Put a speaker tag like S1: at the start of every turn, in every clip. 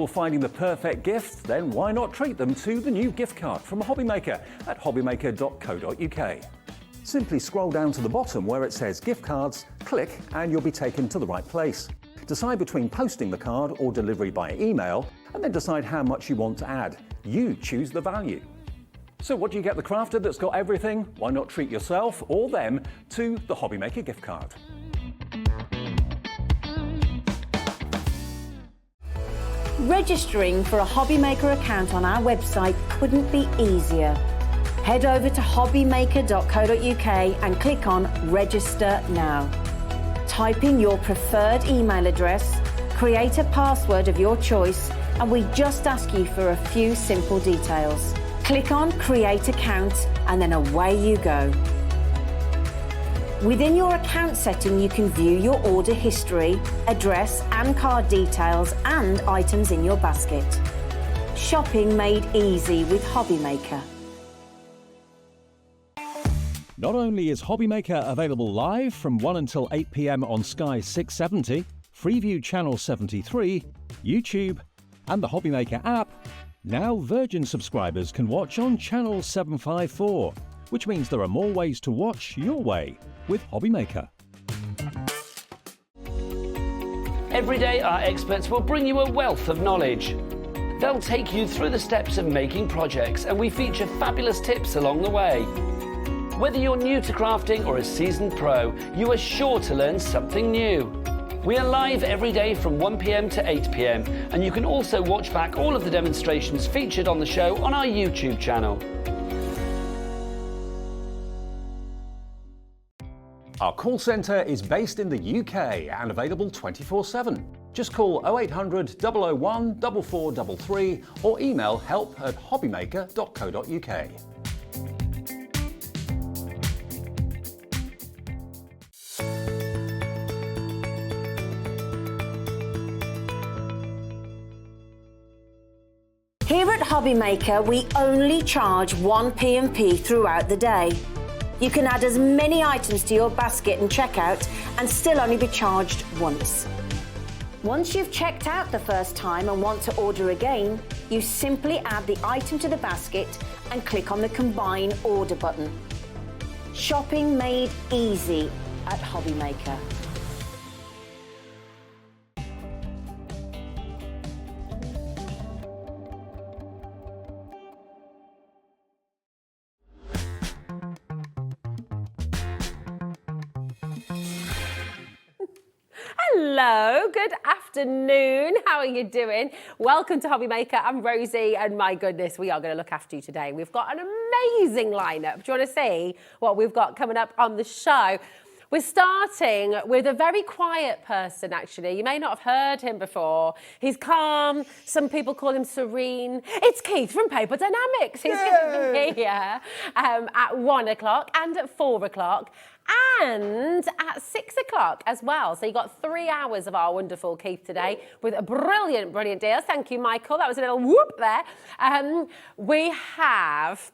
S1: trouble finding the perfect gift? Then why not treat them to the new gift card from HobbyMaker at hobbymaker.co.uk. Simply scroll down to the bottom where it says gift cards, click and you'll be taken to the right place. Decide between posting the card or delivery by email, and then decide how much you want to add. You choose the value. So what do you get the crafter that's got everything? Why not treat yourself or them to the HobbyMaker gift card?
S2: Registering for a HobbyMaker account on our website couldn't be easier. Head over to hobbymaker.co.uk and click on Register Now. Type in your preferred email address, create a password of your choice, and we just ask you for a few simple details. Click on Create Account and then away you go. Within your account setting, you can view your order history, address and card details and items in your basket. Shopping made easy with HobbyMaker.
S1: Not only is HobbyMaker available live from 1 until 8 p.m. on Sky 670, Freeview Channel 73, YouTube and the HobbyMaker app, now Virgin subscribers can watch on Channel 754, which means there are more ways to watch your way with HobbyMaker.
S3: Every day, our experts will bring you a wealth of knowledge. They'll take you through the steps of making projects, and we feature fabulous tips along the way. Whether you're new to crafting or a seasoned pro, you are sure to learn something new. We are live every day from 1 p.m. to 8 p.m, and you can also watch back all of the demonstrations featured on the show on our YouTube channel.
S1: Our call centre is based in the UK and available 24/7. Just call 0800 001 4433 or email help@hobbymaker.co.uk.
S2: Here at HobbyMaker, we only charge 1 P&P throughout the day. You can add as many items to your basket and checkout and still only be charged once. Once you've checked out the first time and want to order again, you simply add the item to the basket and click on the Combine Order button. Shopping made easy at HobbyMaker.
S4: Hello, good afternoon. How are you doing? Welcome to HobbyMaker. I'm Rosie, and my goodness, we are going to look after you today. We've got an amazing lineup. Do you want to see what we've got coming up on the show? We're starting with a very quiet person, actually. You may not have heard him before. He's calm. Some people call him serene. It's Keith from Paper Dynamics. He's going to be here at 1 o'clock and at 4 o'clock. And at 6 o'clock as well. So you got 3 hours of our wonderful Keith today with a brilliant, brilliant deal. Thank you, Michael. That was a little whoop there. We have,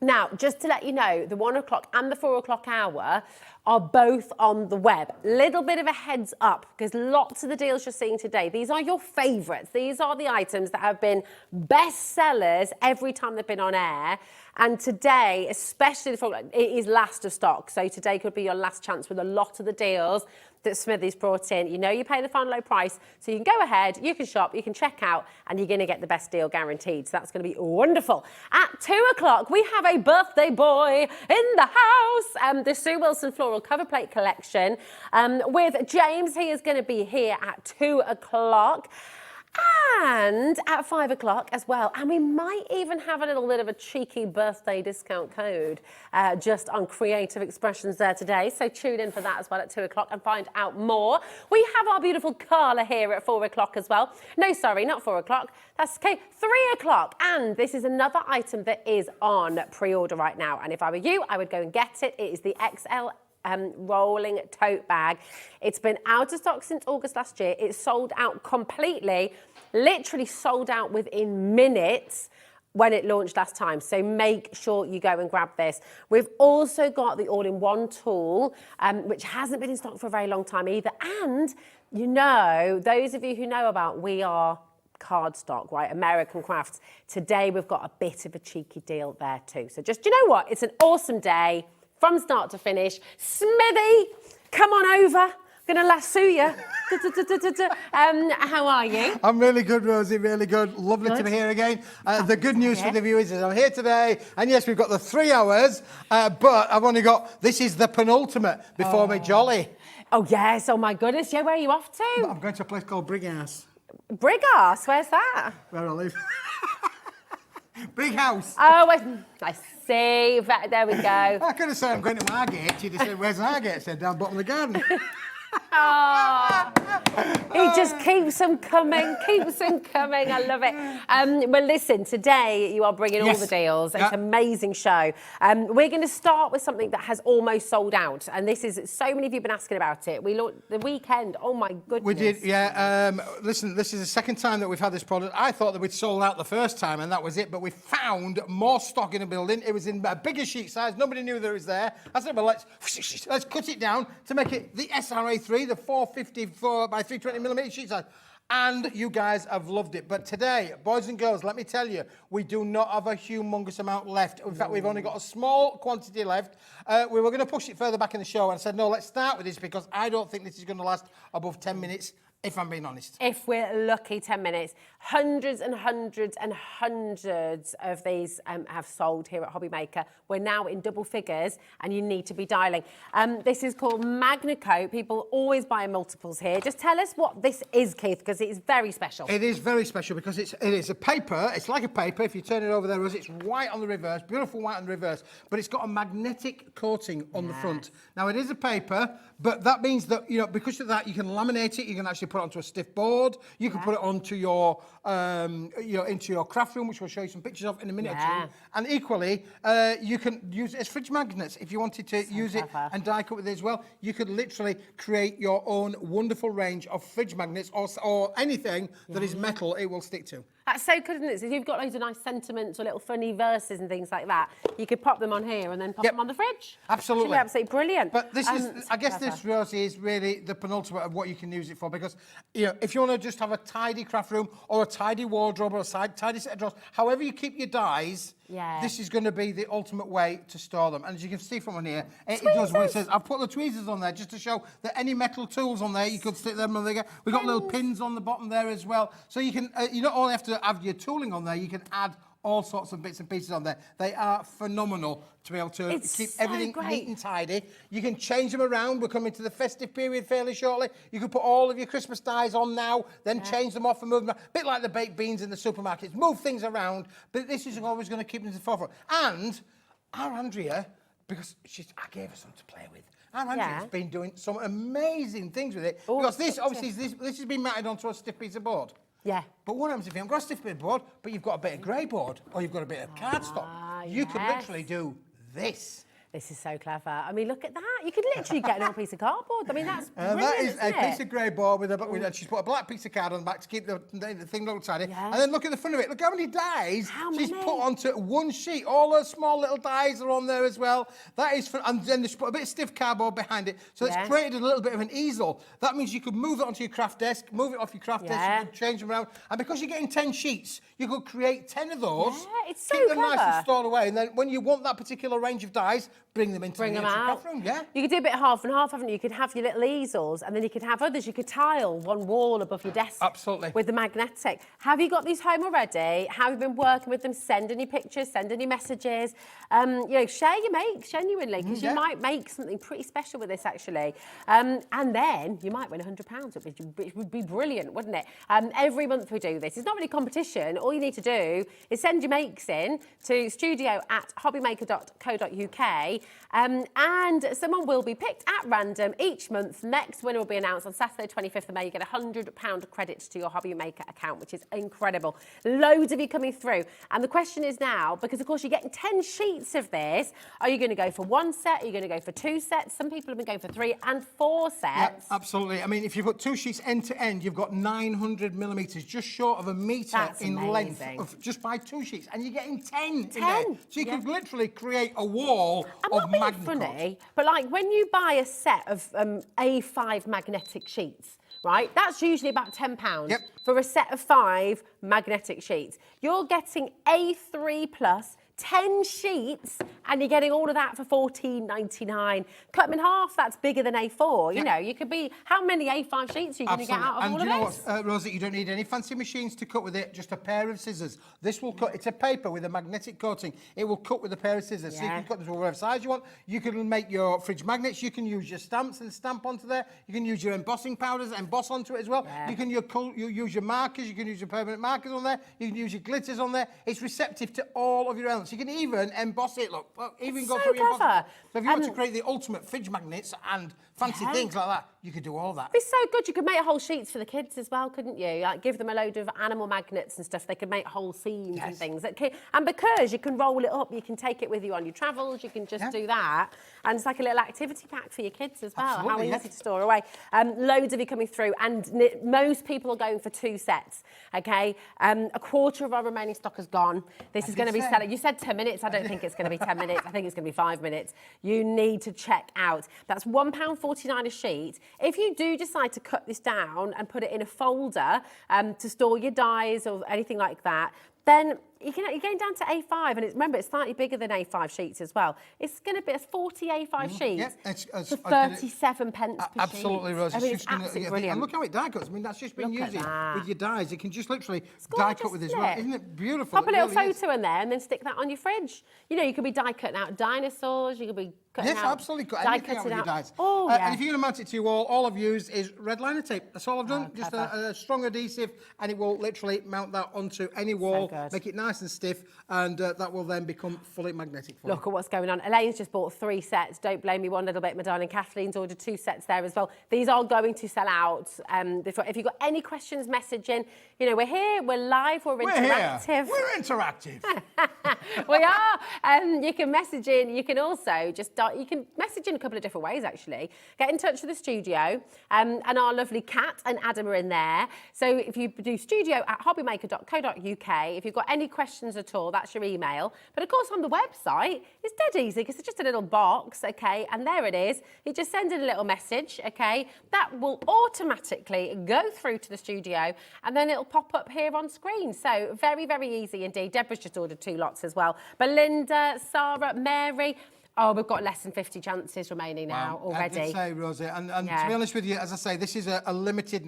S4: now, just to let you know, the 1 o'clock and the 4 o'clock hour are both on the web. Little bit of a heads up, because lots of the deals you're seeing today, these are your favourites. These are the items that have been best sellers every time they've been on air. And today, especially, it is last of stock. So today could be your last chance with a lot of the deals that Smithy's brought in. You know you pay the final low price, so you can go ahead, you can shop, you can check out, and you're going to get the best deal guaranteed. So that's going to be wonderful. At 2 o'clock, we have a birthday boy in the house. The Sue Wilson Floral Coverplate collection with James. He is going to be here at 2 o'clock. And at 5 o'clock as well. And we might even have a little bit of a cheeky birthday discount code just on creative expressions there today. So tune in for that as well at 2 o'clock and find out more. We have our beautiful Carla here at 4 o'clock as well. No, sorry, not 4 o'clock. That's okay. 3 o'clock. And this is another item that is on pre-order right now. And if I were you, I would go and get it. It is the XXL Rolling Tote Bag. It's been out of stock since August last year. It's sold out completely, literally sold out within minutes when it launched last time. So make sure you go and grab this. We've also got the all-in-one tool, which hasn't been in stock for a very long time either. And you know, those of you who know about We Are cardstock, right? American crafts. Today we've got a bit of a cheeky deal there too. So just, you know what? It's an awesome day from start to finish. Smithy, come on over. Gonna lasso you. How are you?
S5: I'm really good, Rosie, really good. Lovely to be here again. The good news for the viewers is I'm here today, and yes, we've got the 3 hours, but I've only got, this is the penultimate before me jolly.
S4: Oh yes, oh my goodness, yeah, where are you off to?
S5: I'm going to a place called Brighouse.
S4: Brighouse, where's that?
S5: Where I live. Brighouse.
S4: Oh, I see, there we go.
S5: I could have said I'm going to Margate. You'd have said, where's Margate? I said, down bottom of the garden.
S4: Oh, he just keeps them coming, I love it. Well, listen, today you are bringing all the deals. It's an amazing show. We're going to start with something that has almost sold out, and this is, so many of you have been asking about it. We launched the weekend, oh my goodness.
S5: We did, yeah. Listen, this is the second time that we've had this product. I thought that we'd sold out the first time, and that was it, but we found more stock in the building. It was in a bigger sheet size. Nobody knew that it was there. I said, well, let's cut it down to make it the SRA3, the 454 by 320mm sheet size. And you guys have loved it. But today, boys and girls, let me tell you, we do not have a humongous amount left. In fact, we've only got a small quantity left. We were going to push it further back in the show, and I said, no, let's start with this because I don't think this is going to last above 10 minutes. If I'm being honest.
S4: If we're lucky, 10 minutes. Hundreds and hundreds and hundreds of these have sold here at HobbyMaker. We're now in double figures, and you need to be dialing. This is called MagnaCoat. People always buy multiples here. Just tell us what this is, Keith, because it is very special.
S5: It is very special because it is a paper. It's like a paper. If you turn it over there, it's white on the reverse, beautiful white on the reverse, but it's got a magnetic coating on the front. Now, it is a paper, but that means that, you know, because of that, you can laminate it. You can actually put it onto a stiff board. You can put it onto your, into your craft room, which we'll show you some pictures of in a minute or two. And equally, you can use it as fridge magnets if you wanted to use it and die cut with it as well. You could literally create your own wonderful range of fridge magnets or anything that is metal. It will stick to.
S4: That's so good, isn't it? So if you've got loads of nice sentiments or little funny verses and things like that, you could pop them on here and then pop them on the fridge.
S5: Absolutely.
S4: Should be absolutely brilliant.
S5: But this is, I guess this, Rosie, is really the penultimate of what you can use it for because, you know, if you want to just have a tidy craft room or a tidy wardrobe or a tidy set of drawers, however you keep your dies, this is going to be the ultimate way to store them. And as you can see from on here, it does what it says. I've put the tweezers on there just to show that any metal tools on there, you could stick them on there. We've got little pins on the bottom there as well. So you can, you not only have to have your tooling on there, you can add all sorts of bits and pieces on there. They are phenomenal to be able to keep everything neat and tidy. You can change them around. We're coming to the festive period fairly shortly. You can put all of your Christmas dies on now, then change them off and move them around. A bit like the baked beans in the supermarkets. Move things around, but this is always going to keep them to the forefront. And our Andrea, because I gave her some to play with. Our Andrea's been doing some amazing things with it. Because this, obviously, this has been mounted onto a stiff piece of board.
S4: Yeah.
S5: But what happens if you haven't got a stiff bit of board, but you've got a bit of grey board, or you've got a bit of cardstock? You could literally do this.
S4: This is so clever. I mean, look at that. You could literally get an old piece of cardboard. I mean, that's brilliant,
S5: that is
S4: isn't
S5: a piece of grey board with she's put a black piece of card on the back to keep the thing look tidy. And then look at the front of it. Look how many dies she's put onto one sheet. All those small little dies are on there as well. That is for, and then she's put a bit of stiff cardboard behind it. So it's created a little bit of an easel. That means you could move it onto your craft desk, move it off your craft desk, you could change them around. And because you're getting 10 sheets, you could create 10 of those.
S4: Yeah, it's so
S5: keep them
S4: clever.
S5: nice and stored away. And then when you want that particular range of dies, bring them into the craft room.
S4: You could do a bit half and half, haven't you? You could have your little easels, and then you could have others. You could tile one wall above your desk.
S5: Absolutely.
S4: With the magnetic. Have you got these home already? Have you been working with them? Send any pictures, send any messages. You know, share your makes genuinely, because you might make something pretty special with this actually. And then you might win £100, which would be brilliant, wouldn't it? Every month we do this. It's not really competition. All you need to do is send your makes in to studio@hobbymaker.co.uk. And someone will be picked at random each month. Next winner will be announced on Saturday, 25th of May. You get £100 credit to your HobbyMaker account, which is incredible. Loads of you coming through. And the question is now, because of course you're getting 10 sheets of this, are you going to go for one set? Are you going to go for two sets? Some people have been going for 3 and 4 sets.
S5: Yeah, absolutely. I mean, if you've got 2 sheets end to end, you've got 900mm, just short of a metre in length, of just by 2 sheets. And you're getting 10 in there. So you could literally create a wall of magnet.
S4: Funny, but like when you buy a set of A5 magnetic sheets, right? That's usually about £10
S5: Yep.
S4: for a set of 5 magnetic sheets. You're getting A3 plus 10 sheets, and you're getting all of that for £14.99. Cut them in half, that's bigger than A4. You know, you could be, how many A5 sheets are you going to get out of
S5: and
S4: all
S5: do you know
S4: of this?
S5: what, Rosie, you don't need any fancy machines to cut with it, just a pair of scissors. This will cut, it's a paper with a magnetic coating. It will cut with a pair of scissors. So you can cut this whatever size you want. You can make your fridge magnets, you can use your stamps and stamp onto there. You can use your embossing powders, emboss onto it as well. You can use your markers, you can use your permanent markers on there. You can use your glitters on there. It's receptive to all of your elements. You can even emboss it, look. Even
S4: It's
S5: go
S4: so
S5: for your
S4: clever.
S5: So if you want to create the ultimate fridge magnets and fancy things like that, you could do all that.
S4: It'd be so good. You could make whole sheets for the kids as well, couldn't you? Like give them a load of animal magnets and stuff. They could make whole scenes and things. And because you can roll it up, you can take it with you on your travels. You can just do that. And it's like a little activity pack for your kids as well.
S5: Absolutely,
S4: How easy to store away. Loads of you coming through, and most people are going for 2 sets. Okay, a quarter of our remaining stock is gone. This is going to be selling. You said 10 minutes. I don't think it's going to be 10 minutes. I think it's going to be 5 minutes. You need to check out. That's £1.49 a sheet. If you do decide to cut this down and put it in a folder to store your dies or anything like that, then you're going down to A5, and remember, it's slightly bigger than A5 sheets as well. It's going to be 40 A5 sheets for 37 pence per
S5: absolutely,
S4: sheet.
S5: Rose.
S4: I mean,
S5: it's
S4: it's absolutely brilliant.
S5: And look how it die cuts. I mean, that's just been
S4: Look at
S5: using
S4: that.
S5: with your dies. You can just literally
S4: Gorgeous,
S5: die cut with this.
S4: isn't
S5: Isn't it beautiful?
S4: Pop a
S5: It
S4: little
S5: really
S4: photo in there and then stick that on your fridge. You know, you could be die cutting out dinosaurs. You could be cutting
S5: Yes,
S4: out.
S5: absolutely. Cut
S4: Die
S5: anything out with
S4: cutting
S5: your dies.
S4: Oh, yeah.
S5: And if you're going to mount it to your wall, all I've used is red liner tape. That's all I've done. Just a strong adhesive, and it will literally mount that onto any wall,
S4: good.
S5: make it nice and stiff, and that will then become fully magnetic for you.
S4: Look at what's going on. Elaine's just bought 3 sets. Don't blame me one little bit. My darling Kathleen's ordered 2 sets there as well. These are going to sell out. If you've got any questions, message in. You know, we're here, we're live, we're interactive.
S5: Here. We're interactive.
S4: We are. You can message in. You can also you can message in a couple of different ways, actually. Get in touch with the studio, and our lovely Kat and Adam are in there. So if you do studio@hobbymaker.co.uk, if you've got any questions at all, that's your email. But of course, on the website, it's dead easy because it's just a little box, okay? And there it is. You just send in a little message, okay? That will automatically go through to the studio, and then it'll pop up here on screen. So very, very easy indeed. Deborah's just ordered 2 lots as well. Belinda, Sarah, Mary. Oh, we've got less than 50 chances remaining now already.
S5: I did say, Rosie, and to be honest with you, as I say, this is a limited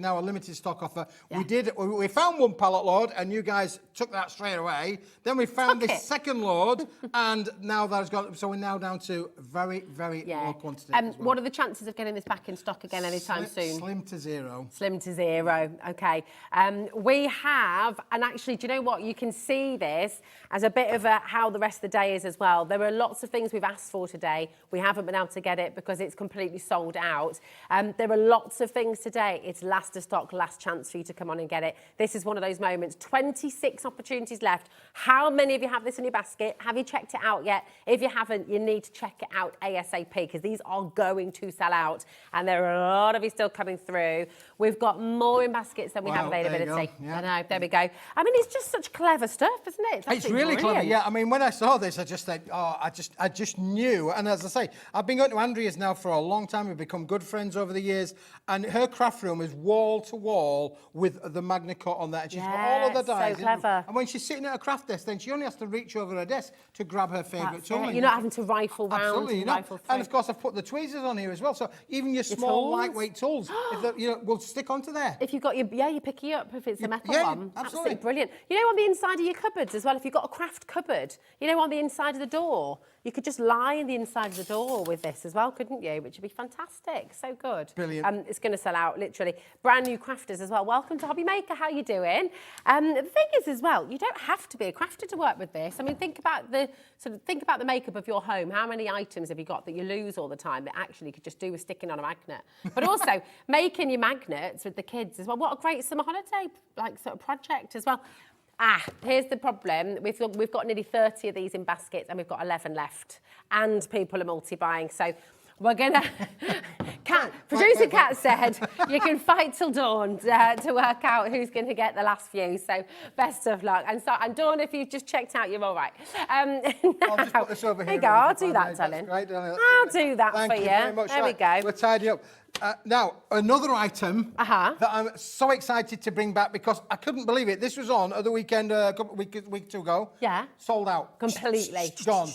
S5: stock offer. Yeah. We found 1 pallet load, and you guys took that straight away. Then we found this second load, and now that's gone. So we're now down to very, very low quantity.
S4: What are the chances of getting this back in stock again anytime soon?
S5: Slim to zero.
S4: Slim to zero. Okay. We have, and actually, do you know what? You can see this as a bit of how the rest of the day is as well. There are lots of things we've asked for today. We haven't been able to get it because it's completely sold out. There are lots of things today. It's last of stock, last chance for you to come on and get it. This is one of those moments. 26 opportunities left. How many of you have this in your basket? Have you checked it out yet? If you haven't, you need to check it out ASAP because these are going to sell out, and there are a lot of you still coming through. We've got more in baskets than we have availability.
S5: Yeah.
S4: I know, there we go. I mean, it's just such clever stuff, isn't it?
S5: It's really clever, yeah. I mean, when I saw this, I just said, I just knew. And as I say, I've been going to Andrea's now for a long time. We've become good friends over the years. And her craft room is wall to wall with the Magnacut on there. And she's got all of the dies.
S4: So clever.
S5: And when she's sitting at a craft desk, then she only has to reach over her desk to grab her favourite tool.
S4: You're not having to rifle round.
S5: Absolutely, and of course, I've put the tweezers on here as well. So even your small, lightweight tools, will stick onto there.
S4: If you've got your picky up if it's a metal one.
S5: Absolutely
S4: Brilliant. You know, on the inside of your cupboards as well, if you've got a craft cupboard, you know, on the inside of the door, you could just lie in the inside of the door with this as well, couldn't you? Which would be fantastic. So good.
S5: Brilliant.
S4: It's going to sell out, literally. Brand new crafters as well. Welcome to HobbyMaker. How you doing? The thing is as well, you don't have to be a crafter to work with this. I mean, think about the makeup of your home. How many items have you got that you lose all the time that actually you could just do with sticking on a magnet? But also making your magnets with the kids as well. What a great summer holiday sort of project as well. Here's the problem. We've got nearly 30 of these in baskets and we've got 11 left. And people are multi-buying. So we're going to... Producer Kat said you can fight till dawn to work out who's going to get the last few. So best of luck. And Dawn, if you've just checked out, you're all right.
S5: I'll just put this over here.
S4: There you go. I'll do that, darling.
S5: Great, darling.
S4: I'll do that
S5: Thank
S4: for you.
S5: Very much.
S4: There we go.
S5: We're tidy up. Now, another item that I'm so excited to bring back because I couldn't believe it. This was on at the weekend a week or two ago.
S4: Yeah.
S5: Sold out.
S4: Completely.
S5: Gone.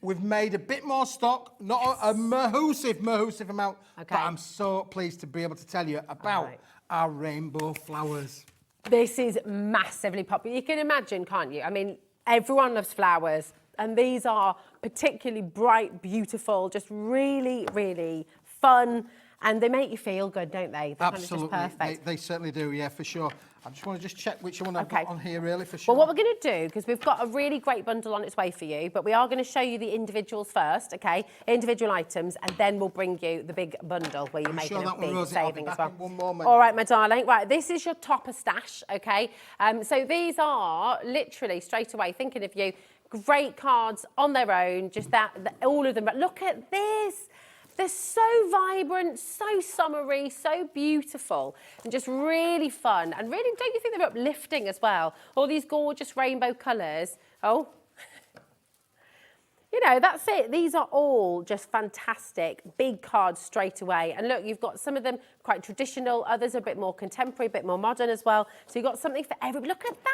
S5: We've made a bit more stock, not a massive amount, but I'm so pleased to be able to tell you about our rainbow flowers.
S4: This is massively popular. You can imagine, can't you? I mean, everyone loves flowers, and these are particularly bright, beautiful, just really, really fun. And they make you feel good, don't they? They're
S5: Absolutely,
S4: kind of just perfect.
S5: They certainly do, yeah, for sure. I just want to check which one I've got on here, really, for sure.
S4: Well, what we're going to do, because we've got a really great bundle on its way for you, but we are going to show you the individuals first, okay? Individual items, and then we'll bring you the big bundle where you're making a big saving as well. All right, my darling. Right, this is your topper stash, okay? So these are literally straight away thinking of you. Great cards on their own, just all of them. But look at this. They're so vibrant, so summery, so beautiful, and just really fun. And really, don't you think they're uplifting as well? All these gorgeous rainbow colours. Oh, you know, that's it. These are all just fantastic, big cards straight away. And look, you've got some of them quite traditional, others are a bit more contemporary, a bit more modern as well. So you've got something for everybody. Look at that.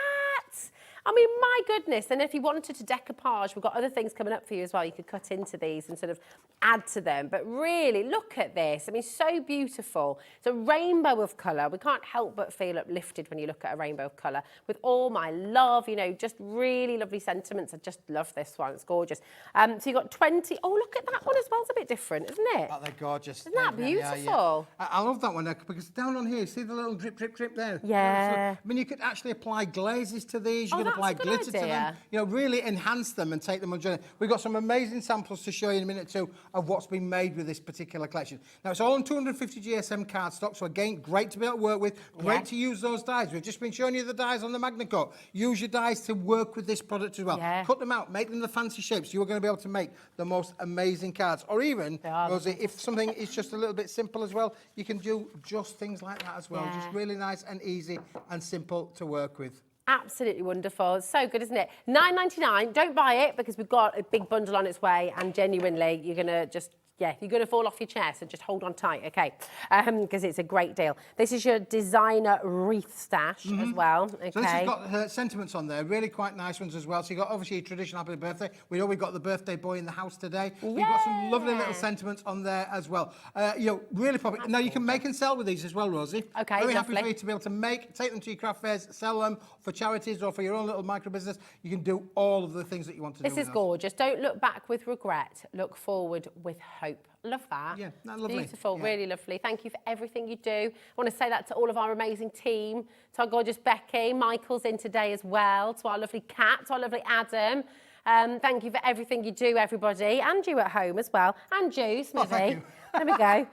S4: I mean, my goodness. And if you wanted to decoupage, we've got other things coming up for you as well. You could cut into these and sort of add to them. But really, look at this. I mean, so beautiful. It's a rainbow of colour. We can't help but feel uplifted when you look at a rainbow of colour. With all my love, you know, just really lovely sentiments. I just love this one. It's gorgeous. So you've got 20. Oh, look at that one as well. It's a bit different, isn't it?
S5: Oh, they're gorgeous.
S4: Isn't that beautiful?
S5: Yeah. I love that one because down on here, you see the little drip there?
S4: Yeah.
S5: I mean, you could actually apply glazes to these. You could apply glitter to them. You know, really enhance them and take them on a journey. We've got some amazing samples to show you in a minute or two of what's been made with this particular collection. Now, it's all on 250 GSM cardstock, so again, great to be able to work with. Great to use those dies. We've just been showing you the dies on the Magna Coat. Use your dies to work with this product as well. Cut them out, make them the fancy shapes. You're going to be able to make the most amazing cards. Or even, Rosie, if something is just a little bit simple as well, you can do just things like that as well. Just really nice and easy and simple to work with.
S4: Absolutely wonderful. It's so good, isn't it? $9.99. Don't buy it because we've got a big bundle on its way, and genuinely, you're going to just... Yeah, you're going to fall off your chair, so just hold on tight, okay? Because it's a great deal. This is your designer wreath stash as well, okay?
S5: So this has got sentiments on there, really quite nice ones as well. So you've got, obviously, your traditional happy birthday. We know we've got the birthday boy in the house today. We've got some lovely little sentiments on there as well. You know, really popular. Now, you can make and sell with these as well, Rosie.
S4: Okay,
S5: very happy for you to be able to take them to your craft fairs, sell them for charities or for your own little micro business. You can do all of the things that you want to do.
S4: This is gorgeous. Don't look back with regret. Look forward with hope. Love that.
S5: Yeah, that's lovely.
S4: Beautiful, really lovely. Thank you for everything you do. I want to say that to all of our amazing team, to our gorgeous Becky. Michael's in today as well, to our lovely Kat, to our lovely Adam. Thank you for everything you do, everybody, and you at home as well, and you, Smithy.
S5: Thank you.
S4: There we go.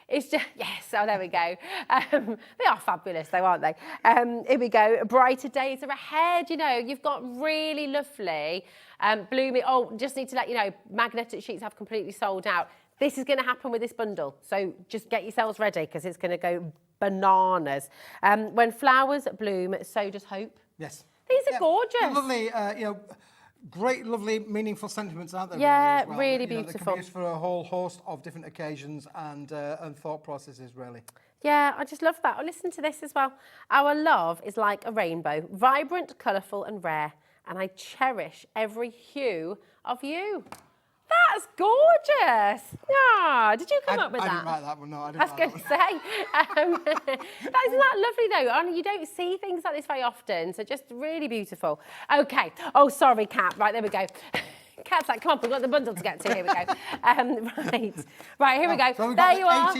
S4: It's just, yes, oh, there we go. They are fabulous, though, aren't they? Here we go. Brighter days are ahead, you know. You've got really lovely blooming. Oh, just need to let you know, magnetic sheets have completely sold out. This is going to happen with this bundle, so just get yourselves ready because it's going to go bananas. When flowers bloom, so does hope.
S5: Yes.
S4: These are gorgeous.
S5: Lovely, you know, great, lovely, meaningful sentiments, aren't they?
S4: Yeah,
S5: well?
S4: really
S5: They
S4: beautiful.
S5: can be used for a whole host of different occasions and thought processes, really.
S4: Yeah, I just love that. Oh, listen to this as well. Our love is like a rainbow, vibrant, colourful and rare, and I cherish every hue of you. That's gorgeous. Yeah, did you come up with that?
S5: I didn't write that one, no, I didn't.
S4: I was going to say. Isn't that lovely, though? I mean, you don't see things like this very often, so just really beautiful. Okay. Oh, sorry, Kat. Right, there we go. Kat's like, come on, we've got the bundle to get to. Here we go. Right, here we go.
S5: So
S4: there you are.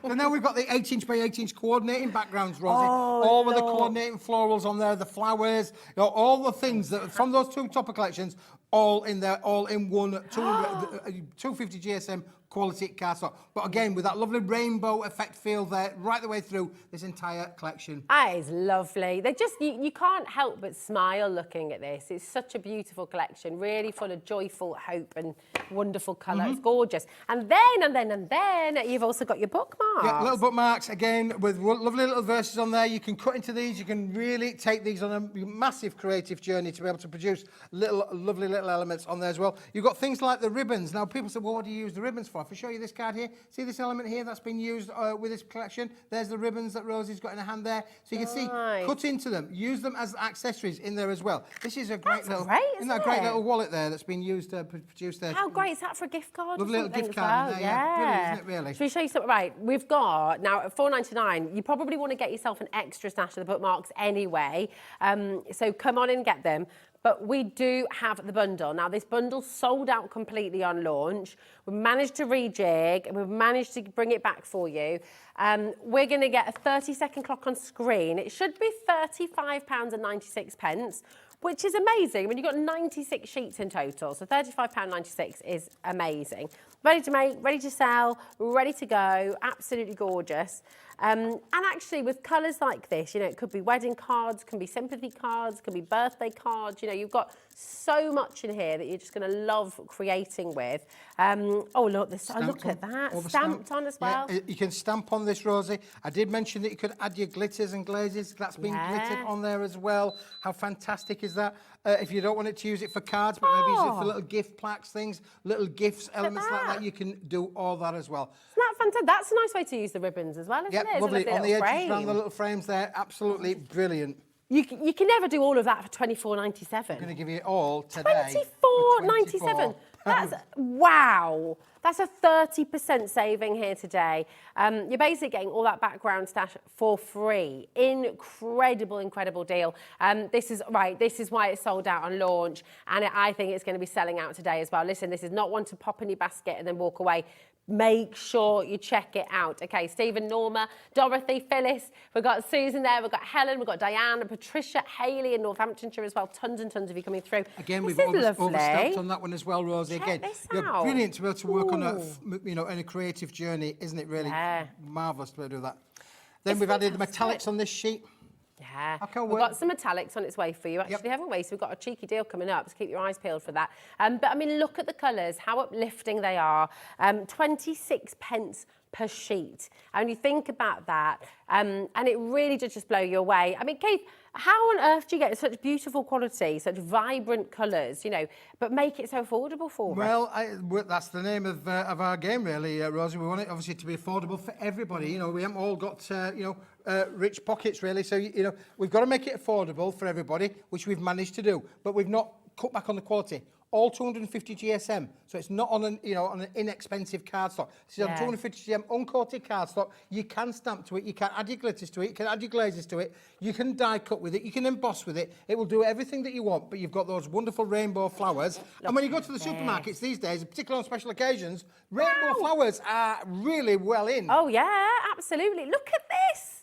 S5: So now we've got the 8-inch by 8-inch coordinating backgrounds, Rosie. All with the coordinating florals on there, the flowers, you know, all the things that from those two topper collections, all in there, all in one 250 GSM quality cardstock. But again, with that lovely rainbow effect feel there, right the way through this entire collection.
S4: That is lovely. They just, you can't help but smile looking at this. It's such a beautiful collection, really full of joyful hope and wonderful colour. It's gorgeous. And then you've also got your bookmarks.
S5: Yeah, little bookmarks, again, with lovely little verses on there. You can cut into these. You can really take these on a massive creative journey to be able to produce lovely little elements on there as well. You've got things like the ribbons. Now, people say, well, what do you use the ribbons for? If I show you this card here, see this element here that's been used with this collection? There's the ribbons that Rosie's got in her hand there. So you can see, cut into them, use them as accessories in there as well. This is a great little, isn't that a great little wallet there that's been used to produce there?
S4: How great is that for a gift card?
S5: Lovely little gift card in there, yeah. Brilliant, isn't it, really?
S4: Should we show you something? Right, we've got, now at $4.99, you probably want to get yourself an extra stash of the bookmarks anyway. So come on and get them. But we do have the bundle. Now, this bundle sold out completely on launch. We've managed to rejig, and we've managed to bring it back for you. We're going to get a 30-second clock on screen. It should be £35.96, which is amazing. I mean, you've got 96 sheets in total, so £35.96 is amazing. Ready to make, ready to sell, ready to go, absolutely gorgeous. And actually, with colours like this, you know, it could be wedding cards, can be sympathy cards, can be birthday cards. You know, you've got so much in here that you're just going to love creating with. Oh, look, this, look at that, stamped on as well.
S5: Yeah, you can stamp on this, Rosie. I did mention that you could add your glitters and glazes. That's been glittered on there as well. How fantastic is that? If you don't want it to use it for cards, but maybe use it for little gift plaques, things, little gifts, elements like that, you can do all that as well.
S4: Isn't that fantastic? That's a nice way to use the ribbons as well, isn't it?
S5: Lovely. On the edges, around the little frames there, absolutely brilliant.
S4: You can never do all of that for $24.97.
S5: I'm going to give you it all today.
S4: $24.97. That's, wow. That's a 30% saving here today. You're basically getting all that background stash for free. Incredible, incredible deal. This is why it's sold out on launch, and I think it's going to be selling out today as well. Listen, this is not one to pop in your basket and then walk away. Make sure you check it out. Okay, Stephen, Norma, Dorothy, Phyllis, we've got Susan there, we've got Helen, we've got Diane, and Patricia, Hayley in Northamptonshire as well. Tons and tons of you coming through.
S5: Again, we've overstamped on that one as well, Rosie. Again, you're brilliant to be able to work on a, you know, in a creative journey, isn't it? Really marvellous to be able to do that. Then we've added the metallics on this sheet.
S4: Yeah, we've got some metallics on its way for you, actually, haven't we? So we've got a cheeky deal coming up, so keep your eyes peeled for that. But I mean, look at the colours, how uplifting they are. 26 pence per sheet. And you think about that, and it really does just blow you away. I mean, Keith, how on earth do you get such beautiful quality, such vibrant colours, you know, but make it so affordable for us?
S5: Well, that's the name of our game, really, Rosie. We want it, obviously, to be affordable for everybody. You know, we haven't all got, you know, rich pockets, really. So, you know, we've got to make it affordable for everybody, which we've managed to do. But we've not cut back on the quality. All 250 GSM, so it's not on an, you know, on an inexpensive cardstock. This is on 250 GSM uncoated cardstock. You can stamp to it, you can add your glitters to it, you can add your glazes to it, you can die cut with it, you can emboss with it. It will do everything that you want, but you've got those wonderful rainbow flowers. And when you go to the supermarkets these days, particularly on special occasions, rainbow flowers are really well in.
S4: Oh yeah, absolutely. Look at this.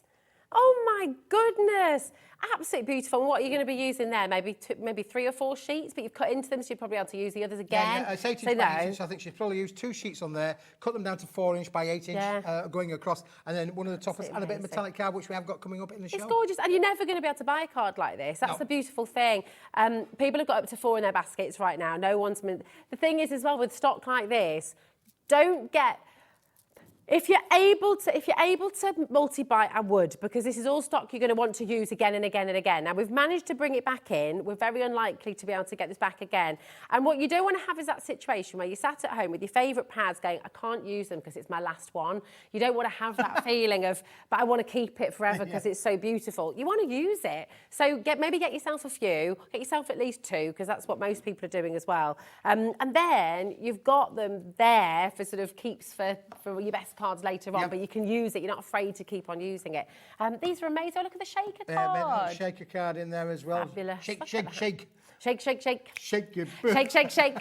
S4: Oh my goodness. Absolutely beautiful. And what are you going to be using there? Maybe 3 or 4 sheets, but you've cut into them, so you'll probably be able to use the others again.
S5: Yeah, it's 18 by 8 so I think she's probably used 2 sheets on there, cut them down to 4" by 8" going across, and then one of the toppers and a bit of metallic card, which we have got coming up in the show.
S4: It's gorgeous, and you're never going to be able to buy a card like this. That's the beautiful thing. People have got up to 4 in their baskets right now. No one's... The thing is, as well, with stock like this, don't get... If you're able to multi-buy, I would, because this is all stock you're going to want to use again and again and again. Now, we've managed to bring it back in. We're very unlikely to be able to get this back again. And what you don't want to have is that situation where you sat at home with your favourite pads going, I can't use them because it's my last one. You don't want to have that feeling of, but I want to keep it forever because it's so beautiful. You want to use it. So maybe get yourself a few, get yourself at least 2, because that's what most people are doing as well. And then you've got them there for sort of keeps for your best cards later on, but you can use it. You're not afraid to keep on using it. These are amazing. Oh, look at the shaker card.
S5: Shaker card in there as well.
S4: Fabulous.
S5: Shake, shake, shake.
S4: Shake, shake, shake.
S5: Shake your booty.
S4: Shake, shake, shake.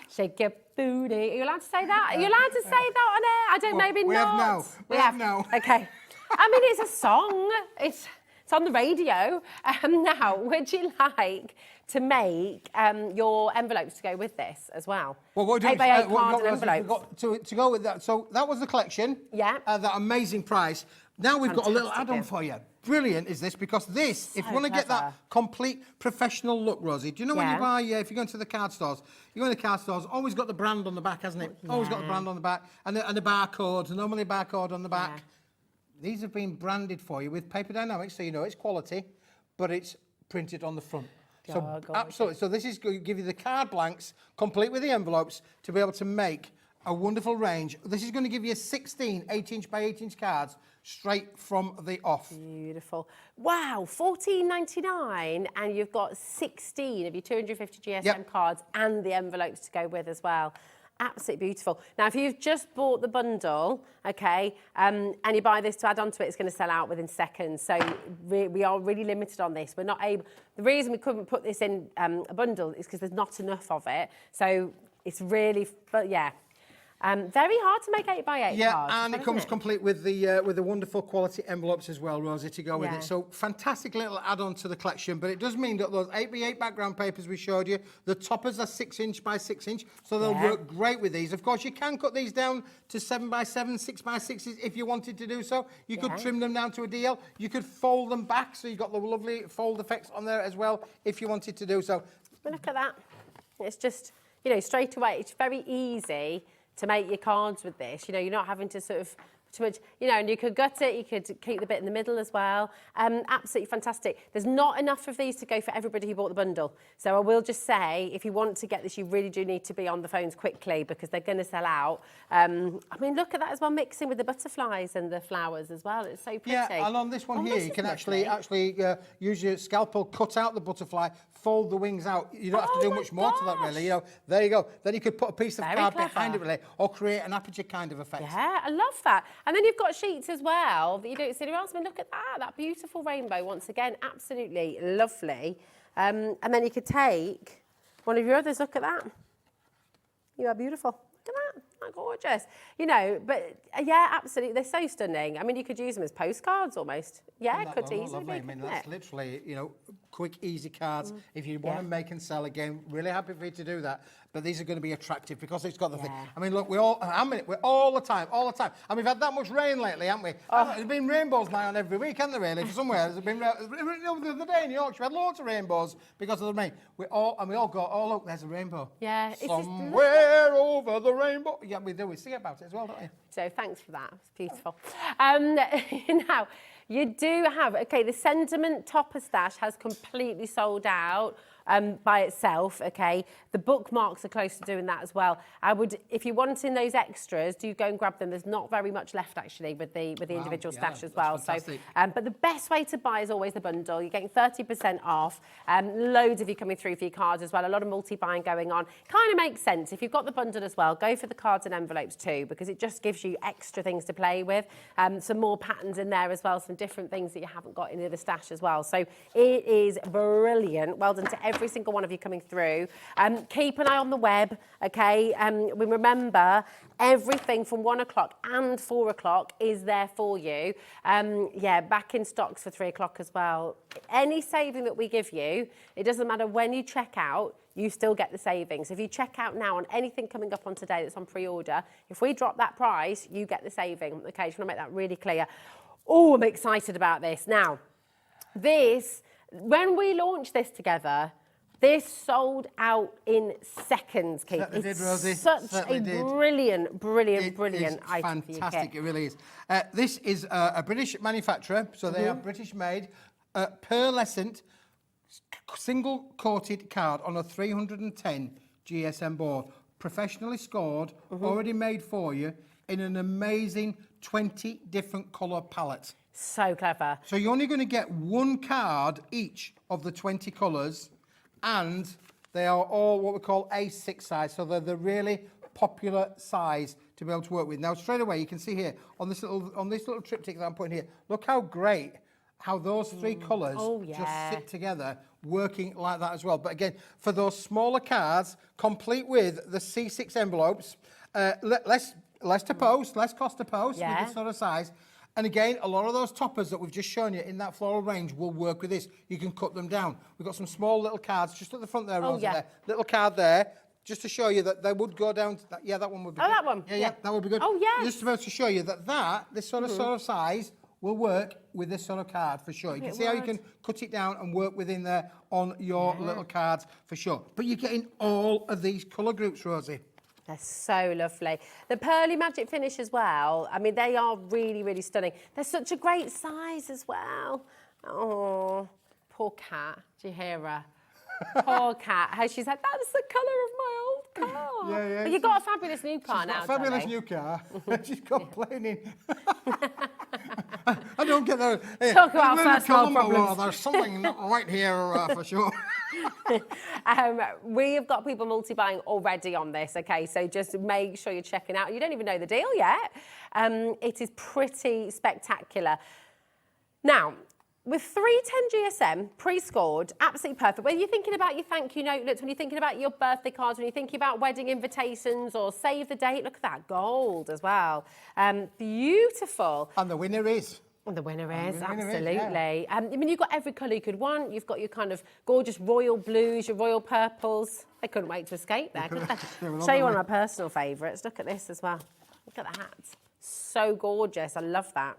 S4: Shake your booty. Are you allowed to say that? Are you allowed to say that on air? I don't, maybe
S5: we
S4: not.
S5: Have now. We have now.
S4: Okay. I mean, it's a song. It's It's on the radio. Now, would you like to make your envelopes to go with this as well?
S5: Well, what
S4: 8x8 cards and envelopes.
S5: To go with that, so that was the collection.
S4: Yeah.
S5: That amazing price. Now we've got a little
S4: Fantastic
S5: add-on
S4: gift.
S5: for you. Brilliant is this, because this, if you want to get
S4: clever.
S5: that complete professional look, Rosie, do you know when you
S4: Yeah.
S5: buy, if you go into the card stores, you go in the card stores, always got the brand on the back, hasn't it? Always got the brand on the back, and the barcode, normally a barcode on the back.
S4: Yeah.
S5: These have been branded for you with paper DIENAMICS, so you know it's quality, but it's printed on the front. So
S4: God,
S5: absolutely. So this is going to give you the card blanks, complete with the envelopes, to be able to make a wonderful range. This is going to give you 16 8-inch by 8-inch cards straight from the off.
S4: Beautiful. Wow, $14.99, and you've got 16 of your 250 GSM cards and the envelopes to go with as well. Absolutely beautiful. Now, if you've just bought the bundle, okay, and you buy this to add on to it, it's going to sell out within seconds. So we are really limited on this. We're not able. The reason we couldn't put this in a bundle is because there's not enough of it. So it's really, but yeah. Very hard to make 8x8
S5: Yeah,
S4: cards.
S5: and it comes complete with the wonderful quality envelopes as well, Rosie, to go with
S4: Yeah.
S5: it. So fantastic little add-on to the collection, but it does mean that those 8x8 background papers we showed you, the toppers are 6-inch by 6-inch, so they'll work great with these. Of course, you can cut these down to 7x7, 6x6s if you wanted to do so. You could trim them down to a DL. You could fold them back, so you've got the lovely fold effects on there as well, if you wanted to do so.
S4: But look at that. It's just, you know, straight away, it's very easy to make your cards with this. You know, you're not having to sort of too much, you know, and you could gut it, you could keep the bit in the middle as well. Absolutely fantastic. There's not enough of these to go for everybody who bought the bundle. So I will just say, if you want to get this, you really do need to be on the phones quickly, because they're going to sell out. I mean, look at that as well, mixing with the butterflies and the flowers as well. It's so pretty.
S5: Yeah, and on this one here,
S4: this
S5: you
S4: is
S5: can
S4: lovely.
S5: actually use your scalpel, cut out the butterfly, fold the wings out. You don't have to do
S4: my
S5: much more to that,
S4: gosh.
S5: really. You know, there you go. Then you could put a piece of
S4: Very
S5: card
S4: clever.
S5: behind it, really, or create an aperture kind of effect.
S4: Yeah, I love that. And then you've got sheets as well that you don't see anywhere else. I mean, look at that beautiful rainbow once again, absolutely lovely. And then you could take one of your others. Look at that. You are beautiful. Look at that. Isn't that gorgeous? You know, but yeah, absolutely, they're so stunning. I mean, you could use them as postcards almost. Yeah,
S5: That-
S4: could
S5: that's
S4: easily
S5: lovely.
S4: be.
S5: I mean,
S4: couldn't
S5: that's
S4: it?
S5: literally, you know, quick, easy cards. If you want to make and sell again, really happy for you to do that. But these are going to be attractive because it's got the thing. I mean, look, we're all the time. And we've had that much rain lately, haven't we? There's been rainbows now on every week, hasn't there, really? For somewhere, there's been, the other day in Yorkshire, we had loads of rainbows because of the rain. We all go, oh, look, there's a rainbow.
S4: Yeah, it's just
S5: Somewhere over the rainbow. Yeah, we do. We sing about it as well, don't we?
S4: So thanks for that. It's beautiful. Now, you do have, okay, the Sentiment Topper Stash has completely sold out by itself, okay? The bookmarks are close to doing that as well. I would, if you're wanting those extras, do go and grab them. There's not very much left, actually, with the individual stash as well. So, but the best way to buy is always the bundle. You're getting 30% off. Loads of you coming through for your cards as well. A lot of multi-buying going on. Kind of makes sense. If you've got the bundle as well, go for the cards and envelopes too, because it just gives you extra things to play with. Some more patterns in there as well, some different things that you haven't got in the other stash as well. So it is brilliant. Well done to every single one of you coming through. Keep an eye on the web, okay? We remember everything from 1 o'clock and 4 o'clock is there for you. Yeah, back in stocks for 3 o'clock as well. Any saving that we give you, it doesn't matter when you check out, you still get the savings. If you check out now on anything coming up on today that's on pre-order, if we drop that price, you get the saving. Okay, just want to make that really clear. Oh, I'm excited about this. Now, this, when we launched this together, this sold out in seconds, Keith.
S5: Certainly did, Rosie.
S4: Such
S5: Certainly
S4: a
S5: did.
S4: brilliant item for your
S5: Fantastic,
S4: kit.
S5: it really is. This is a British manufacturer, so they are British made, pearlescent, single coated card on a 310 GSM board, professionally scored, already made for you in an amazing 20 different colour palette.
S4: So clever.
S5: So you're only going to get one card each of the 20 colours, and they are all what we call A6 size, so they're the really popular size to be able to work with. Now, straight away, you can see here on this little triptych that I'm putting here, look how great how those three colours just sit together, working like that as well. But again, for those smaller cards, complete with the C6 envelopes, less to post, less cost to post with this sort of size. And again, a lot of those toppers that we've just shown you in that floral range will work with this. You can cut them down. We've got some small little cards just at the front there, Rosie. There. Little card there, just to show you that they would go down to that. Yeah, that one would be good.
S4: that one?
S5: Yeah, that would be good.
S4: Oh, yes.
S5: Just about to show you that this sort of size will work with this sort of card for sure. You can see how you can cut it down and work within there on your little cards for sure. But you're getting all of these colour groups, Rosie.
S4: They're so lovely. The pearly magic finish as well. I mean, they are really, really stunning. They're such a great size as well. Oh, poor cat. Do you hear her? Poor cat. How she's like, that's the colour of my old car.
S5: Yeah.
S4: But you've got a fabulous new car now,
S5: She's got a fabulous new car. She's complaining. I don't get that.
S4: Talk about first world problems.
S5: There's something not right here for sure.
S4: We have got people multi-buying already on this, okay? So just make sure you're checking out. You don't even know the deal yet. It is pretty spectacular. Now, with 310 GSM pre-scored, absolutely perfect. When you're thinking about your thank you note, when you're thinking about your birthday cards, when you're thinking about wedding invitations or save the date, look at that gold as well. Beautiful.
S5: And the winner is?
S4: And the winner is, absolutely. I mean, you've got every colour you could want. You've got your kind of gorgeous royal blues, your royal purples. I couldn't wait to escape there, could I? Show you one of my personal favourites. Look at this as well. Look at that. So gorgeous. I love that.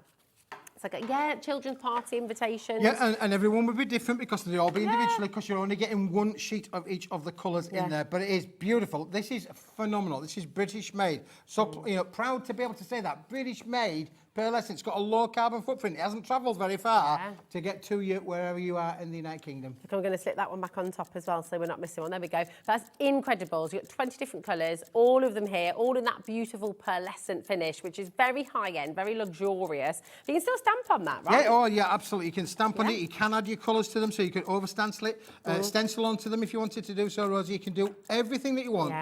S4: It's like, children's party invitations.
S5: Yeah, and everyone would be different because they all be individually, because you're only getting one sheet of each of the colours in there. But it is beautiful. This is phenomenal. This is British made. So, you know, proud to be able to say that. British made pearlescent. It's got a low carbon footprint. It hasn't travelled very far to get to you wherever you are in the United Kingdom.
S4: I'm going to slip that one back on top as well so we're not missing one. There we go. That's incredible. You've got 20 different colours, all of them here, all in that beautiful pearlescent finish, which is very high-end, very luxurious. But you can still stamp on that, right?
S5: Yeah, absolutely. You can stamp on it. You can add your colours to them, so you can over-stencil it, stencil onto them if you wanted to do so, Rosie. You can do everything that you want.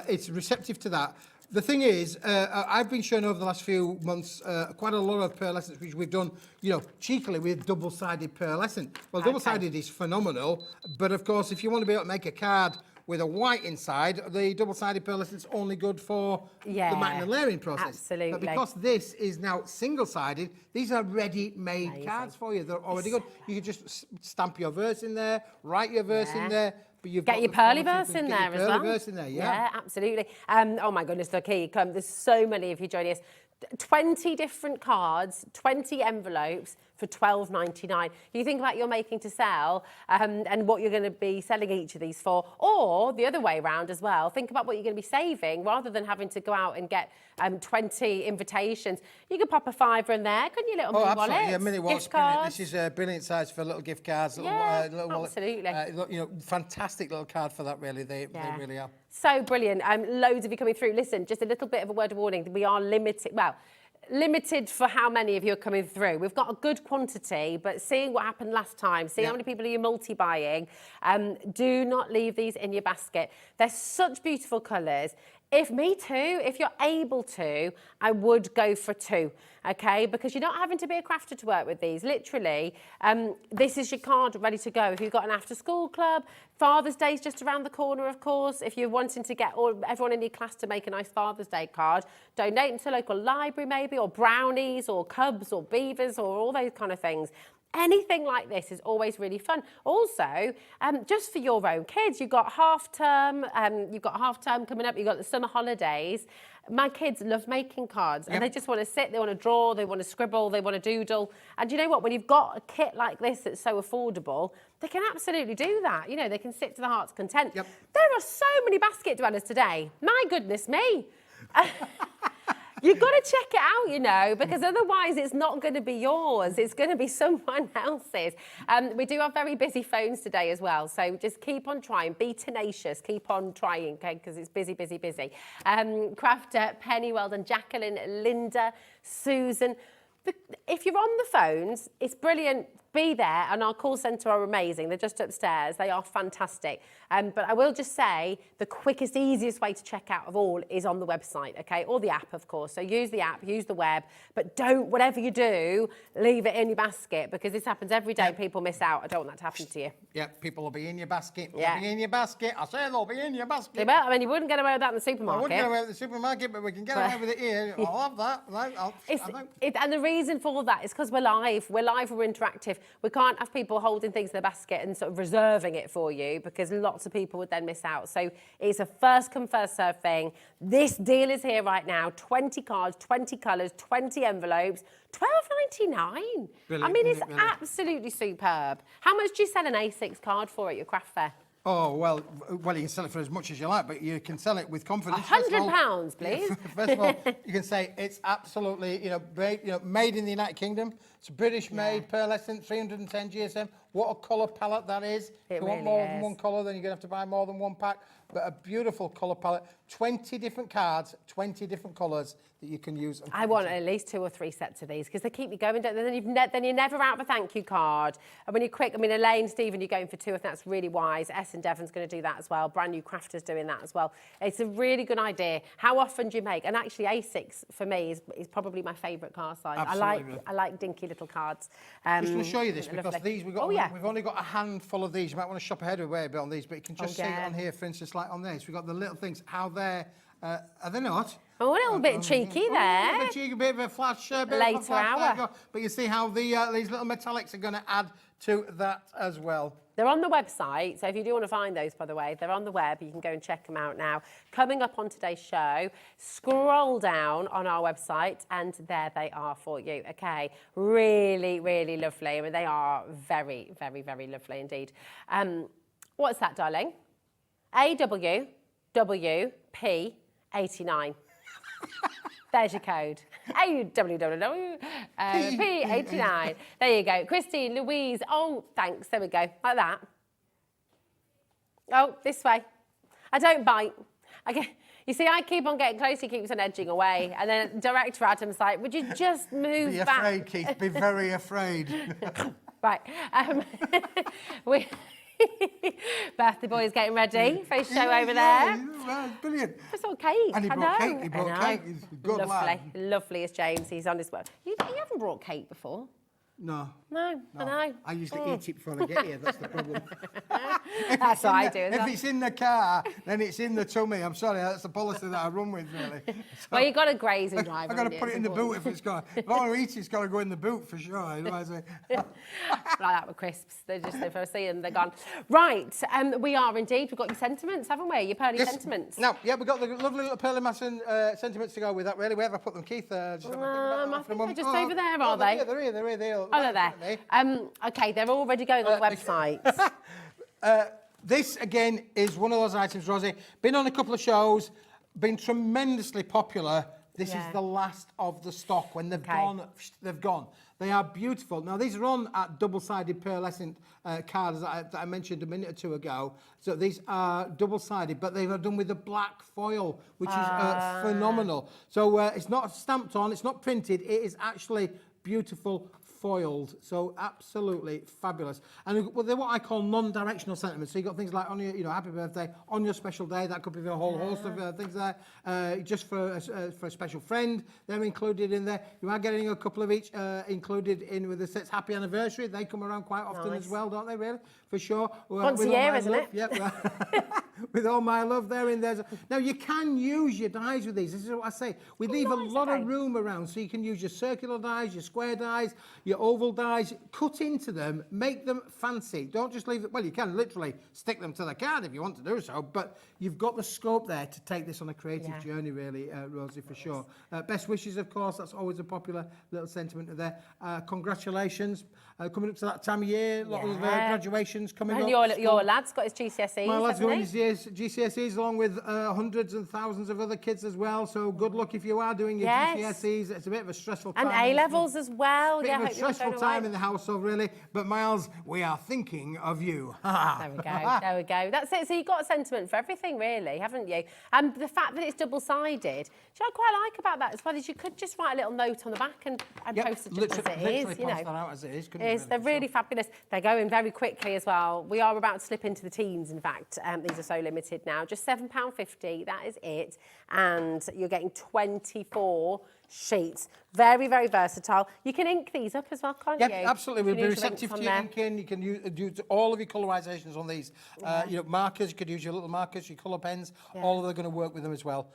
S5: It's receptive to that. The thing is, I've been shown over the last few months quite a lot of pearlescents, which we've done, you know, cheekily with double-sided pearlescent. Well, double-sided is phenomenal, but of course, if you want to be able to make a card with a white inside, the double-sided pearlescent's only good for the matting and layering process.
S4: Absolutely.
S5: But because this is now single-sided, these are ready-made cards for you. They're already good. You can just stamp your verse in there, write your verse in there. But you've
S4: get your pearly verse in there as well.
S5: Pearly verse in there,
S4: yeah, absolutely. Oh my goodness, look here you come. There's so many of you joining us. 20 different cards, 20 envelopes for $12.99. You think about your making to sell and what you're going to be selling each of these for, or the other way around as well. Think about what you're going to be saving rather than having to go out and get 20 invitations. You could pop a $5 in there, couldn't you, little mini wallet?
S5: Yeah, mini wallet.
S4: Gift cards.
S5: This is a brilliant size for little gift cards. Little wallet.
S4: Absolutely.
S5: You know, fantastic little card for that. Really, they really are.
S4: So brilliant. Loads of you coming through. Listen, just a little bit of a word of warning. We are limited. Well, limited for how many of you are coming through. We've got a good quantity, but seeing what happened last time, seeing how many people are you multi-buying, do not leave these in your basket. They're such beautiful colours. If you're able to, I would go for 2, okay? Because you're not having to be a crafter to work with these. Literally, this is your card ready to go. If you've got an after-school club, Father's Day's just around the corner, of course. If you're wanting to get everyone in your class to make a nice Father's Day card, donate them to a local library maybe, or brownies, or cubs, or beavers, or all those kind of things. Anything like this is always really fun. Also, just for your own kids, you've got half term coming up, you've got the summer holidays. My kids love making cards and they just want to sit, they want to draw, they want to scribble, they want to doodle. And you know what? When you've got a kit like this that's so affordable, they can absolutely do that. You know, they can sit to the heart's content. There are so many basket dwellers today. My goodness me. You've got to check it out, you know, because otherwise it's not going to be yours. It's going to be someone else's. We do have very busy phones today as well, so just keep on trying. Be tenacious. Keep on trying, okay, because it's busy, busy, busy. Crafter, Penny, well done, Jacqueline, Linda, Susan. If you're on the phones, it's brilliant. be there, and our call centre are amazing. They're just upstairs. They are fantastic. But I will just say the quickest, easiest way to check out of all is on the website, okay? Or the app, of course. So use the app, use the web, but don't, whatever you do, leave it in your basket, because this happens every day. People miss out. I don't want that to happen to you.
S5: Yeah, people will be in your basket.
S4: Yeah.
S5: They'll be in your basket. I say they'll be in your basket.
S4: They will. I mean, you wouldn't get away with that in the supermarket.
S5: I wouldn't get away with the supermarket, but we can get away with it here. I'll have that.
S4: And the reason for all that is because we're live. We're live, we're interactive. We can't have people holding things in the basket and sort of reserving it for you, because lots of people would then miss out. So it's a first come, first serve thing. This deal is here right now. 20 cards, 20 colours, 20 envelopes, £12.99. I mean, it's absolutely superb. How much do you sell an A6 card for at your craft fair?
S5: Oh, well, you can sell it for as much as you like, but you can sell it with confidence.
S4: £100, please.
S5: First of all, you can say it's absolutely, made in the United Kingdom. It's British-made, pearlescent, 310 GSM. What a colour palette that is. If you want more than one colour, then you're going to have to buy more than one pack. But a beautiful colour palette. 20 different cards, 20 different colours that you can use.
S4: I want at least 2 or 3 sets of these, because they keep you going, don't they? Then you're never out of a thank you card. And when you're quick, I mean, Elaine, Stephen, you're going for 2. I think that's really wise. and Devon's going to do that as well. Brand New Crafters doing that as well. It's a really good idea. How often do you make? And actually, A6 for me is probably my favourite card size.
S5: Absolutely.
S4: I like dinky little cards.
S5: Just to show you this, because
S4: lovely.
S5: these we've only got a handful of these. You might want to shop ahead of a bit on these, but you can just see it on here. For instance, like on this, we've got the little things. How they're are they not?
S4: Oh, a little bit cheeky there.
S5: A little bit cheeky, a bit of a flash.
S4: Later hour.
S5: But you see how these little metallics are going to add to that as well.
S4: They're on the website, so if you do want to find those, by the way, they're on the web. You can go and check them out now. Coming up on today's show, scroll down on our website, and there they are for you, okay? Really, really lovely. I mean, they are very, very, very lovely indeed. What's that, darling? AWWP89. There's your code. P89. There you go. Christine, Louise. Oh, thanks. There we go. Like that. Oh, this way. I don't bite. You see, I keep on getting close. He keeps on edging away. And then Director Adam's like, would you just move back?
S5: Be afraid, Keith. Be very afraid.
S4: Right. Birthday boy is getting ready for his show over there.
S5: Yeah, brilliant.
S4: It's all cake.
S5: And he brought cake. He brought cake. He's a good lad.
S4: Lovely as James. He's on his way. You haven't brought cake before?
S5: No.
S4: I know.
S5: I usually eat it before I get here. That's the problem.
S4: That's what I do.
S5: If it's in the car, then it's in the tummy. I'm sorry, that's the policy that I run with, really. So,
S4: well, you've got to graze and drive.
S5: I've got to put it in the boot if it's got. If I want to eat it, it's got to go in the boot for sure. Otherwise,
S4: like that with crisps. They're just, if I see them, they're gone. Right, we are indeed. We've got your sentiments, haven't we? Your pearly sentiments.
S5: No, yeah, we've got the lovely little pearly mason sentiments to go with that, really. Where have I put them, Keith?
S4: I think they're just over there, are they?
S5: Yeah, they're here.
S4: Oh, they're there. Okay, they're already going on the website.
S5: This, again, is one of those items, Rosie. Been on a couple of shows, been tremendously popular. This is the last of the stock. When they've gone, they've gone. They are beautiful. Now, these are on at double-sided pearlescent cards that I mentioned a minute or two ago. So these are double-sided, but they are done with a black foil, which is phenomenal. So it's not stamped on, it's not printed. It is actually beautiful foiled, so absolutely fabulous. And they're what I call non-directional sentiments. So you've got things like on your, happy birthday, on your special day. That could be a whole host of things there. Just for a special friend, they're included in there. You are getting a couple of each included in with the sets. Happy anniversary, they come around quite often as well, don't they? Really, for sure.
S4: Once a year, isn't it?
S5: Yep. With all my love there in there. Now you can use your dies with these. This is what I say. We leave a lot of room around, so you can use your circular dies, your square dies, your oval dies, cut into them, make them fancy. Don't just leave it. Well, you can literally stick them to the card if you want to do so, but you've got the scope there to take this on a creative journey, really, Rosie, for sure. Best wishes, of course. That's always a popular little sentiment there. Congratulations. Coming up to that time of year, a lot of graduations coming up.
S4: And your lad's got his GCSEs.
S5: My lad's going his GCSEs along with hundreds and thousands of other kids as well. So good luck if you are doing your GCSEs. It's a bit of a stressful time.
S4: And A-levels as well.
S5: Bit of a stressful time in the household, really. But Miles, we are thinking of you.
S4: There we go. There we go. That's it. So you've got a sentiment for everything, really, haven't you? And the fact that it's double-sided, do you know what I quite like about that as well is you could just write a little note on the back and post it just as it is.
S5: Pass that out as it is, couldn't
S4: is. They're really fabulous. They're going very quickly as well. We are about to slip into the teens, in fact. These are so limited now. Just £7.50, that is it. And you're getting 24 sheets. Very, very versatile. You can ink these up as well, can't you?
S5: Yeah, absolutely. We'll be receptive to your inking. You can use all of your colorisations on these. You know, markers, you could use your little markers, your colour pens. All of them are going to work with them as well.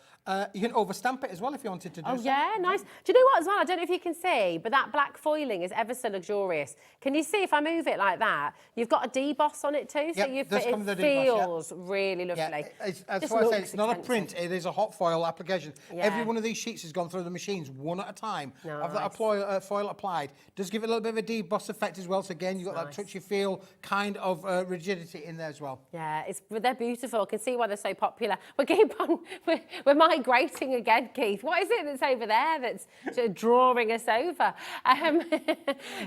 S5: You can overstamp it as well if you wanted to do so.
S4: Yeah, nice. Do you know what as well? I don't know if you can see, but that black foiling is ever so luxurious. Can you see if I move it like that? You've got a deboss on it too, so it feels really lovely.
S5: That's why I say it's not a print, it is a hot foil application. Every one of these sheets has gone through the machines one at a time. Have that foil applied. Does give it a little bit of a deboss effect as well. So again, you've got that touchy feel kind of rigidity in there as well.
S4: Yeah, they're beautiful. I can see why they're so popular. We're migrating again, Keith. What is it that's over there that's sort of drawing us over?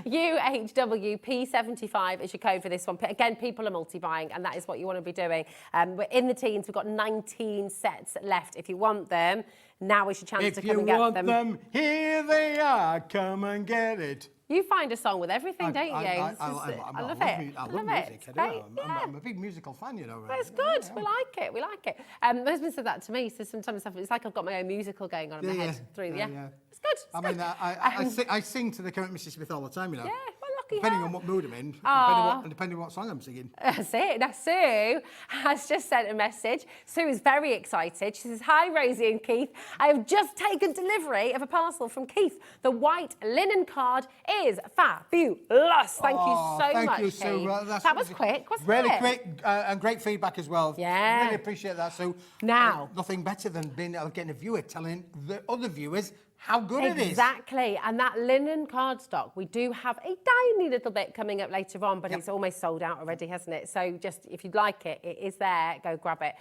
S4: UHWP75 is your code for this one. Again, people are multi-buying, and that is what you want to be doing. We're in the teens. We've got 19 sets left. If you want them, now is your chance to come and get them.
S5: If you want them, here they are. Come and get it.
S4: You find a song with everything, don't you?
S5: I love it. I love music. I'm a big musical fan, you know.
S4: That's good. Yeah. We like it. We like it. My husband said that to me. So sometimes it's like I've got my own musical going on in my head through the It's good.
S5: I sing to the current Mrs. Smith all the time, you know.
S4: Yeah.
S5: Depending on what mood I'm in, depending on what song I'm singing.
S4: That's it. Now, Sue has just sent a message. Sue is very excited. She says, "Hi, Rosie and Keith. I have just taken delivery of a parcel from Keith. The white linen card is fabulous. Thank you so much,
S5: Thank you, Sue.
S4: That was quick, wasn't it?
S5: Really quick and great feedback as well.
S4: Yeah.
S5: Really appreciate that, Sue.
S4: Now.
S5: Nothing better than getting a viewer telling the other viewers how good it is.
S4: Exactly. And that linen cardstock, we do have a tiny little bit coming up later on, but it's almost sold out already, hasn't it? So just, if you'd like it, it is there. Go grab it.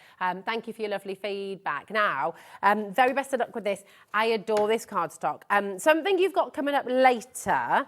S4: Thank you for your lovely feedback. Now, very best of luck with this. I adore this cardstock. Something you've got coming up later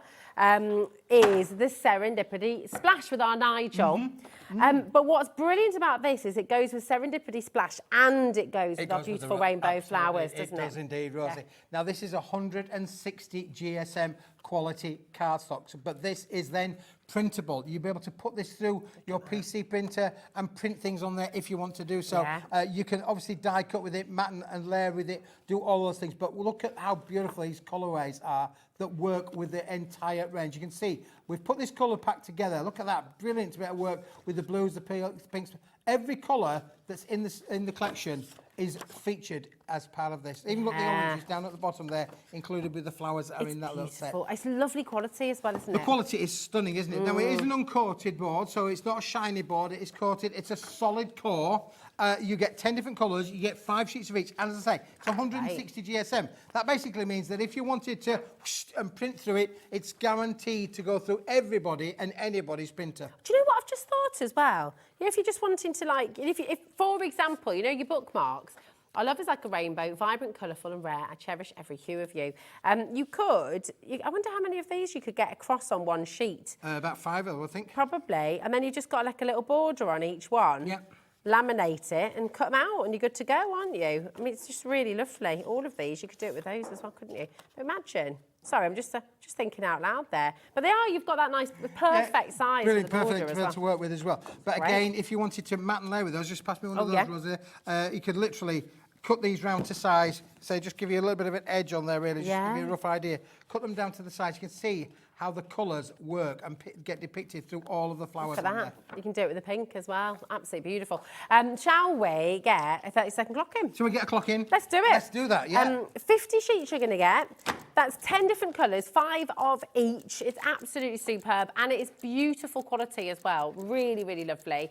S4: is the Serendipity Splash with our Nigel. But what's brilliant about this is it goes with Serendipity Splash and it goes with our beautiful rainbow flowers, doesn't it?
S5: It does indeed, Rosie. Now, this is 160 GSM quality cardstock, but this is then printable. You'll be able to put this through your PC printer and print things on there if you want to do so. You can obviously die cut with it, matte and layer with it, do all those things. But look at how beautiful these colorways are that work with the entire range. You can see we've put this color pack together. Look at that, brilliant bit of work with the blues, the pinks. Every color that's in the collection is featured as part of this. Even look, the oranges down at the bottom there, included with the flowers that are in that little set.
S4: It's lovely quality as well, isn't it?
S5: The quality is stunning, isn't it? Now, it is an uncoated board, so it's not a shiny board. It is coated. It's a solid core. You get 10 different colours. You get 5 sheets of each. And as I say, it's 160 GSM. That basically means that if you wanted to and print through it, it's guaranteed to go through everybody and anybody's printer.
S4: Do you know what I've just thought as well? You know, if you're just wanting to, like, if for example, you know, your bookmarks, I love it's like a rainbow, vibrant, colourful and rare. I cherish every hue of you. I wonder how many of these you could get across on one sheet.
S5: About 5, I would think.
S4: Probably. And then you just got like a little border on each one.
S5: Yep.
S4: Laminate it and cut them out and you're good to go, aren't you? I mean, it's just really lovely. All of these, you could do it with those as well, couldn't you? But imagine. Sorry, I'm just thinking out loud there. But they are, you've got that nice, perfect size.
S5: Really
S4: for the border
S5: perfect
S4: as well.
S5: to work with as well. But again, if you wanted to matte and layer with those, just pass me one of those, Rosie. You could literally cut these round to size, say just give you a little bit of an edge on there really, just to give you a rough idea. Cut them down to the size, you can see how the colours work and get depicted through all of the flowers.
S4: Look at that. You can do it with the pink as well. Absolutely beautiful. Shall we get a 30-second clock in?
S5: Shall we get a clock in?
S4: Let's do it.
S5: Let's do that, yeah.
S4: 50 sheets you're going to get. That's 10 different colours, 5 of each. It's absolutely superb and it is beautiful quality as well. Really, really lovely.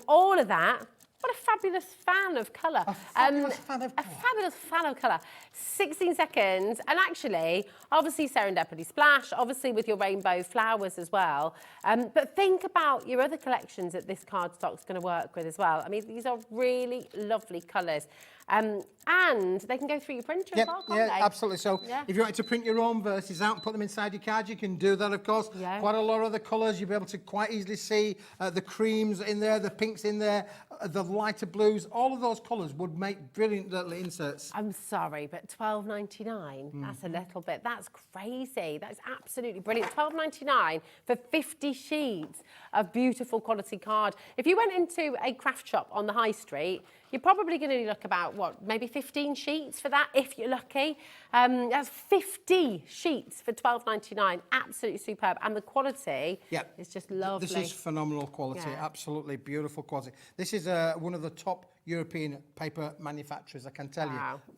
S4: All of that. What a fabulous fan of colour.
S5: A fabulous fan of colour.
S4: A fabulous fan of colour. 16 seconds. And actually, obviously Serendipity Splash, obviously with your rainbow flowers as well. But think about your other collections that this cardstock's going to work with as well. I mean, these are really lovely colours. And they can go through your printer as well, can't they?
S5: Yeah, absolutely. So if you wanted to print your own verses out and put them inside your card, you can do that, of course. Quite a lot of the colours, you'll be able to quite easily see the creams in there, the pinks in there, the lighter blues, all of those colours would make brilliant little inserts.
S4: I'm sorry, but £12.99, that's a little bit, that's crazy. That's absolutely brilliant. £12.99 for 50 sheets of beautiful quality card. If you went into a craft shop on the high street, you're probably going to look about, what, maybe 15 sheets for that, if you're lucky. That's 50 sheets for £12.99. Absolutely superb. And the quality is just lovely.
S5: This is phenomenal quality, absolutely beautiful quality. This is one of the top European paper manufacturers, I can tell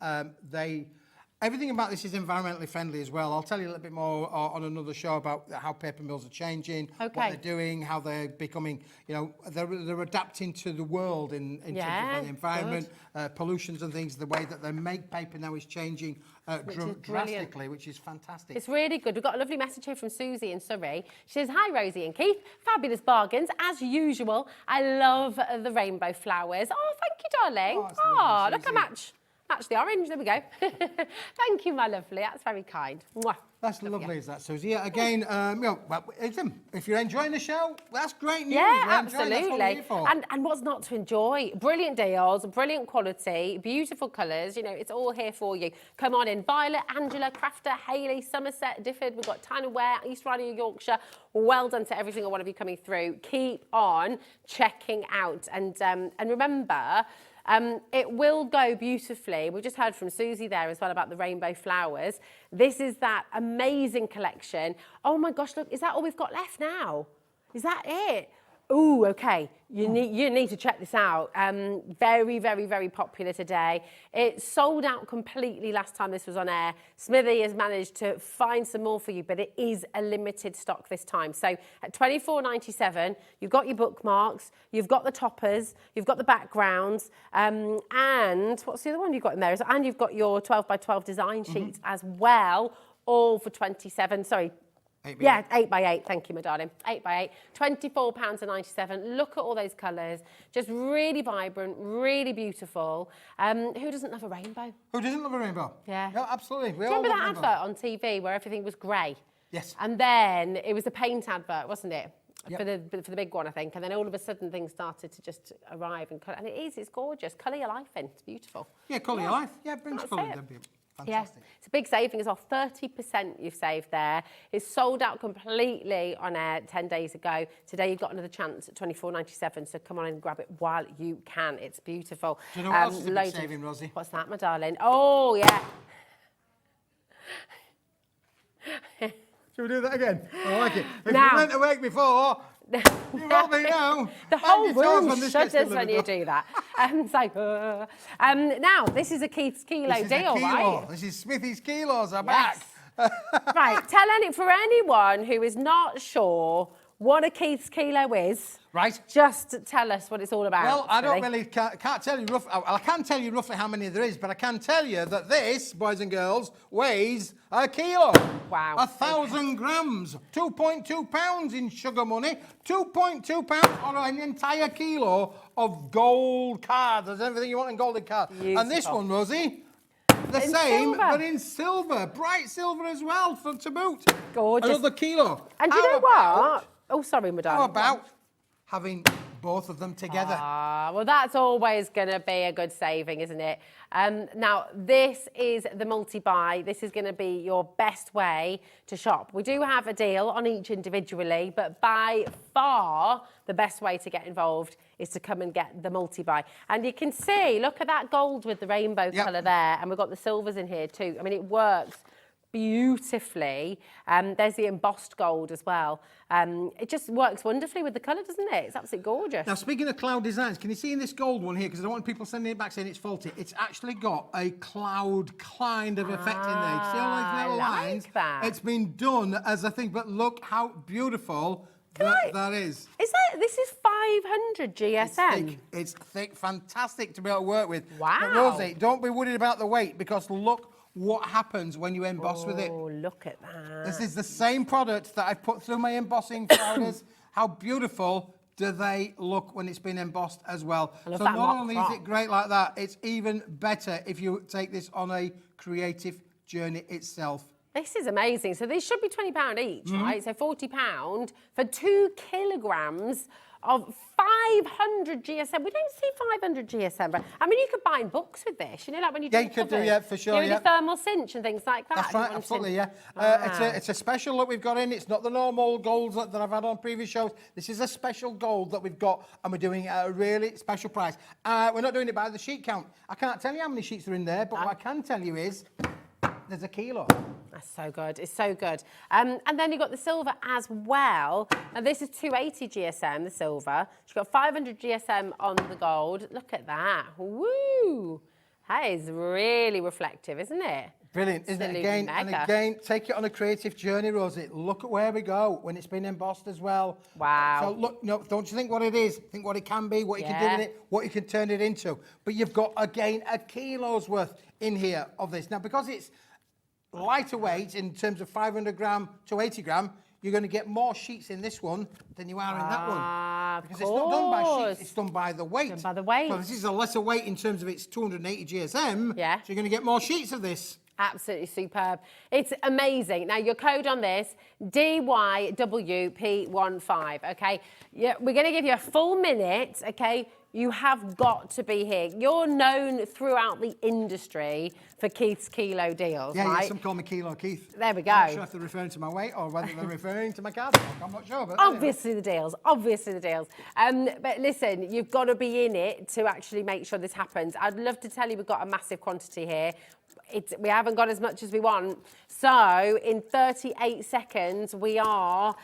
S5: you. Everything about this is environmentally friendly as well. I'll tell you a little bit more on another show about how paper mills are changing, what they're doing, how they're becoming, you know, they're adapting to the world in terms of the environment, pollutions and things. The way that they make paper now is changing drastically, which is fantastic.
S4: It's really good. We've got a lovely message here from Susie in Surrey. She says, hi, Rosie and Keith. Fabulous bargains, as usual. I love the rainbow flowers. Oh, thank you, darling. Oh, look, I match the orange. There we go. Thank you, my lovely. That's very kind. Mwah.
S5: That's lovely, is that, Susie? Yeah, again, you know, well, if you're enjoying the show, that's great news.
S4: Yeah,
S5: We're
S4: absolutely.
S5: That's what we're here for.
S4: And what's not to enjoy? Brilliant deals, brilliant quality, beautiful colours. You know, it's all here for you. Come on in. Violet, Angela, Crafter, Hayley, Somerset, Difford. We've got Tyne and Ware, East Riding of Yorkshire. Well done to every single one of you coming through. Keep on checking out. And remember, it will go beautifully. We just heard from Susie there as well about the rainbow flowers. This is that amazing collection. Oh my gosh, look, is that all we've got left now? Is that it? Oh, okay. You need to check this out. Very, very, very popular today. It sold out completely last time this was on air. Smithy has managed to find some more for you, but it is a limited stock this time. So at £24.97, you've got your bookmarks, you've got the toppers, you've got the backgrounds, and what's the other one you've got in there? And you've got your 12 by 12 design sheets as well, all for 27. Sorry.
S5: 8x8.
S4: 8x8. Thank you, my darling. 8x8. £24.97. Look at all those colours. Just really vibrant, really beautiful. Who doesn't love a rainbow?
S5: Who doesn't love a rainbow?
S4: Yeah.
S5: No, absolutely.
S4: Do you remember that advert on TV where everything was grey?
S5: Yes.
S4: And then it was a paint advert, wasn't it? For the big one, I think. And then all of a sudden things started to just arrive and colour. And it's gorgeous. Colour your life in. It's beautiful.
S5: Yeah, colour your life. Yeah, it brings colour. Fantastic.
S4: Yeah, it's a big saving as well. 30% you've saved there. It's sold out completely on air 10 days ago. Today you've got another chance at £24.97, so come on and grab it while you can. It's beautiful.
S5: Do you know what else is a big saving, Rosie?
S4: What's that, my darling? Oh, yeah.
S5: Should we do that again? I like it. If
S4: Now,
S5: you weren't awake before, you will be now.
S4: The whole room shudders when you do that. It's like, now, this is a Keith's Kilo deal, right?
S5: This is Smithy's Kilos are back.
S4: Right, for anyone who is not sure what a Keith's Kilo is,
S5: right?
S4: Just tell us what it's all about.
S5: Well, I don't really can't tell you I can tell you roughly how many there is, but I can tell you that this, boys and girls, weighs a kilo.
S4: Wow.
S5: 1,000 grams, 2.2 pounds in sugar money, 2.2 pounds on an entire kilo of gold card. There's everything you want in golden card.
S4: Beautiful.
S5: And this one, Rosie, the
S4: in
S5: same,
S4: silver.
S5: but in silver, bright silver as well, to boot.
S4: Gorgeous.
S5: Another kilo.
S4: And you know what? Oh, sorry, madame.
S5: How about having both of them together?
S4: Well, that's always going to be a good saving, isn't it? Now, this is the multi-buy. This is going to be your best way to shop. We do have a deal on each individually, but by far the best way to get involved is to come and get the multi-buy. And you can see, look at that gold with the rainbow colour there, and we've got the silvers in here too. I mean, it works beautifully. There's the embossed gold as well. It just works wonderfully with the colour, doesn't it? It's absolutely gorgeous.
S5: Now, speaking of cloud designs, can you see in this gold one here, because I don't want people sending it back saying it's faulty, it's actually got a cloud kind of effect in there. See all those little lines?
S4: That.
S5: It's been done as a thing, but look how beautiful that is.
S4: This is 500 GSM.
S5: It's thick, fantastic to be able to work with.
S4: Wow.
S5: But Rosie, don't be worried about the weight, because look what happens when you emboss with it.
S4: Oh, look at that.
S5: This is the same product that I put through my embossing powders. How beautiful do they look when it's been embossed as well? So not only is it great like that, it's even better if you take this on a creative journey itself.
S4: This is amazing. So these should be £20 each, right? So £40 for 2 kilograms of 500 GSM. We don't see 500 GSM, but I mean, you could bind books with this. You know, like when you do
S5: you could do, yeah, for sure.
S4: You know, the thermal cinch and things like that.
S5: That's right, absolutely, yeah. It's a special look we've got in. It's not the normal golds that I've had on previous shows. This is a special gold that we've got, and we're doing it at a really special price. We're not doing it by the sheet count. I can't tell you how many sheets are in there, but what I can tell you is there's a kilo.
S4: That's so good. It's so good. And then you've got the silver as well. Now, this is 280 GSM, the silver. You've got 500 GSM on the gold. Look at that. Woo! That is really reflective, isn't it?
S5: Brilliant, isn't it? Again,
S4: mega.
S5: and again, take it on a creative journey, Rosie. Look at where we go when it's been embossed as well.
S4: Wow.
S5: So look, no, don't you think what it is? Think what it can be, what you can do with it, what you can turn it into. But you've got, again, a kilo's worth in here of this. Now, because it's lighter weight in terms of 500 gram to 80 gram, you're going to get more sheets in this one than you are in that one. Because it's not done by sheets, it's done by the weight.
S4: Done by the weight.
S5: So this is a lesser weight in terms of its 280 GSM.
S4: Yeah.
S5: So you're going to get more sheets of this.
S4: Absolutely superb. It's amazing. Now, your code on this, DYWP15, okay? Yeah, we're going to give you a full minute, okay? You have got to be here. You're known throughout the industry for Keith's Kilo deals,
S5: yeah,
S4: right?
S5: Yeah, some call me Kilo Keith.
S4: There we go.
S5: I'm not sure if they're referring to my weight or whether they're referring to my card stock. I'm not sure, but
S4: obviously the deals, obviously the deals. But listen, you've got to be in it to actually make sure this happens. I'd love to tell you we've got a massive quantity here. We haven't got as much as we want. So in 38 seconds, we are,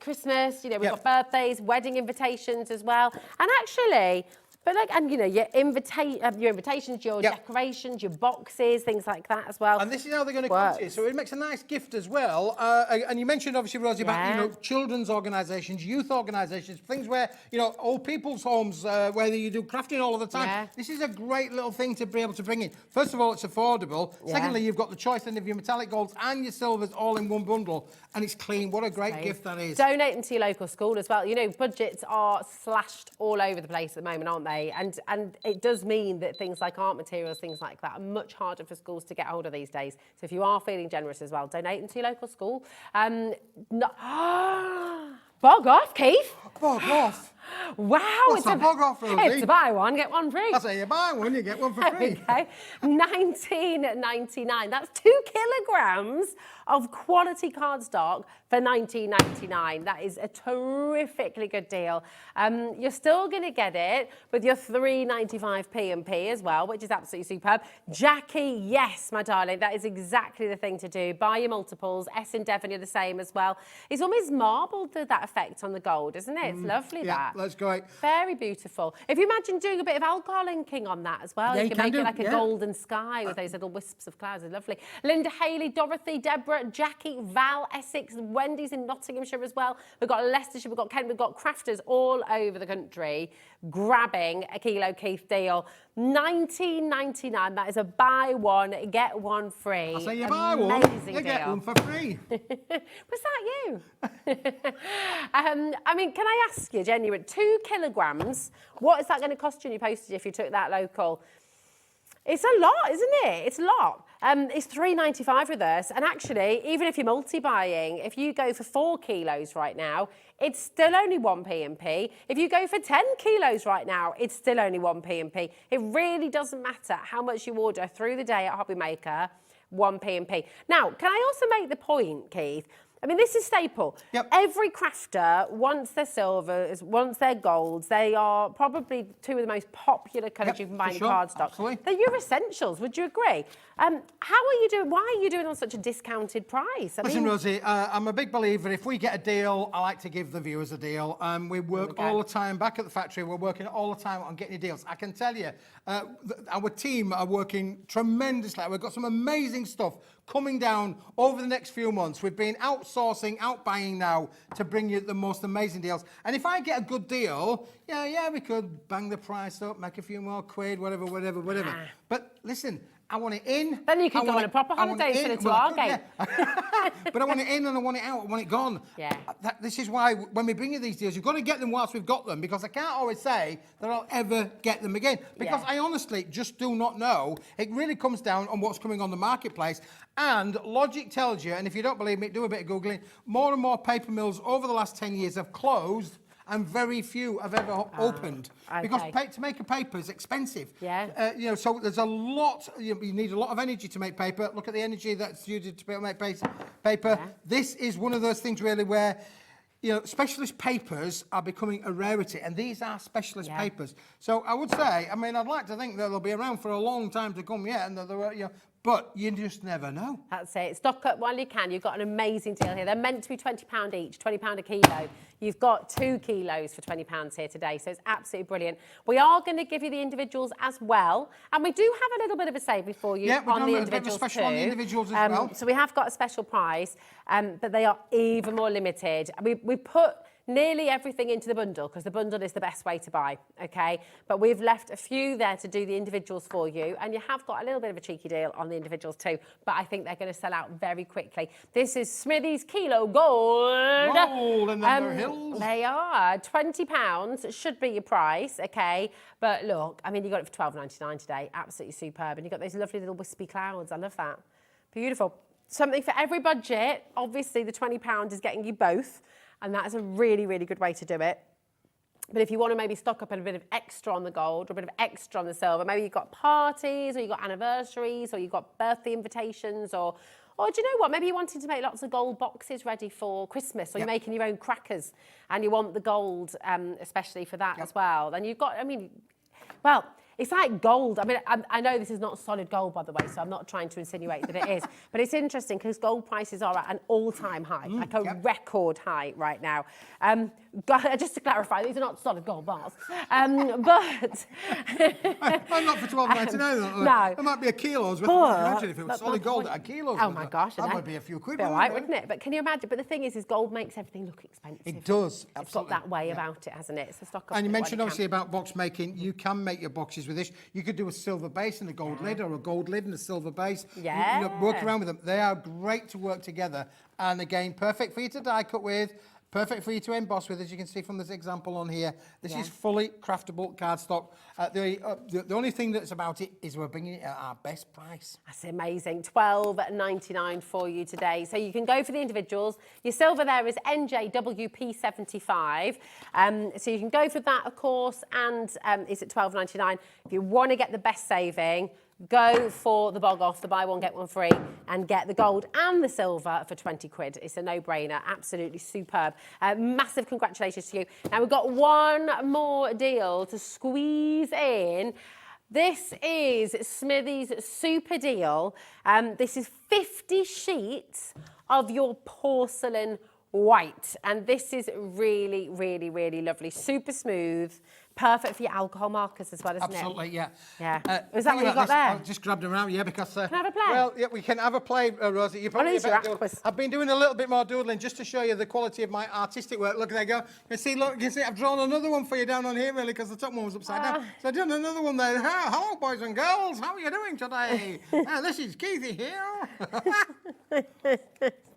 S4: Christmas, you know, we've got birthdays, wedding invitations as well. And actually, but like, and you know, your invitations, your decorations, your boxes, things like that as well.
S5: And this is how they're going to come to you. So it makes a nice gift as well. And you mentioned obviously, Rosie, about, you know, children's organisations, youth organisations, things where, you know, old people's homes where you do crafting all of the time.
S4: Yeah.
S5: This is a great little thing to be able to bring in. First of all, it's affordable. Secondly, you've got the choice then of your metallic golds and your silvers all in one bundle. And it's clean. What a great gift that is.
S4: Donate them to your local school as well. You know, budgets are slashed all over the place at the moment, aren't they? And it does mean that things like art materials, things like that, are much harder for schools to get hold of these days. So if you are feeling generous as well, donate them to your local school. Bog off, Keith.
S5: Bog off.
S4: Wow,
S5: What's a bog off, Rosie?
S4: It's a buy one, get one free.
S5: I say you buy one, you get one for free.
S4: Okay, $19.99. That's 2 kilograms of quality cardstock for $19.99. That is a terrifically good deal. You're still going to get it with your $3.95 P&P as well, which is absolutely superb. Jackie, yes, my darling, that is exactly the thing to do. Buy your multiples. S and Devon, you're the same as well. It's almost marbled to that effect on the gold, isn't it? It's lovely, that.
S5: That's great.
S4: Very beautiful. If you imagine doing a bit of alcohol inking on that as well, you can make it like a golden sky with those little wisps of clouds. It's lovely. Linda, Hayley, Dorothy, Deborah, Jackie, Val, Essex, Wendy's in Nottinghamshire as well. We've got Leicestershire, we've got Kent, we've got crafters all over the country grabbing a Kilo Keith deal. $19.99. That is a buy one, get one free.
S5: I say you buy one, you get one for free.
S4: Was that you? I mean, can I ask you, genuine, 2 kilograms, what is that going to cost you in your postage if you took that local? It's a lot, isn't it? It's a lot. It's $3.95 with us. And actually, even if you're multi-buying, if you go for 4 kilos right now, it's still only 1 P&P. If you go for 10 kilos right now, it's still only 1 P&P. It really doesn't matter how much you order through the day at HobbyMaker, 1 P&P. Now, can I also make the point, Keith? I mean, this is staple.
S5: Yep.
S4: Every crafter wants their silvers, wants their golds. They are probably 2 of the most popular colours you can buy in cardstock.
S5: Absolutely.
S4: They're your essentials, would you agree? How are you doing? Why are you doing on such a discounted price?
S5: Listen, Rosie, I'm a big believer. If we get a deal, I like to give the viewers a deal. We work all the time back at the factory. We're working all the time on getting deals. I can tell you, our team are working tremendously. We've got some amazing stuff coming down over the next few months. We've been outsourcing, outbuying now to bring you the most amazing deals. And if I get a good deal, we could bang the price up, make a few more quid, whatever. But listen, I want it in.
S4: Then you can go on a proper holiday instead of to our game.
S5: Yeah. But I want it in and I want it out. I want it gone.
S4: Yeah.
S5: This is why when we bring you these deals, you've got to get them whilst we've got them, because I can't always say that I'll ever get them again, because I honestly just do not know. It really comes down on what's coming on the marketplace. And logic tells you, and if you don't believe me, do a bit of Googling, more and more paper mills over the last 10 years have closed and very few have ever opened. Because to make a paper is expensive.
S4: Yeah.
S5: You know, so there's a lot, you need a lot of energy to make paper. Look at the energy that's used to make paper. Yeah. This is one of those things really where, you know, specialist papers are becoming a rarity, and these are specialist papers. So I would say, I mean, I'd like to think that they'll be around for a long time to come yet, and that they're, you know, but you just never know.
S4: That's it. Stock up while you can. You've got an amazing deal here. They're meant to be £20 each, £20 a kilo. You've got 2 kilos for £20 here today, so it's absolutely brilliant. We are going to give you the individuals as well, and we do have a little bit of a saving for you on the individuals
S5: too. On the individuals as well.
S4: So we have got a special price, but they are even more limited. We put nearly everything into the bundle because the bundle is the best way to buy, okay? But we've left a few there to do the individuals for you, and you have got a little bit of a cheeky deal on the individuals too, but I think they're going to sell out very quickly. This is Smithy's Kilo Gold.
S5: Roll in the hills.
S4: They are £20 should be your price, okay? But look, I mean, you got it for £12.99 today, absolutely superb, and you've got those lovely little wispy clouds. I love that. Beautiful. Something for every budget. Obviously, the £20 is getting you both. And that's a really, really good way to do it. But if you want to maybe stock up a bit of extra on the gold or a bit of extra on the silver, maybe you've got parties or you've got anniversaries or you've got birthday invitations or do you know what? Maybe you're wanting to make lots of gold boxes ready for Christmas or you're making your own crackers and you want the gold especially for that as well. Then you've got, I mean, well, it's like gold. I mean, I know this is not solid gold, by the way, so I'm not trying to insinuate that it is. But it's interesting because gold prices are at an all-time high, like a record high right now. Just to clarify, these are not solid gold bars. But...
S5: I'm not for $12.99.
S4: No.
S5: It might be a kilo's worth. Imagine if it was solid gold at a kilo's.
S4: Oh, my gosh.
S5: That might be a few quid.
S4: All right, wouldn't it? But can you imagine? But the thing is gold makes everything look expensive.
S5: It does, absolutely.
S4: It's got that way about it, hasn't it? It's a stock up.
S5: And you mentioned, obviously, about box making. You can make your boxes with this. You could do a silver base and a gold lid, or a gold lid and a silver base.
S4: Yeah.
S5: You know, work around with them. They are great to work together. And again, perfect for you to die cut with, perfect for you to emboss with, as you can see from this example on here. This is fully craftable cardstock. The only thing that's about it is we're bringing it at our best price.
S4: That's amazing. $12.99 for you today. So you can go for the individuals. Your silver there is NJWP75. So you can go for that, of course, and it's at $12.99. If you want to get the best saving, go for the bog off, the buy one, get one free, and get the gold and the silver for 20 quid. It's a no-brainer, absolutely superb. Massive congratulations to you. Now, we've got one more deal to squeeze in. This is Smithy's super deal. This is 50 sheets of your porcelain white. And this is really, really, really lovely. Super smooth. Perfect for your alcohol markers as well, isn't it?
S5: Absolutely, yeah.
S4: Yeah. Is that what you got there?
S5: I just grabbed them around, because...
S4: Can I have a play?
S5: Well, yeah, we can have a play, Rosie. You probably I've been doing a little bit more doodling just to show you the quality of my artistic work. Look, there you go. You see, look, you see, I've drawn another one for you down on here, really, because the top one was upside down. So I've done another one there. Hello, boys and girls. How are you doing today? This is Keithy here.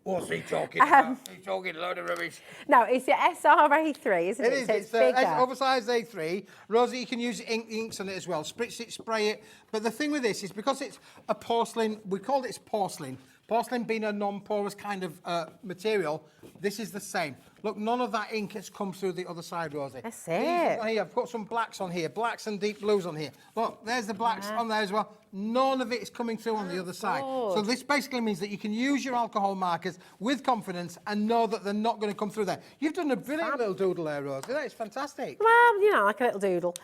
S5: What's he talking about? He's talking a load of rubbish.
S4: No, it's your SRA3, isn't it?
S5: It is.
S4: So
S5: it's oversized A3. Rosie, you can use inks on it as well. Spritz it, spray it. But the thing with this is because it's a porcelain, we called it porcelain. Porcelain being a non-porous kind of material, this is the same. Look, none of that ink has come through the other side, Rosie.
S4: That's it.
S5: Here, I've got some blacks on here, blacks and deep blues on here. Look, there's the blacks on there as well. None of it is coming through on the other side. So this basically means that you can use your alcohol markers with confidence and know that they're not going to come through there. You've done a brilliant little doodle there, Rosie. That is fantastic.
S4: Well, you know, like a little doodle.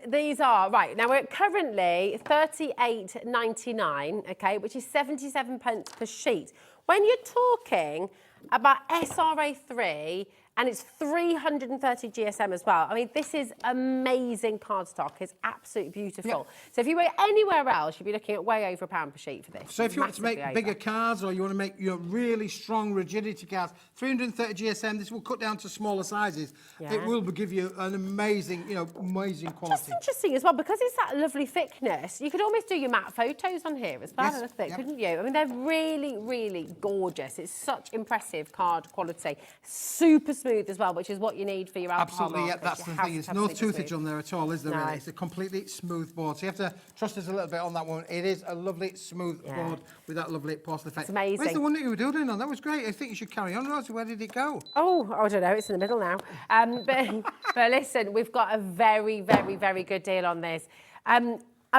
S4: These are, right, now we're currently $38.99, okay, which is 77 pence per sheet. When you're talking about SRA3 and it's 330 GSM as well. I mean, this is amazing cardstock. It's absolutely beautiful.
S5: Yep.
S4: So if you were anywhere else, you'd be looking at way over £1 per sheet for this.
S5: So if you want to make
S4: Massively
S5: bigger
S4: over.
S5: cards, or you want to make your really strong rigidity cards, 330 GSM, this will cut down to smaller sizes.
S4: Yeah.
S5: It will give you an amazing, amazing quality.
S4: Just interesting as well, because it's that lovely thickness, you could almost do your matte photos on here as well,
S5: Yes,
S4: a little bit,
S5: yep.
S4: couldn't you? I mean, they're really, really gorgeous. It's such impressive card quality. Super smooth as well, which is what you need for your alcohol
S5: Absolutely, yeah,
S4: markers.
S5: that's
S4: You
S5: the
S4: have
S5: thing.
S4: to
S5: There's
S4: have
S5: no
S4: it super
S5: toothage
S4: smooth.
S5: on there at all, is there?
S4: No.
S5: Really? It's a completely smooth board. So you have to trust us a little bit on that one. It is a lovely smooth board with that lovely porcelain effect.
S4: It's amazing.
S5: Where's the one that you were doing on? That was great. I think you should carry on, Rosie. Where did it go?
S4: Oh, I don't know. It's in the middle now. But listen, we've got a very, very, very good deal on this. I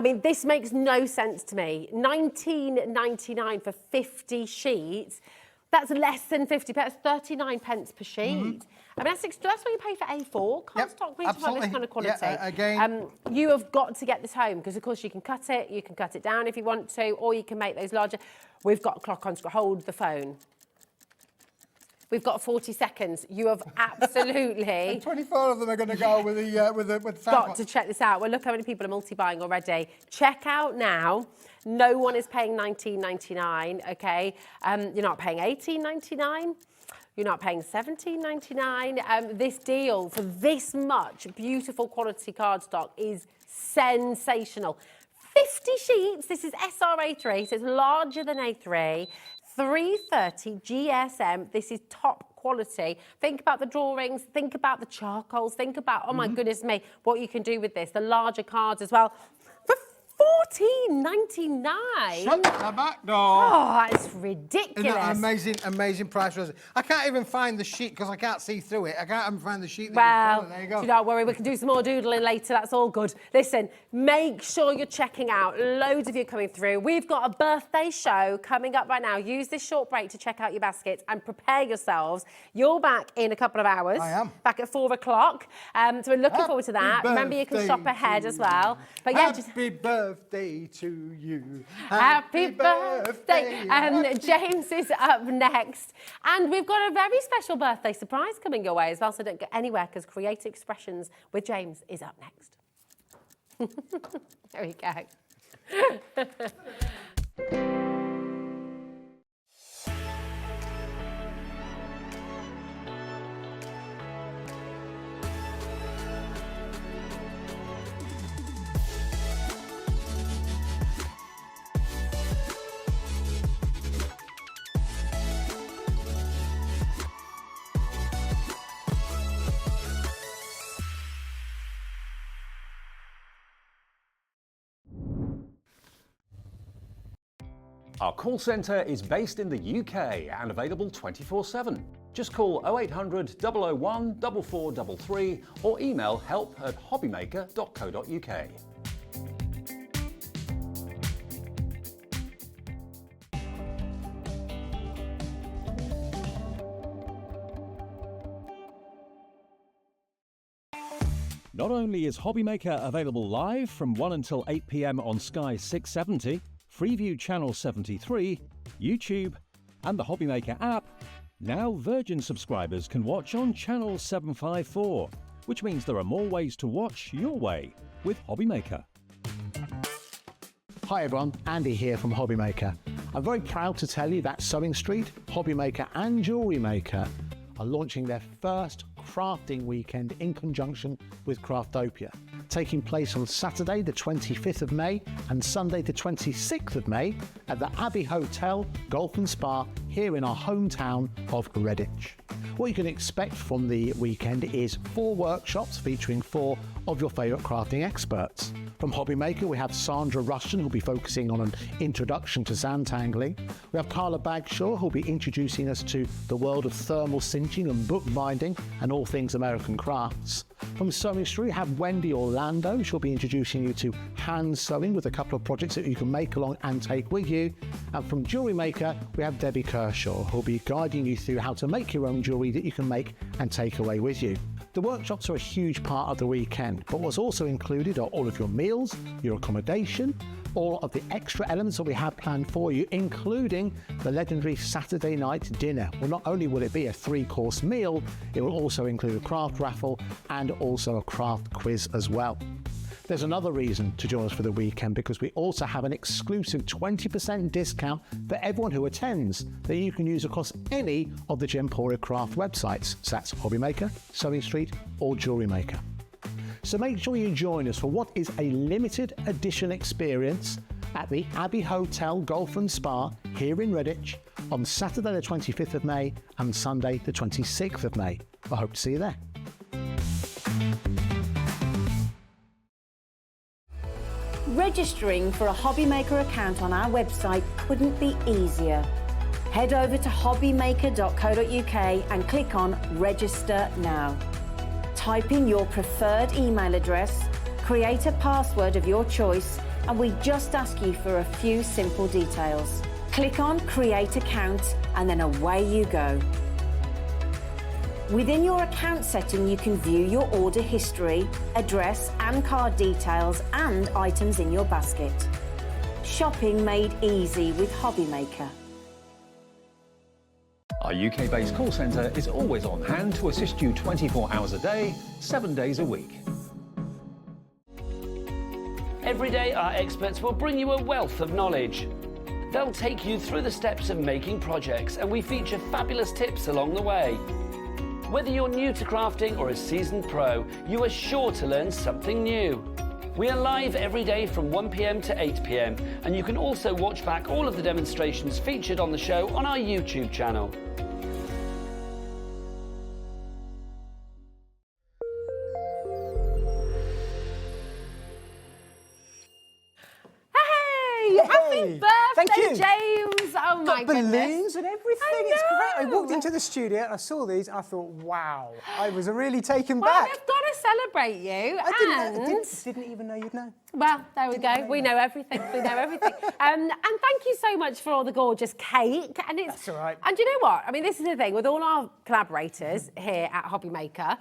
S4: mean, this makes no sense to me. £19.99 for 50 sheets. That's less than 50 pence. 39 pence per sheet. I mean, that's what you pay for A4 cardstock. We talk about this kind of quality.
S5: Yeah, again.
S4: You have got to get this home because, of course, you can cut it down if you want to, or you can make those larger. We've got a clock on. Hold the phone. We've got 40 seconds. You have absolutely
S5: And 24 of them are going to go with the
S4: got to check this out. Well, look how many people are multi-buying already. Check out now. No one is paying £19.99, okay? You're not paying £18.99. You're not paying £17.99. This deal for this much beautiful quality cardstock is sensational. 50 sheets. This is SRA3, so it's larger than A3. 330 GSM. This is top quality. Think about the drawings, think about the charcoals, think about, oh my goodness me, what you can do with this. The larger cards as well. For £14.99.
S5: Shut the back door.
S4: Oh, that's ridiculous.
S5: Isn't that an amazing price, Rosie? I can't even find the sheet because I can't see through it. I can't even find the sheet.
S4: Well,
S5: there you go.
S4: do not worry, we can do some more doodling later. That's all good. Listen, make sure you're checking out. Loads of you coming through. We've got a birthday show coming up right now. Use this short break to check out your baskets and prepare yourselves. You're back in a couple of hours.
S5: I am.
S4: Back at 4 o'clock. So we're looking forward to that. Remember, you can shop ahead as well. But yeah,
S5: Happy birthday to you.
S4: Happy birthday. James is up next. And we've got a very special birthday surprise coming your way as well, so don't go anywhere because Creative Expressions with James is up next. There we go.
S1: Our call centre is based in the UK and available 24/7. Just call 0800 001 4433 or email help@hobbymaker.co.uk. Not only is HobbyMaker available live from 1 until 8 p.m. on Sky 670, Freeview Channel 73, YouTube, and the HobbyMaker app, now Virgin subscribers can watch on Channel 754, which means there are more ways to watch your way with HobbyMaker.
S6: Hi everyone, Andy here from HobbyMaker. I'm very proud to tell you that Sewing Street, HobbyMaker and Jewellery Maker are launching their first crafting weekend in conjunction with Craftopia, taking place on Saturday the 25th of May and Sunday the 26th of May at the Abbey Hotel Golf and Spa here in our hometown of Redditch. What you can expect from the weekend is 4 workshops featuring 4 of your favourite crafting experts. From HobbyMaker, we have Sandra Rushton, who'll be focusing on an introduction to zantangling. We have Carla Bagshaw, who'll be introducing us to the world of thermal cinching and bookbinding and all things American crafts. From Sewing Street, we have Wendy Orlando. She'll be introducing you to hand sewing with a couple of projects that you can make along and take with you. And from Jewellery Maker, we have Debbie Kershaw, who'll be guiding you through how to make your own jewellery that you can make and take away with you. The workshops are a huge part of the weekend, but what's also included are all of your meals, your accommodation, all of the extra elements that we have planned for you, including the legendary Saturday night dinner. Well, not only will it be a 3-course meal, it will also include a craft raffle and also a craft quiz as well. There's another reason to join us for the weekend, because we also have an exclusive 20% discount for everyone who attends that you can use across any of the Gemporia craft websites. So that's HobbyMaker, Sewing Street or Jewellery Maker. So make sure you join us for what is a limited edition experience at the Abbey Hotel Golf and Spa here in Redditch on Saturday the 25th of May and Sunday the 26th of May. I hope to see you there.
S2: Registering for a HobbyMaker account on our website couldn't be easier. Head over to hobbymaker.co.uk and click on Register Now. Type in your preferred email address, create a password of your choice, and we just ask you for a few simple details. Click on Create Account and then away you go. Within your account setting, you can view your order history, address and card details and items in your basket. Shopping made easy with HobbyMaker.
S1: Our UK-based call centre is always on hand to assist you 24 hours a day, 7 days a week.
S3: Every day, our experts will bring you a wealth of knowledge. They'll take you through the steps of making projects, and we feature fabulous tips along the way. Whether you're new to crafting or a seasoned pro, you are sure to learn something new. We are live every day from 1 p.m. to 8 p.m, and you can also watch back all of the demonstrations featured on the show on our YouTube channel.
S4: Happy
S7: Thank
S4: birthday,
S7: you.
S4: James! Oh my goodness.
S7: Balloons and everything. It's great. I walked
S4: know.
S7: into the studio and I saw these and I thought, wow, I was really taken
S4: Well,
S7: back.
S4: we've got to celebrate you.
S7: I didn't even know you'd know.
S4: Well, there we go. We know everything. We know everything. And thank you so much for all the gorgeous cake. And it's,
S7: That's all right.
S4: And you know what? I mean, this is the thing with all our collaborators here at HobbyMaker.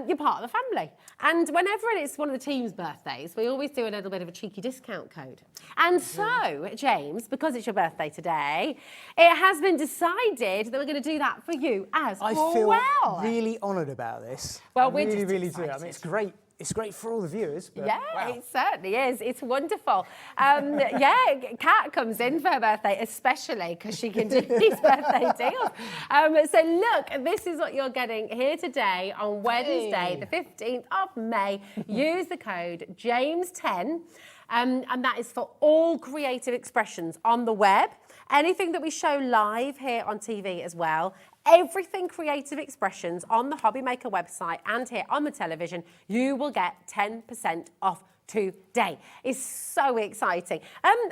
S4: You're part of the family. And whenever it's one of the team's birthdays, we always do a little bit of a cheeky discount code. And so, James, because it's your birthday today, it has been decided that we're going to do that for you as
S7: I
S4: well.
S7: feel really honoured about this.
S4: Well,
S7: I
S4: we're
S7: really,
S4: just
S7: really do. I
S4: excited.
S7: mean, it's great. It's great for all the viewers. But
S4: Yeah,
S7: wow.
S4: it certainly is. It's wonderful. Yeah, Kat comes in for her birthday, especially because she can do these birthday deals. So look, this is what you're getting here today on Wednesday, the 15th of May. Use the code JAMES10, and that is for all creative expressions on the web. Anything that we show live here on TV as well. Everything creative expressions on the HobbyMaker website and here on the television, you will get 10% off today. It's so exciting. I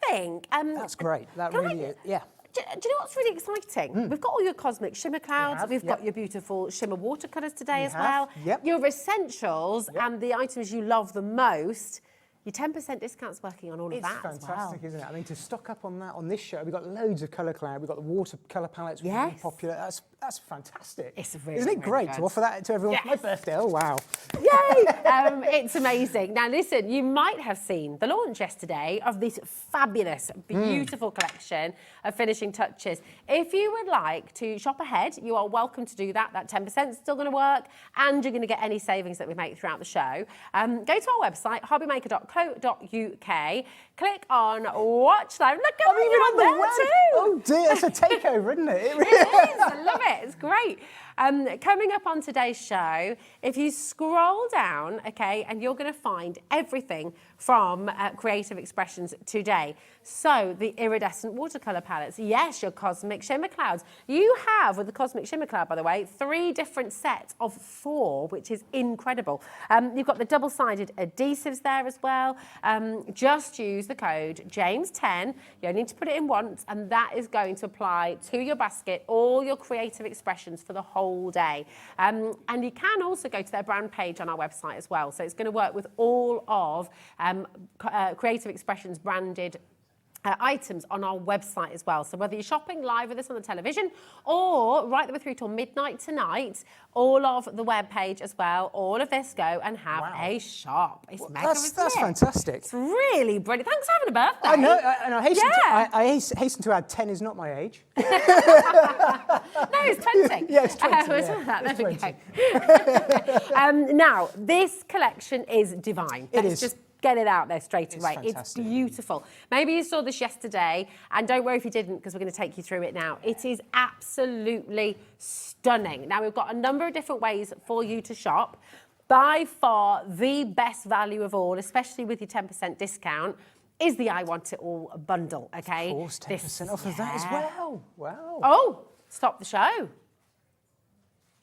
S4: think...
S7: That's great. That
S4: can
S7: really is. Yeah.
S4: Do you know what's really exciting? We've got all your cosmic shimmer clouds. We've got
S7: yep.
S4: your beautiful shimmer watercolours today as
S7: have,
S4: well.
S7: yep.
S4: Your essentials and the items you love the most. Your 10% discount's working on all of that
S7: It's
S4: as well.
S7: fantastic, isn't it? I mean, to stock up on that on this show, we've got loads of colour cloud. We've got the watercolour palettes, which are really
S4: Yes.
S7: popular. That's fantastic.
S4: It's really,
S7: Isn't it
S4: really
S7: great
S4: good.
S7: to offer that to everyone for my
S4: Yes.
S7: birthday? Oh, wow.
S4: Yay! It's amazing. Now, listen, you might have seen the launch yesterday of this fabulous, beautiful collection of finishing touches. If you would like to shop ahead, you are welcome to do that. That 10% is still going to work, and you're going to get any savings that we make throughout the show. Go to our website, hobbymaker.co.uk, click on Watch Live. Look at
S7: Even
S4: you're
S7: on the
S4: there
S7: web.
S4: too.
S7: Oh, dear. It's a takeover, isn't it?
S4: It is. I love it. It's great. Coming up on today's show, if you scroll down, okay, and you're going to find everything from Creative Expressions today. So the iridescent watercolour palettes, yes, your cosmic shimmer clouds. You have, with the cosmic shimmer cloud, by the way, 3 different sets of 4, which is incredible. You've got the double-sided adhesives there as well. Just use the code JAMES10. You only need to put it in once, and that is going to apply to your basket all your creative expressions for the whole day. And you can also go to their brand page on our website as well. So it's going to work with all of Creative Expressions branded items on our website as well. So whether you're shopping live with us on the television or right the way through till midnight tonight, all of the web page as well, all of this, go and have a shop. It's mega,
S7: That's fantastic.
S4: It's really brilliant. Thanks for having a birthday.
S7: I know, and I hasten to add 10 is not my age.
S4: No, it's 20.
S7: Yeah, it's 20.
S4: There we go. Now, this collection is divine. Let's just get it out there straight away.
S7: Fantastic.
S4: It's beautiful. Maybe you saw this yesterday, and don't worry if you didn't, because we're going to take you through it now. It is absolutely stunning. Now, we've got a number of different ways for you to shop. By far, the best value of all, especially with your 10% discount, is the I Want It All bundle, okay?
S7: Of course, 10% off of that as well. Wow.
S4: Oh, stop the show.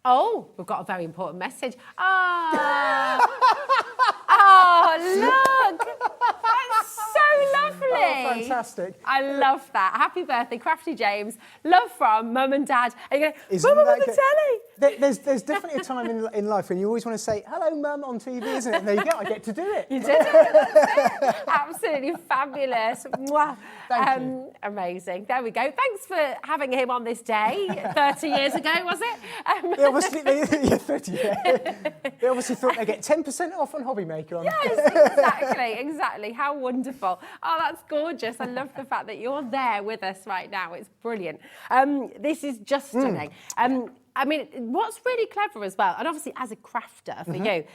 S4: Oh, we've got a very important message. Oh, look. That's so lovely.
S7: Oh, fantastic.
S4: I love that. Happy birthday, Crafty James. Love from Mum and Dad. And you go,
S7: Isn't
S4: Mum, I'm on
S7: that
S4: the
S7: good?
S4: telly.
S7: There's definitely a time in life when you always want to say, hello, Mum, on TV, isn't it? And there you go, I get to do it.
S4: You did it. That's it. Absolutely fabulous. Mwah.
S7: Thank you.
S4: Amazing. There we go. Thanks for having him on this day. 30 years ago, was it?
S7: They obviously, 30, They obviously thought they'd get 10% off on HobbyMaker.
S4: Yes, exactly. How wonderful. Oh, that's gorgeous. I love the fact that you're there with us right now. It's brilliant. This is just stunning. I mean, what's really clever as well, and obviously as a crafter for you,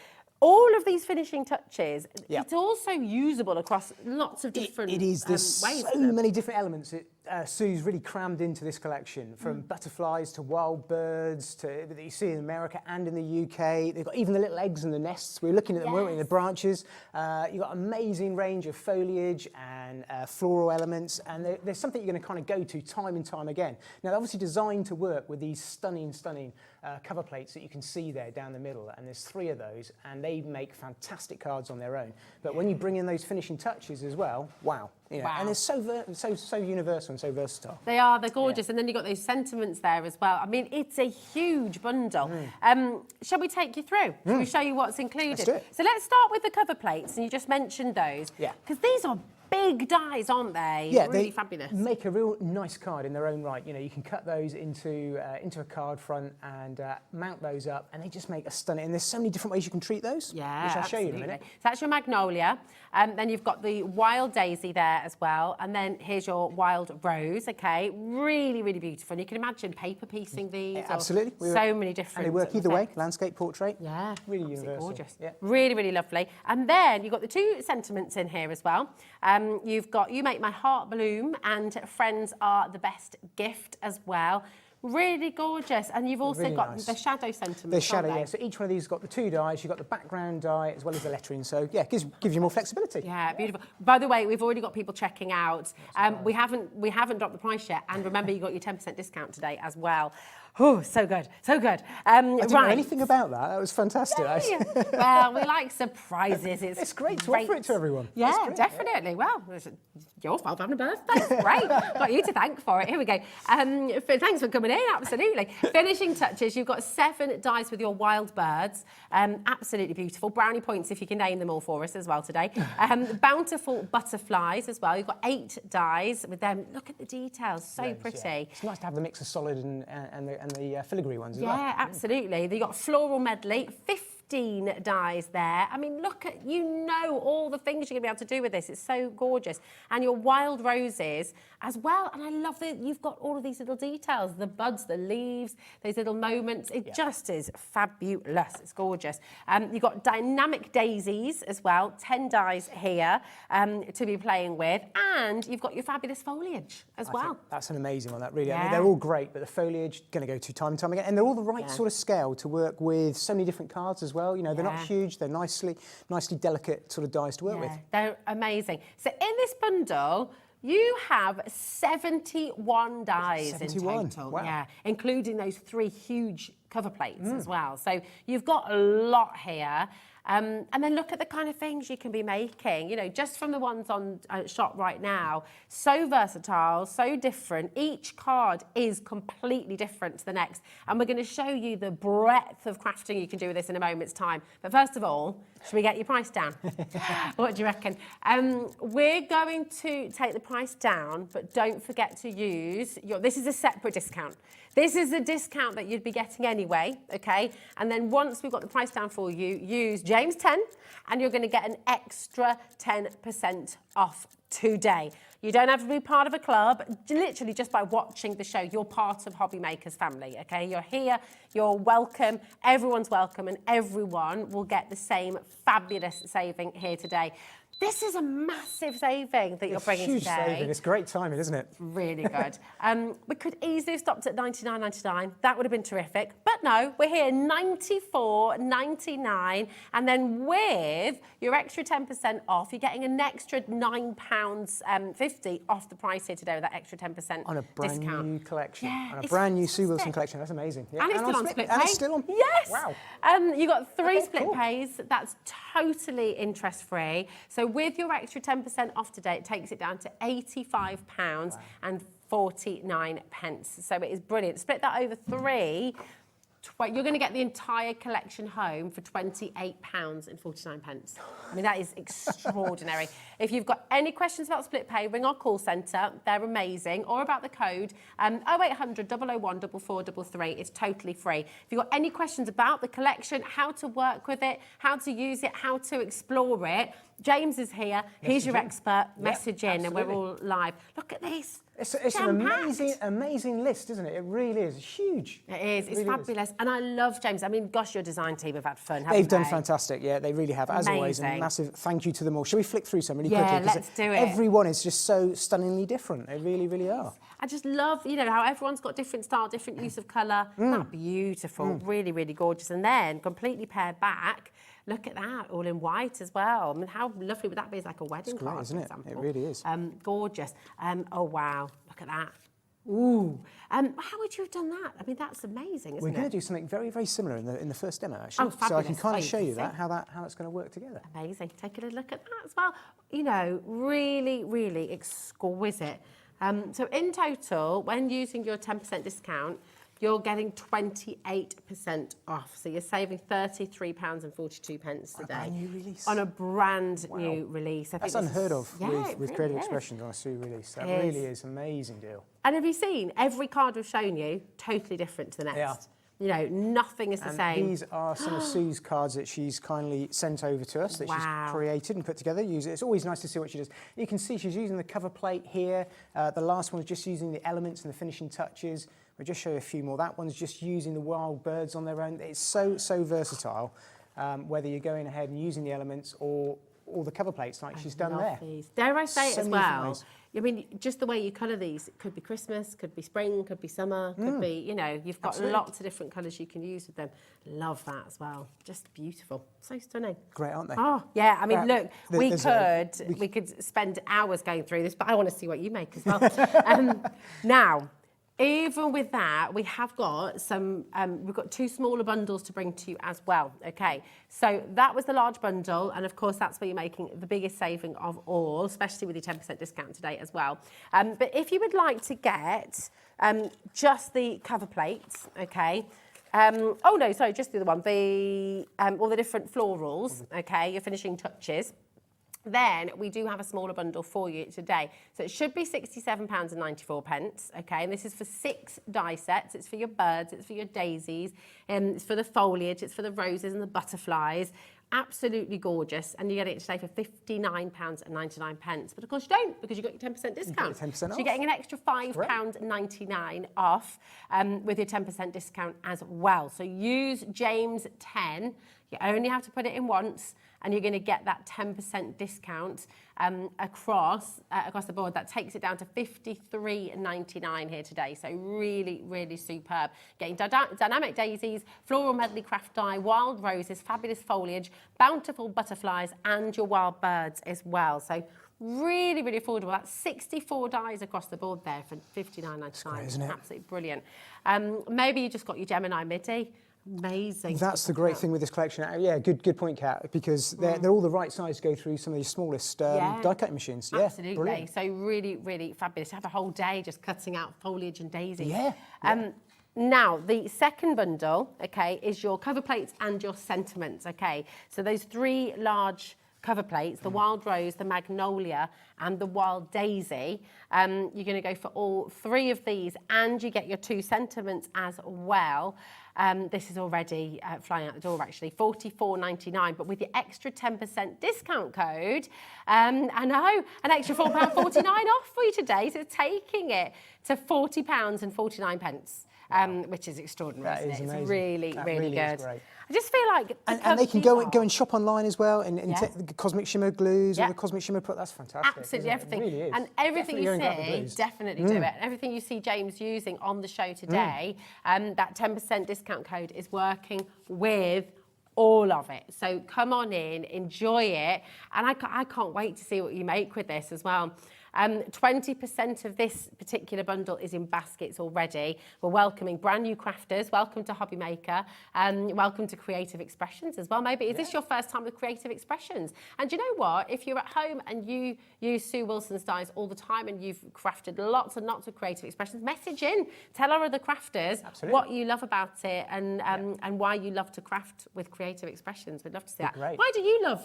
S4: all of these finishing touches, it's also usable across lots of different
S7: It is. There's
S4: ways.
S7: so many different elements that Sue's really crammed into this collection, from butterflies to wild birds that you see in America and in the UK. They've got even the little eggs in the nests. We were looking at them, weren't we, in the branches. You've got an amazing range of foliage and floral elements, and there's something you're going to kind of go to time and time again. Now, they're obviously designed to work with these stunning cover plates that you can see there down the middle, and there's 3 of those, and they make fantastic cards on their own. But when you bring in those finishing touches as well, wow. You know, and they're so universal and so versatile.
S4: They're gorgeous. And then you've got those sentiments there as well. I mean, it's a huge bundle. Shall we take you through? Shall we show you what's included?
S7: Let's do it.
S4: So let's start with the cover plates, and you just mentioned those.
S7: Yeah.
S4: Because these are big dies, aren't they?
S7: Yeah,
S4: really
S7: they
S4: fabulous.
S7: Make a real nice card in their own right. You know, you can cut those into a card front and mount those up, and they just make a stunning. And there's so many different ways you can treat those.
S4: Yeah,
S7: which I'll show you in a minute.
S4: So that's your magnolia. Then you've got the wild daisy there as well, and then here's your wild rose. Okay, really, really beautiful. And you can imagine paper piecing these.
S7: Absolutely.
S4: So many different.
S7: And they work either way.
S4: effects.
S7: Landscape, portrait.
S4: Yeah,
S7: really
S4: absolutely
S7: universal.
S4: gorgeous.
S7: Yeah.
S4: Really, really lovely. And then you've got the 2 sentiments in here as well. You've got You Make My Heart Bloom and Friends Are the Best Gift as well. Really gorgeous. And you've also
S7: Really
S4: got
S7: nice.
S4: the shadow sentiments.
S7: The shadow,
S4: aren't they?
S7: yeah. So each one of these has got the 2 dies. You've got the background die as well as the lettering. So yeah, gives you more flexibility.
S4: Yeah, beautiful. By the way, we've already got people checking out. We haven't dropped the price yet. And remember, you got your 10% discount today as well. Oh, so good, so good.
S7: I didn't know anything about that. That was fantastic.
S4: Well, we like surprises. It's
S7: great to offer it to everyone.
S4: Yeah,
S7: great,
S4: definitely. Well, it's your fault for having a birthday. It's great. Got you to thank for it. Here we go. Thanks for coming in. Absolutely. Finishing touches. You've got 7 dies with your wild birds. Absolutely beautiful. Brownie points if you can name them all for us as well today. Bountiful butterflies as well. You've got 8 dies with them. Look at the details. So pretty. Yeah.
S7: It's nice to have the mix of solid and the filigree ones as well.
S4: Yeah, absolutely. You've got floral medley, 15 dies there. I mean, look at, all the things you're going to be able to do with this. It's so gorgeous. And your wild roses as well. And I love that you've got all of these little details, the buds, the leaves, those little moments. It just is fabulous. It's gorgeous. You've got dynamic daisies as well, 10 dies here to be playing with. And you've got your fabulous foliage as well.
S7: That's an amazing one, that really.
S4: Yeah.
S7: I mean, they're all great, but the foliage, going to go to time and time again. And they're all the right sort of scale to work with so many different cards as well. You know, they're not huge, they're nicely delicate sort of dies to work with.
S4: They're amazing. So in this bundle, you have 71 dies
S7: 71.
S4: in total.
S7: Wow.
S4: Yeah, including those 3 huge cover plates as well. So you've got a lot here. And then look at the kind of things you can be making, you know, just from the ones on shop right now. So versatile, so different. Each card is completely different to the next. And we're going to show you the breadth of crafting you can do with this in a moment's time. But first of all, should we get your price down? What do you reckon? We're going to take the price down, but don't forget to use this is a separate discount. This is a discount that you'd be getting anyway, okay? And then once we've got the price down for you, use James 10, and you're going to get an extra 10% off today. You don't have to be part of a club. Literally, just by watching the show, you're part of HobbyMaker's family, okay? You're here, you're welcome, everyone's welcome, and everyone will get the same fabulous saving here today. This is a massive saving that you're bringing
S7: huge
S4: today.
S7: saving. It's great timing, isn't it?
S4: Really good. We could easily have stopped at $99.99. That would have been terrific. But no, we're here $94.99. And then with your extra 10% off, you're getting an extra £9.50 off the price here today with that extra 10%
S7: on a brand
S4: discount.
S7: new collection.
S4: Yeah,
S7: on a
S4: it's
S7: brand new Sue
S4: fantastic.
S7: Wilson collection. That's amazing. Yeah.
S4: And it's still on split pay.
S7: And it's still on.
S4: Yes.
S7: Wow.
S4: You got 3 split
S7: cool.
S4: pays. That's totally interest free. So with your extra 10% off today, it takes it down to £85.49. So it is brilliant. Split that over 3. You're going to get the entire collection home for £28.49. I mean, that is extraordinary. If you've got any questions about split pay, ring our call centre. They're amazing. Or about the code, 0800 001 4433. It's totally free. If you've got any questions about the collection, how to work with it, how to use it, how to explore it, James is here. He's your expert. Message in, and we're all live. Look at this.
S7: It's an amazing list, isn't it? It really is. It's huge.
S4: It is. It's really fabulous. And I love James. I mean, gosh, your design team have had fun, haven't
S7: They've done
S4: they?
S7: fantastic. Yeah, they really have. As always, a massive thank you to them all. Shall we flick through some really quickly?
S4: Yeah, let's do it.
S7: Everyone is just so stunningly different. They really, really are.
S4: I just love, you know, how everyone's got different style, different use of colour. That's beautiful. Really, really gorgeous. And then completely pared back. Look at that, all in white as well. I mean, how lovely would that be as like a wedding
S7: It's great,
S4: card,
S7: isn't
S4: for
S7: it?
S4: example?
S7: It really is.
S4: Gorgeous. Oh, wow. Look at that. Ooh. How would you have done that? I mean, that's amazing, isn't it?
S7: We're going to do something very, very similar in the first demo, actually.
S4: Oh, fabulous.
S7: So I can kind of show you
S4: See?
S7: that, how it's going to work together.
S4: Amazing. Take a look at that as well. You know, really, really exquisite. So in total, when using your 10% discount, you're getting 28% off. So you're saving £33.42 today.
S7: On a brand new release.
S4: On a brand new release. I think
S7: That's
S4: this
S7: unheard
S4: is-
S7: of
S4: Yeah,
S7: with
S4: it
S7: Creative
S4: really is.
S7: Expressions on a Sue release. That
S4: It
S7: really
S4: is.
S7: is an amazing deal.
S4: And have you seen every card we've shown you, totally different to the next?
S7: Yeah.
S4: You know, nothing is the
S7: And
S4: same.
S7: these are some of Sue's cards that she's kindly sent over to us, that
S4: Wow.
S7: she's created and put together. It's always nice to see what she does. You can see she's using the cover plate here. The last one's just using the elements and the finishing touches. We'll just show you a few more. That one's just using the wild birds on their own. It's so versatile, whether you're going ahead and using the elements or the cover plates like she's done there.
S4: These. Dare I say it
S7: So
S4: as
S7: many different
S4: well?
S7: ways.
S4: I mean, just the way you colour these, it could be Christmas, could be spring, could be summer, could be, you know, you've got
S7: Absolutely.
S4: lots of different colours you can use with them. Love that as well. Just beautiful. So stunning.
S7: Great, aren't they?
S4: Oh, yeah. I mean, look, we
S7: there's
S4: we could spend hours going through this, but I want to see what you make as well. Now, even with that, we have got some, we've got 2 smaller bundles to bring to you as well, okay? So that was the large bundle, and of course that's where you're making the biggest saving of all, especially with your 10% discount today as well. But if you would like to get just the cover plates, okay? Oh no, sorry, just the other one, all the different florals, okay, your finishing touches. Then we do have a smaller bundle for you today. So it should be £67.94, okay? And this is for 6 die sets. It's for your birds, it's for your daisies, it's for the foliage, it's for the roses and the butterflies. Absolutely gorgeous. And you get it today for £59.99. But of course you don't, because you got your 10% discount.
S7: 10%
S4: So
S7: off.
S4: you're getting an extra £5.99 off with your 10% discount as well. So use James 10. You only have to put it in once, and you're going to get that 10% discount across the board. That takes it down to $53.99 here today. So really, really superb. Getting dynamic daisies, floral medley craft die, wild roses, fabulous foliage, bountiful butterflies, and your wild birds as well. So really, really affordable. That's 64 dies across the board there for £59.99.
S7: Isn't it?
S4: Absolutely brilliant. Maybe you just got your Gemini MIDI. Amazing.
S7: That's the great thing with this collection. Yeah, good point, Kat, because they're all the right size to go through some of these smallest die-cutting machines. Yeah,
S4: absolutely.
S7: brilliant.
S4: So really, really fabulous. To have a whole day just cutting out foliage and daisies.
S7: Yeah.
S4: Now, the second bundle, okay, is your cover plates and your sentiments, okay? So those 3 large cover plates, the wild rose, the magnolia, and the wild daisy. You're going to go for all 3 of these, and you get your 2 sentiments as well. This is already flying out the door, actually, $44.99, but with your extra 10% discount code, I know, an extra £4.49 off for you today, so taking it to £40.49, which is extraordinary,
S7: That
S4: isn't
S7: is
S4: it?
S7: amazing.
S4: It's really,
S7: That
S4: really good.
S7: is great.
S4: I just feel like...
S7: And they can go and shop online as well, and
S4: Yeah.
S7: the Cosmic Shimmer glues or
S4: Yeah.
S7: the Cosmic Shimmer product. That's fantastic.
S4: Absolutely
S7: isn't it?
S4: everything.
S7: It really is.
S4: And everything
S7: Definitely go and grab the
S4: you see,
S7: blues.
S4: definitely do it. Everything you see James using on the show today, that 10% discount code is working with all of it. So come on in, enjoy it. And I can't wait to see what you make with this as well. 20% of this particular bundle is in baskets already. We're welcoming brand new crafters. Welcome to HobbyMaker. Welcome to Creative Expressions as well. Maybe is this your first time with Creative Expressions? And you know what? If you're at home and you use Sue Wilson's dies all the time and you've crafted lots and lots of Creative Expressions, message in. Tell our other crafters what you love about it and why you love to craft with Creative Expressions. We'd love to see that.
S7: Great.
S4: Why do you love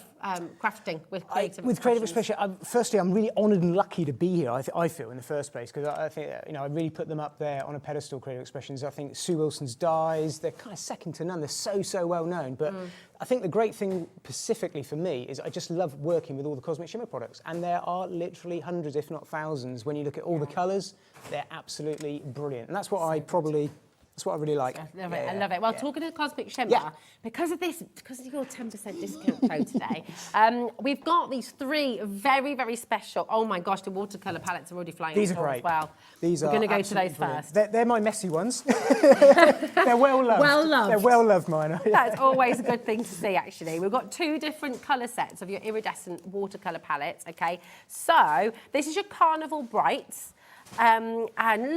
S4: crafting with Creative Expressions?
S7: With Creative Expression, firstly, I'm really honoured and lucky to be here, I feel, in the first place, because I think, I really put them up there on a pedestal, Creative Expressions. I think Sue Wilson's dies, they're kind of second to none. They're so well known. But I think the great thing specifically for me is I just love working with all the Cosmic Shimmer products. And there are literally hundreds, if not thousands, when you look at all the colours. They're absolutely brilliant. And that's what I really like.
S4: I love it. Well, talking of Cosmic Shimmer, because of your 10% discount code today, we've got these 3 very special. Oh my gosh, the watercolour palettes are already flying.
S7: These
S4: out
S7: are great.
S4: as well.
S7: We're
S4: going to go to those first.
S7: They're my messy ones. They're well loved.
S4: Well loved.
S7: They're well loved, mine.
S4: That's always a good thing to see, actually. We've got 2 different colour sets of your iridescent watercolour palettes, okay? So this is your Carnival Brights. And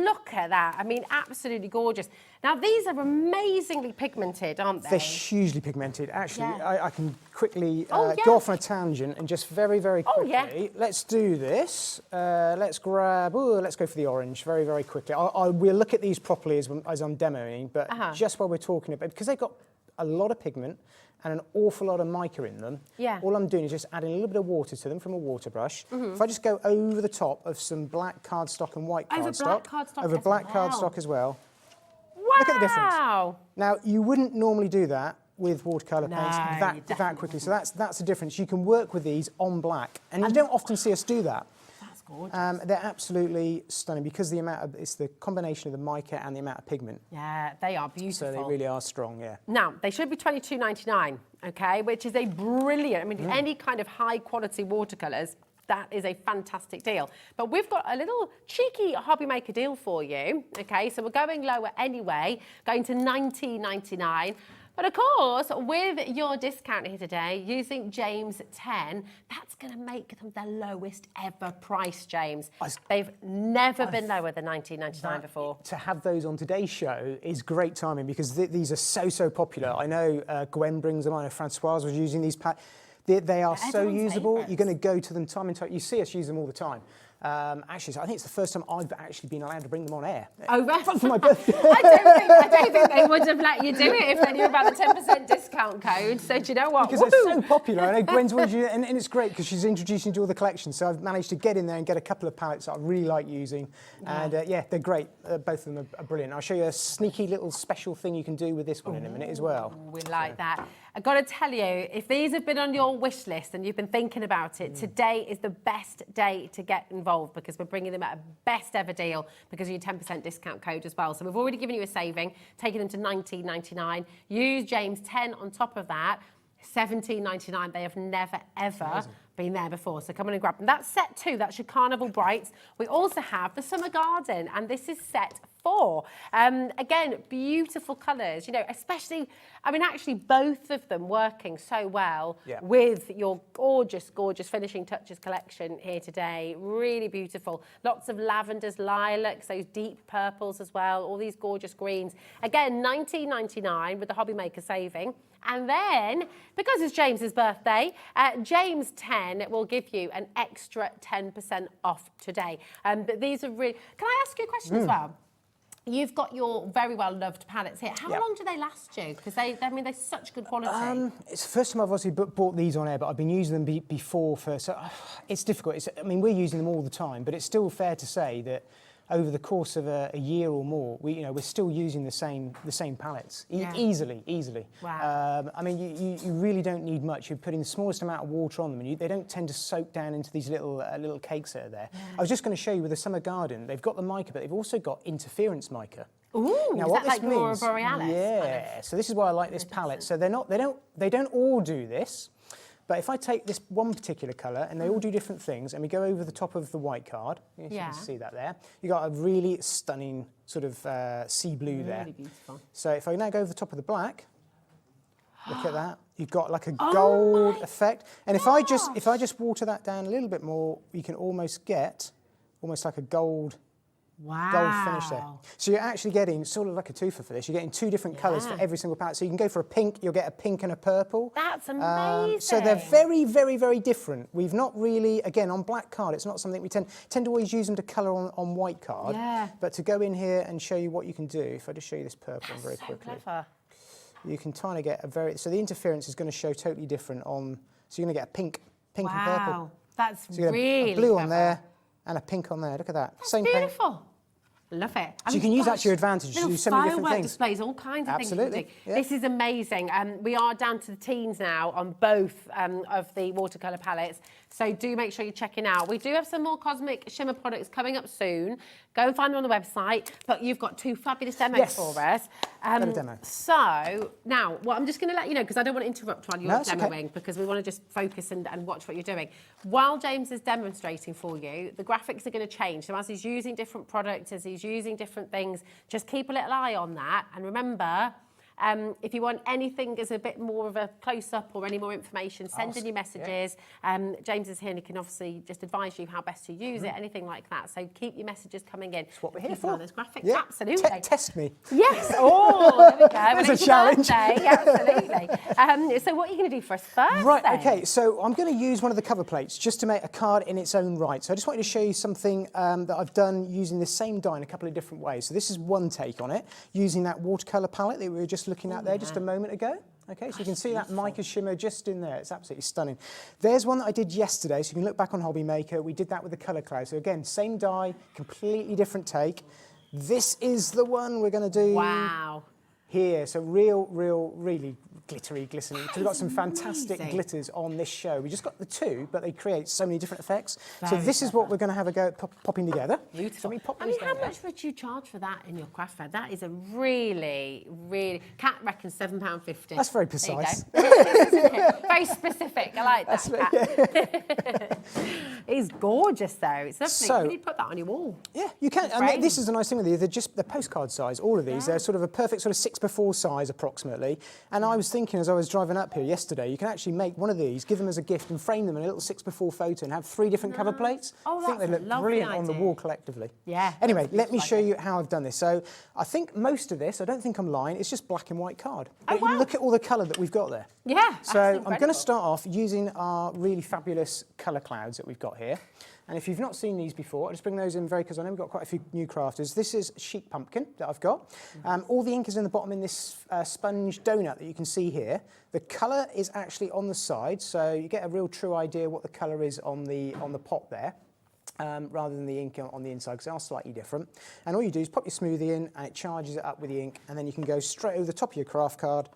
S4: look at that. I mean, absolutely gorgeous. Now, these are amazingly pigmented, aren't they?
S7: They're hugely pigmented. Actually, I can quickly
S4: Oh,
S7: go off on a tangent and just very quickly. Let's do this. Let's go for the orange very quickly. We'll look at these properly as I'm demoing, but just while we're talking about, because they've got a lot of pigment and an awful lot of mica in them.
S4: Yeah.
S7: All I'm doing is just adding a little bit of water to them from a water brush. If I just go over the top of some black cardstock and white cardstock. Over black cardstock as well.
S4: Wow.
S7: Look at the difference. Now, you wouldn't normally do that with watercolour paints that quickly. So that's the difference. You can work with these on black. And you don't often see us do that.
S4: That's gorgeous.
S7: They're absolutely stunning because it's the combination of the mica and the amount of pigment.
S4: Yeah, they are beautiful.
S7: So they really are strong, yeah.
S4: Now, they should be $22.99, okay, which is a brilliant, I mean, any kind of high quality watercolours, that is a fantastic deal. But we've got a little cheeky HobbyMaker deal for you, okay? So we're going lower anyway, going to $19.99. But of course, with your discount here today, using James 10, that's going to make them the lowest ever price, James. They've never been lower than $19.99 before.
S7: To have those on today's show is great timing because these are so popular. I know Gwen brings them on, I know Francoise was using these packs. They are so usable.
S4: Favourites.
S7: You're going to go to them time and time. You see us use them all the time. Actually, so I think it's the first time I've actually been allowed to bring them on air.
S4: Oh, right.
S7: For my birthday.
S4: I don't think they would have let you do it if they knew about the 10% discount code. So do you know what?
S7: Because they're so popular. I know Gwen's always using it, and it's great because she's introducing you to all the collections. So I've managed to get in there and get a couple of palettes that I really like using. And they're great. Both of them are brilliant. I'll show you a sneaky little special thing you can do with this one in a minute as well.
S4: We like that. I've got to tell you, if these have been on your wish list and you've been thinking about it, today is the best day to get involved because we're bringing them at a best ever deal because of your 10% discount code as well. So we've already given you a saving, taking them to $19.99. Use James 10 on top of that. $17.99. They have never, ever been there before. So come on and grab them. That's set 2. That's your Carnival Brights. We also have the Summer Garden, and this is set 4. Again, beautiful colours, you know, especially, I mean, actually both of them working so well with your gorgeous, gorgeous Finishing Touches collection here today. Really beautiful. Lots of lavenders, lilacs, those deep purples as well, all these gorgeous greens. Again, $19.99 with the HobbyMaker saving. And then, because it's James's birthday, James 10 will give you an extra 10% off today. But these are really... Can I ask you a question as well? You've got your very well-loved palettes here. How long do they last you? Because I mean, they're such good quality.
S7: It's the first time I've obviously bought these on air, but I've been using them before so it's difficult. I mean, we're using them all the time, but it's still fair to say that over the course of a year or more, we're still using the same palettes easily.
S4: Wow.
S7: I mean, you really don't need much. You're putting the smallest amount of water on them, and they don't tend to soak down into these little cakes that are there. Yeah. I was just going to show you with the summer garden, they've got the mica, but they've also got interference mica.
S4: Ooh,
S7: now,
S4: is
S7: what
S4: that
S7: this
S4: like Aurora
S7: means,
S4: Borealis?
S7: Yeah.
S4: Kind of?
S7: So this is why I like this palette. So they don't all do this. But if I take this one particular colour, and they all do different things, and we go over the top of the white card, you can see that there, you've got a really stunning sort of sea blue there.
S4: Really beautiful.
S7: So if I now go over the top of the black, look at that, you've got like a gold effect. And if I just water that down a little bit more, you can almost get like a gold finish there. So you're actually getting sort of like a twofer for this. You're getting 2 different colours for every single palette. So you can go for a pink, you'll get a pink and a purple.
S4: That's amazing.
S7: So they're very, very, very different. We've not really, again, on black card, it's not something we tend to always use them to colour on white card.
S4: Yeah.
S7: But to go in here and show you what you can do, if I just show you this purple one very
S4: so
S7: quickly.
S4: Clever.
S7: You can kind of get so the interference is going to show totally different so you're going to get a pink and purple.
S4: Wow, that's
S7: So you get
S4: really
S7: a blue
S4: clever.
S7: on there and a pink on there. Look at that.
S4: That's
S7: Same paint.
S4: beautiful. Love it.
S7: So you can use that to your advantage to do so many different things.
S4: Displays, all kinds of things.
S7: Absolutely. Yeah.
S4: This is amazing. We are down to the teens now on both of the watercolour palettes. So do make sure you're checking out. We do have some more Cosmic Shimmer products coming up soon. Go and find them on the website. But you've got 2 fabulous demos for us.
S7: Demo.
S4: So now, I'm just going to let you know, because I don't want to interrupt while you're demoing,
S7: okay.
S4: because we want to just focus and watch what you're doing. While James is demonstrating for you, the graphics are going to change. So as he's using different products, as he's using different things, just keep a little eye on that. And remember, if you want anything as a bit more of a close-up or any more information, send in your messages. James is here and he can obviously just advise you how best to use it, anything like that. So keep your messages coming in.
S7: That's what we're here
S4: Keep
S7: for.
S4: on those graphics,
S7: Yeah.
S4: absolutely.
S7: Test me.
S4: Yes. Oh, there we go.
S7: There's
S4: It's
S7: a
S4: your
S7: challenge.
S4: birthday, absolutely. So what are you going to do for us first?
S7: Right,
S4: then?
S7: okay, so I'm going to use one of the cover plates just to make a card in its own right. So I just wanted to show you something that I've done using the same die in a couple of different ways. So this is one take on it, using that watercolour palette that we were just looking at there just a moment ago. Okay, so you can see that mica shimmer just in there. It's absolutely stunning. There's one that I did yesterday, so you can look back on HobbyMaker. We did that with the colour cloud. So again, same die, completely different take. This is the one we're going to do here. So really glittery, glistening. We've got some fantastic glitters on this show. We just got the 2, but they create so many different effects. So this is what we're going to have a go at popping together.
S4: Beautiful.
S7: So
S4: I mean, how much would you charge for that in your craft fair? That is a really, Kat reckons £7.50.
S7: That's very precise.
S4: Very specific. I like that. It's gorgeous, though. It's lovely.
S7: So,
S4: you need to put that on your wall.
S7: Yeah, you can. And this is the nice thing with these. They're postcard size, all of these. They're sort of a perfect sort of 6x4 size, approximately. And I was thinking as I was driving up here yesterday, you can actually make one of these, give them as a gift and frame them in a little 6x4 photo and have 3 different cover plates.
S4: Oh,
S7: I think they look brilliant on the wall collectively.
S4: Yeah.
S7: Anyway, let me show you how I've done this. So I think most of this, I don't think I'm lying, it's just black and white card. But you look at all the colour that we've got there.
S4: Yeah,
S7: So I'm going to start off using our really fabulous colour clouds that we've got here. And if you've not seen these before, I'll just bring those in because I know we've got quite a few new crafters. This is Chic Pumpkin that I've got. All the ink is in the bottom in this sponge donut that you can see here. The colour is actually on the side, so you get a real true idea what the colour is on the pot there. Rather than the ink on the inside, because they are slightly different. And all you do is pop your smoothie in and it charges it up with the ink, and then you can go straight over the top of your craft card,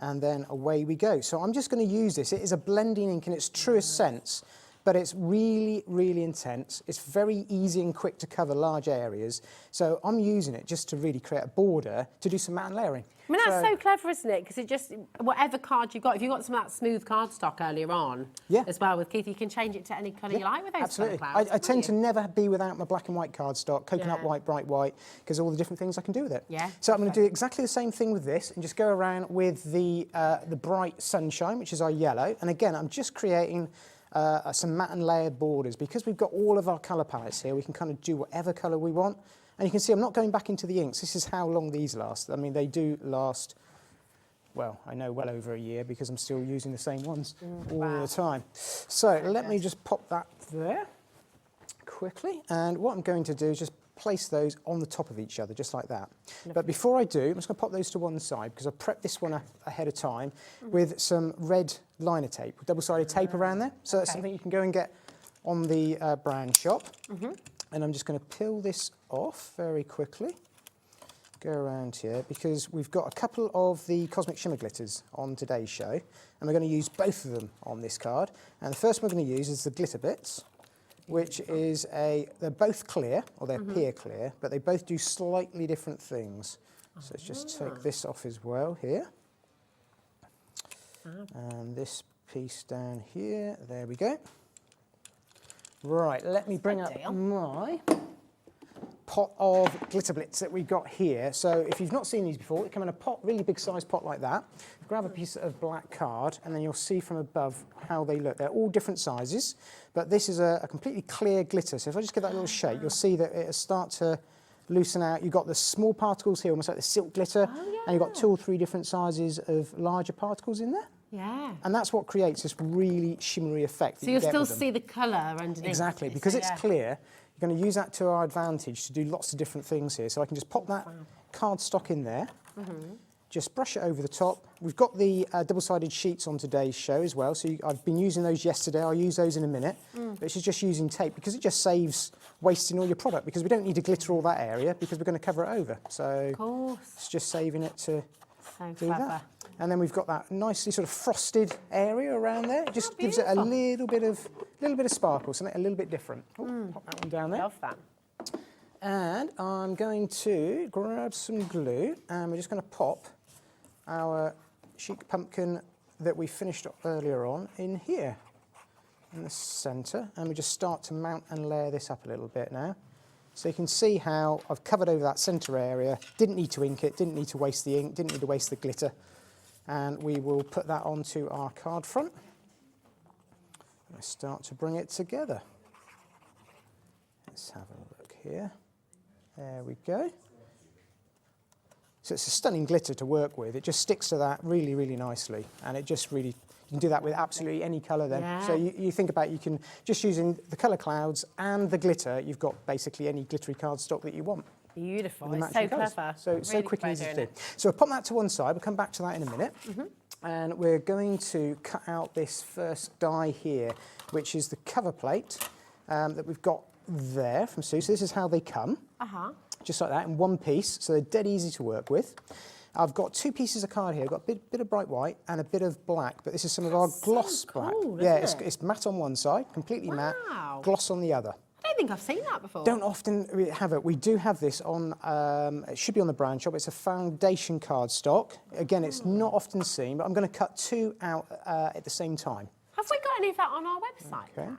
S7: and then away we go. So I'm just going to use this. It is a blending ink in its truest sense, but it's really, really intense. It's very easy and quick to cover large areas. So I'm using it just to really create a border to do some matte and layering.
S4: I mean, that's so clever, isn't it? Because it just, whatever card you've got, if you've got some of that smooth cardstock earlier on, as well with Keith, you can change it to any colour you like with those
S7: absolutely.
S4: colour clouds.
S7: I tend to never be without my black and white cardstock, coconut white, bright white, because all the different things I can do with it.
S4: Yeah.
S7: So I'm going to do exactly the same thing with this and just go around with the bright sunshine, which is our yellow. And again, I'm just creating some matte and layered borders. Because we've got all of our colour palettes here, we can kind of do whatever colour we want. And you can see I'm not going back into the inks. This is how long these last. I mean, they do last, well, I know well over a year because I'm still using the same ones all the time. So let me just pop that there quickly. And what I'm going to do is just place those on the top of each other, just like that. But before I do, I'm just going to pop those to one side because I prepped this one ahead of time with some red liner tape, double-sided tape around there. So that's something you can go and get on the brand shop. And I'm just going to peel this off very quickly. Go around here because we've got a couple of the Cosmic Shimmer glitters on today's show, and we're going to use both of them on this card. And the first one we're going to use is the glitter bits, which is they're both clear, or they're pear clear, but they both do slightly different things. So let's just take this off as well here. And this piece down here, there we go. Right, let me bring up my pot of glitter blitz that we've got here. So if you've not seen these before, they come in a pot, really big size pot like that. Grab a piece of black card and then you'll see from above how they look. They're all different sizes, but this is a completely clear glitter. So if I just give that a little shake, you'll see that it'll start to loosen out. You've got the small particles here, almost like the silk glitter, and you've got 2 or 3 different sizes of larger particles in there.
S4: Yeah.
S7: And that's what creates this really shimmery effect.
S4: So you'll still see the colour underneath.
S7: Exactly, because it's clear, you're going to use that to our advantage to do lots of different things here. So I can just pop that cardstock in there, just brush it over the top. We've got the double-sided sheets on today's show as well, so I've been using those yesterday. I'll use those in a minute, but it's just using tape because it just saves wasting all your product because we don't need to glitter all that area because we're going to cover it over. So it's just saving it to do that. And then we've got that nicely sort of frosted area around there. It just gives it a little bit of sparkle, something a little bit different. Pop that one down there.
S4: Love that.
S7: And I'm going to grab some glue and we're just going to pop our chic pumpkin that we finished up earlier on in here in the centre. And we just start to mount and layer this up a little bit now. So you can see how I've covered over that centre area, didn't need to ink it, didn't need to waste the ink, didn't need to waste the glitter. And we will put that onto our card front. I start to bring it together. Let's have a look here. There we go. So it's a stunning glitter to work with. It just sticks to that really, really nicely. And it just really, you can do that with absolutely any colour then.
S4: Yeah.
S7: So you think about, you can, just using the colour clouds and the glitter, you've got basically any glittery cardstock that you want.
S4: Beautiful, it's so clever.
S7: So
S4: really
S7: quick and easy to do.
S4: it.
S7: So we'll pop that to one side, we'll come back to that in a minute. And we're going to cut out this first die here, which is the cover plate that we've got there from Sue. So this is how they come, just like that, in one piece. So they're dead easy to work with. I've got 2 pieces of card here. I've got a bit of bright white and a bit of black, but this is some of our gloss black. Yeah, it's matte on one side, completely matte, gloss on the other.
S4: I don't think I've seen that before.
S7: Don't often have it. We do have this on, it should be on the brand shop. It's a foundation cardstock. Again, it's not often seen, but I'm going to cut 2 out at the same time.
S4: Have we got any of that on our website?
S7: Okay.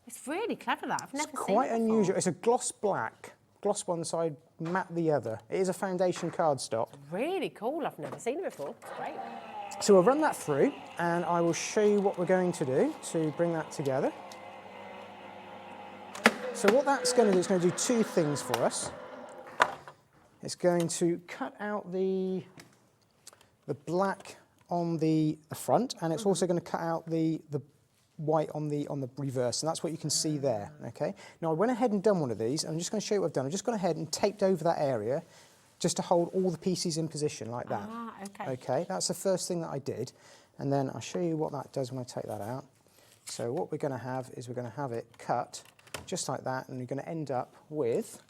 S4: It's really clever, that. I've never seen it
S7: It's quite unusual.
S4: before.
S7: It's a gloss black, gloss one side, matte the other. It is a foundation cardstock.
S4: Really cool. I've never seen it before. It's great.
S7: So we'll run that through, and I will show you what we're going to do to bring that together. So what that's going to do, it's going to do 2 things for us. It's going to cut out the black on the front, and it's also going to cut out the white on the reverse, and that's what you can see there. Okay. Now I went ahead and done one of these. I'm just going to show you what I've done. I've just gone ahead and taped over that area, just to hold all the pieces in position like that.
S4: Okay.
S7: Okay. That's the first thing that I did, and then I'll show you what that does when I take that out. So what we're going to have is we're going to have it cut just like that, and you're going to end up with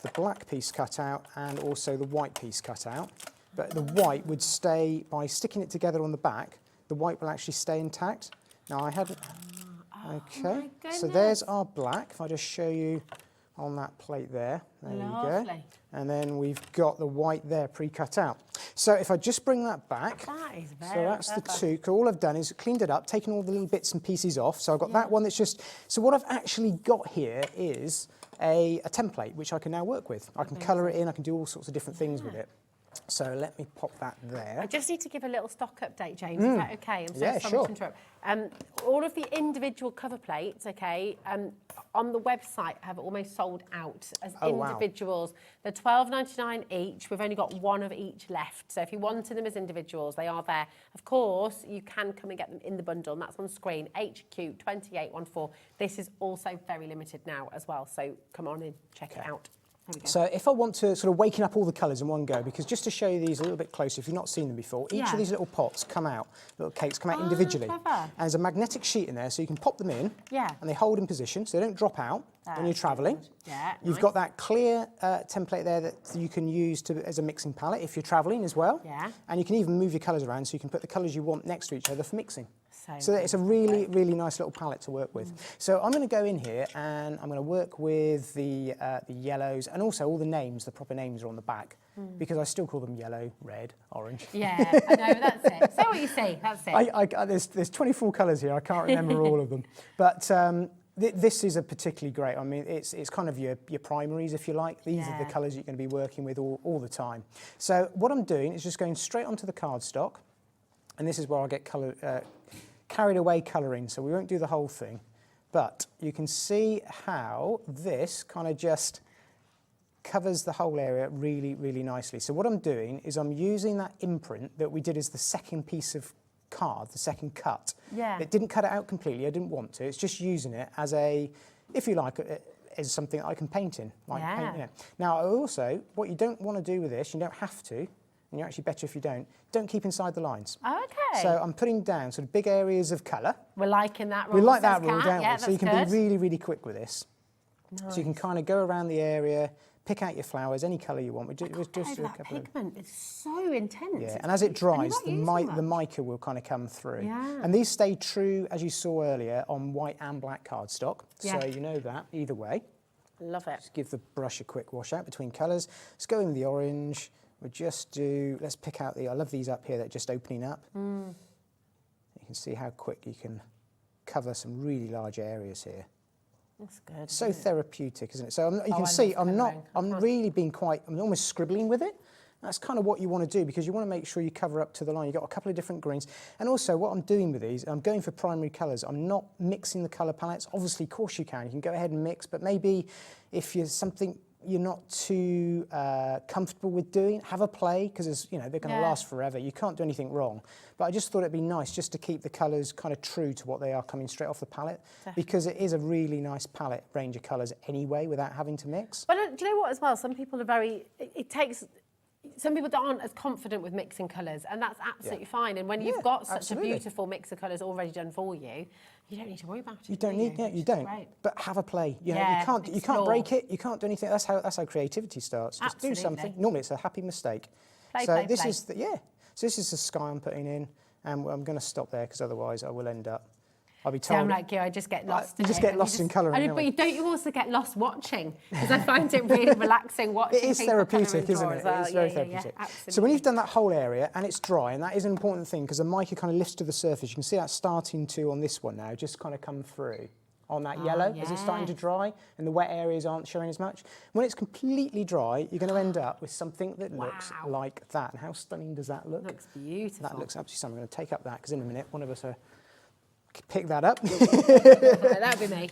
S7: the black piece cut out and also the white piece cut out. But the white would stay, by sticking it together on the back, the white will actually stay intact. Now I hadn't, okay, so there's our black. If I just show you on that plate there. There you go.
S4: Lovely.
S7: And then we've got the white there pre-cut out. So if I just bring that back,
S4: That is very
S7: so that's
S4: clever.
S7: the two. All I've done is cleaned it up, taken all the little bits and pieces off. So I've got that one that's just, so what I've actually got here is a template which I can now work with. I can colour it in, I can do all sorts of different things with it. So let me pop that there.
S4: I just need to give a little stock update, James. Is that okay? I'm so
S7: Yeah,
S4: sorry
S7: sure.
S4: to interrupt. All of the individual cover plates, okay, on the website have almost sold out as individuals. They're $12.99 each. We've only got one of each left. So if you wanted them as individuals, they are there. Of course, you can come and get them in the bundle, and that's on screen, HQ2814. This is also very limited now as well. So come on in, check it out.
S7: So if I want to sort of waken up all the colours in one go, because just to show you these a little bit closer, if you've not seen them before, each of these little pots come out, little cakes come out individually.
S4: Clever.
S7: And there's a magnetic sheet in there, so you can pop them in, and they hold in position, so they don't drop out when you're travelling.
S4: Yeah,
S7: You've got that clear template there that you can use as a mixing palette if you're travelling as well.
S4: Yeah.
S7: And you can even move your colours around, so you can put the colours you want next to each other for mixing. So
S4: good.
S7: it's a really, really nice little palette to work with. So I'm going to go in here and I'm going to work with the yellows, and also all the names, the proper names are on the back, because I still call them yellow, red, orange.
S4: Yeah, I know, that's it. Say what you say, that's it.
S7: There's 24 colours here, I can't remember all of them. But this is a particularly great, I mean, it's kind of your primaries, if you like. These are the colours you're going to be working with all the time. So what I'm doing is just going straight onto the cardstock, and this is where I get carried away colouring, so we won't do the whole thing. But you can see how this kind of just covers the whole area really, really nicely. So what I'm doing is I'm using that imprint that we did as the second piece of card, the second cut.
S4: Yeah.
S7: It didn't cut it out completely, I didn't want to. It's just using it as a, if you like, as something I can paint in. Like paint, you know. Now also, what you don't want to do with this, you don't have to, and you're actually better if you don't keep inside the lines.
S4: Okay.
S7: So I'm putting down sort of big areas of colour.
S4: We're liking that rule.
S7: We like that rule, don't
S4: yeah,
S7: we? So you can
S4: good.
S7: be really, really quick with this.
S4: Nice.
S7: So you can kind of go around the area, pick out your flowers, any colour you want. We just do a
S4: that
S7: couple of...
S4: pigment is so intense.
S7: Yeah,
S4: It's
S7: and as it dries,
S4: and you're not using
S7: the
S4: much.
S7: mica will kind of come through.
S4: Yeah.
S7: And these stay true, as you saw earlier, on white and black cardstock.
S4: Yeah.
S7: So you know that either way.
S4: Love it.
S7: Just give the brush a quick wash out between colours. Let's go in with the orange. We'll just do, let's pick out I love these up here that are just opening up. You can see how quick you can cover some really large areas here.
S4: That's good.
S7: So therapeutic, isn't it? So you can
S4: I
S7: see
S4: love
S7: I'm really being I'm almost scribbling with it. That's kind of what you want to do, because you want to make sure you cover up to the line. You've got a couple of different greens. And also what I'm doing with these, I'm going for primary colours. I'm not mixing the colour palettes. Obviously, of course you can go ahead and mix, but maybe if you're not too comfortable with doing, have a play, because they're going to last forever. You can't do anything wrong. But I just thought it'd be nice just to keep the colours kind of true to what they are coming straight off the palette, because it is a really nice palette range of colours anyway, without having to mix.
S4: But do you know what as well? Some people are some people aren't as confident with mixing colours, and that's absolutely fine. And when you've got such a beautiful mix of colours already done for you, you don't need to worry about it.
S7: You don't need, you don't.
S4: Great.
S7: But have a play. You can't break it. You can't do anything. That's how creativity starts. Just do something. Normally, it's a happy mistake.
S4: Play.
S7: Is So this is the sky I'm putting in, and I'm going to stop there because otherwise I will end up. I'll be told.
S4: Sound like you, I just get lost.
S7: You just get lost in colouring.
S4: But don't you also get lost watching? Because I find it really relaxing watching.
S7: It is
S4: people
S7: therapeutic, isn't
S4: colour
S7: it?
S4: as well.
S7: It's very
S4: Yeah,
S7: therapeutic.
S4: absolutely.
S7: So when you've done that whole area and it's dry, and that is an important thing because the mica kind of lifts to the surface. You can see that starting to on this one now, just kind of come through on that yellow as it's starting to dry, and the wet areas aren't showing as much. When it's completely dry, you're going to end up with something that looks like that. And how stunning does that look?
S4: Looks beautiful.
S7: That looks absolutely stunning. I'm going to take up that because in a minute one of us pick that up.
S4: That'd be me.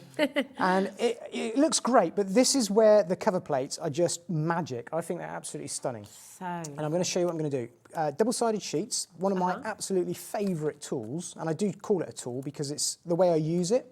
S7: And it looks great, but this is where the cover plates are just magic. I think they're absolutely stunning. And I'm going to show you what I'm going to do. Double-sided sheets, one of my absolutely favourite tools, and I do call it a tool because it's the way I use it.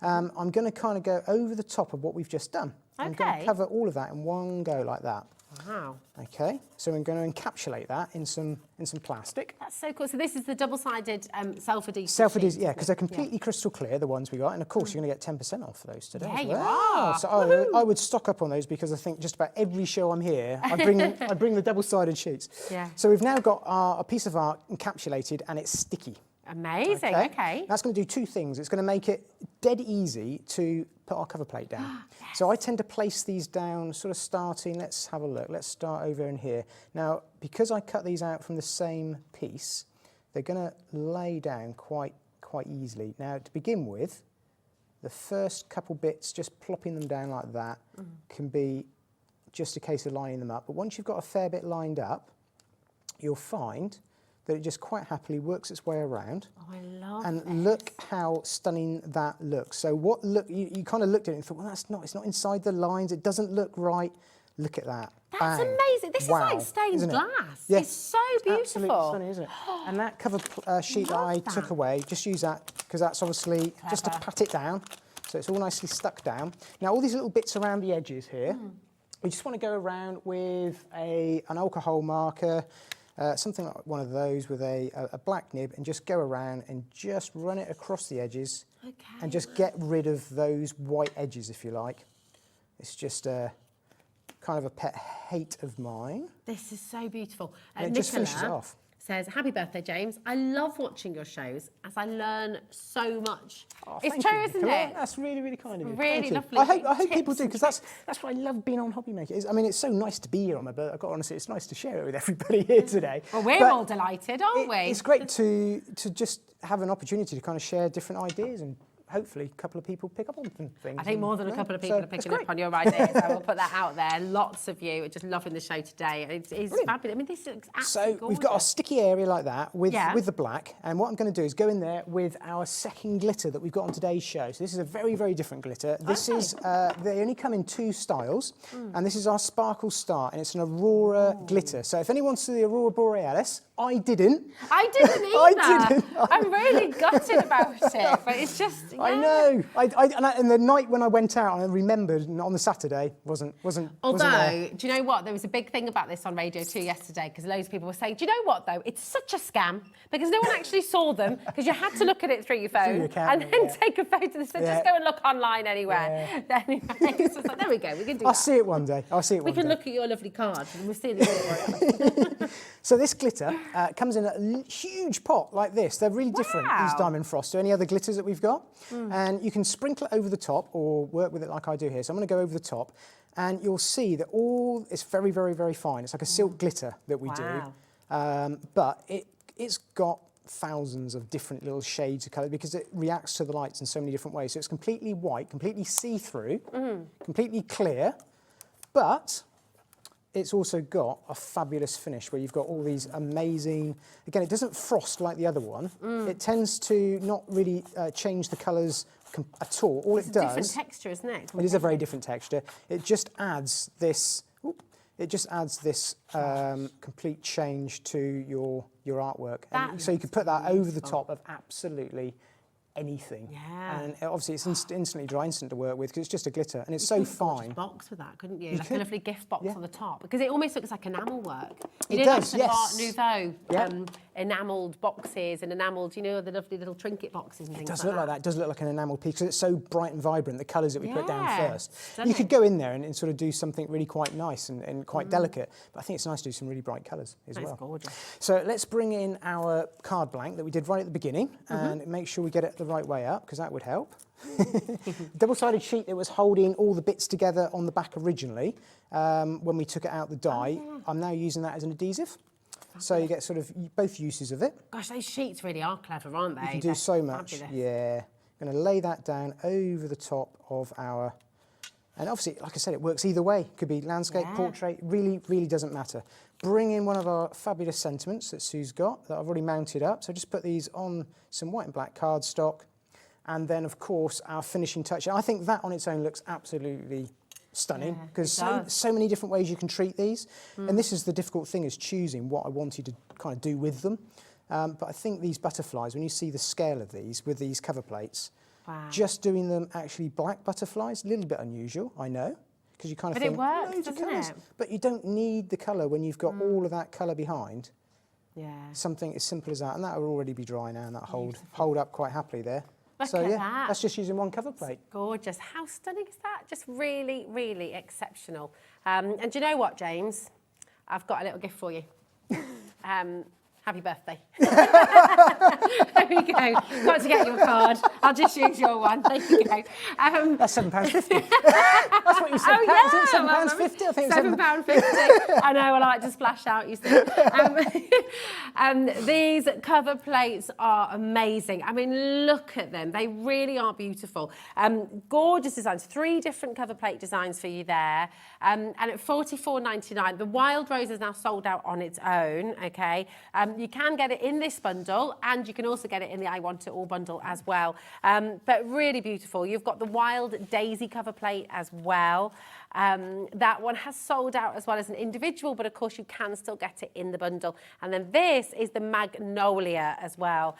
S7: I'm going to kind of go over the top of what we've just done. I'm going to cover all of that in one go like that.
S4: Wow.
S7: Okay, so I'm going to encapsulate that in some plastic.
S4: That's so cool. So this is the double-sided self-adhesive.
S7: Self-adhesive, yeah, because they're completely crystal clear, the ones we got, and of course you're going to get 10% off for those today.
S4: Yeah,
S7: as
S4: you
S7: well.
S4: are.
S7: So I would stock up on those because I think just about every show I'm here, I bring the double-sided sheets.
S4: Yeah.
S7: So we've now got a piece of art encapsulated and it's sticky.
S4: Amazing, okay.
S7: That's going to do two things. It's going to make it dead easy to put our cover plate down.
S4: Yes.
S7: So I tend to place these down sort of starting, let's have a look, let's start over in here. Now, because I cut these out from the same piece, they're going to lay down quite easily. Now, to begin with, the first couple bits, just plopping them down like that, can be just a case of lining them up. But once you've got a fair bit lined up, you'll find that it just quite happily works its way around.
S4: Oh, I love
S7: And
S4: this.
S7: look how stunning that looks. So you kind of looked at it and thought, well, it's not inside the lines, it doesn't look right. Look at that.
S4: That's
S7: Bang.
S4: amazing. This
S7: Wow,
S4: is like stained
S7: isn't it?
S4: glass.
S7: Yes.
S4: It's so beautiful.
S7: Absolutely stunning, isn't it? And that cover sheet that I
S4: Love
S7: took
S4: that.
S7: away, just use that, because that's obviously just to
S4: Clever.
S7: pat it down. So it's all nicely stuck down. Now, all these little bits around the edges here, we just want to go around with an alcohol marker, something like one of those with a black nib, and just go around and just run it across the edges and just get rid of those white edges, if you like. It's just kind of a pet hate of mine.
S4: This is so beautiful.
S7: And it just finishes it off.
S4: Says, happy birthday, James. I love watching your shows as I learn so much.
S7: Oh,
S4: it's
S7: thank
S4: true,
S7: you,
S4: isn't
S7: Nicola.
S4: it?
S7: That's really, really kind of you.
S4: Really
S7: Thank you.
S4: lovely.
S7: I hope people
S4: Tips
S7: do,
S4: and
S7: because that's what I love being on HobbyMaker. I mean, it's so nice to be here on my birthday. I've got to honestly, it's nice to share it with everybody here today.
S4: Well, we're
S7: But
S4: all delighted, aren't we?
S7: It's great to just have an opportunity to kind of share different ideas, and hopefully a couple of people pick up on things.
S4: I think more than a couple of people are picking up on your
S7: ideas.
S4: ideas. I will put that out there. Lots of you are just loving the show today. It's fabulous. I mean, this looks absolutely
S7: So we've got our sticky area like that with the black, and what I'm going to do is go in there with our second glitter that we've got on today's show. So this is a very, very different glitter. This is, they only come in two styles, and this is our Sparkle Star, and it's an Aurora glitter. So if anyone saw the Aurora Borealis, I didn't.
S4: I didn't either.
S7: I didn't.
S4: I'm really gutted about it, but it's just. Yeah.
S7: I know. And the night when I went out, I remembered on the Saturday wasn't
S4: Although,
S7: there.
S4: do you know what? There was a big thing about this on Radio 2 yesterday, because loads of people were saying, do you know what, though? It's such a scam, because no one actually saw them, because you had to look at it through your phone
S7: your camera,
S4: and then take a photo. So just go and look online anywhere. Anyway, so like, there we go. We can do that.
S7: I'll see it one day.
S4: We can look at your lovely card and we'll see the
S7: So this glitter comes in a huge pot like this. They're really different, these Diamond Frost, to any other glitters that we've got. And you can sprinkle it over the top or work with it like I do here. So I'm going to go over the top, and you'll see that it's very, very, very fine. It's like a silk glitter that we do. But it's got thousands of different little shades of colour because it reacts to the lights in so many different ways. So it's completely white, completely see-through, completely clear, but it's also got a fabulous finish where you've got all these amazing, again, it doesn't frost like the other one. It tends to not really change the colours at all. All it does...
S4: It's a different texture, isn't it?
S7: It is a very different texture. It just adds this... complete change to your artwork. And so you could put that over the top of absolutely anything.
S4: Yeah.
S7: And obviously it's instantly dry, instant to work with, because it's just a glitter and it's so fine.
S4: Box with that, couldn't you? Like a lovely gift box on the top, because it almost looks like enamel work. You
S7: It
S4: know,
S7: does,
S4: like
S7: yes.
S4: Art Nouveau,
S7: Yeah.
S4: enamelled boxes and enamelled, you know, the lovely little trinket boxes and things
S7: It does
S4: like
S7: look like that. It does look like an enamel piece because it's so bright and vibrant, the colours that we put down first.
S4: Stunning.
S7: You could go in there and sort of do something really quite nice and quite delicate, but I think it's nice to do some really bright colours as well.
S4: That's gorgeous.
S7: So let's bring in our card blank that we did right at the beginning and make sure we get it the right way up, because that would help. Double-sided sheet that was holding all the bits together on the back originally when we took it out the die. I'm now using that as an adhesive. So you get sort of both uses of it.
S4: Gosh, those sheets really are clever, aren't they?
S7: You can do so much.
S4: Fabulous.
S7: Yeah. I'm going to lay that down over the top of our... And obviously, like I said, it works either way. Could be landscape, portrait, really, really doesn't matter. Bring in one of our fabulous sentiments that Sue's got, that I've already mounted up. So just put these on some white and black cardstock. And then, of course, our finishing touch. And I think that on its own looks absolutely stunning, because so many different ways you can treat these. And this is the difficult thing, is choosing what I wanted to kind of do with them. But I think these butterflies, when you see the scale of these with these cover plates, just doing them actually black butterflies, a little bit unusual, I know, because you kind of think,
S4: it works,
S7: loads of
S4: doesn't
S7: colours.
S4: it?
S7: But you don't need the colour when you've got all of that colour behind.
S4: Yeah.
S7: Something as simple as that, and that will already be dry now, and that'll hold up quite happily there.
S4: Look
S7: So
S4: at
S7: yeah,
S4: that.
S7: that's just using one cover plate.
S4: Gorgeous. How stunning is that? Just really, really exceptional. And do you know what, James? I've got a little gift for you. Happy birthday. There we go. Got to get your card. I'll just use your one. There you go.
S7: That's £7.50. That's what you said,
S4: Oh,
S7: Kat,
S4: yeah.
S7: wasn't it? £7.50? I think it was
S4: £7.50. I know, I like to splash out, you see. These cover plates are amazing. I mean, look at them. They really are beautiful. Gorgeous designs. 3 different cover plate designs for you there. And at $44.99, the Wild Rose is now sold out on its own, okay? You can get it in this bundle, and you can also get it in the I Want It All bundle as well. But really beautiful. You've got the Wild Daisy cover plate as well. That one has sold out as well as an individual, but of course you can still get it in the bundle. And then this is the Magnolia as well.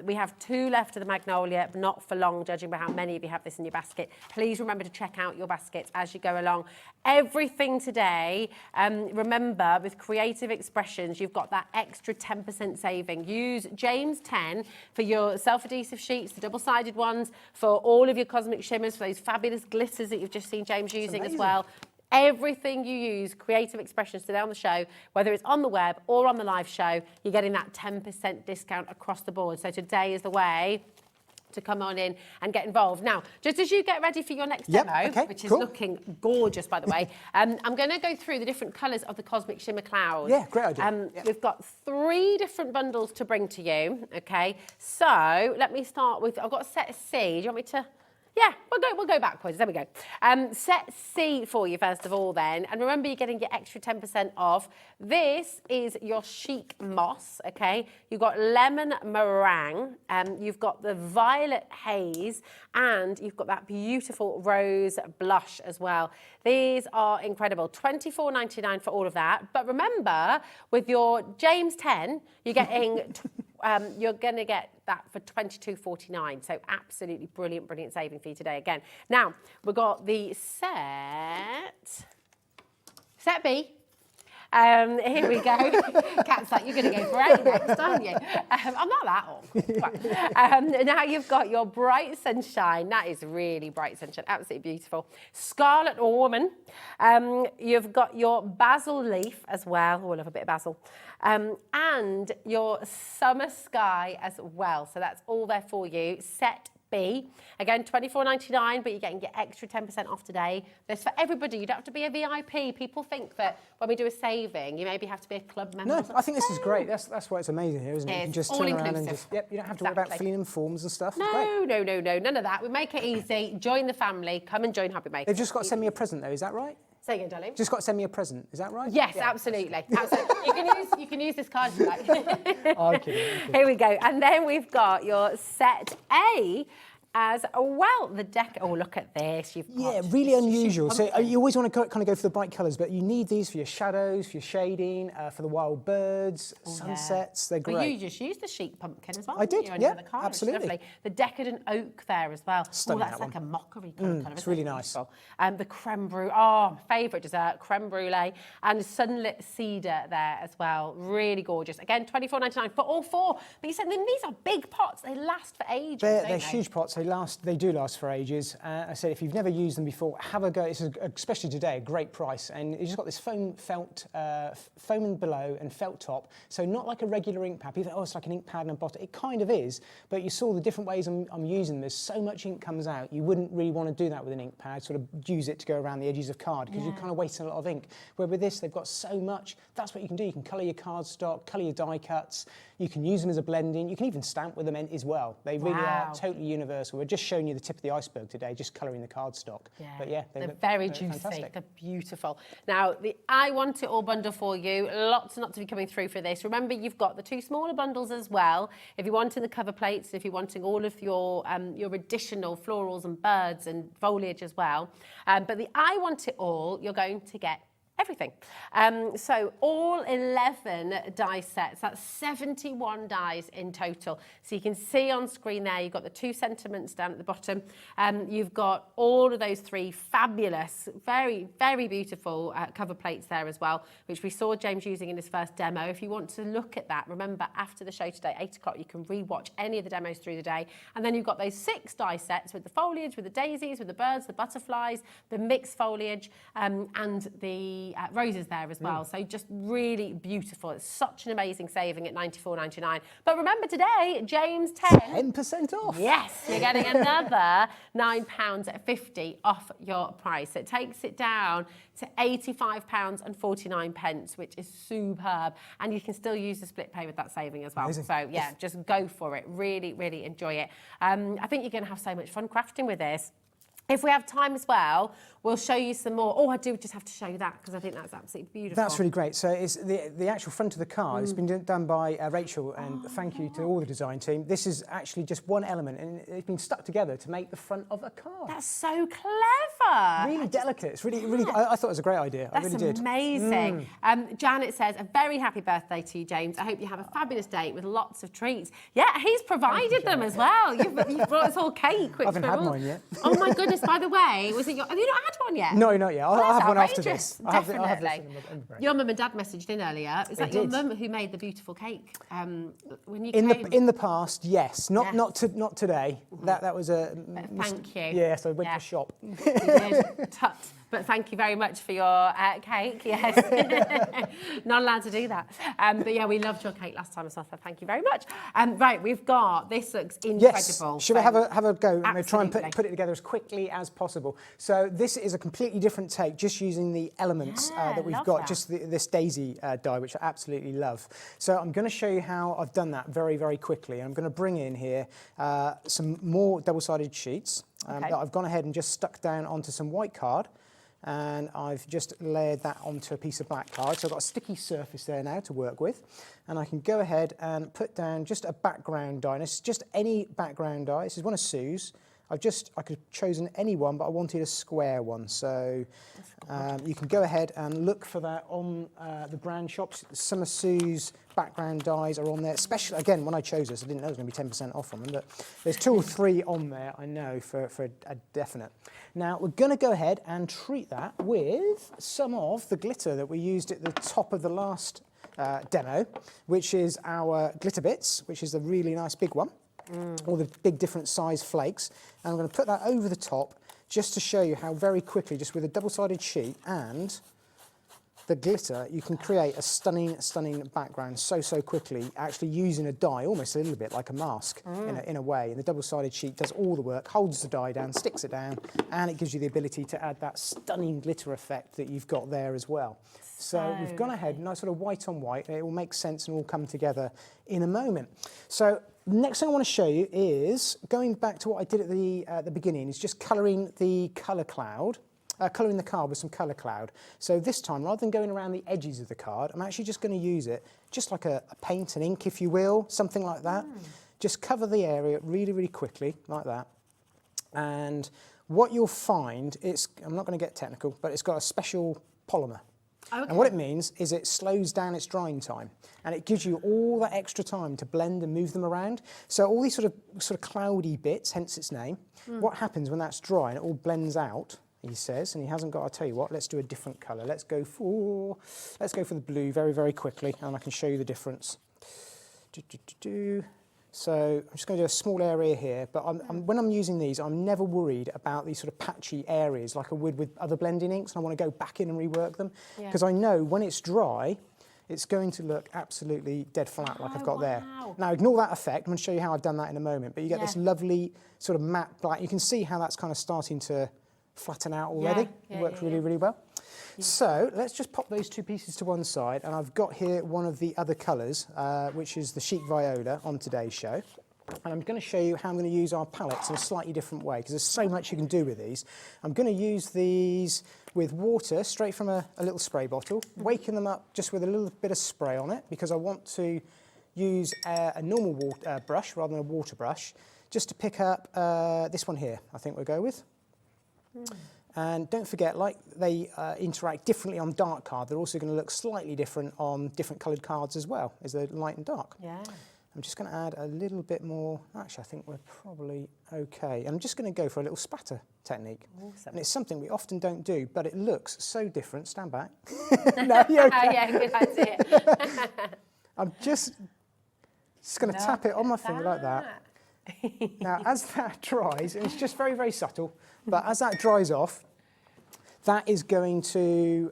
S4: We have 2 left of the Magnolia, but not for long, judging by how many of you have this in your basket. Please remember to check out your baskets as you go along. Everything today, remember, with Creative Expressions, you've got that extra 10% saving. Use James 10 for your self-adhesive sheets, the double-sided ones, for all of your cosmic shimmers, for those fabulous glitters that you've just seen James using as well. Everything you use, Creative Expressions today on the show, whether it's on the web or on the live show, you're getting that 10% discount across the board. So today is the way to come on in and get involved. Now, just as you get ready for your next demo, which is looking gorgeous, by the way, I'm going to go through the different colours of the Cosmic Shimmer Cloud.
S7: Yeah, great idea.
S4: We've got 3 different bundles to bring to you, okay? So let me start with, I've got a set of C. Do you want me to... Yeah, we'll go backwards. There we go. Set C for you, first of all, then. And remember, you're getting your extra 10% off. This is your Chic Moss, okay? You've got Lemon Meringue, you've got the Violet Haze, and you've got that beautiful Rose Blush as well. These are incredible. $24.99 for all of that. But remember, with your James 10, you're getting... you're going to get that for $22.49. So absolutely brilliant, brilliant saving for you today again. Now, we've got the set B. Here we go. Kat's like, you're going to go for A next, aren't you? I'm not that old. Now you've got your Bright Sunshine. That is really Bright Sunshine. Absolutely beautiful. Scarlet Woman. You've got your Basil Leaf as well. Oh, I love a bit of basil. And your Summer Sky as well. So that's all there for you. Set B. Again, $24.99, but you're getting your extra 10% off today. There's for everybody. You don't have to be a VIP. People think that when we do a saving, you maybe have to be a club member.
S7: No, I think this is great. That's why it's amazing here, isn't it? You can just
S4: all
S7: turn around and
S4: inclusive.
S7: just, you don't have to worry about filling in forms and stuff.
S4: No, none of that. We make it easy. Join the family. Come and join HobbyMaker.
S7: They've just got to send me a present, though. Is that right?
S4: Say again, darling.
S7: Just got to send me a present. Is that right?
S4: Yes, absolutely. You can use this card if you like.
S7: I'm kidding.
S4: Here we go. And then we've got your set A as well. The deck. Oh, look at this. You've got
S7: really unusual. So you always want to kind of go for the bright colours, but you need these for your shadows, for your shading, for the wild birds, sunsets. They're great.
S4: Well, you just used the chic pumpkin as well.
S7: I did.
S4: Yeah, the card,
S7: absolutely.
S4: Lovely. The decadent oak there as well.
S7: Stunning,
S4: that's like a mockery colour.
S7: It's really nice.
S4: The creme brulee. Oh, my favourite dessert, creme brulee, and sunlit cedar there as well. Really gorgeous. Again, $24.99 for all 4. But you said these are big pots. They last for ages.
S7: They're huge pots. They do last for ages. I said, if you've never used them before, have a go. It's especially today, a great price. And you've just got this foam below and felt top. So not like a regular ink pad. People think, it's like an ink pad and a bottle. It kind of is, but you saw the different ways I'm using them. There's so much ink comes out. You wouldn't really want to do that with an ink pad, sort of use it to go around the edges of card, because you're kind of wasting a lot of ink. Where with this, they've got so much. That's what you can do. You can colour your cardstock, colour your die cuts. You can use them as a blending. You can even stamp with them as well. They really are totally universal. We're just showing you the tip of the iceberg today, just colouring the cardstock. But they're
S4: very juicy.
S7: Fantastic.
S4: They're beautiful. Now, the I Want It All bundle for you. Lots and lots of you coming through for this. Remember, you've got the 2 smaller bundles as well. If you're wanting the cover plates, if you're wanting all of your additional florals and birds and foliage as well. But the I Want It All, you're going to get everything. So all 11 die sets, that's 71 dies in total. So you can see on screen there, you've got the 2 sentiments down at the bottom. You've got all of those 3 fabulous, very, very beautiful cover plates there as well, which we saw James using in his first demo. If you want to look at that, remember after the show today, 8 o'clock, you can re-watch any of the demos through the day. And then you've got those 6 die sets with the foliage, with the daisies, with the birds, the butterflies, the mixed foliage, and the the roses there as well. So just really beautiful. It's such an amazing saving at £94.99. But remember today, James,
S7: 10% off.
S4: Yes, you're getting another £9.50 off your price. It takes it down to £85.49, which is superb. And you can still use the split pay with that saving as well.
S7: Amazing.
S4: So yeah, just go for it. Really, really enjoy it. I think you're going to have so much fun crafting with this. If we have time as well, we'll show you some more. Oh, I do just have to show you that because I think that's absolutely beautiful.
S7: That's really great. So it's the actual front of the card. It's been done by Rachel, and thank you to all the design team. This is actually just one element, and it's been stuck together to make the front of a card.
S4: That's so clever.
S7: Really delicate. It's really, really. I thought it was a great idea. I really did.
S4: That's amazing. Janet says, a very happy birthday to you, James. I hope you have a fabulous day with lots of treats. Yeah, he's provided them as well. You've brought us all cake.
S7: I haven't had mine yet.
S4: Oh my goodness, by the way, have you not had one yet?
S7: No, not yet. I'll have one after
S4: outrageous.
S7: this. I'll
S4: Definitely.
S7: have this in the break.
S4: Your mum and dad messaged in earlier. Is that your mum who made the beautiful cake when you came?
S7: In the past, yes. Not today. That was a.
S4: Thank you.
S7: Yes, I went to a shop.
S4: You did. Tut. But thank you very much for your cake. Yes, not allowed to do that. But yeah, we loved your cake last time as well. So thank you very much. Right, we've got this. Looks incredible.
S7: Yes. Should we have a go? I'm going to try and
S4: Absolutely.
S7: put it together as quickly as possible. So this is a completely different take, just using the elements that we've
S4: love
S7: got,
S4: that.
S7: just this daisy die, which I absolutely love. So I'm going to show you how I've done that very, very quickly. I'm going to bring in here some more double-sided sheets that I've gone ahead and just stuck down onto some white card. And I've just layered that onto a piece of black card. So I've got a sticky surface there now to work with. And I can go ahead and put down just a background die. And it's just any background die. This is one of Sue's. I could have chosen any one, but I wanted a square one. So you can go ahead and look for that on the brand shops. Some of Sue's background dies are on there. Especially, again, when I chose this, I didn't know it was going to be 10% off on them, but there's 2 or 3 on there, I know, for a definite. Now, we're going to go ahead and treat that with some of the glitter that we used at the top of the last demo, which is our glitter bits, which is the really nice big one. All the big different size flakes, and I'm going to put that over the top just to show you how very quickly, just with a double-sided sheet and the glitter, you can create a stunning background so quickly, actually using a die almost a little bit like a mask in a way. And the double-sided sheet does all the work, holds the die down, sticks it down, and it gives you the ability to add that stunning glitter effect that you've got there as well. So we've gone ahead, nice sort of white on white, and it will make sense and all come together in a moment. So next thing I want to show you is, going back to what I did at the beginning, is just colouring the colour cloud, colouring the card with some colour cloud. So this time, rather than going around the edges of the card, I'm actually just going to use it, just like a paint and ink, if you will, something like that. Just cover the area really, really quickly, like that. And what you'll find, I'm not going to get technical, but it's got a special polymer. Okay. And what it means is it slows down its drying time, and it gives you all that extra time to blend and move them around. So all these sort of cloudy bits, hence its name, what happens when that's dry and it all blends out, he says, and he hasn't got, I'll tell you what, let's do a different colour. Let's go for the blue very, very quickly, and I can show you the difference. So I'm just going to do a small area here, but when I'm using these, I'm never worried about these sort of patchy areas like I would with other blending inks, and I want to go back in and rework them, because I know when it's dry, it's going to look absolutely dead flat like I've got there. Now ignore that effect, I'm going to show you how I've done that in a moment, but you get this lovely sort of matte black. You can see how that's kind of starting to flatten out already. It works really, really well. So let's just pop those 2 pieces to one side, and I've got here one of the other colours, which is the Chic Viola on today's show. And I'm going to show you how I'm going to use our palettes in a slightly different way, because there's so much you can do with these. I'm going to use these with water straight from a little spray bottle, waking them up just with a little bit of spray on it, because I want to use a normal brush rather than a water brush, just to pick up this one here, I think we'll go with. And don't forget, like they interact differently on dark card, they're also going to look slightly different on different coloured cards as well, as they're light and dark. I'm just going to add a little bit more. Actually, I think we're probably okay. I'm just going to go for a little spatter technique. And it's something we often don't do, but it looks so different. Stand back. No, you're okay.
S4: Yeah, good idea.
S7: I'm just going to tap it on my finger like that. Now, as that dries, and it's just very, very subtle, but as that dries off, That is going to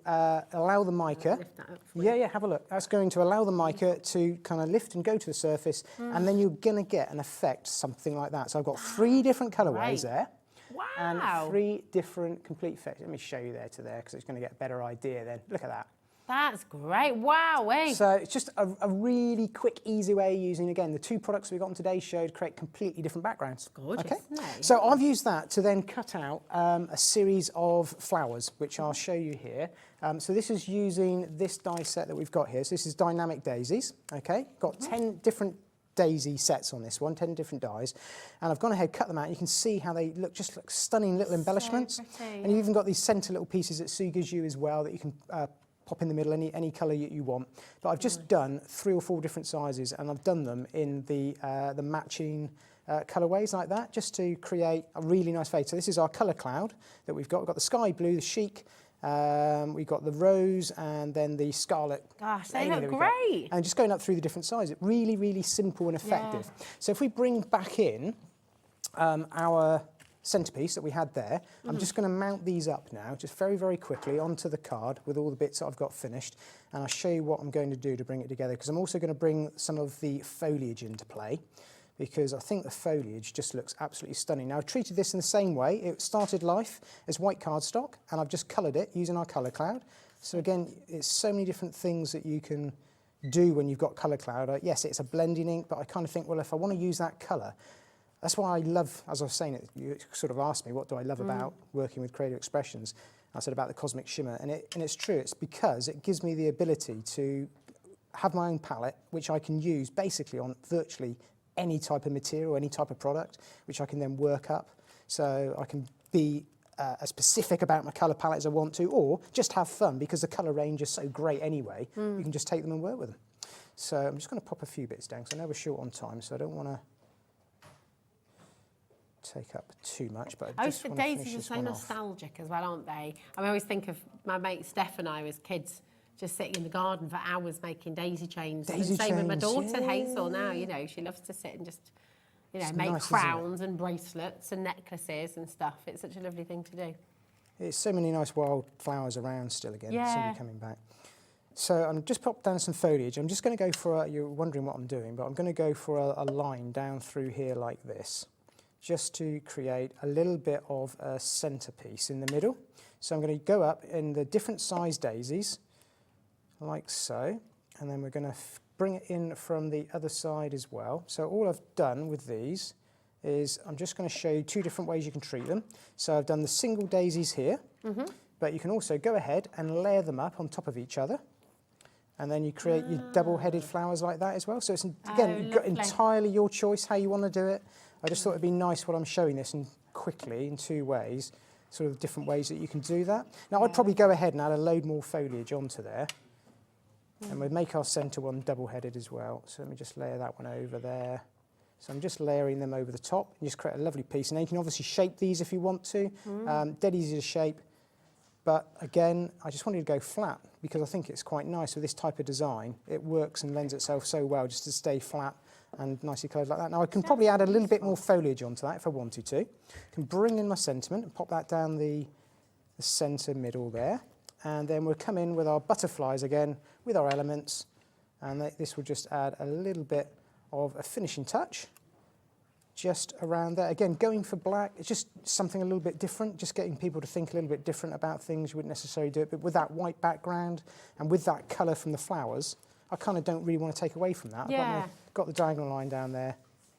S7: allow the mica.
S4: Lift that up for you.
S7: Yeah, have a look. That's going to allow the mica to kind of lift and go to the surface, and then you're going to get an effect something like that. So I've got 3 different colourways there.
S4: Wow.
S7: And 3 different complete effects. Let me show you there to there, because it's going to get a better idea then. Look at that.
S4: That's great. Wow.
S7: So it's just a really quick, easy way of using, again, the 2 products we've got on today's show to create completely different backgrounds.
S4: Gorgeous,
S7: okay?
S4: isn't it?
S7: So I've used that to then cut out a series of flowers, which I'll show you here. So this is using this die set that we've got here. So this is dynamic daisies, okay? Got 10 different daisy sets on this one, 10 different dies, and I've gone ahead, cut them out. You can see how they look, just like stunning little embellishments.
S4: So pretty,
S7: and you've even got these centre little pieces that Sue gives you as well that you can pop in the middle, any colour you want. But I've just done 3 or 4 different sizes, and I've done them in the matching colourways like that, just to create a really nice fade. So this is our colour cloud that we've got. We've got the sky blue, the chic, we've got the rose, and then the scarlet.
S4: Gosh, they
S7: Amy
S4: look
S7: that we've got.
S4: great.
S7: And just going up through the different sizes, really, really simple and effective.
S4: Yeah.
S7: So if we bring back in our centerpiece that we had there, I'm just going to mount these up now, just very, very quickly onto the card with all the bits that I've got finished, and I'll show you what I'm going to do to bring it together, because I'm also going to bring some of the foliage into play, because I think the foliage just looks absolutely stunning. Now, I've treated this in the same way. It started life as white cardstock, and I've just coloured it using our colour cloud. So again, it's so many different things that you can do when you've got colour cloud. Yes, it's a blending ink, but I kind of think, well, if I want to use that colour, that's why I love, as I was saying, you sort of asked me, what do I love about working with creative expressions? I said about the cosmic shimmer, and it's true. It's because it gives me the ability to have my own palette, which I can use basically on virtually any type of material, any type of product, which I can then work up. So I can be as specific about my colour palette as I want to, or just have fun, because the colour range is so great anyway, you can just take them and work with them. So I'm just going to pop a few bits down, because I know we're short on time, so I don't want to take up too much, but I just want to finish
S4: Daisies are
S7: this
S4: so
S7: one off.
S4: nostalgic as well, aren't they? I always think of my mate Steph and I as kids, just sitting in the garden for hours making daisy chains.
S7: Daisy
S4: and same with my
S7: chains,
S4: daughter
S7: yeah.
S4: Hazel now, you know, she loves to sit and just, you know,
S7: It's
S4: make
S7: nice, isn't it?
S4: crowns and bracelets and necklaces and stuff. It's such a lovely thing to do.
S7: There's so many nice wild flowers around still again.
S4: Yeah.
S7: Some coming back. So I'm just popped down some foliage. I'm just going to go for you're wondering what I'm doing, but I'm going to go for a line down through here like this, just to create a little bit of a centerpiece in the middle. So I'm going to go up in the different size daisies, like so, and then we're going to bring it in from the other side as well. So all I've done with these is I'm just going to show you 2 different ways you can treat them. So I've done the single daisies here, but you can also go ahead and layer them up on top of each other, and then you create your double-headed flowers like that as well. So it's, again,
S4: lovely.
S7: entirely your choice how you want to do it. I just thought it'd be nice while I'm showing this and quickly in 2 ways, sort of different ways that you can do that. Now, I'd probably go ahead and add a load more foliage onto there. And we'll make our centre one double-headed as well. So let me just layer that one over there. So I'm just layering them over the top and just create a lovely piece. And then you can obviously shape these if you want to. Dead easy to shape. But again, I just wanted to go flat because I think it's quite nice with this type of design. It works and lends itself so well just to stay flat and nicely coloured like that. Now I can probably add a little bit more foliage onto that if I wanted to. I can bring in my sentiment and pop that down the centre middle there. And then we'll come in with our butterflies again with our elements. And this will just add a little bit of a finishing touch just around there. Again, going for black, it's just something a little bit different, just getting people to think a little bit different about things. You wouldn't necessarily do it, but with that white background and with that colour from the flowers, I kind of don't really want to take away from that.
S4: Yeah.
S7: I've got the diagonal line down there.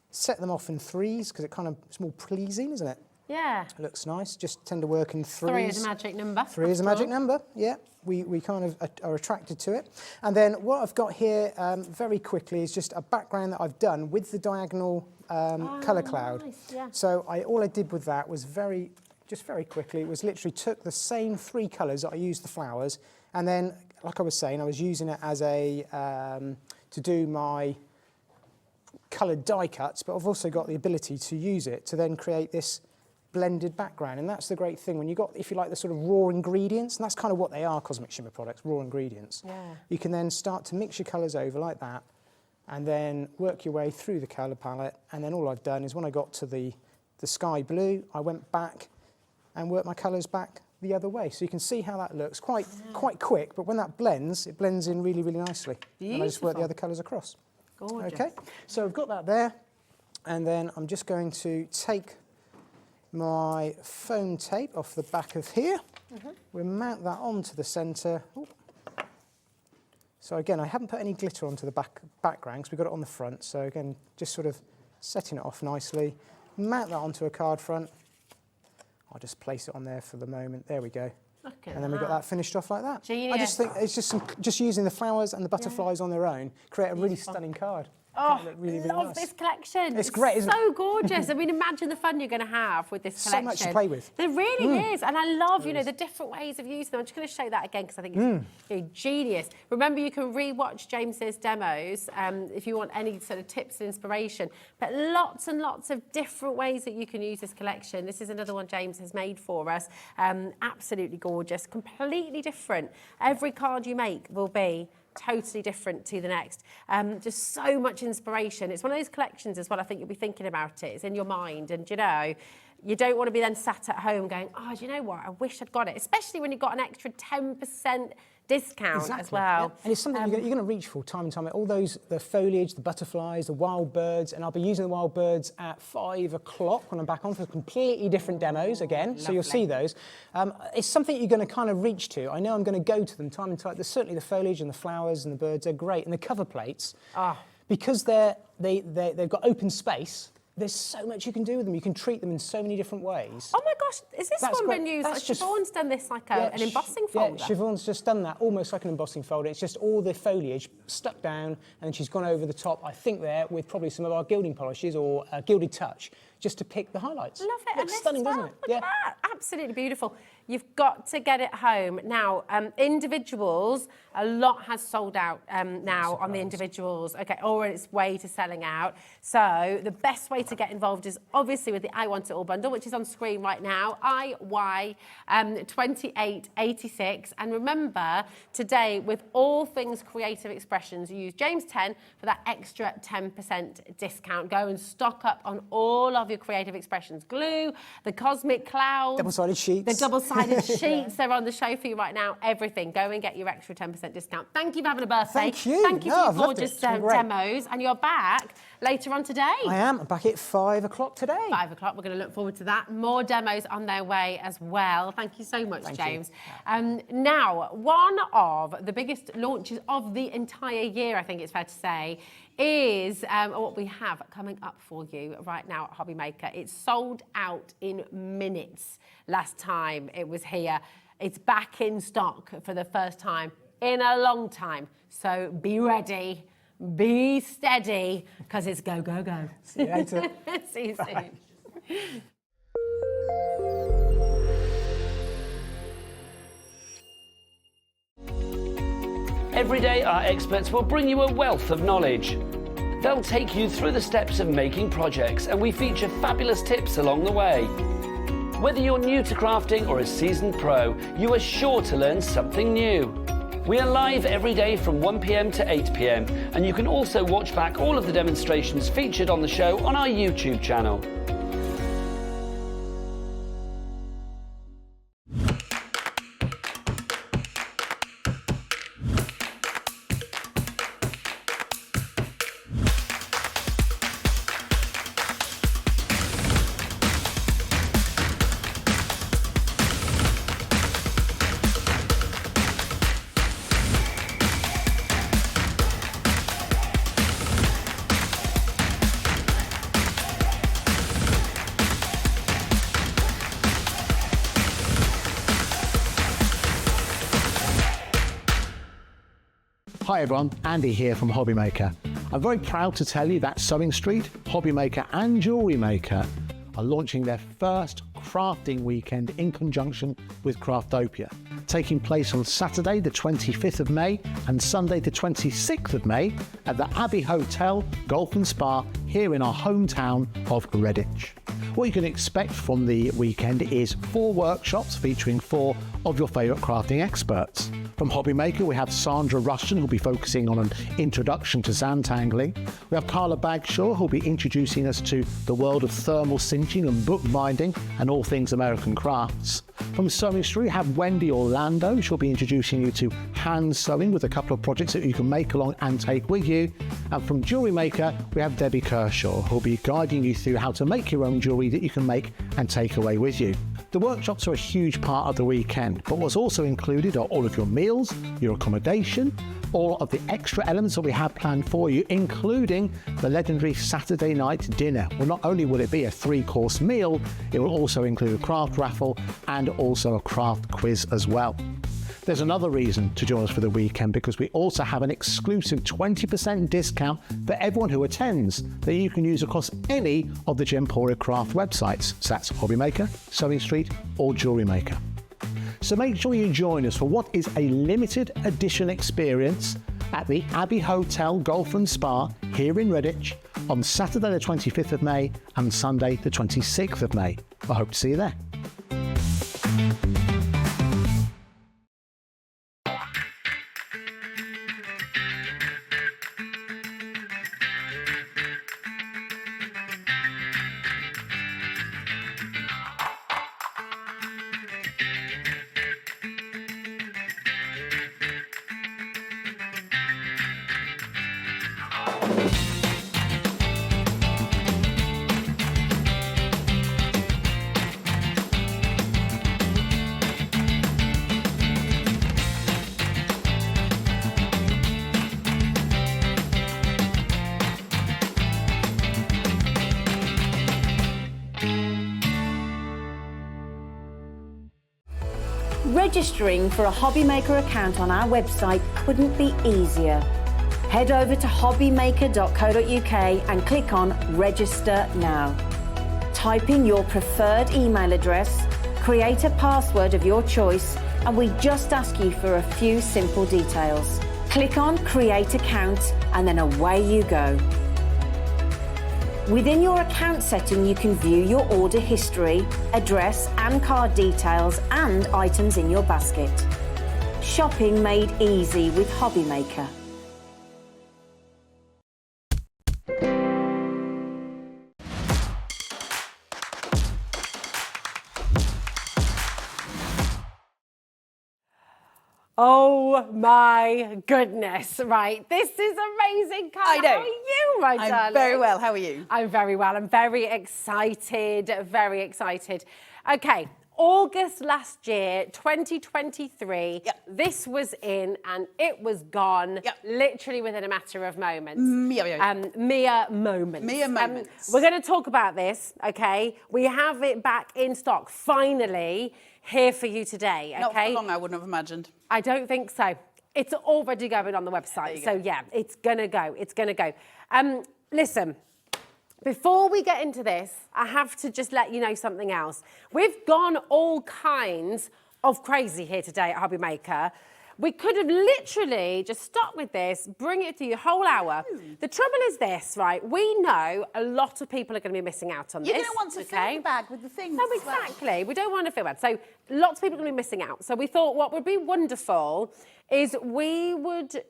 S7: Set them off in 3s because it's more pleasing, isn't it?
S4: Yeah.
S7: It looks nice. Just tend to work in 3s.
S4: 3 is a magic number.
S7: 3 is a magic number, yeah. We kind of are attracted to it. And then what I've got here very quickly is just a background that I've done with the diagonal colour cloud.
S4: Nice, yeah.
S7: So all I did with that was very quickly, was literally took the same 3 colours that I used the flowers, and then, like I was saying, I was using it as a, to do my coloured die cuts, but I've also got the ability to use it to then create this blended background. And that's the great thing when you got, if you like, the sort of raw ingredients, and that's kind of what they are, Cosmic Shimmer products, raw ingredients.
S4: Yeah.
S7: You can then start to mix your colours over like that and then work your way through the colour palette. And then all I've done is when I got to the sky blue, I went back and worked my colours back the other way. So you can see how that looks quite quick, but when that blends, it blends in really, really nicely.
S4: Beautiful.
S7: And I just work the other colours across.
S4: Gorgeous.
S7: Okay, so I've got that there, and then I'm just going to take my foam tape off the back of here. We'll mount that onto the centre. Ooh. So again, I haven't put any glitter onto the background because we've got it on the front. So again, just sort of setting it off nicely. Mount that onto a card front. I'll just place it on there for the moment. There we go.
S4: Look at
S7: and then we've got that finished off like that.
S4: Genius.
S7: I just think it's just using the flowers and the butterflies on their own, create a really stunning card.
S4: Oh,
S7: really, really
S4: love
S7: nice.
S4: this collection.
S7: It's great, isn't
S4: so gorgeous. I mean, imagine the fun you're going to have with this collection.
S7: So much to play with.
S4: There really is. And I love, you know, the different ways of using them. I'm just going to show that again because I think it's genius. Remember, you can re-watch James's demos if you want any sort of tips and inspiration. But lots and lots of different ways that you can use this collection. This is another one James has made for us. Absolutely gorgeous, completely different. Every card you make will be totally different to the next. Just so much inspiration. It's one of those collections as well, I think you'll be thinking about it. It's in your mind, and you know, you don't want to be then sat at home going, oh, do you know what, I wish I'd got it. Especially when you've got an extra 10% discount as well.
S7: Yeah. And it's something you're going to reach for time and time. All those, the foliage, the butterflies, the wild birds, and I'll be using the wild birds at 5 o'clock when I'm back on for completely different demos again. Lovely. So you'll see those. It's something you're going to kind of reach to. I know I'm going to go to them time and time. There's certainly the foliage and the flowers and the birds. They're great. And the cover plates, because they've got open space. There's so much you can do with them. You can treat them in so many different ways.
S4: Oh my gosh, is this one been used? Like Siobhan's done this like an embossing folder.
S7: Yeah, Siobhan's just done that, almost like an embossing folder. It's just all the foliage stuck down, and she's gone over the top, I think there, with probably some of our gilding polishes or gilded touch, just to pick the highlights.
S4: Love it.
S7: Looks stunning, doesn't it?
S4: Look at that. Absolutely beautiful. You've got to get it home. Now, individuals, a lot has sold out now on the individuals, okay, or its way to selling out. So the best way to get involved is obviously with the I Want It All bundle, which is on screen right now, IY 2886. And remember, today, with all things creative expressions, you use James 10 for that extra 10% discount. Go and stock up on all of your creative expressions. Glue, the cosmic clouds.
S7: Double-sided sheets.
S4: The double-sided sheets. They're on the show for you right now. Everything. Go and get your extra 10% discount. Thank you for having a birthday.
S7: Thank you.
S4: Thank you for your gorgeous demos. And you're back later on today.
S7: I am. I'm back at 5 o'clock today.
S4: 5 o'clock. We're going to look forward to that. More demos on their way as well. Thank you so much, James. Now, one of the biggest launches of the entire year, I think it's fair to say, is what we have coming up for you right now at HobbyMaker. It's sold out in minutes last time it was here. It's back in stock for the first time in a long time. So be ready, be steady, because it's go, go, go.
S7: See you later.
S4: See you soon.
S3: Every day, our experts will bring you a wealth of knowledge. They'll take you through the steps of making projects, and we feature fabulous tips along the way. Whether you're new to crafting or a seasoned pro, you are sure to learn something new. We are live every day from 1 p.m. to 8 p.m, and you can also watch back all of the demonstrations featured on the show on our YouTube channel.
S6: Hi everyone, Andy here from HobbyMaker. I'm very proud to tell you that Sewing Street, HobbyMaker and Jewellery Maker are launching their first crafting weekend in conjunction with Craftopia, taking place on Saturday the 25th of May and Sunday the 26th of May at the Abbey Hotel, Golf and Spa here in our hometown of Greenwich. What you can expect from the weekend is 4 workshops featuring 4 of your favourite crafting experts. From HobbyMaker, we have Sandra Rushton, who'll be focusing on an introduction to sandtangling. We have Carla Bagshaw, who'll be introducing us to the world of thermal cinching and bookbinding and all things American crafts. From From Sewing Street, we have Wendy Orlando. She'll be introducing you to hand sewing with a couple of projects that you can make along and take with you. And from Jewellery Maker, we have Debbie Kershaw, who'll be guiding you through how to make your own jewellery that you can make and take away with you. The workshops are a huge part of the weekend, but what's also included are all of your meals, your accommodation, all of the extra elements that we have planned for you, including the legendary Saturday night dinner. Well, not only will it be a 3-course meal, it will also include a craft raffle and also a craft quiz as well. There's another reason to join us for the weekend, because we also have an exclusive 20% discount for everyone who attends that you can use across any of the Gemporia craft websites. So that's HobbyMaker, Sewing Street or Jewellery Maker. So make sure you join us for what is a limited edition experience at the Abbey Hotel Golf and Spa here in Redditch on Saturday the 25th of May and Sunday the 26th of May. I hope to see you there.
S2: Registering for a HobbyMaker account on our website couldn't be easier. Head over to hobbymaker.co.uk and click on Register Now. Type in your preferred email address, create a password of your choice, and we just ask you for a few simple details. Click on Create Account and then away you go. Within your account setting, you can view your order history, address and card details and items in your basket. Shopping made easy with HobbyMaker.
S4: Oh my goodness, right. This is amazing, Carla.
S8: I know.
S4: How are you, my darling?
S8: I'm very well. How are you?
S4: I'm very well. I'm very excited, very excited. Okay, August last year, 2023,
S8: Yep.
S4: this was in and it was gone,
S8: Yep.
S4: literally within a matter of moments.
S8: Mere
S4: moments.
S8: Mere moments.
S4: We're going to talk about this, okay? We have it back in stock, finally, here for you today, okay?
S8: Not for long, I wouldn't have imagined.
S4: I don't think so. It's already going on the website. So yeah, it's gonna go. It's gonna go. Listen, before we get into this, I have to just let you know something else. We've gone all kinds of crazy here today at HobbyMaker. We could have literally just stopped with this, bring it to you a whole hour. The trouble is this, right? We know a lot of people are going to be missing out on this.
S8: You're going to want to fill the bag with the things.
S4: No,
S8: as well.
S4: exactly. We don't want to feel bad. So lots of people are going to be missing out. So we thought what would be wonderful is we would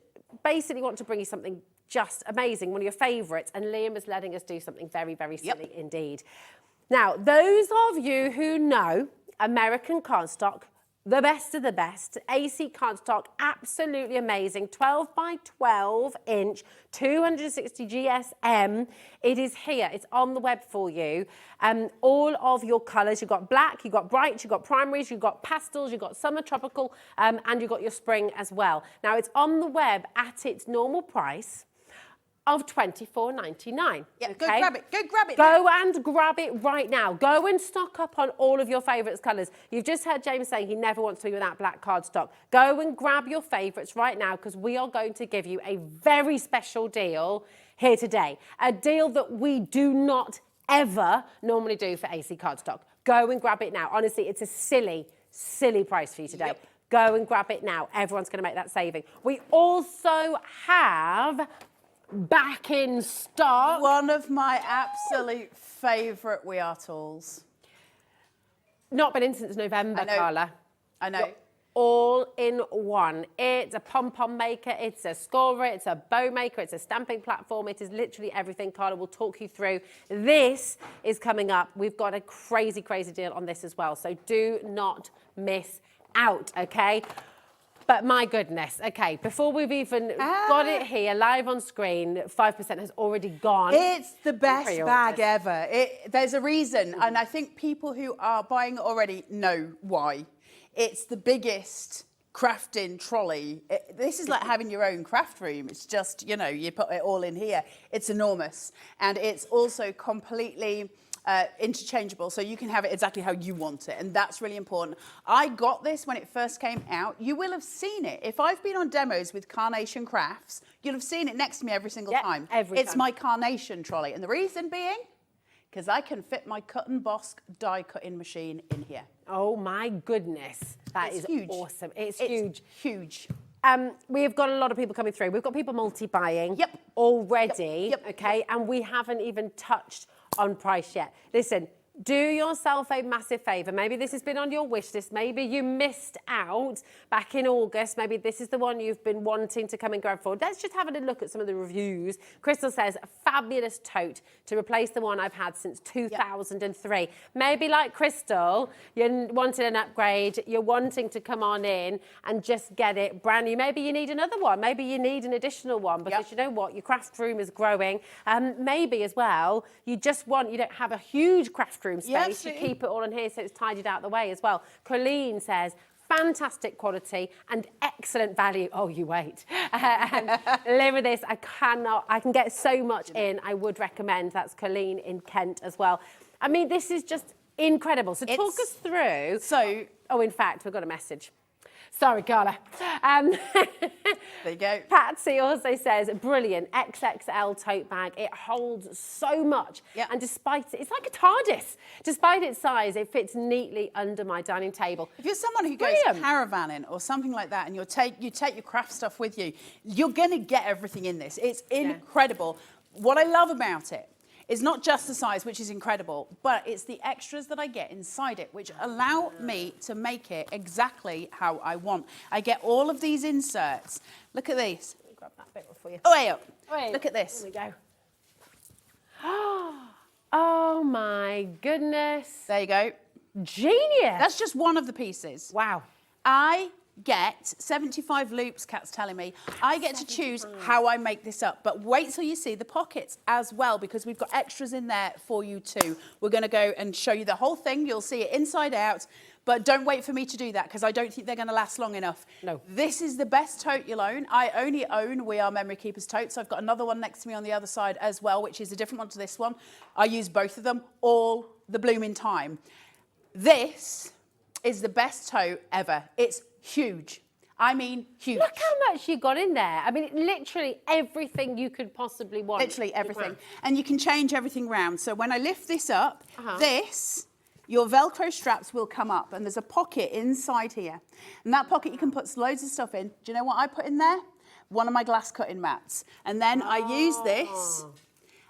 S4: basically want to bring you something just amazing, one of your favourites, and Liam is letting us do something very, very silly indeed. Now, those of you who know American cardstock, the best of the best, AC cardstock, absolutely amazing, 12 by 12 inch, 260 GSM. It is here, it's on the web for you. All of your colours, you've got black, you've got brights, you've got primaries, you've got pastels, you've got summer tropical, and you've got your spring as well. Now it's on the web at its normal price of $24.99.
S8: Yeah,
S4: okay?
S8: go grab it. Go grab it.
S4: Go and grab it right now. Go and stock up on all of your favourites colours. You've just heard James saying he never wants to be without black cardstock. Go and grab your favourites right now, because we are going to give you a very special deal here today. A deal that we do not ever normally do for AC cardstock. Go and grab it now. Honestly, it's a silly, silly price for you today.
S8: Yep.
S4: Go and grab it now. Everyone's going to make that saving. We also have back in stock
S8: One of my absolute favourite We Are tools.
S4: Not been in since November,
S8: I know.
S4: Carla.
S8: I know.
S4: all in one. It's a pom-pom maker, it's a scorer, it's a bow maker, it's a stamping platform. It is literally everything. Carla will talk you through. This is coming up. We've got a crazy, crazy deal on this as well. So do not miss out, okay? But my goodness, okay, before we've even got it here live on screen, 5% has already gone.
S8: It's the best bag ever. There's a reason, and I think people who are buying it already know why. It's the biggest crafting trolley. This is like having your own craft room. It's just, you know, you put it all in here. It's enormous. And it's also completely interchangeable, so you can have it exactly how you want it, and that's really important. I got this when it first came out. You will have seen it. If I've been on demos with Carnation Crafts, you'll have seen it next to me every single time. It's my Carnation trolley, and the reason being, because I can fit my Cut and Bosk die cutting machine in here.
S4: Oh my goodness, that is
S8: huge.
S4: Awesome. It's huge.
S8: Huge.
S4: We've got a lot of people coming through. We've got people multi-buying already, okay? And we haven't even touched on price yet. Listen, do yourself a massive favour. Maybe this has been on your wish list. Maybe you missed out back in August. Maybe this is the one you've been wanting to come and grab for. Let's just have a look at some of the reviews. Crystal says, a fabulous tote to replace the one I've had since 2003. Maybe like Crystal, you wanted an upgrade. You're wanting to come on in and just get it brand new. Maybe you need another one. Maybe you need an additional one because you know what? Your craft room is growing. Maybe as well, you don't have a huge craft room space. You keep it all in here so it's tidied out the way as well. Colleen says, fantastic quality and excellent value. Oh, you wait. Live with this. I can get so much in. I would recommend. That's Colleen in Kent as well. I mean, this is just incredible. So talk us through. Oh, in fact, we've got a message. Sorry, Carla.
S8: There you go.
S4: Patsy also says, brilliant, XXL tote bag. It holds so much. And despite it's like a TARDIS. Despite its size, it fits neatly under my dining table.
S8: If you're someone who goes caravanning or something like that and you take your craft stuff with you, you're going to get everything in this. It's incredible. What I love about it is not just the size, which is incredible, but it's the extras that I get inside it, which allow me to make it exactly how I want. I get all of these inserts. Look at these.
S4: Let me grab that bit for you.
S8: Way up. Look at this.
S4: There we go. Oh my goodness.
S8: There you go.
S4: Genius.
S8: That's just one of the pieces.
S4: Wow.
S8: I get 75 loops, Kat's telling me. I get to choose how I make this up. But wait till you see the pockets as well, because we've got extras in there for you too. We're going to go and show you the whole thing. You'll see it inside out. But don't wait for me to do that, because I don't think they're going to last long enough.
S4: No.
S8: This is the best tote you'll own. I only own We Are Memory Keepers totes. I've got another one next to me on the other side as well, which is a different one to this one. I use both of them all the blooming time. This is the best tote ever. It's huge. I mean, huge.
S4: Look how much you got in there. I mean, literally everything you could possibly want.
S8: Literally everything. And you can change everything round. So when I lift this up, your Velcro straps will come up, and there's a pocket inside here. And that pocket you can put loads of stuff in. Do you know what I put in there? One of my glass cutting mats. And then I use this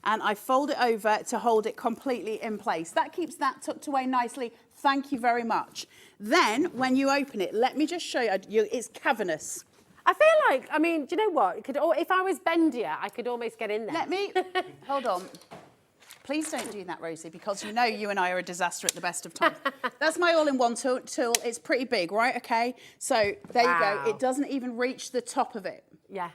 S8: and I fold it over to hold it completely in place. That keeps that tucked away nicely. Thank you very much. Then, when you open it, let me just show you, it's cavernous.
S4: I feel like, I mean, do you know what? If I was bendier, I could almost get in there.
S8: Let me, hold on. Please don't do that, Rosie, because you know you and I are a disaster at the best of times. That's my all-in-one tool. It's pretty big, right? Okay. So there you go. It doesn't even reach the top of it.
S4: Yeah.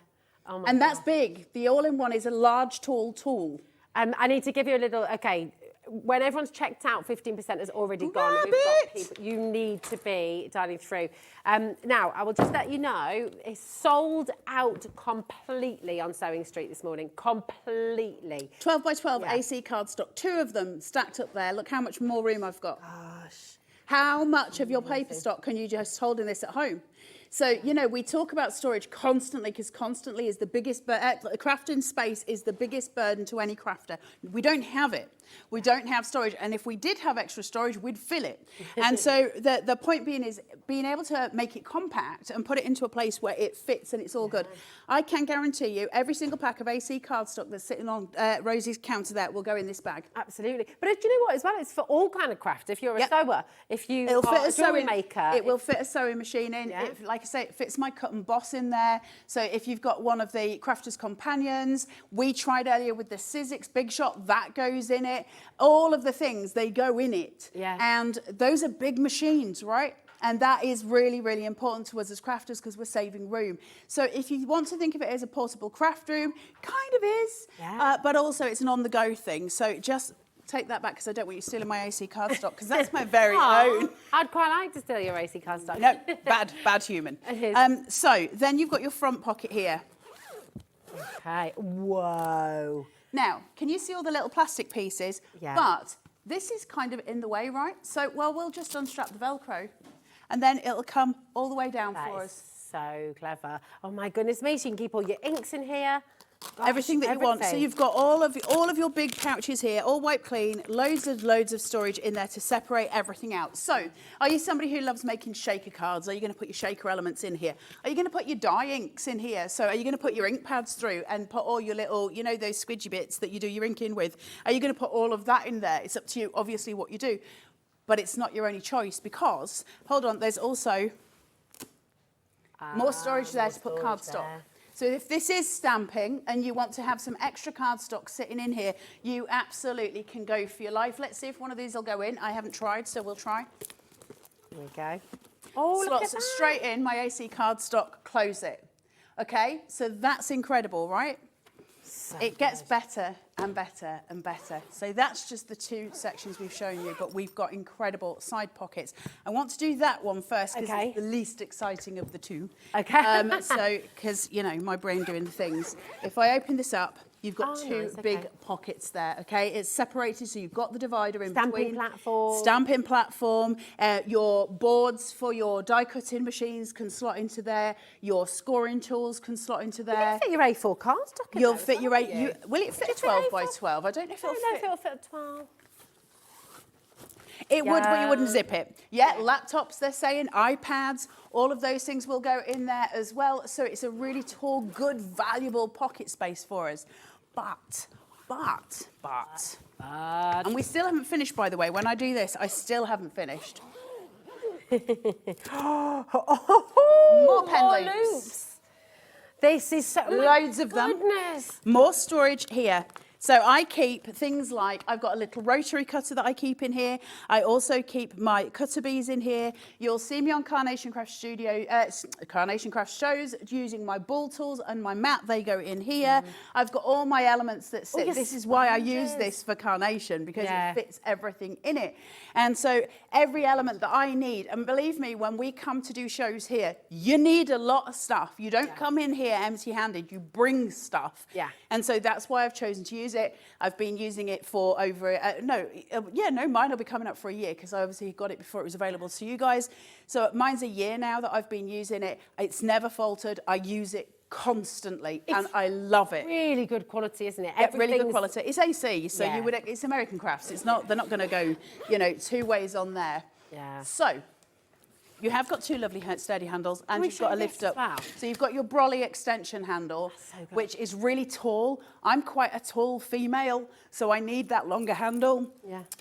S4: Oh my
S8: and
S4: God.
S8: that's big. The all-in-one is a large, tall tool.
S4: I need to give you a little, okay, when everyone's checked out, 15% has already gone.
S8: We've got
S4: people, you need to be dialing through. Now, I will just let you know, it's sold out completely on Sewing Street this morning. Completely.
S8: 12 by 12 AC cardstock. 2 of them stacked up there. Look how much more room I've got.
S4: Gosh.
S8: How much of your paper stock can you just hold in this at home? So, you know, we talk about storage constantly because constantly is the biggest, crafting space is the biggest burden to any crafter. We don't have it. We don't have storage. And if we did have extra storage, we'd fill it. And so the point being is being able to make it compact and put it into a place where it fits and it's all good. I can guarantee you every single pack of AC cardstock that's sitting on Rosie's counter there will go in this bag.
S4: Absolutely. But do you know what as well? It's for all kind of craft. If you're a sewer, if you are a jewellery maker.
S8: It will fit a sewing machine in.
S4: Yeah.
S8: Like I say, it fits my cut and boss in there. So if you've got one of the Crafter's Companions, we tried earlier with the Sizzix Big Shot, that goes in it. All of the things, they go in it.
S4: Yeah.
S8: And those are big machines, right? And that is really, really important to us as crafters because we're saving room. So if you want to think of it as a portable craft room, kind of is, but also it's an on-the-go thing. So just take that back because I don't want you stealing my AC cardstock because that's my very own.
S4: I'd quite like to steal your AC cardstock.
S8: No, bad human.
S4: It is.
S8: So then you've got your front pocket here.
S4: Okay. Whoa.
S8: Now, can you see all the little plastic pieces?
S4: Yeah.
S8: But this is kind of in the way, right? So, well, we'll just unstrap the Velcro and then it'll come all the way down for us.
S4: So clever. Oh my goodness me, so you can keep all your inks in here. Gosh,
S8: everything that you want. So you've got all of your big pouches here, all wiped clean, loads of storage in there to separate everything out. So, are you somebody who loves making shaker cards? Are you going to put your shaker elements in here? Are you going to put your dye inks in here? So, are you going to put your ink pads through and put all your little, you know, those squidgy bits that you do your ink in with? Are you going to put all of that in there? It's up to you, obviously, what you do. But it's not your only choice because, hold on, there's also more storage there to put cardstock. So if this is stamping and you want to have some extra cardstock sitting in here, you absolutely can go for your life. Let's see if one of these will go in. I haven't tried, so we'll try.
S4: There we go. Oh, look at that.
S8: Straight in, my AC cardstock, close it. Okay, so that's incredible, right? So it gets better and better and better. So that's just the two sections we've shown you, but we've got incredible side pockets. I want to do that one first because it's the least exciting of the two.
S4: Okay.
S8: So, because, you know, my brain doing the things. If I open this up, you've got two big pockets there, okay? It's separated, so you've got the divider in between. Stamping platform. Your boards for your die cutting machines can slot into there. Your scoring tools can slot into there.
S4: You fit your A4 cardstock in.
S8: You'll fit your will it fit a 12 by 12? I don't know if it'll fit.
S4: A 12.
S8: It would, but you wouldn't zip it. Yeah, laptops, they're saying, iPads, all of those things will go in there as well. So it's a really tall, good, valuable pocket space for us. But. And we still haven't finished, by the way. When I do this, I still haven't finished. More pen loops.
S4: This is so
S8: loads of them. More storage here. So I keep things like, I've got a little rotary cutter that I keep in here. I also keep my cutter bees in here. You'll see me on Carnation Craft shows using my ball tools and my mat. They go in here. I've got all my elements that sit. This is why I use this for Carnation because it fits everything in it. And so every element that I need, and believe me, when we come to do shows here, you need a lot of stuff. You don't come in here empty-handed. You bring stuff. And so that's why I've chosen to use it. I've been using it for over, mine will be coming up for a year because I obviously got it before it was available to you guys. So mine's a year now that I've been using it. It's never faltered. I use it constantly and I love it.
S4: Really good quality, isn't it?
S8: Really good quality. It's AC, so it's American Crafts. It's not, they're not going to go, two ways on there. So you have got two lovely sturdy handles and you've got a lift up. So you've got your brolly extension handle, which is really tall. I'm quite a tall female, so I need that longer handle.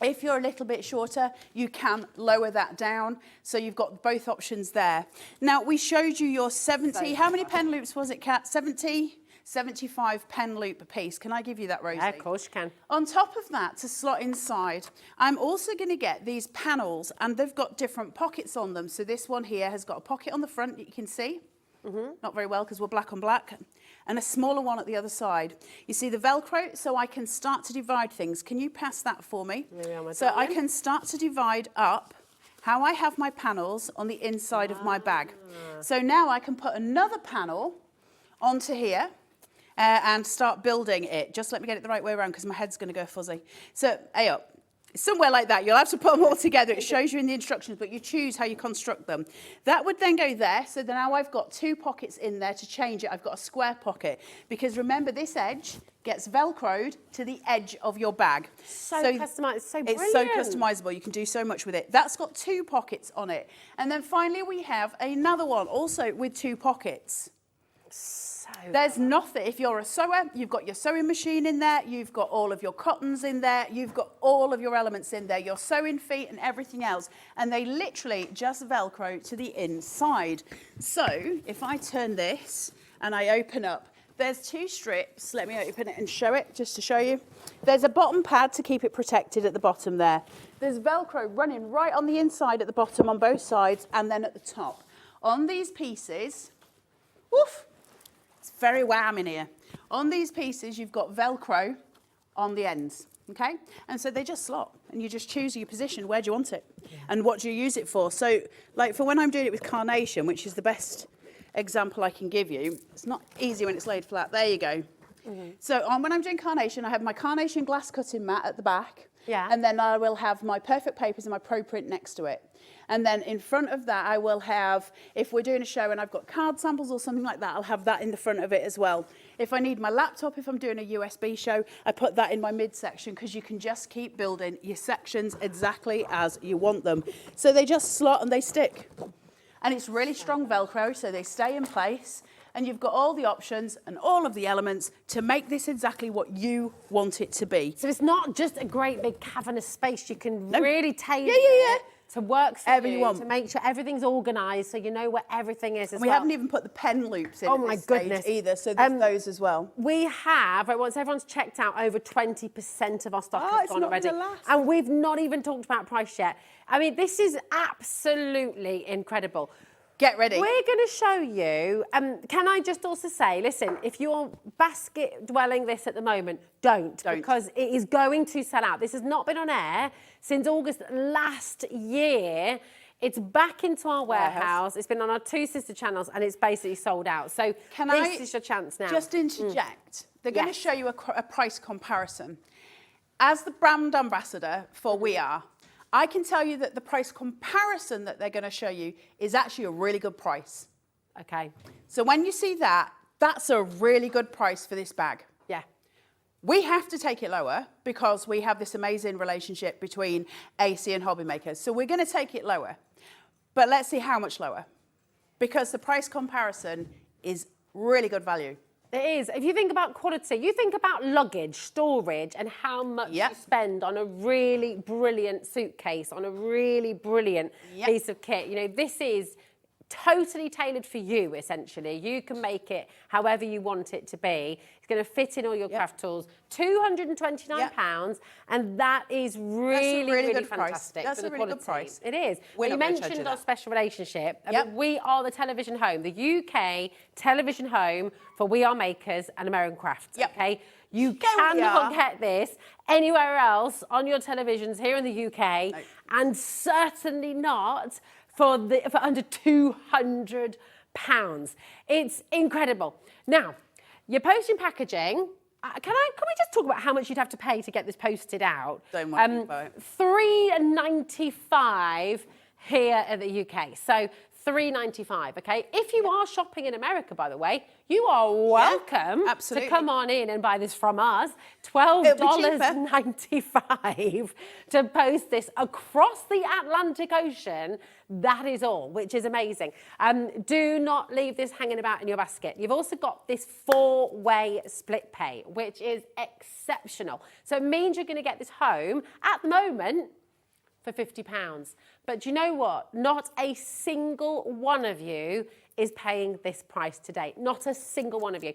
S8: If you're a little bit shorter, you can lower that down. So you've got both options there. Now, we showed you your 70, how many pen loops was it, Kat? 75 pen loop piece. Can I give you that, Rosie?
S4: Yeah, of course you can.
S8: On top of that, to slot inside, I'm also going to get these panels, and they've got different pockets on them. So this one here has got a pocket on the front that you can see. Not very well because we're black on black. And a smaller one at the other side. You see the Velcro, so I can start to divide things. Can you pass that for me? So I can start to divide up how I have my panels on the inside of my bag. So now I can put another panel onto here. And start building it. Just let me get it the right way around because my head's going to go fuzzy. So, A up. somewhere like that. You'll have to put them all together. It shows you in the instructions, but you choose how you construct them. That would then go there. So then now I've got 2 pockets in there to change it. I've got a square pocket because remember this edge gets Velcroed to the edge of your bag.
S4: So customized, so brilliant.
S8: It's so customizable. You can do so much with it. That's got 2 pockets on it. And then finally we have another one also with 2 pockets. There's nothing, if you're a sewer, you've got your sewing machine in there, you've got all of your cottons in there, you've got all of your elements in there, your sewing feet and everything else, and they literally just Velcro to the inside. So if I turn this and I open up, there's 2 strips. Let me open it and show it, just to show you. There's a bottom pad to keep it protected at the bottom there. There's Velcro running right on the inside at the bottom on both sides and then at the top. On these pieces, woof, it's very warm in here. On these pieces, you've got Velcro on the ends, okay? And so they just slot, and you just choose your position. Where do you want it? Yeah. And what do you use it for? So, like for when I'm doing it with carnation, which is the best example I can give you, it's not easy when it's laid flat. There you go. Mm-hmm. So when I'm doing carnation, I have my carnation glass cutting mat at the back, and then I will have my perfect papers and my pro print next to it. And then in front of that, I will have, if we're doing a show and I've got card samples or something like that, I'll have that in the front of it as well. If I need my laptop, if I'm doing a USB show, I put that in my midsection because you can just keep building your sections exactly as you want them. So they just slot and they stick. And it's really strong Velcro, so they stay in place. And you've got all the options and all of the elements to make this exactly what you want it to be.
S4: So it's not just a great big cavernous space. You can really tailor it to work for you want. To make sure everything's organised so you know where everything is as well.
S8: We haven't even put the pen loops in at this stage either, so there's those as well.
S4: We have, once everyone's checked out, over 20% of our stock has gone already. And we've not even talked about price yet. I mean, this is absolutely incredible.
S8: Get ready.
S4: We're going to show you, can I just also say, listen, if you're basket dwelling this at the moment, don't. Because it is going to sell out. This has not been on air since August last year. It's back into our warehouse. It's been on our 2 sister channels and it's basically sold out. So this is your chance now.
S8: Just interject. They're going to show you a price comparison. As the brand ambassador for We Are, I can tell you that the price comparison that they're going to show you is actually a really good price.
S4: Okay.
S8: So when you see that, that's a really good price for this bag.
S4: Yeah.
S8: We have to take it lower because we have this amazing relationship between AC and HobbyMaker. So we're going to take it lower. But let's see how much lower. Because the price comparison is really good value.
S4: It is. If you think about quality, you think about luggage, storage, and how much you spend on a really brilliant suitcase, on a really brilliant piece of kit. You know, this is totally tailored for you, essentially. You can make it however you want it to be. It's going to fit in all your craft tools. £229, and that is really
S8: good
S4: fantastic.
S8: That's a really good price.
S4: It is. You mentioned our special relationship. I mean, we are the television home, the UK television home for We Are Makers and American Crafts. Okay, you cannot get this anywhere else on your televisions here in the UK, and certainly not for under £200. It's incredible. Now, your posting packaging. Can we just talk about how much you'd have to pay to get this posted out?
S8: Don't worry about it.
S4: $3.95 here in the UK. So $3.95, okay? If you are shopping in America, by the way, you are welcome to come on in and buy this from us. $12.95 to post this across the Atlantic Ocean. That is all, which is amazing. Do not leave this hanging about in your basket. You've also got this 4-way split pay, which is exceptional. So it means you're going to get this home at the moment for £50. But do you know what? Not a single one of you is paying this price today. Not a single one of you.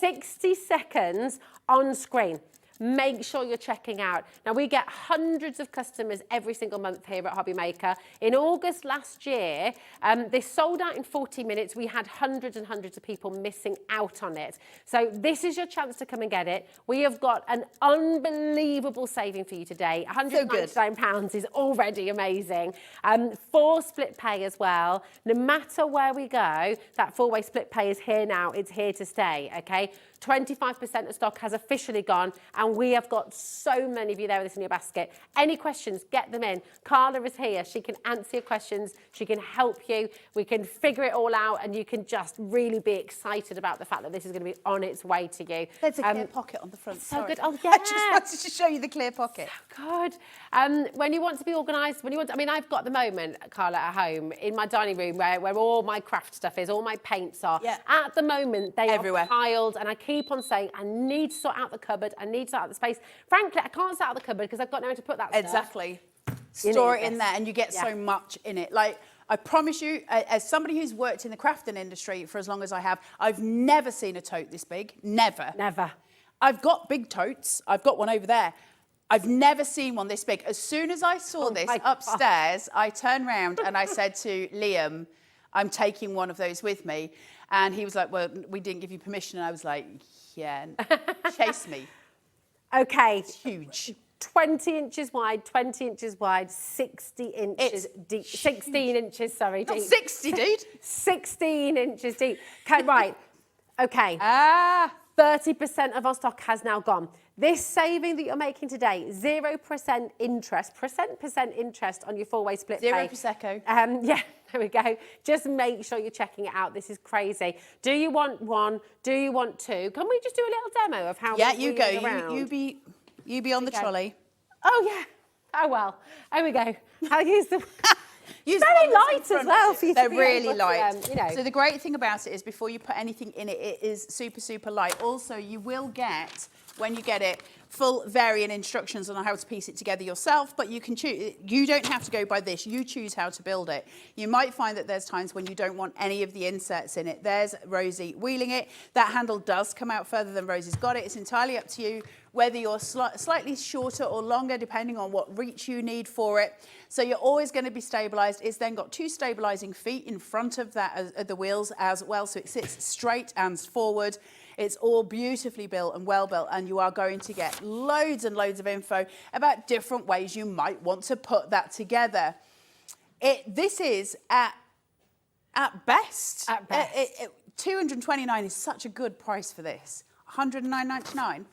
S4: 60 seconds on screen. Make sure you're checking out. Now, we get hundreds of customers every single month here at HobbyMaker. In August last year, they sold out in 40 minutes. We had hundreds and hundreds of people missing out on it. So this is your chance to come and get it. We have got an unbelievable saving for you today. £199 is already amazing. 4 split pay as well. No matter where we go, that 4-way split pay is here now. It's here to stay, okay? 25% of stock has officially gone, and And we have got so many of you there with this in your basket. Any questions, get them in. Carla is here. She can answer your questions. She can help you. We can figure it all out, and you can just really be excited about the fact that this is going to be on its way to you.
S8: There's a clear pocket on the front.
S4: So
S8: Sorry.
S4: good. Oh, yeah.
S8: I just wanted to show you the clear pocket.
S4: So good. When you want to be organised, I mean, I've got the moment, Carla, at home in my dining room where all my craft stuff is, all my paints are.
S8: Yeah.
S4: At the moment, they
S8: Everywhere.
S4: are piled, and I keep on saying, I need to sort out the cupboard, I need to sort out the space. Frankly, I can't sort out the cupboard because I've got nowhere to put that stuff.
S8: Exactly. Store it in there and you get
S4: Yeah.
S8: so much in it. Like, I promise you, as somebody who's worked in the crafting industry for as long as I have, I've never seen a tote this big. Never.
S4: Never.
S8: I've got big totes. I've got one over there. I've never seen one this big. As soon as I saw this
S4: my God.
S8: upstairs, I turned round and I said to Liam, I'm taking one of those with me. And he was like, well, we didn't give you permission. And I was like, yeah, chase me.
S4: Okay.
S8: It's huge.
S4: 20 inches wide, 20 inches wide, 60 inches deep. 16 inches, sorry,
S8: Not
S4: deep.
S8: 60, dude.
S4: 16 inches deep. Okay, right. Okay. 30% of our stock has now gone. This saving that you're making today, 0% interest, percent interest on your four-way split
S8: Zero
S4: pay.
S8: Prosecco.
S4: Yeah, there we go. Just make sure you're checking it out. This is crazy. Do you want one? Do you want two? Can we just do a little demo of how
S8: Yeah,
S4: we
S8: you go.
S4: around?
S8: You be on the trolley.
S4: Oh, yeah. Oh, well. There we go. I'll use the...
S8: Use
S4: very
S8: the one that's in
S4: light as
S8: front
S4: well
S8: of
S4: for
S8: you.
S4: you to
S8: They're
S4: be
S8: really
S4: able to,
S8: light.
S4: you know.
S8: So the great thing about it is before you put anything in it, it is super, super light. Also, you will get, when you get it, full varying instructions on how to piece it together yourself, but you can choose. You don't have to go by this. You choose how to build it. You might find that there's times when you don't want any of the inserts in it. There's Rosie wheeling it. That handle does come out further than Rosie's got it. It's entirely up to you whether you're slightly shorter or longer, depending on what reach you need for it. So you're always going to be stabilised. It's then got two stabilising feet in front of that, the wheels as well, so it sits straight and forward. It's all beautifully built and well built, and you are going to get loads and loads of info about different ways you might want to put that together. This is at best.
S4: At best.
S8: $229 is such a good price for this. $109.99.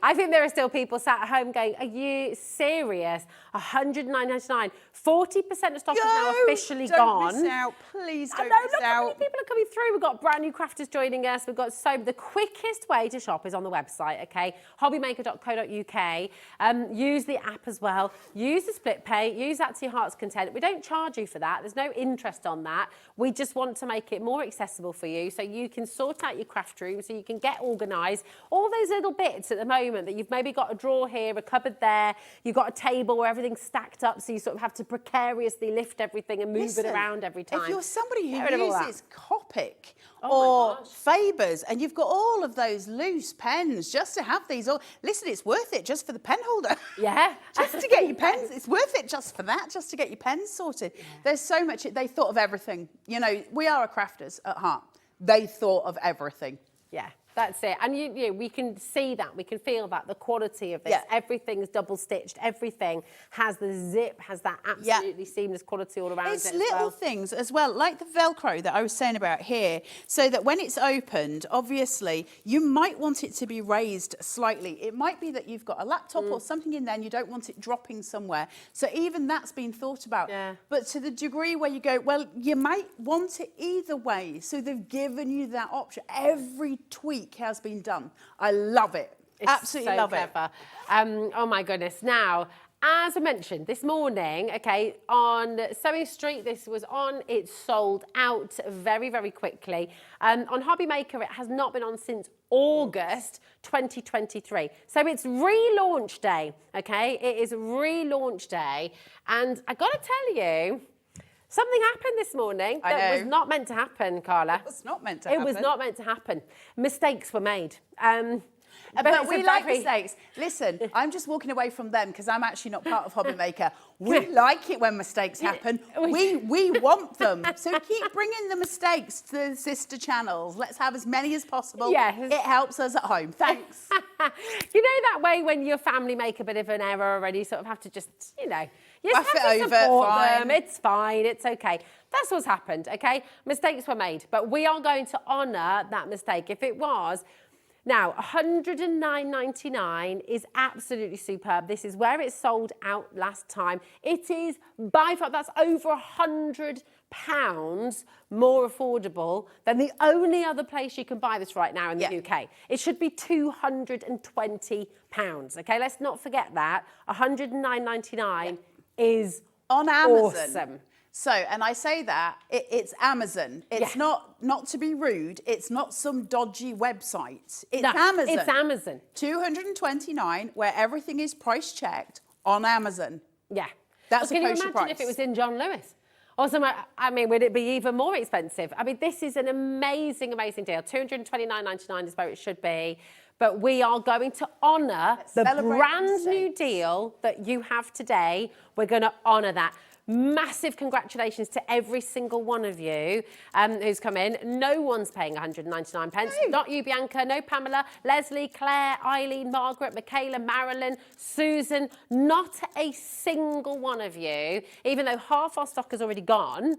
S4: I think there are still people sat at home going, are you serious? $109.99. 40% of stock is now officially gone.
S8: Don't miss out. Please don't
S4: I know,
S8: miss
S4: look how
S8: out.
S4: many people are coming through. We've got brand new crafters joining us. We've got the quickest way to shop is on the website, okay? HobbyMaker.co.uk. Use the app as well. Use the split pay. Use that to your heart's content. We don't charge you for that. There's no interest on that. We just want to make it more accessible for you so you can sort out your craft room, so you can get organised. All those little bits at the moment that you've maybe got a drawer here, a cupboard there, you've got a table where everything's stacked up, so you sort of have to precariously lift everything and move it around every time.
S8: If you're somebody who
S4: Get rid of all that.
S8: uses Copic
S4: Oh
S8: or Fabers and you've got all of those loose pens, just to have these all, listen, it's worth it just for the pen holder.
S4: Yeah.
S8: Just to get your pens, it's worth it just for that, just to get your pens sorted. Yeah. There's so much, they thought of everything. You know, we are crafters at heart. They thought of everything.
S4: Yeah. That's it. And we can see that, we can feel that, the quality of this. Yeah. Everything's double stitched. Everything has the zip, has that absolutely seamless quality all around it.
S8: It's little things as well, like the Velcro that I was saying about here, so that when it's opened, obviously, you might want it to be raised slightly. It might be that you've got a laptop or something in there and you don't want it dropping somewhere. So even that's been thought about. Yeah. But to the degree where you go, well, you might want it either way. So they've given you that option. Every tweak has been done. I love it. Absolutely love it.
S4: Oh my goodness. Now, as I mentioned this morning, okay, on Sewing Street, this was on, it sold out very, very quickly. On HobbyMaker, it has not been on since August 2023. So it's relaunch day, okay? It is relaunch day. And I got to tell you, something happened this morning that was not meant to happen, Carla.
S8: It was not meant to happen.
S4: It was not meant to happen. Mistakes were made.
S8: But we like mistakes. Listen, I'm just walking away from them because I'm actually not part of HobbyMaker. We like it when mistakes happen. We want them. So keep bringing the mistakes to the sister channels. Let's have as many as possible. Yes. It helps us at home. Thanks.
S4: You know that way when your family make a bit of an error already, you sort of have to just, you know, you just
S8: rough
S4: have
S8: it
S4: to
S8: over,
S4: support
S8: fine.
S4: them. It's fine. It's okay. That's what's happened, okay? Mistakes were made, but we are going to honour that mistake. If it was, Now, £109.99 is absolutely superb. This is where it sold out last time. It is by far, that's over £100 more affordable than the only other place you can buy this right now in the UK. It should be £220. Okay, let's not forget that. £109.99 is
S8: on Amazon.
S4: Awesome.
S8: So, and I say that, it's Amazon. It's not to be rude, it's not some dodgy website. It's Amazon.
S4: It's Amazon.
S8: $229, where everything is price checked on Amazon.
S4: Yeah.
S8: That's
S4: well,
S8: a kosher
S4: Can you imagine
S8: price.
S4: if it was in John Lewis? Or somewhere, I mean, would it be even more expensive? I mean, this is an amazing, amazing deal. $229.99 is where it should be. But we are going to honour the brand new deal that you have today. We're going to honour that. Massive congratulations to every single one of you who's come in. No one's paying 199 pence. No. Not you, Bianca. No, Pamela, Leslie, Claire, Eileen, Margaret, Michaela, Marilyn, Susan. Not a single one of you. Even though half our stock has already gone,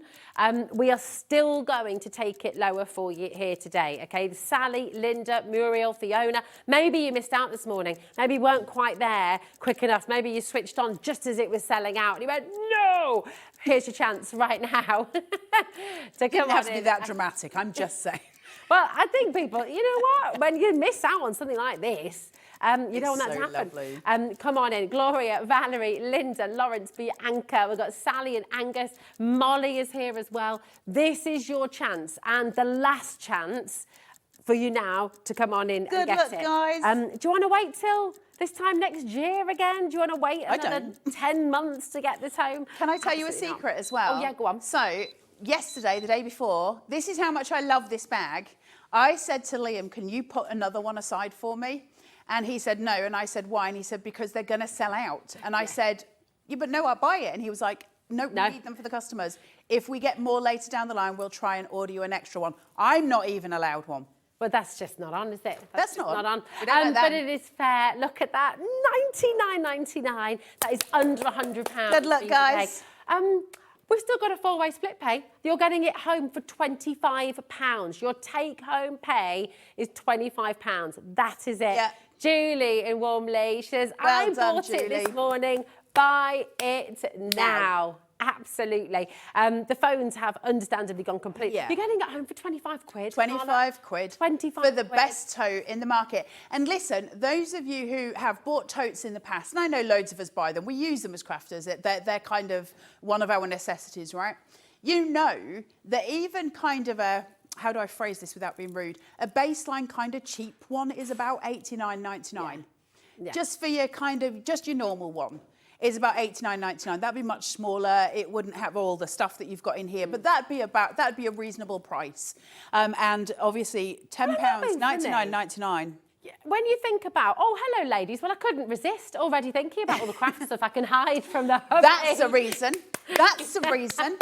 S4: we are still going to take it lower for you here today. Okay, Sally, Linda, Muriel, Fiona. Maybe you missed out this morning. Maybe you weren't quite there quick enough. Maybe you switched on just as it was selling out and you went, no! Here's your chance right now to come on
S8: to be that dramatic, I'm just saying.
S4: Well, I think people, you know what? When you miss out on something like this, you don't want that to happen.
S8: Lovely.
S4: Come on in. Gloria, Valerie, Linda, Lawrence, Bianca. We've got Sally and Angus. Molly is here as well. This is your chance and the last chance for you now to come on in and get it.
S8: Good luck, guys.
S4: Do you want to wait till this time next year again? Do you want to wait another 10 months to get this home?
S8: Can I tell you a secret as well?
S4: Oh, yeah, go on.
S8: So, yesterday, the day before, this is how much I love this bag. I said to Liam, can you put another one aside for me? And he said no. And I said, why? And he said, because they're going to sell out. And I said, yeah, but no, I'll buy it. And he was like, no, we need them for the customers. If we get more later down the line, we'll try and order you an extra one. I'm not even allowed one.
S4: But that's just not on, is it?
S8: That's not on.
S4: We don't like that. But it is fair. Look at that, $99.99. That is under £100.
S8: Good luck, guys.
S4: We've still got a four-way split pay. You're getting it home for £25. Your take-home pay is £25. That is it. Yeah. Julie in Warmley, she says, I bought it this morning. Buy it now. Absolutely. The phones have understandably gone completely. Yeah. You're getting it home for 25 quid.
S8: 25 quid.
S4: 25
S8: for the best tote in the market. And listen, those of you who have bought totes in the past, and I know loads of us buy them, we use them as crafters, they're kind of one of our necessities, right? You know that even kind of a, how do I phrase this without being rude, a baseline kind of cheap one is about $89.99. Yeah. Just for your kind of, just your normal one. Is about $89.99. That'd be much smaller. It wouldn't have all the stuff that you've got in here, but that'd be a reasonable price. And obviously, £10, $99.99.
S4: When you think about, oh, hello, ladies. Well, I couldn't resist already thinking about all the craft stuff I can hide from the hubby.
S8: That's a reason. That's a reason.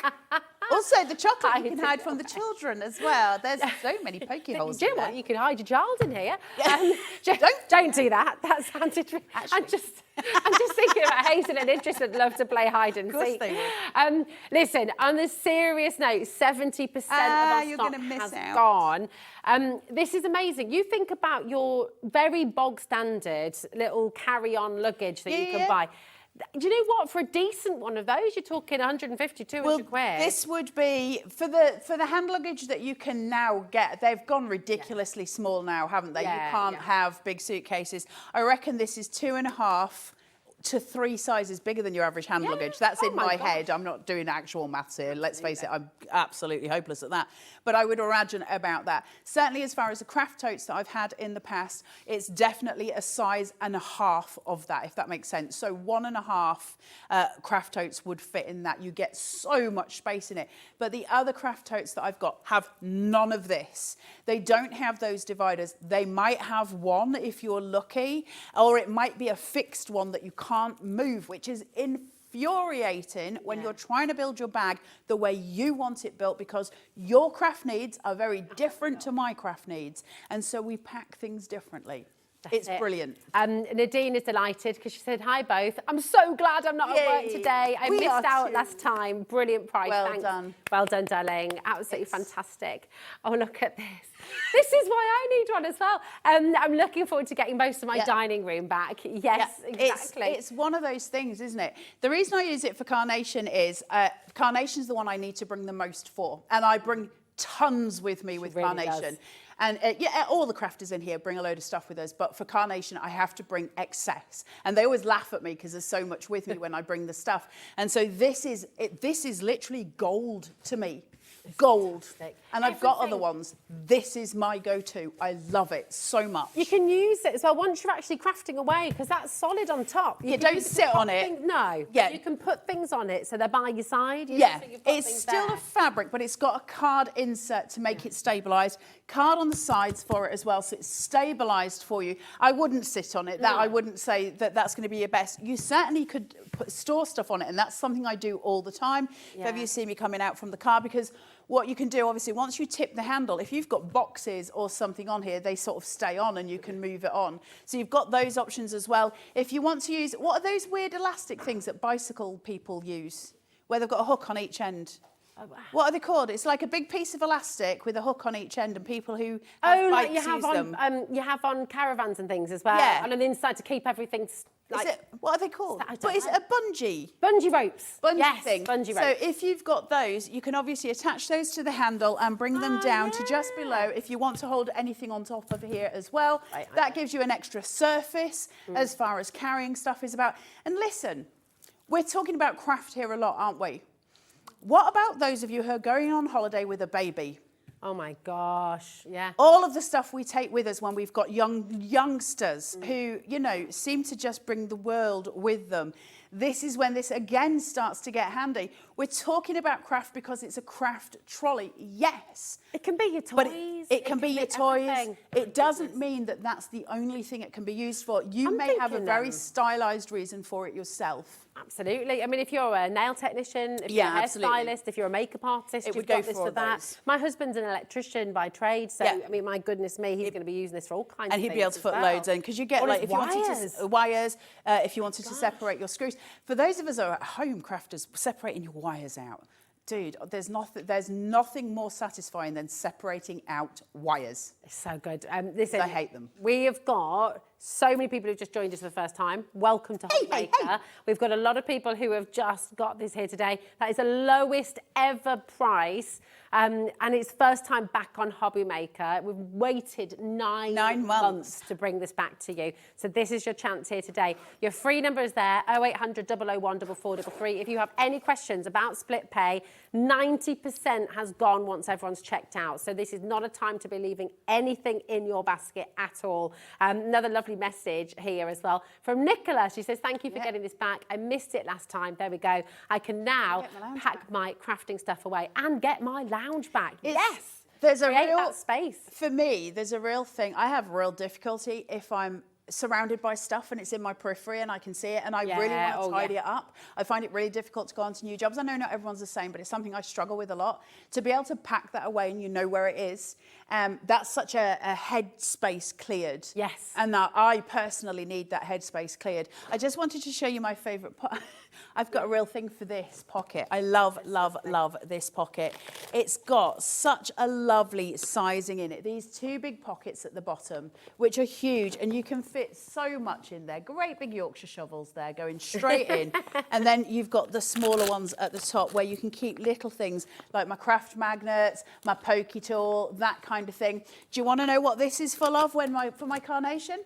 S8: Also, the chocolate you can hide from the children as well. There's so many pokey holes.
S4: Do you know what? You can hide your child in here. Don't do that. That sounded. I'm just thinking about Hazel and Idris would love to play hide and seek. Listen, on a serious note, 70% of our stock has gone. This is amazing. You think about your very bog standard little carry-on luggage that you can buy. Do you know what? For a decent one of those, you're talking 150, 200 quid.
S8: This would be, for the hand luggage that you can now get, they've gone ridiculously small now, haven't they? You can't have big suitcases. I reckon this is 2.5 to 3 sizes bigger than your average hand luggage. That's in my head. I'm not doing actual maths here. Let's face it, I'm absolutely hopeless at that. But I would imagine about that. Certainly as far as the craft totes that I've had in the past, it's definitely a size and a half of that, if that makes sense. So 1.5 craft totes would fit in that. You get so much space in it. But the other craft totes that I've got have none of this. They don't have those dividers. They might have one if you're lucky, or it might be a fixed one that you can't move, which is infuriating when you're trying to build your bag the way you want it built, because your craft needs are very different to my craft needs, and so we pack things differently. It's brilliant.
S4: Nadine is delighted because she said, hi both. I'm so glad I'm not at work today. I missed out last time. Brilliant price.
S8: Well done.
S4: Well done, darling. Absolutely fantastic. Oh, look at this. This is why I need one as well. I'm looking forward to getting most of my dining room back. Yes, exactly.
S8: It's one of those things, isn't it? The reason I use it for carnation is carnation's the one I need to bring the most for. And I bring tons with me with carnation.
S4: Does.
S8: And all the crafters in here bring a load of stuff with us, but for carnation, I have to bring excess. And they always laugh at me because there's so much with me when I bring the stuff. And so this is literally gold to me. Gold. And I've got other ones. This is my go-to. I love it so much.
S4: You can use it as well once you're actually crafting away because that's solid on top.
S8: You don't sit on it.
S4: No.
S8: Yeah.
S4: You can put things on it so they're by your side.
S8: It's still a fabric, but it's got a card insert to make it stabilised. Card on the sides for it as well, so it's stabilised for you. I wouldn't sit on it. I wouldn't say that that's going to be your best. You certainly could store stuff on it, and that's something I do all the time. If ever you see me coming out from the car, because what you can do, obviously, once you tip the handle, if you've got boxes or something on here, they sort of stay on and you can move it on. So you've got those options as well. If you want to use, what are those weird elastic things that bicycle people use, where they've got a hook on each end? What are they called? It's like a big piece of elastic with a hook on each end, and people who have bikes use them.
S4: You have on caravans and things as well.
S8: Yeah.
S4: And on the inside to keep everything.
S8: What are they called? Is it a bungee?
S4: Bungee ropes.
S8: Bungee thing.
S4: Bungee ropes.
S8: So if you've got those, you can obviously attach those to the handle and bring them down to just below if you want to hold anything on top of here as well. That gives you an extra surface as far as carrying stuff is about. And listen, we're talking about craft here a lot, aren't we? What about those of you who are going on holiday with a baby?
S4: Oh my gosh, yeah.
S8: All of the stuff we take with us when we've got youngsters who, you know, seem to just bring the world with them. This is when this again starts to get handy. We're talking about craft because it's a craft trolley. Yes.
S4: It can be your toys.
S8: But it can be your toys.
S4: Everything.
S8: It doesn't mean that that's the only thing it can be used for. You may have a very stylised reason for it yourself.
S4: Absolutely. I mean, if you're a nail technician, if you're a hairstylist, if you're a makeup artist, you've got this for that. My husband's an electrician by trade, so I mean, my goodness me, he's going to be using this for all kinds of things.
S8: And he'd be able to put loads in, because you get like if you wanted to separate your screws. For those of us who are at home crafters, separating your wires out. Dude, there's nothing more satisfying than separating out wires.
S4: It's so good. Listen,
S8: I hate them.
S4: We have got so many people who've just joined us for the first time. Welcome to HobbyMaker. Hey. We've got a lot of people who have just got this here today. That is the lowest ever price. And it's first time back on HobbyMaker. We've waited nine months to bring this back to you. So this is your chance here today. Your free number is there, 0800 001 4433. If you have any questions about split pay, 90% has gone once everyone's checked out. So this is not a time to be leaving anything in your basket at all. Another lovely message here as well from Nicola. She says, thank you for getting this back. I missed it last time. There we go. I can now pack my crafting stuff away and get my lounge back. Yes.
S8: There's a
S4: Create
S8: real
S4: that space.
S8: For me, there's a real thing. I have real difficulty if I'm surrounded by stuff and it's in my periphery and I can see it and I really want to tidy it up. I find it really difficult to go on to new jobs. I know not everyone's the same, but it's something I struggle with a lot. To be able to pack that away and you know where it is, that's such a headspace cleared.
S4: Yes.
S8: And that I personally need that headspace cleared. I just wanted to show you my favourite I've got a real thing for this pocket. I love, love, love this pocket. It's got such a lovely sizing in it. These two big pockets at the bottom, which are huge, and you can fit so much in there. Great big Yorkshire shovels there going straight in. And then you've got the smaller ones at the top where you can keep little things like my craft magnets, my pokey tool, that kind of thing. Do you want to know what this is full of for my carnation?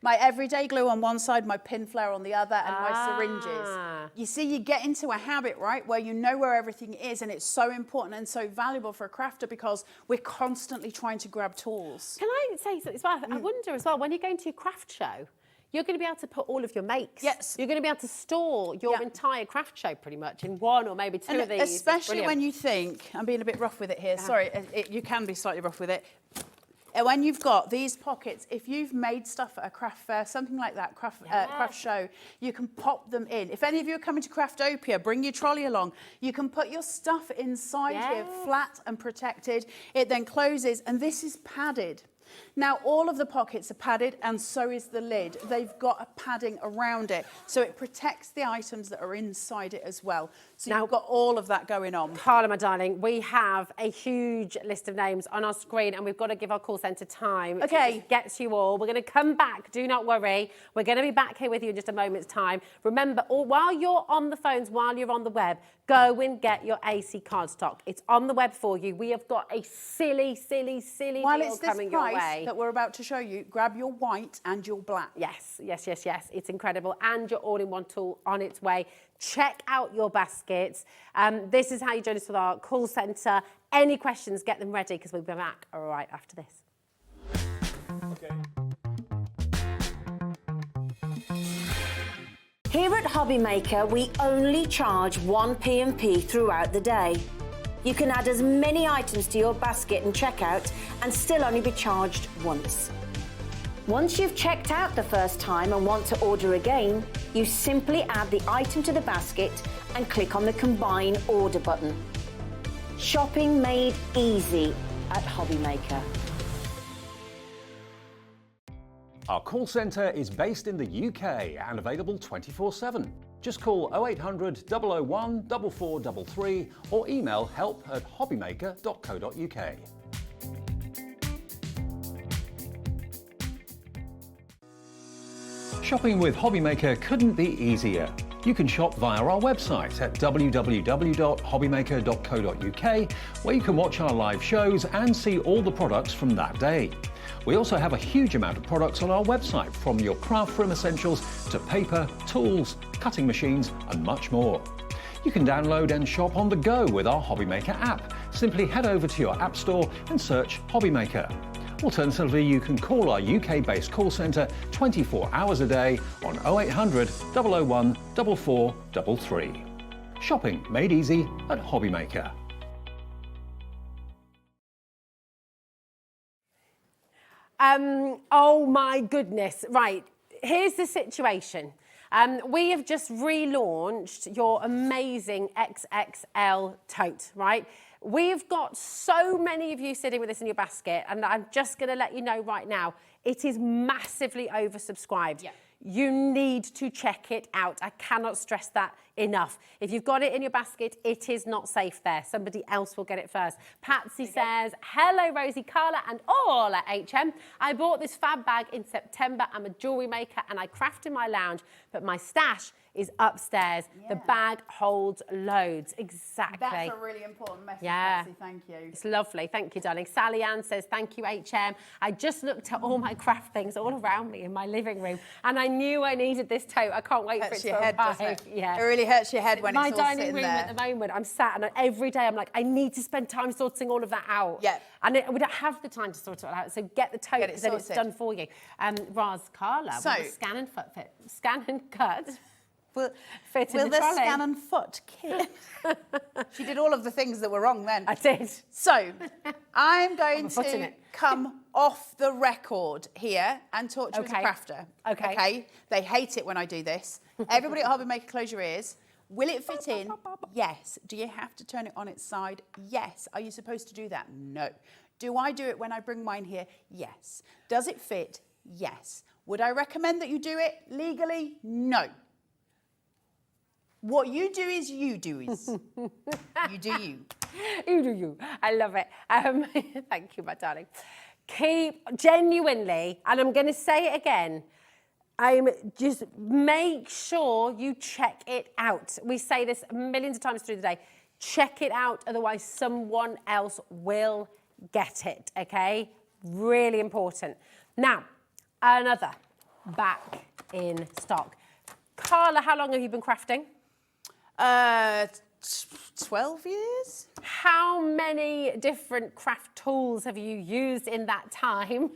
S8: My everyday glue on one side, my pin flare on the other, and my syringes. You see, you get into a habit, right, where you know where everything is, and it's so important and so valuable for a crafter because we're constantly trying to grab tools.
S4: Can I say something as well? I wonder as well, when you're going to your craft show, you're going to be able to put all of your makes.
S8: Yes.
S4: You're going to be able to store your entire craft show pretty much in one or maybe two of these.
S8: Especially when you think, I'm being a bit rough with it here, sorry, you can be slightly rough with it. When you've got these pockets, if you've made stuff at a craft fair, something like that, craft show, you can pop them in. If any of you are coming to Craftopia, bring your trolley along. You can put your stuff inside here, flat and protected. It then closes, and this is padded. Now, all of the pockets are padded and so is the lid. They've got a padding around it, so it protects the items that are inside it as well. So now, you've got all of that going on.
S4: Carla, my darling, we have a huge list of names on our screen and we've got to give our call centre time.
S8: Okay.
S4: To get to you all. We're going to come back, do not worry. We're going to be back here with you in just a moment's time. Remember, while you're on the phones, while you're on the web, go and get your AC cardstock. It's on the web for you. We have got a silly
S8: While
S4: deal
S8: it's this
S4: coming your
S8: price
S4: way.
S8: that we're about to show you, grab your white and your black.
S4: Yes. It's incredible. And your all-in-one tool on its way. Check out your baskets. This is how you join us with our call centre. Any questions, get them ready because we'll be back right after this.
S1: Okay.
S2: Here at HobbyMaker, we only charge 1 P&P throughout the day. You can add as many items to your basket and checkout and still only be charged once. Once you've checked out the first time and want to order again, you simply add the item to the basket and click on the Combine Order button. Shopping made easy at HobbyMaker.
S1: Our call centre is based in the UK and available 24/7. Just call 0800 001 4433 or email help@hobbymaker.co.uk. Shopping with HobbyMaker couldn't be easier. You can shop via our website at www.hobbymaker.co.uk, where you can watch our live shows and see all the products from that day. We also have a huge amount of products on our website, from your craft room essentials to paper, tools, cutting machines and much more. You can download and shop on the go with our HobbyMaker app. Simply head over to your app store and search HobbyMaker. Alternatively, you can call our UK-based call centre 24 hours a day on 0800 001 4433. Shopping made easy at HobbyMaker.
S4: Oh my goodness. Right, here's the situation. We have just relaunched your amazing XXL tote, right? We've got so many of you sitting with this in your basket, and I'm just going to let you know right now, it is massively oversubscribed. Yeah. You need to check it out. I cannot stress that enough. If you've got it in your basket, it is not safe there. Somebody else will get it first. Patsy says, hello, Rosie, Carla, and all at HM. I bought this fab bag in September. I'm a jewellery maker and I craft in my lounge, but my stash is upstairs. Yeah. The bag holds loads. Exactly.
S8: That's a really important message,
S4: yeah.
S8: Patsy. Thank you.
S4: It's lovely. Thank you, darling. Sally Ann says, thank you, HM. I just looked at all my craft things all around me in my living room and I knew I needed this tote. I can't wait for it to arrive.
S8: Yeah. It really hurts your head when it's all sitting there.
S4: My dining room at the moment, I'm sat and every day I'm like, I need to spend time sorting all of that out.
S8: Yeah.
S4: And we don't have the time to sort it all out. So get the tote because then it's done for you. Raz, Carla,
S8: so,
S4: will the scan and cut fit in
S8: will
S4: the trolley?
S8: Scan and foot kit? She did all of the things that were wrong then.
S4: I did.
S8: So I'm going to come off the record here and talk to you as a crafter. Okay. They hate it when I do this. Everybody at HobbyMaker, close your ears. Will it fit in? Yes. Do you have to turn it on its side? Yes. Are you supposed to do that? No. Do I do it when I bring mine here? Yes. Does it fit? Yes. Would I recommend that you do it legally? No. What you do is you do is. You do you.
S4: You do you. I love it. Thank you, my darling. Genuinely, and I'm going to say it again, just make sure you check it out. We say this millions of times through the day. Check it out, otherwise someone else will get it, okay? Really important. Now, another back in stock. Carla, how long have you been crafting?
S8: 12 years.
S4: How many different craft tools have you used in that time?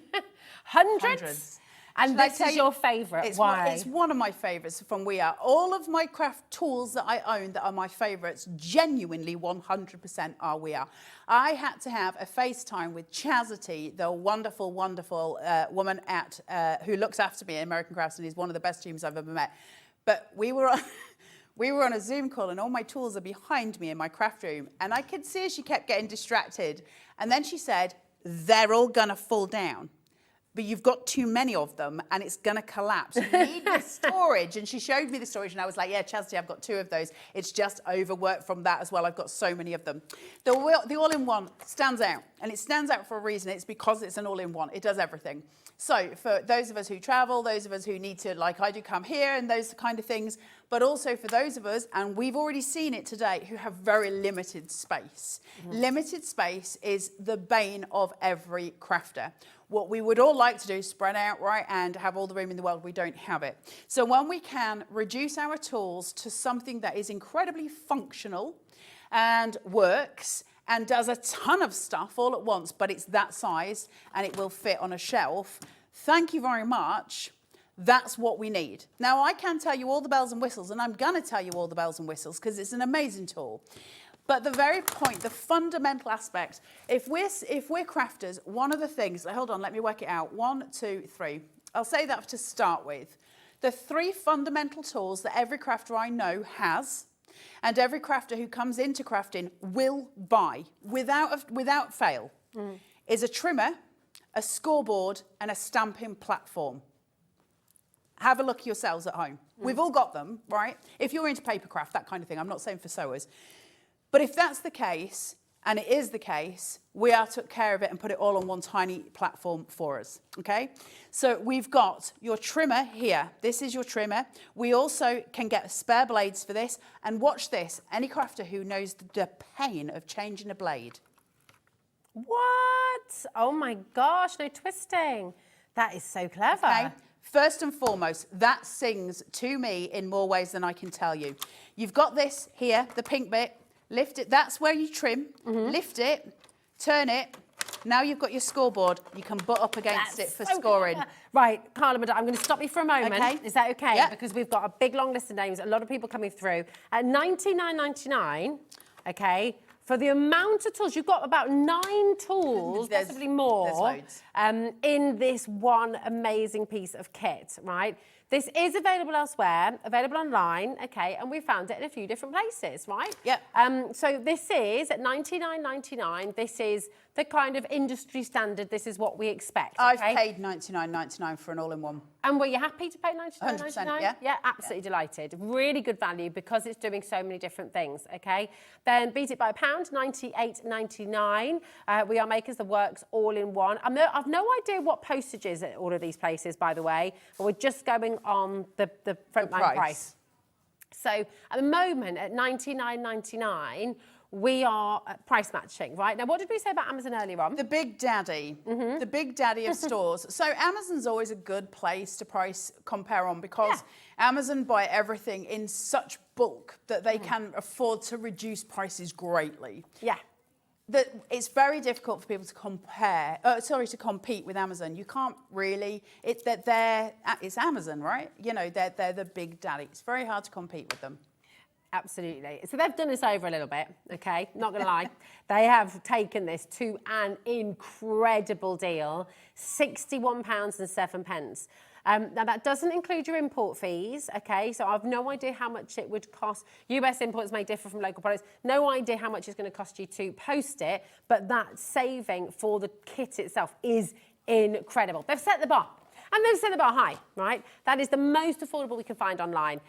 S4: Hundreds? And this is your favourite. Why?
S8: It's one of my favourites from We Are. All of my craft tools that I own that are my favourites, genuinely 100% are We Are. I had to have a FaceTime with Chastity, the wonderful, wonderful woman who looks after me at American Crafts and is one of the best teams I've ever met. But we were on a Zoom call and all my tools are behind me in my craft room. And I could see as she kept getting distracted. And then she said, they're all gonna fall down. but you've got too many of them and it's going to collapse. You need the storage. And she showed me the storage and I was like, yeah, Chastity, I've got 2 of those. It's just overworked from that as well. I've got so many of them. The all-in-one stands out, and it stands out for a reason. It's because it's an all-in-one. It does everything. So for those of us who travel, those of us who need to, like I do, come here and those kind of things, but also for those of us, and we've already seen it today, who have very limited space. Limited space is the bane of every crafter. What we would all like to do is spread out, right, and have all the room in the world. We don't have it. So when we can reduce our tools to something that is incredibly functional and works and does a ton of stuff all at once, but it's that size and it will fit on a shelf, thank you very much. That's what we need. Now, I can tell you all the bells and whistles, and I'm going to tell you all the bells and whistles because it's an amazing tool. But the very point, the fundamental aspect, if we're crafters, one of the things, hold on, let me work it out. 1, 2, 3. I'll say that to start with. The 3 fundamental tools that every crafter I know has, and every crafter who comes into crafting will buy without fail, is a trimmer, a scoreboard, and a stamping platform. Have a look yourselves at home. We've all got them, right? If you're into papercraft, that kind of thing, I'm not saying for sewers. But if that's the case, and it is the case, we are took care of it and put it all on one tiny platform for us, okay? So we've got your trimmer here. This is your trimmer. We also can get spare blades for this. And watch this, any crafter who knows the pain of changing a blade.
S4: What? Oh my gosh, no twisting. That is so clever.
S8: Okay. First and foremost, that sings to me in more ways than I can tell you. You've got this here, the pink bit. Lift it, that's where you trim. Lift it, turn it. Now you've got your scoreboard. You can butt up against it for scoring.
S4: Clever. Right, Carla, Madame, I'm going to stop you for a moment.
S8: Okay.
S4: Is that okay?
S8: Yep.
S4: Because we've got a big long list of names, a lot of people coming through. At $99.99, okay, for the amount of tools, you've got about 9 tools, possibly more, in this one amazing piece of kit, right? This is available elsewhere, available online, okay, and we found it in a few different places, right?
S8: Yep.
S4: So this is at $99.99. This is the kind of industry standard. This is what we expect. Okay?
S8: I've paid $99.99 for an all-in-one.
S4: And were you happy to pay $99.99?
S8: 100%, yeah.
S4: Yeah, absolutely delighted. Really good value because it's doing so many different things, okay? Then beat it by £1, $98.99. We Are Makers, the works all in one. I've no idea what postage is at all of these places, by the way, but we're just going on the frontline price. So at the moment, at $99.99, we are price matching, right? Now, what did we say about Amazon earlier on?
S8: The big daddy, the big daddy of stores. So Amazon's always a good place to price compare on because Amazon buy everything in such bulk that they can afford to reduce prices greatly.
S4: Yeah.
S8: That it's very difficult for people to to compete with Amazon. You can't really, it's Amazon, right? You know, they're the big daddy. It's very hard to compete with them.
S4: Absolutely. So they've done us over a little bit, okay? Not going to lie. They have taken this to an incredible deal, £61.07. Now, that doesn't include your import fees, okay? So I've no idea how much it would cost. US imports may differ from local products. No idea how much it's going to cost you to post it, but that saving for the kit itself is incredible. They've set the bar, and they've set the bar high, right? That is the most affordable we can find online.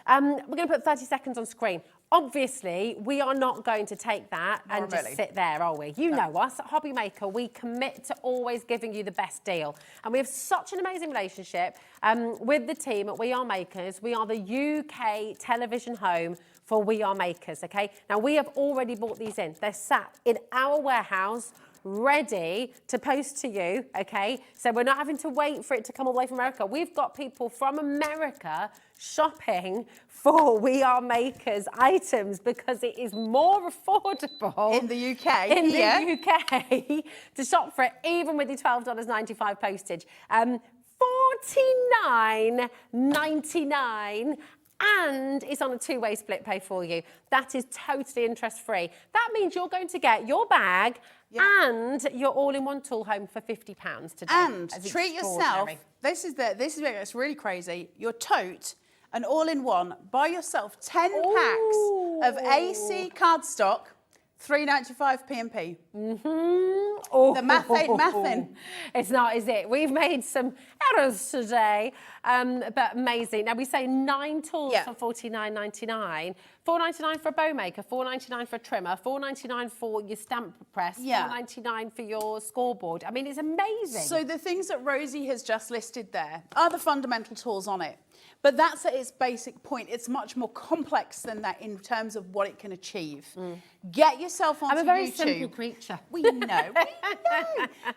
S4: We're going to put 30 seconds on screen. Obviously, we are not going to take that and just sit there, are we? You know us at HobbyMaker. We commit to always giving you the best deal. And we have such an amazing relationship with the team at We Are Makers. We are the UK television home for We Are Makers, okay? Now, we have already bought these in. They're sat in our warehouse, ready to post to you, okay? So we're not having to wait for it to come all the way from America. We've got people from America shopping for We Are Makers items because it is more affordable
S8: in the UK.
S4: In the UK to shop for it, even with your $12.95 postage. $49.99. And it's on a two-way split pay for you. That is totally interest-free. That means you're going to get your bag and your all-in-one tool home for £50 today.
S8: And treat yourself. This is where it's really crazy. Your tote, an all-in-one. Buy yourself 10 packs of AC cardstock. 3.95 P&P.
S4: Oh,
S8: The math ain't mathin'.
S4: It's not, is it? We've made some errors today, but amazing. Now we say 9 tools
S8: Yeah.
S4: for $49.99, $4.99 for a bow maker, $4.99 for a trimmer, $4.99 for your stamp press,
S8: Yeah.
S4: $4.99 for your scoreboard. I mean, it's amazing.
S8: So the things that Rosie has just listed there are the fundamental tools on it. But that's at its basic point. It's much more complex than that in terms of what it can achieve. Get yourself onto YouTube.
S4: I'm a very simple creature.
S8: We know.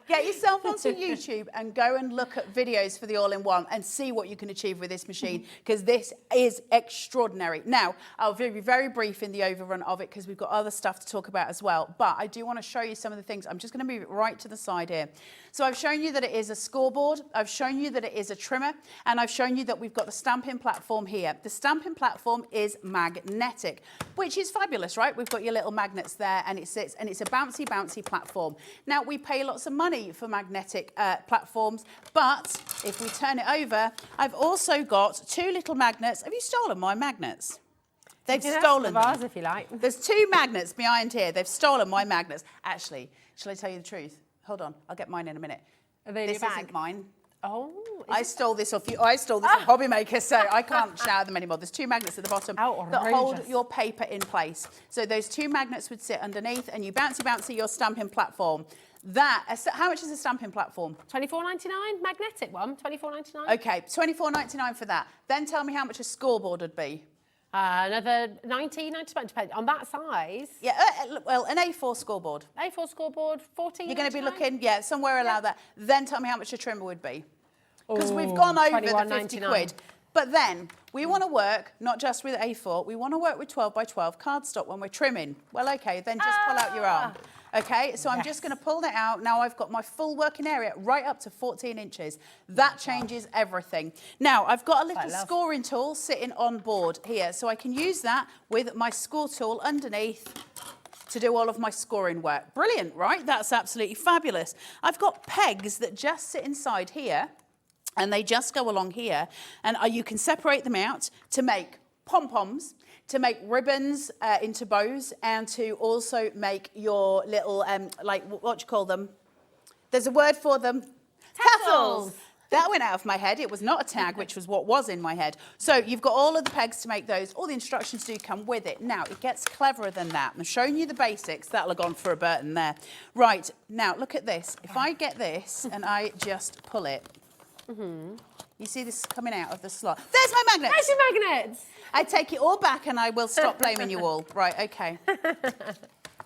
S8: Get yourself onto YouTube and go and look at videos for the all-in-one and see what you can achieve with this machine, because this is extraordinary. Now, I'll be very brief in the overrun of it because we've got other stuff to talk about as well. But I do want to show you some of the things. I'm just going to move it right to the side here. So I've shown you that it is a scoreboard. I've shown you that it is a trimmer. And I've shown you that we've got the stamping platform here. The stamping platform is magnetic, which is fabulous, right? We've got your little magnets there, and it sits, and it's a bouncy, bouncy platform. Now, we pay lots of money for magnetic platforms, but if we turn it over, I've also got 2 little magnets. Have you stolen my magnets? They've stolen them.
S4: Ours, if you like.
S8: There's 2 magnets behind here. They've stolen my magnets. Actually, shall I tell you the truth? Hold on, I'll get mine in a minute.
S4: Are they in
S8: This
S4: your bag?
S8: isn't mine.
S4: Oh,
S8: I stole this off you. I stole this from HobbyMaker, so I can't shower them anymore. There's 2 magnets at the bottom that hold
S4: Outrageous.
S8: your paper in place. So those 2 magnets would sit underneath, and you bouncy your stamping platform. How much is a stamping platform?
S4: $24.99, magnetic one, $24.99.
S8: Okay, $24.99 for that. Then tell me how much a scoreboard would be.
S4: Another $19.95, depending on that size.
S8: Yeah, well, an A4 scoreboard.
S4: A4 scoreboard, $14.99.
S8: You're going to be looking, somewhere around that. Then tell me how much a trimmer would be. Because we've gone over the 50 quid. But then we want to work not just with A4, we want to work with 12 by 12 cardstock when we're trimming. Well, okay, then just pull out your arm. Okay, so I'm just going to pull that out. Now I've got my full working area right up to 14 inches. That changes everything. Now I've got a little scoring tool sitting on board here, so I can use that with my score tool underneath to do all of my scoring work. Brilliant, right? That's absolutely fabulous. I've got pegs that just sit inside here, and they just go along here, and you can separate them out to make pom-poms, to make ribbons into bows, and to also make your little, what do you call them? There's a word for them. Tassels. That went out of my head. It was not a tag, which was what was in my head. So you've got all of the pegs to make those. All the instructions do come with it. Now, it gets cleverer than that. I'm showing you the basics. That'll have gone for a Burton there. Right, now look at this. If I get this and I just pull it, you see this coming out of the slot. There's my magnet.
S4: There's your magnets.
S8: I take it all back and I will stop blaming you all. Right, okay.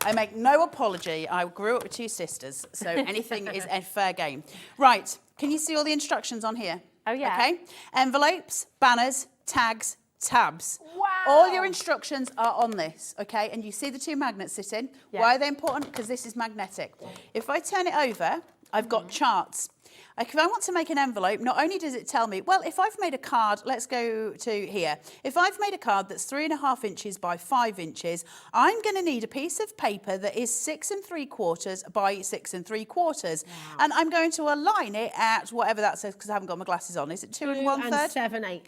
S8: I make no apology. I grew up with 2 sisters, so anything is a fair game. Right, can you see all the instructions on here?
S4: Oh, yeah.
S8: Okay. Envelopes, banners, tags, tabs.
S4: Wow.
S8: All your instructions are on this, okay? And you see the 2 magnets sitting.
S4: Yeah.
S8: Why are they important? Because this is magnetic. If I turn it over, I've got charts. Like if I want to make an envelope, not only does it tell me, well, if I've made a card, let's go to here. If I've made a card that's 3.5 inches by 5 inches, I'm going to need a piece of paper that is 6 3/4 by 6 3/4. Wow. And I'm going to align it at whatever that says, because I haven't got my glasses on. Is it 2 1/3?
S4: 7/8.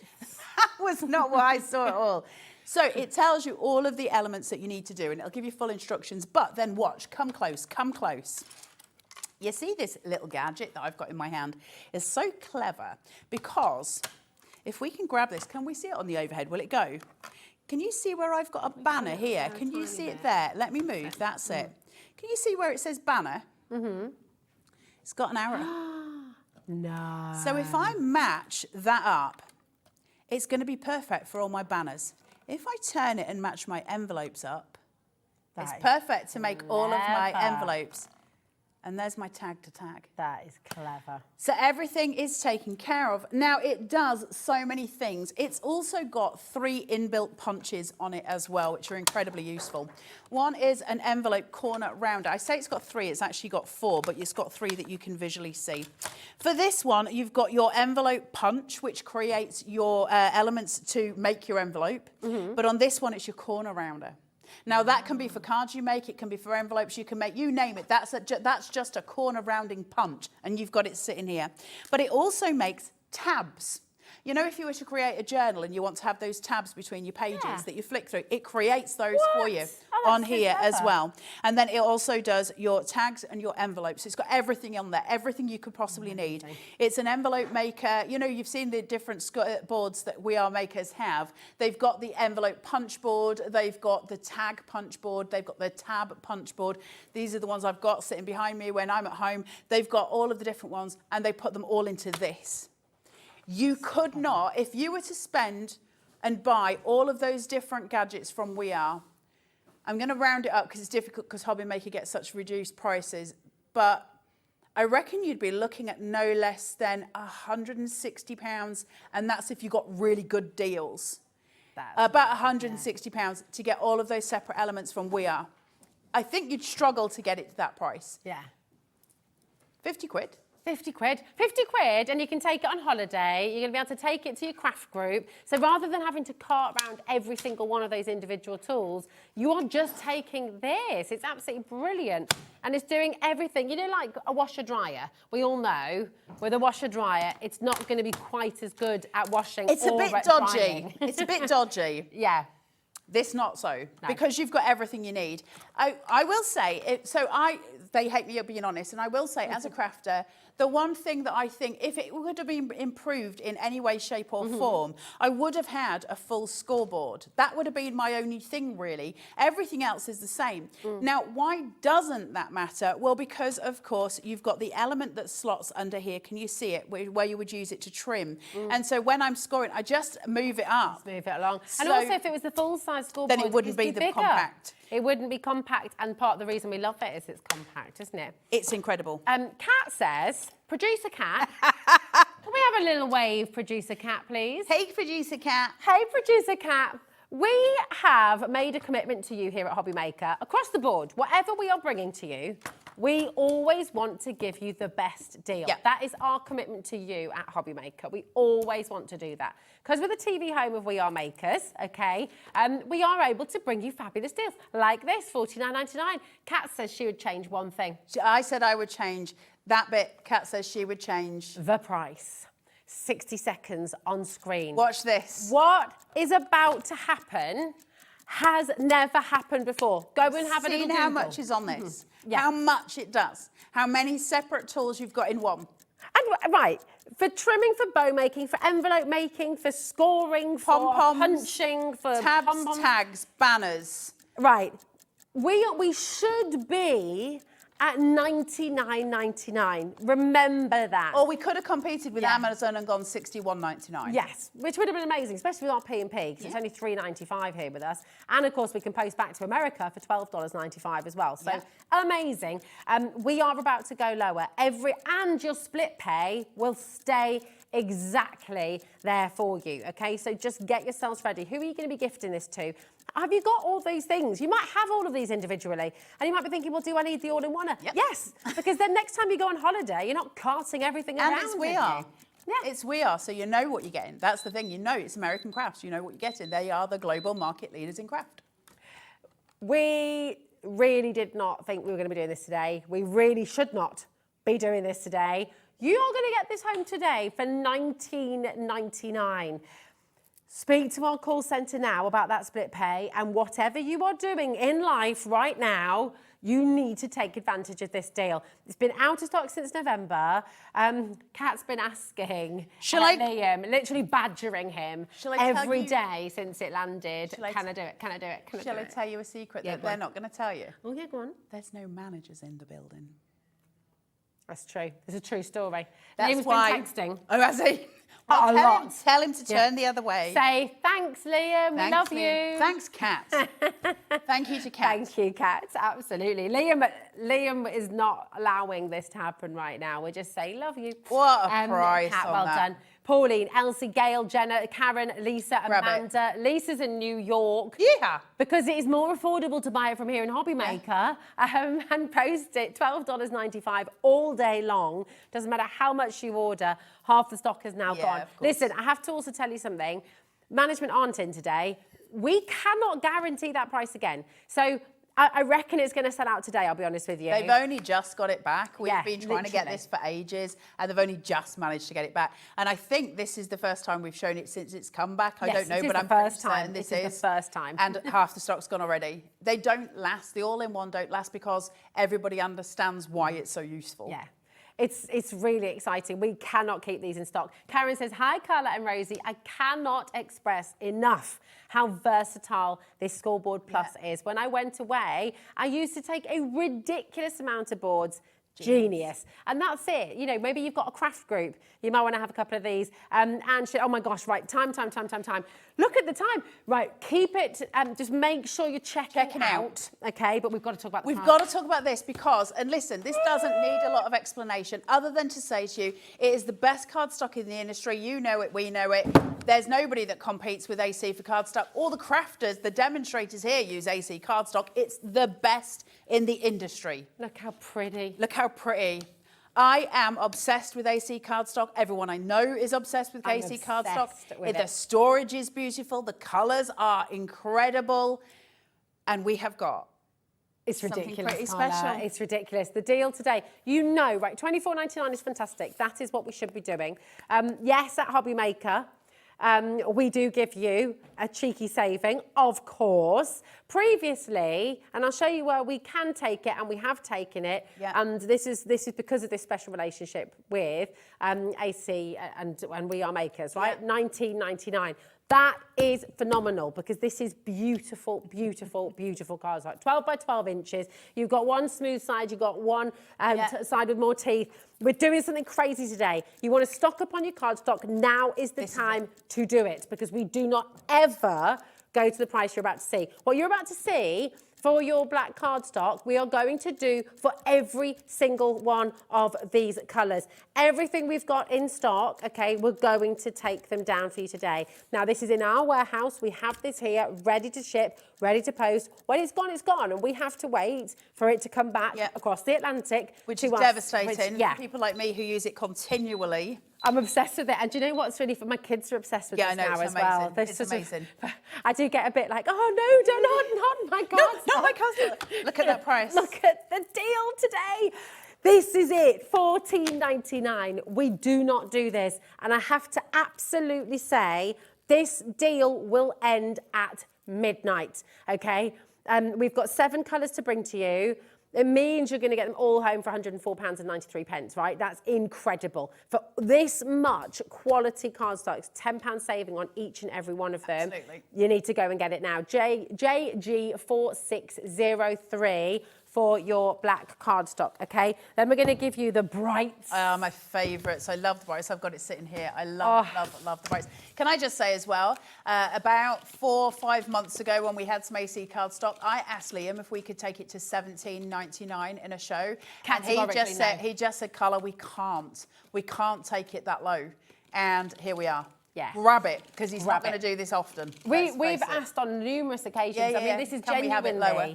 S8: That was not what I saw at all. So it tells you all of the elements that you need to do, and it'll give you full instructions. But then watch, come close, come close. You see this little gadget that I've got in my hand is so clever, because if we can grab this, can we see it on the overhead? Will it go? Can you see where I've got a banner here? Can you see it there? Let me move, that's it. Can you see where it says banner? It's got an arrow.
S4: No.
S8: So if I match that up, it's going to be perfect for all my banners. If I turn it and match my envelopes up, it's perfect to make all of my envelopes. And there's my tag to tag.
S4: That is clever.
S8: So everything is taken care of. Now, it does so many things. It's also got 3 inbuilt punches on it as well, which are incredibly useful. One is an envelope corner rounder. I say it's got 3, it's actually got 4, but it's got 3 that you can visually see. For this one, you've got your envelope punch, which creates your elements to make your envelope. But on this one, it's your corner rounder. Now, that can be for cards you make, it can be for envelopes you can make, you name it. That's just a corner rounding punch, and you've got it sitting here. But it also makes tabs. You know, if you were to create a journal and you want to have those tabs between your pages
S4: Yeah.
S8: that you flick through, it creates those for you
S4: Oh,
S8: on
S4: that's
S8: here
S4: so
S8: as
S4: clever.
S8: well. And then it also does your tags and your envelopes. It's got everything on there, everything you could possibly need. It's an envelope maker. You know, you've seen the different boards that We Are Makers have. They've got the envelope punch board. They've got the tag punch board. They've got the tab punch board. These are the ones I've got sitting behind me when I'm at home. They've got all of the different ones, and they put them all into this. You could not, if you were to spend and buy all of those different gadgets from We Are, I'm going to round it up because it's difficult because HobbyMaker gets such reduced prices, but I reckon you'd be looking at no less than £160, and that's if you got really good deals. About £160 to get all of those separate elements from We Are. I think you'd struggle to get it to that price.
S4: Yeah.
S8: 50 quid.
S4: 50 quid. 50 quid, and you can take it on holiday. You're going to be able to take it to your craft group. So rather than having to cart around every single one of those individual tools, you are just taking this. It's absolutely brilliant. And it's doing everything. You know, like a washer-dryer. We all know with a washer-dryer, it's not going to be quite as good at washing
S8: It's a
S4: or
S8: bit
S4: drying.
S8: dodgy. It's a bit dodgy.
S4: Yeah.
S8: This not so,
S4: No.
S8: because you've got everything you need. I will say, they hate me being honest, and I will say as a crafter, the one thing that I think, if it would have been improved in any way, shape or form, I would have had a full scoreboard. That would have been my only thing, really. Everything else is the same. Now, why doesn't that matter? Well, because, of course, you've got the element that slots under here. Can you see it? Where you would use it to trim. And so when I'm scoring, I just move it up.
S4: Just move it along. And
S8: So-
S4: also, if it was the full-size scoreboard,
S8: Then it wouldn't be
S4: it'd
S8: the
S4: bigger.
S8: compact.
S4: It wouldn't be compact, and part of the reason we love it is it's compact, isn't it?
S8: It's incredible.
S4: Kat says, producer Kat, can we have a little wave, producer Kat, please?
S8: Hey, producer Kat.
S4: Hey, producer Kat. We have made a commitment to you here at HobbyMaker across the board. Whatever we are bringing to you, we always want to give you the best deal.
S8: Yep.
S4: That is our commitment to you at HobbyMaker. We always want to do that. Because we're the TV home of We Are Makers, okay, we are able to bring you fabulous deals like this, $49.99. Kat says she would change one thing.
S8: I said I would change that bit. Kat says she would change.
S4: The price. 60 seconds on screen.
S8: Watch this.
S4: What is about to happen has never happened before. Go and have a little
S8: Seen how
S4: Google.
S8: much is on this?
S4: Yeah.
S8: How much it does? How many separate tools you've got in one?
S4: And right, for trimming, for bow making, for envelope making, for scoring, for
S8: Pom-poms,
S4: punching, for
S8: tabs,
S4: pom-poms.
S8: tags, banners.
S4: Right, we should be at $99.99. Remember that.
S8: Or we could have competed with
S4: Yeah.
S8: Amazon and gone $61.99.
S4: Yes, which would have been amazing, especially with our P&P, because it's only $3.95 here with us. And of course, we can post back to America for $12.95 as well. So amazing. We are about to go lower. And your split pay will stay exactly there for you, okay? So just get yourselves ready. Who are you going to be gifting this to? Have you got all these things? You might have all of these individually, and you might be thinking, well, do I need the all-in-one?
S8: Yep.
S4: Yes, because then next time you go on holiday, you're not carting everything
S8: And
S4: around
S8: it's
S4: with
S8: We
S4: you.
S8: Are.
S4: Yeah.
S8: It's We Are, so you know what you're getting. That's the thing. You know it's American crafts. You know what you're getting. They are the global market leaders in craft.
S4: We really did not think we were going to be doing this today. We really should not be doing this today. You are going to get this home today for $19.99. Speak to our call centre now about that split pay, and whatever you are doing in life right now, you need to take advantage of this deal. It's been out of stock since November. Kat's been asking Liam, literally badgering him every day since it landed. Can I do it? Can I do it? Can I do
S8: Shall I
S4: it?
S8: tell you a secret
S4: Yeah,
S8: that
S4: go
S8: they're
S4: on.
S8: not going to tell you?
S4: Oh, yeah, go on.
S8: There's no managers in the building.
S4: That's true. It's a true story.
S8: That's
S4: Liam's
S8: why.
S4: been texting.
S8: Oh, has he?
S4: A lot.
S8: Tell him to
S4: Yeah.
S8: turn the other way.
S4: Say, thanks, Liam. We love
S8: Liam.
S4: you.
S8: Thanks, Kat. Thank you to Kat.
S4: Thank you, Kat. Absolutely. Liam is not allowing this to happen right now. We're just saying, love you.
S8: What a price
S4: Kat,
S8: on
S4: well
S8: that.
S4: done. Pauline, Elsie, Gail, Jenna, Karen, Lisa,
S8: Grab it.
S4: Amanda. Lisa's in New York.
S8: Yeah.
S4: Because it is more affordable to buy it from here in HobbyMaker and post it $12.95 all day long. Doesn't matter how much you order, half the stock is now gone.
S8: of course.
S4: Listen, I have to also tell you something. Management aren't in today. We cannot guarantee that price again. So I reckon it's going to sell out today, I'll be honest with you.
S8: They've only just got it back. We've
S4: Yeah,
S8: been trying to get
S4: literally.
S8: this for ages, and they've only just managed to get it back. And I think this is the first time we've shown it since it's come back. I
S4: Yes,
S8: don't know,
S4: it is
S8: but
S4: the
S8: I'm pretty
S4: first time.
S8: certain this
S4: It is the first time.
S8: And half the stock's gone already. They don't last. The all-in-one don't last because everybody understands why it's so useful.
S4: Yeah. It's really exciting. We cannot keep these in stock. Karen says, hi, Carla and Rosie. I cannot express enough how versatile this Scoreboard Plus is. When I went away, I used to take a ridiculous amount of boards. Genius. And that's it. You know, maybe you've got a craft group. You might want to have a couple of these. And oh my gosh, right, time. Look at the time. Right, keep it, just make sure you're checking out. Okay, but we've got to talk about the
S8: We've
S4: card.
S8: got to talk about this because, and listen, this doesn't need a lot of explanation other than to say to you, it is the best cardstock in the industry. You know it, we know it. There's nobody that competes with AC for cardstock. All the crafters, the demonstrators here use AC cardstock. It's the best in the industry.
S4: Look how pretty.
S8: Look how pretty. I am obsessed with AC cardstock. Everyone I know is obsessed with
S4: I'm
S8: AC cardstock.
S4: obsessed with
S8: The
S4: it.
S8: storage is beautiful. The colours are incredible. And we have got
S4: It's
S8: something
S4: ridiculous,
S8: pretty
S4: Carla.
S8: special.
S4: It's ridiculous. The deal today, you know, right, $24.99 is fantastic. That is what we should be doing. Yes, at HobbyMaker, we do give you a cheeky saving, of course. Previously, and I'll show you where we can take it, and we have taken it.
S8: Yeah.
S4: And this is because of this special relationship with AC and We Are Makers, right?
S8: Yeah.
S4: $19.99. That is phenomenal because this is beautiful, beautiful, beautiful cards. Like 12 by 12 inches. You've got one smooth side, you've got one side with more teeth. We're doing something crazy today. You want to stock up on your cardstock. Now is the time to do it because we do not ever go to the price you're about to see. What you're about to see for your black cardstock, we are going to do for every single one of these colours. Everything we've got in stock, okay, we're going to take them down for you today. Now, this is in our warehouse. We have this here, ready to ship, ready to post. When it's gone, it's gone. And we have to wait for it to come back across the Atlantic.
S8: Which
S4: to
S8: is
S4: us,
S8: devastating.
S4: yeah.
S8: People like me who use it continually.
S4: I'm obsessed with it. And do you know what's really fun? My kids are obsessed with
S8: Yeah,
S4: this
S8: I know,
S4: now
S8: it's
S4: as well.
S8: amazing.
S4: They're
S8: It's
S4: sort of-
S8: amazing.
S4: I do get a bit like, oh no, not my cardstock.
S8: Not my cardstock. Look at that price.
S4: Look at the deal today. This is it, $14.99. We do not do this. And I have to absolutely say, this deal will end at midnight, okay? We've got 7 colours to bring to you. It means you're going to get them all home for £104.93, right? That's incredible. For this much quality cardstock, £10 saving on each and every one of them.
S8: Absolutely.
S4: You need to go and get it now. JG4603 for your black cardstock, okay? Then we're going to give you the brights.
S8: My favourites. I love the brights. I've got it sitting here. I love the brights. Can I just say as well, about 4 or 5 months ago when we had some AC cardstock, I asked Liam if we could take it to $17.99 in a show. And he just said, Carla, we can't take it that low. And here we are.
S4: Yeah.
S8: Grab it, because he's not going to do this often.
S4: We've asked on numerous occasions.
S8: Yeah,
S4: I mean, this is
S8: Can we have it lower?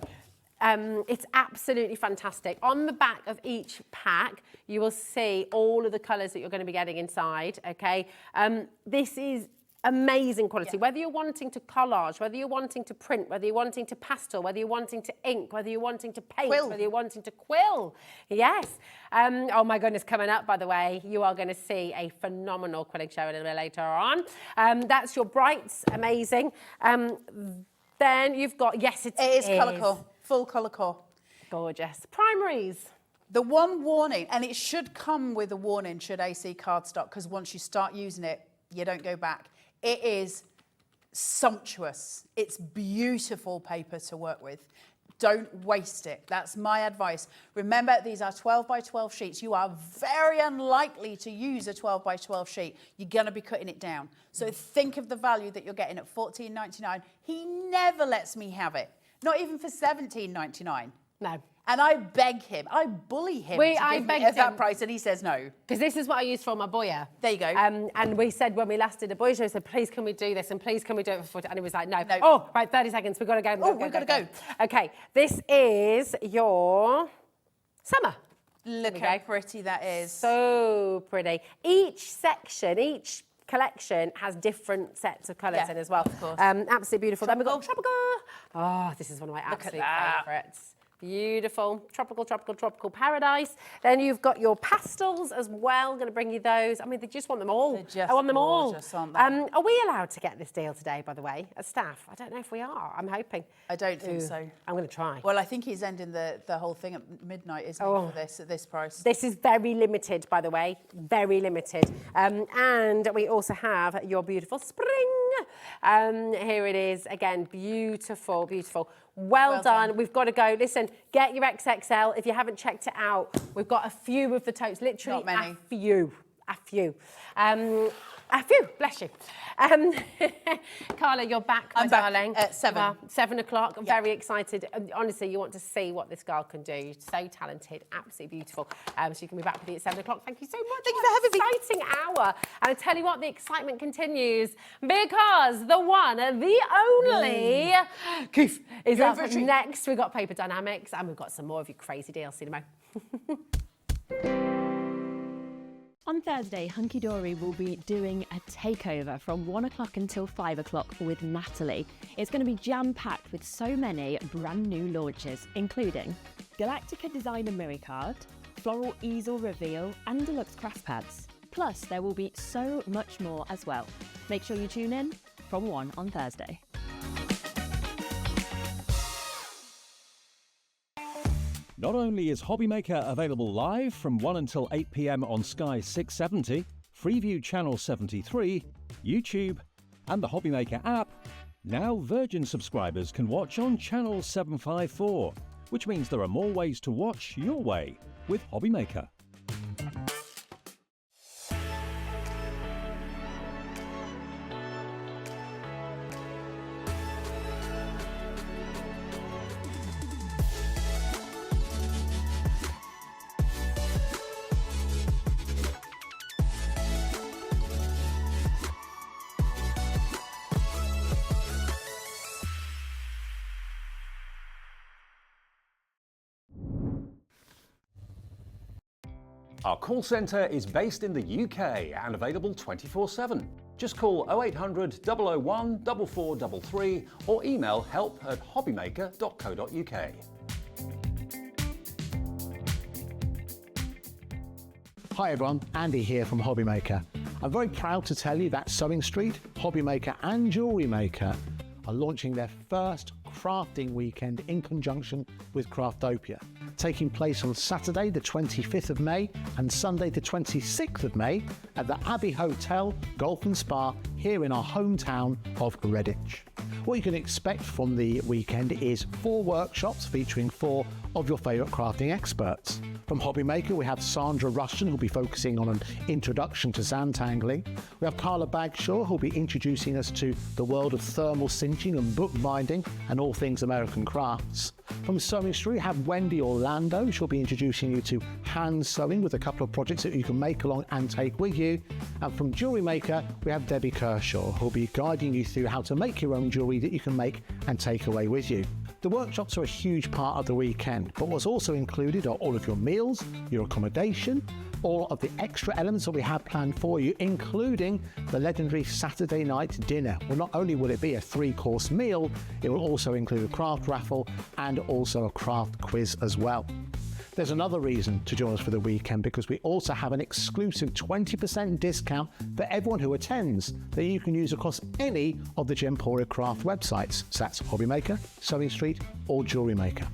S4: It's absolutely fantastic. On the back of each pack, you will see all of the colours that you're going to be getting inside, okay? This is amazing quality. Whether you're wanting to collage, whether you're wanting to print, whether you're wanting to pastel, whether you're wanting to ink, whether you're wanting to paint, whether you're wanting to quill. Yes. Oh my goodness, coming up, by the way, you are going to see a phenomenal quilling show a little bit later on. That's your brights, amazing. Then you've got, yes, it is
S8: colour core, full colour core.
S4: Gorgeous. Primaries.
S8: The one warning, and it should come with a warning should AC cardstock, because once you start using it, you don't go back. It is sumptuous. It's beautiful paper to work with. Don't waste it. That's my advice. Remember, these are 12 by 12 sheets. You are very unlikely to use a 12 by 12 sheet. You're going to be cutting it down. So think of the value that you're getting at $14.99. He never lets me have it. Not even for $17.99.
S4: No.
S8: And I beg him, I bully him to give me at that price, and he says no.
S4: Because this is what I used for my boya.
S8: There you go.
S4: And we said when we last did a boya show, I said, please can we do this? And please can we do it for 40? And he was like, no. Oh, right, 30 seconds, we've got to go.
S8: We've got to go.
S4: Okay, this is your summer.
S8: Look how pretty that is.
S4: So pretty. Each section, each collection has different sets of colours in as well.
S8: Of course.
S4: Absolutely beautiful. Then we've got
S8: Tropical.
S4: Tropical. Oh, this is one of my absolute favourites. Beautiful, tropical paradise. Then you've got your pastels as well. Going to bring you those. I mean, they just want them all.
S8: They're just
S4: I want them
S8: gorgeous,
S4: all.
S8: aren't they?
S4: Are we allowed to get this deal today, by the way, as staff? I don't know if we are. I'm hoping.
S8: I don't think so.
S4: I'm going to try.
S8: Well, I think he's ending the whole thing at midnight, isn't he, for this, at this price?
S4: This is very limited, by the way. Very limited. And we also have your beautiful spring. Here it is. Again, beautiful, beautiful. Well done. We've got to go. Listen, get your XXL. If you haven't checked it out, we've got a few of the totes. Literally
S8: Not many.
S4: A few. Bless you. Carla, you're back, my
S8: I'm back
S4: darling.
S8: at 7.
S4: 7 o'clock. I'm very excited. Honestly, you want to see what this girl can do. So talented, absolutely beautiful. So you can be back with me at 7 o'clock. Thank you so much.
S8: Thank you for having me.
S4: Exciting hour. And I tell you what, the excitement continues because the one, the only, Keith is up next. We've got Paper Dynamics and we've got some more of your crazy deals. See you tomorrow.
S9: On Thursday, Hunky Dory will be doing a takeover from 1 o'clock until 5 o'clock with Natalie. It's going to be jam-packed with so many brand new launches, including Galactica Designer Mirror Card, Floral Easel Reveal and Deluxe Craft Pads. Plus, there will be so much more as well. Make sure you tune in from 1 on Thursday.
S1: Not only is HobbyMaker available live from 1 until 8 p.m. on Sky 670, Freeview Channel 73, YouTube, and the HobbyMaker app, now Virgin subscribers can watch on Channel 754, which means there are more ways to watch your way with HobbyMaker. Our call centre is based in the UK and available 24/7. Just call 0800 001 4433 or email help@hobbymaker.co.uk.
S6: Hi everyone, Andy here from HobbyMaker. I'm very proud to tell you that Sewing Street, HobbyMaker and Jewellery Maker are launching their first crafting weekend in conjunction with Craftopia, taking place on Saturday the 25th of May and Sunday the 26th of May at the Abbey Hotel, Golf and Spa here in our hometown of Redditch. What you can expect from the weekend is 4 workshops featuring 4 of your favourite crafting experts. From HobbyMaker, we have Sandra Rushton, who'll be focusing on an introduction to sandtangling. We have Carla Bagshaw, who'll be introducing us to the world of thermal cinching and bookbinding and all things American crafts. From Sewing Street, we have Wendy Orlando. She'll be introducing you to hand sewing with a couple of projects that you can make along and take with you. And from Jewellery Maker, we have Debbie Kershaw, who'll be guiding you through how to make your own jewellery that you can make and take away with you. The workshops are a huge part of the weekend, but what's also included are all of your meals, your accommodation, all of the extra elements that we have planned for you, including the legendary Saturday night dinner. Well, not only will it be a 3-course meal, it will also include a craft raffle and also a craft quiz as well. There's another reason to join us for the weekend because we also have an exclusive 20% discount for everyone who attends that you can use across any of the Gemporia craft websites. So that's HobbyMaker, Sewing Street or Jewellery Maker.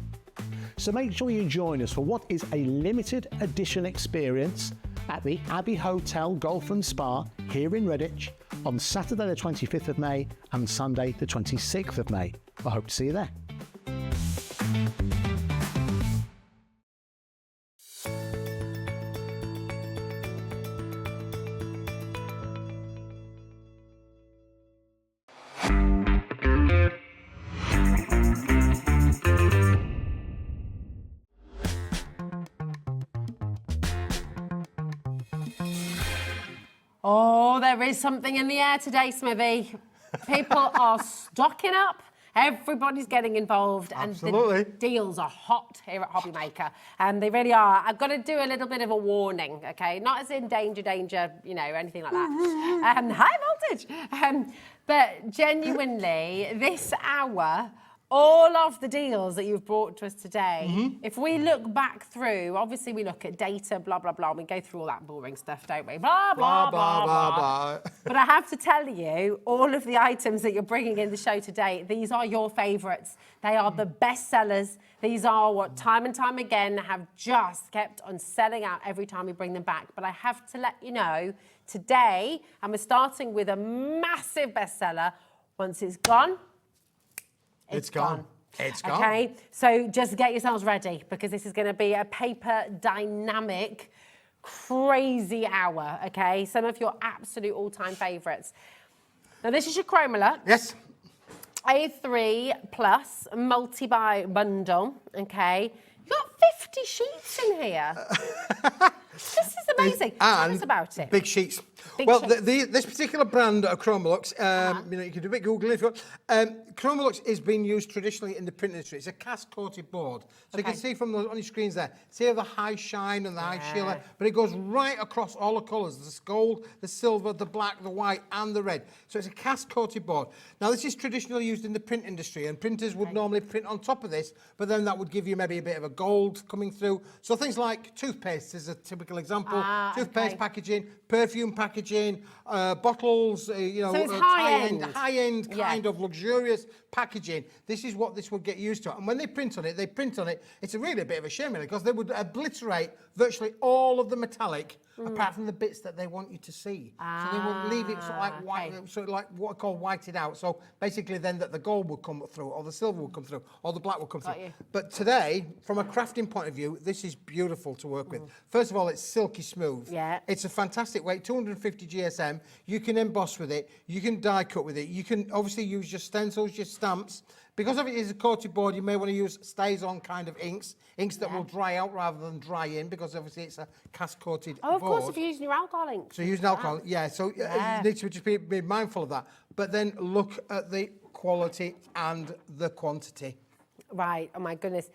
S6: So make sure you join us for what is a limited edition experience at the Abbey Hotel Golf and Spa here in Redditch on Saturday the 25th of May and Sunday the 26th of May. I hope to see you there.
S4: Oh, there is something in the air today, Smithy. People are stocking up. Everybody's getting involved,
S5: Absolutely.
S4: and the deals are hot here at HobbyMaker, and they really are. I've got to do a little bit of a warning, okay? Not as in danger, you know, anything like that. High voltage. But genuinely, this hour, all of the deals that you've brought to us today, if we look back through, obviously we look at data, blah, blah, blah, and we go through all that boring stuff, don't we? Blah, blah, blah, blah, blah. But I have to tell you, all of the items that you're bringing in the show today, these are your favourites. They are the best sellers. These are what time and time again have just kept on selling out every time we bring them back. But I have to let you know, today, and we're starting with a massive bestseller. Once it's gone, it's gone.
S5: It's gone.
S4: Okay, so just get yourselves ready, because this is going to be a paper dynamic, crazy hour, okay? Some of your absolute all-time favourites. Now, this is your Chromolux.
S5: Yes.
S4: A3 plus multi-buy bundle, okay? You've got 50 sheets in here. This is amazing. Tell us about it.
S5: Big sheets.
S4: Big
S5: Well,
S4: sheets.
S5: this particular brand of Chromolux, you know, you can do a bit Googling if you want. Chromolux is being used traditionally in the print industry. It's a cast-coated board. So you can see from on your screens there, see the high shine and the high shimmer, but it goes right across all the colours. There's gold, the silver, the black, the white, and the red. So it's a cast-coated board. Now, this is traditionally used in the print industry, and printers would normally print on top of this, but then that would give you maybe a bit of a gold coming through. So things like toothpaste is a typical example. Toothpaste packaging, perfume packaging, bottles, you know,
S4: so it's high-end
S5: kind of luxurious packaging. This is what this would get used to. And when they print on it, it's really a bit of a shame, really, because they would obliterate virtually all of the metallic, apart from the bits that they want you to see. So they would leave it sort of like white, sort of like what I call whited out. So basically then that the gold would come through, or the silver would come through, or the black would come through. But today, from a crafting point of view, this is beautiful to work with. First of all, it's silky smooth.
S4: Yeah.
S5: It's a fantastic weight, 250 GSM. You can emboss with it. You can die cut with it. You can obviously use your stencils, your stamps. Because of it is a coated board, you may want to use stays-on kind of inks that will dry out rather than dry in, because obviously it's a cast-coated board.
S4: Oh, of course, if you're using your alcohol ink.
S5: So using alcohol, so you need to just be mindful of that. But then look at the quality and the quantity.
S4: Right, oh my goodness.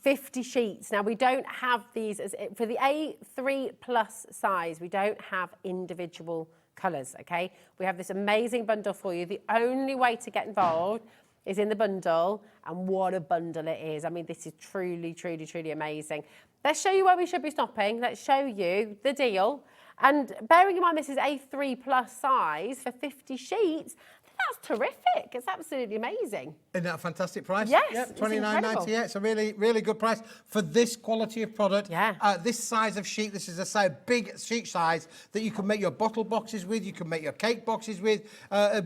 S4: 50 sheets. Now, we don't have these, for the A3 plus size, we don't have individual colours, okay? We have this amazing bundle for you. The only way to get involved is in the bundle, and what a bundle it is. I mean, this is truly, truly, truly amazing. Let's show you where we should be stopping. Let's show you the deal. And bearing in mind this is A3 plus size for 50 sheets, that's terrific. It's absolutely amazing.
S5: Isn't that a fantastic price?
S4: Yes,
S5: yep,
S4: it's
S5: $29.98. It's a really, really good price for this quality of product.
S4: Yeah.
S5: This size of sheet. This is a big sheet size that you can make your bottle boxes with. You can make your cake boxes with.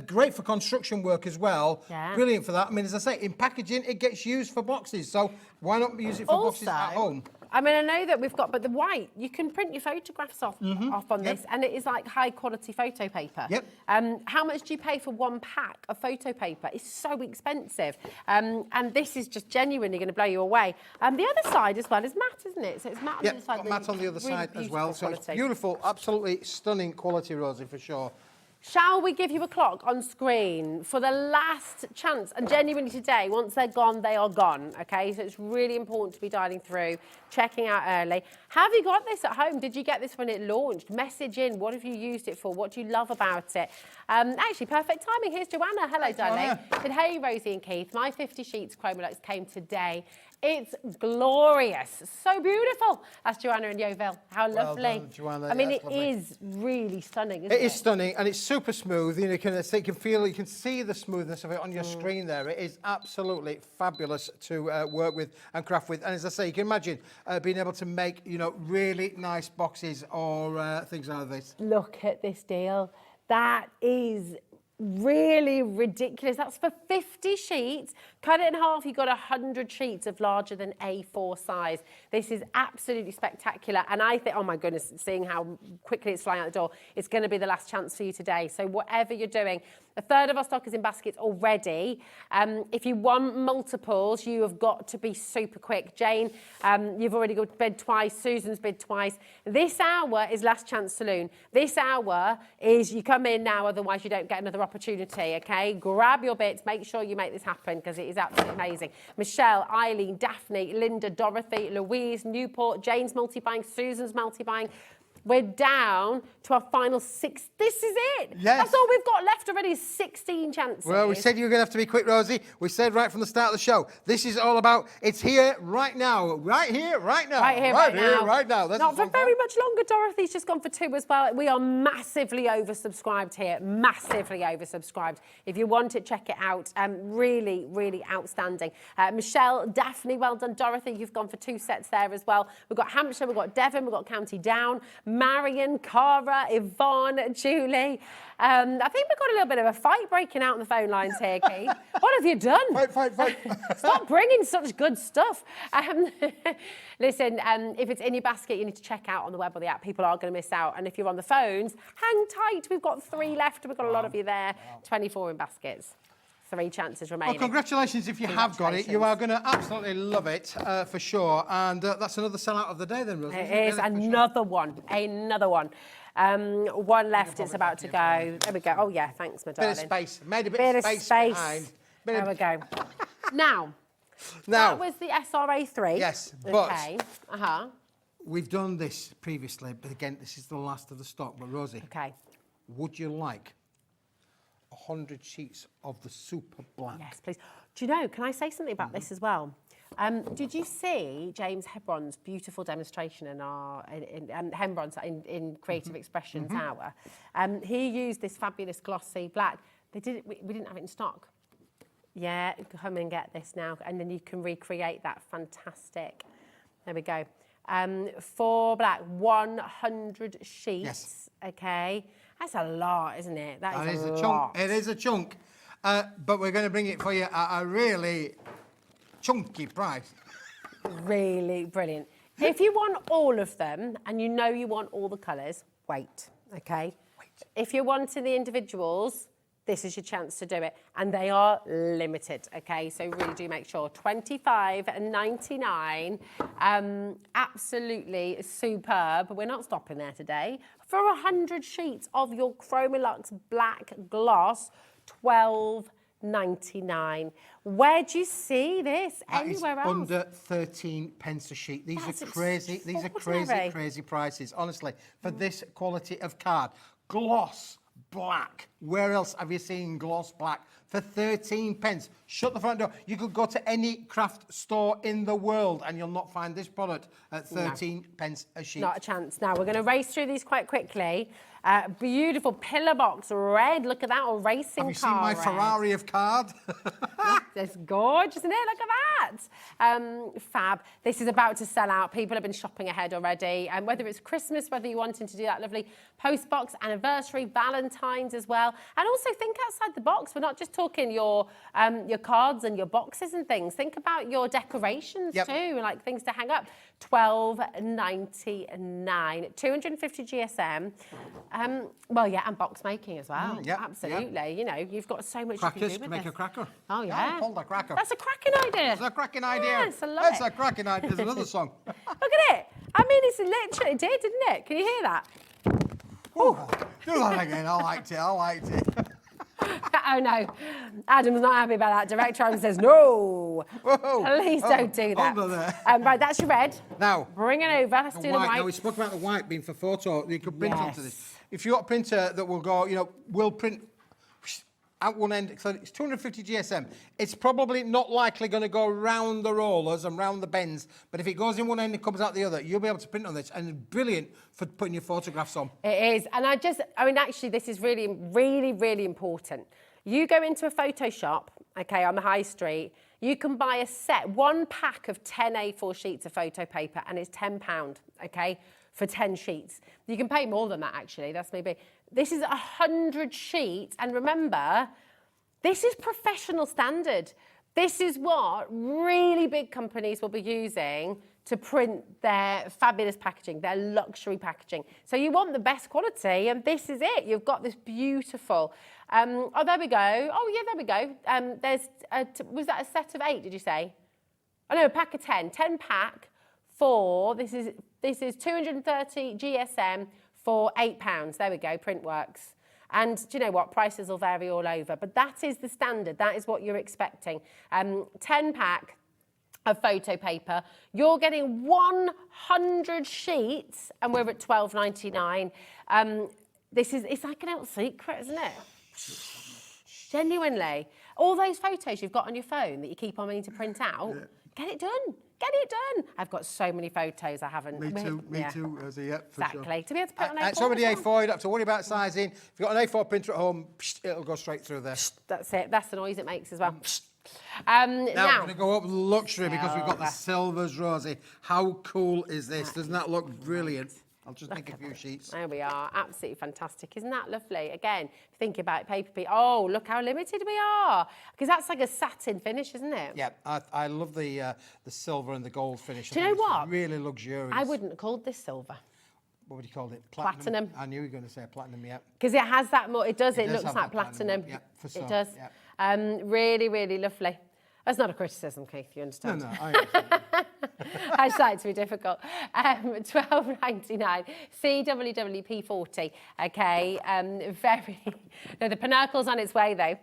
S5: Great for construction work as well.
S4: Yeah.
S5: Brilliant for that. I mean, as I say, in packaging, it gets used for boxes. So why not use it for boxes at home?
S4: I mean, I know that we've got, but the white, you can print your photographs off on this, and it is like high quality photo paper.
S5: Yep.
S4: How much do you pay for one pack of photo paper? It's so expensive. And this is just genuinely going to blow you away. The other side as well is matte, isn't it? So it's matte on the other side.
S5: Matte on the other side as well. So it's beautiful, absolutely stunning quality, Rosie, for sure.
S4: Shall we give you a clock on screen for the last chance? And genuinely today, once they're gone, they are gone, okay? So it's really important to be dialing through, checking out early. Have you got this at home? Did you get this when it launched? Message in. What have you used it for? What do you love about it? Actually, perfect timing. Here's Joanna. Hello, darling. Said, hey, Rosie and Keith. My 50 sheets Chromolux came today. It's glorious. So beautiful. That's Joanna and Yeovil. How lovely.
S5: Well done, Joanna.
S4: I mean,
S5: yeah,
S4: it is really stunning, isn't it?
S5: It is stunning, and it's super smooth. You know, you can feel, you can see the smoothness of it on your screen there. It is absolutely fabulous to work with and craft with. And as I say, you can imagine being able to make, you know, really nice boxes or things like this.
S4: Look at this deal. That is really ridiculous. That's for 50 sheets, Cut it in half, you've got 100 sheets of larger than A4 size. This is absolutely spectacular. And I think, oh my goodness, seeing how quickly it's flying out the door, it's going to be the last chance for you today. So whatever you're doing, a third of our stock is in baskets already. If you want multiples, you have got to be super quick. Jane, you've already got bid twice. Susan's bid twice. This hour is last chance saloon. This hour is you come in now, otherwise you don't get another opportunity, okay? Grab your bits, make sure you make this happen because it is absolutely amazing. Michelle, Eileen, Daphne, Linda, Dorothy, Louise, Newport, Jane's multi-buying, Susan's multi-buying. We're down to our final 6. This is it.
S5: Yes.
S4: That's all we've got left already, 16 chances.
S5: Well, we said you were going to have to be quick, Rosie. We said right from the start of the show, this is all about, it's here right now. Right here, right now.
S4: Right here, right now.
S5: Right now. That's
S4: not for very much longer. Dorothy's just gone for 2 as well. We are massively oversubscribed here. Massively oversubscribed. If you want it, check it out. Really, really outstanding. Michelle, Daphne, well done. Dorothy, you've gone for 2 sets there as well. We've got Hampshire, we've got Devon, we've got County Down, Marion, Cara, Yvonne, Julie. I think we've got a little bit of a fight breaking out on the phone lines here, Keith. What have you done?
S5: Fight.
S4: Stop bringing such good stuff. Listen, if it's in your basket, you need to check out on the web or the app. People are going to miss out. And if you're on the phones, hang tight. We've got 3 left. We've got a lot of you there. 24 in baskets. 3 chances remaining.
S5: Well, congratulations if you have got it. You are going to absolutely love it, for sure. And that's another sellout of the day then, Rosie.
S4: It is another one. Another one. One left is about to go. There we go. Oh, yeah, thanks, my darling.
S5: Bit of space. Made a bit of space behind.
S4: There we go. Now, that was the SRA 3.
S5: Yes, but
S4: okay.
S5: We've done this previously, but again, this is the last of the stock. But Rosie,
S4: okay,
S5: would you like 100 sheets of the super black?
S4: Yes, please. Do you know, can I say something about this as well? Did you see James Hebrow's beautiful demonstration in Creative Expressions Hour? He used this fabulous glossy black. We didn't have it in stock. Yeah, come and get this now, and then you can recreate that. Fantastic. There we go. For black, 100 sheets. Yes. Okay. That's a lot, isn't it? That is a lot.
S5: Chunk. It is a chunk. But we're going to bring it for you at a really chunky price.
S4: Really brilliant. If you want all of them and you know you want all the colours, wait, okay? Wait. If you're wanting the individuals, this is your chance to do it. And they are limited, okay? So really do make sure. $25.99, absolutely superb. We're not stopping there today. For 100 sheets of your Chromolux black gloss, $12.99. Where do you see this? Anywhere else?
S5: Under 13 pence a sheet. These are crazy. These are crazy, crazy prices. Honestly, for this quality of card, gloss black. Where else have you seen gloss black for 13 pence? Shut the front door. You could go to any craft store in the world and you'll not find this product at 13 pence a sheet.
S4: Not a chance. Now, we're going to race through these quite quickly. Beautiful pillar box red. Look at that, or racing car.
S5: Have you seen my Ferrari of card?
S4: That's gorgeous, isn't it? Look at that. Fab. This is about to sell out. People have been shopping ahead already. And whether it's Christmas, whether you're wanting to do that lovely post box, anniversary, Valentine's as well. And also think outside the box. We're not just talking your cards and your boxes and things. Think about your decorations too, like things to hang up. $12.99. 250 GSM. Well, yeah, and box making as well. Absolutely. You know, you've got so much
S5: Crackers
S4: you can do with
S5: to make
S4: this.
S5: a cracker.
S4: Oh, yeah.
S5: Hold a cracker.
S4: That's a cracking idea.
S5: That's a cracking idea.
S4: Yes, I love
S5: That's
S4: it.
S5: a cracking idea. There's another song.
S4: Look at it. I mean, it's literally did, didn't it? Can you hear that?
S5: Oh, do that again. I liked it.
S4: Oh, no. Adam's not happy about that. Director Adam says, no.
S5: Whoa.
S4: Please don't do that.
S5: Hold on there.
S4: Right, that's your red.
S5: Now.
S4: Bring it over. Let's do the white.
S5: Now, we spoke about the white being for photo. You could print onto this. If you've got a printer that will go, you know, will print out one end, so it's 250 GSM. It's probably not likely going to go round the rollers and round the bends, but if it goes in one end and comes out the other, you'll be able to print on this, and it's brilliant for putting your photographs on. It
S4: is, and I mean, actually, this is really, really, really important. You go into a photo shop, okay, on the high street, you can buy a set, 1 pack of 10 A4 sheets of photo paper, and it's £10, okay, for 10 sheets. You can pay more than that, actually. That's maybe. This is 100 sheets, and remember, this is professional standard. This is what really big companies will be using to print their fabulous packaging, their luxury packaging. So you want the best quality, and this is it. You've got this beautiful, oh, there we go. Oh, yeah, there we go. Was that a set of 8, did you say? Oh, no, a pack of 10. 10 pack for, this is 230 GSM for £8. There we go, Printworks. And do you know what? Prices will vary all over, but that is the standard. That is what you're expecting. 10 pack of photo paper. You're getting 100 sheets, and we're at £12.99. It's like an little secret, isn't it? Genuinely. All those photos you've got on your phone that you keep on meaning to print out, get it done. Get it done. I've got so many photos I haven't.
S5: Me too, Rosie, yeah, for
S4: exactly.
S5: sure.
S4: To be able to put on A4.
S5: So with the A4, you don't have to worry about sizing. If you've got an A4 printer at home, it'll go straight through there.
S4: That's it. That's the noise it makes as well.
S5: Now we're going to go up luxury because we've got the silvers, Rosie. How cool is this? Doesn't that look brilliant? I'll just make a few sheets.
S4: There we are. Absolutely fantastic. Isn't that lovely? Again, think about paper piece. Oh, look how limited we are. Because that's like a satin finish, isn't it?
S5: Yeah, I love the silver and the gold finish.
S4: Do you know what?
S5: It's really luxurious.
S4: I wouldn't have called this silver.
S5: What would you call it?
S4: Platinum.
S5: I knew you were going to say platinum, yeah.
S4: Because it has that more, it does
S5: It
S4: looks
S5: have
S4: like
S5: that
S4: platinum.
S5: Yeah, for sure.
S4: It does.
S5: Yeah.
S4: Really, really lovely. That's not a criticism, Keith, you understand?
S5: No, I understand.
S4: I just like it to be difficult. £12.99, CWWP40. Okay, very. No, the Pinacle's on its way though.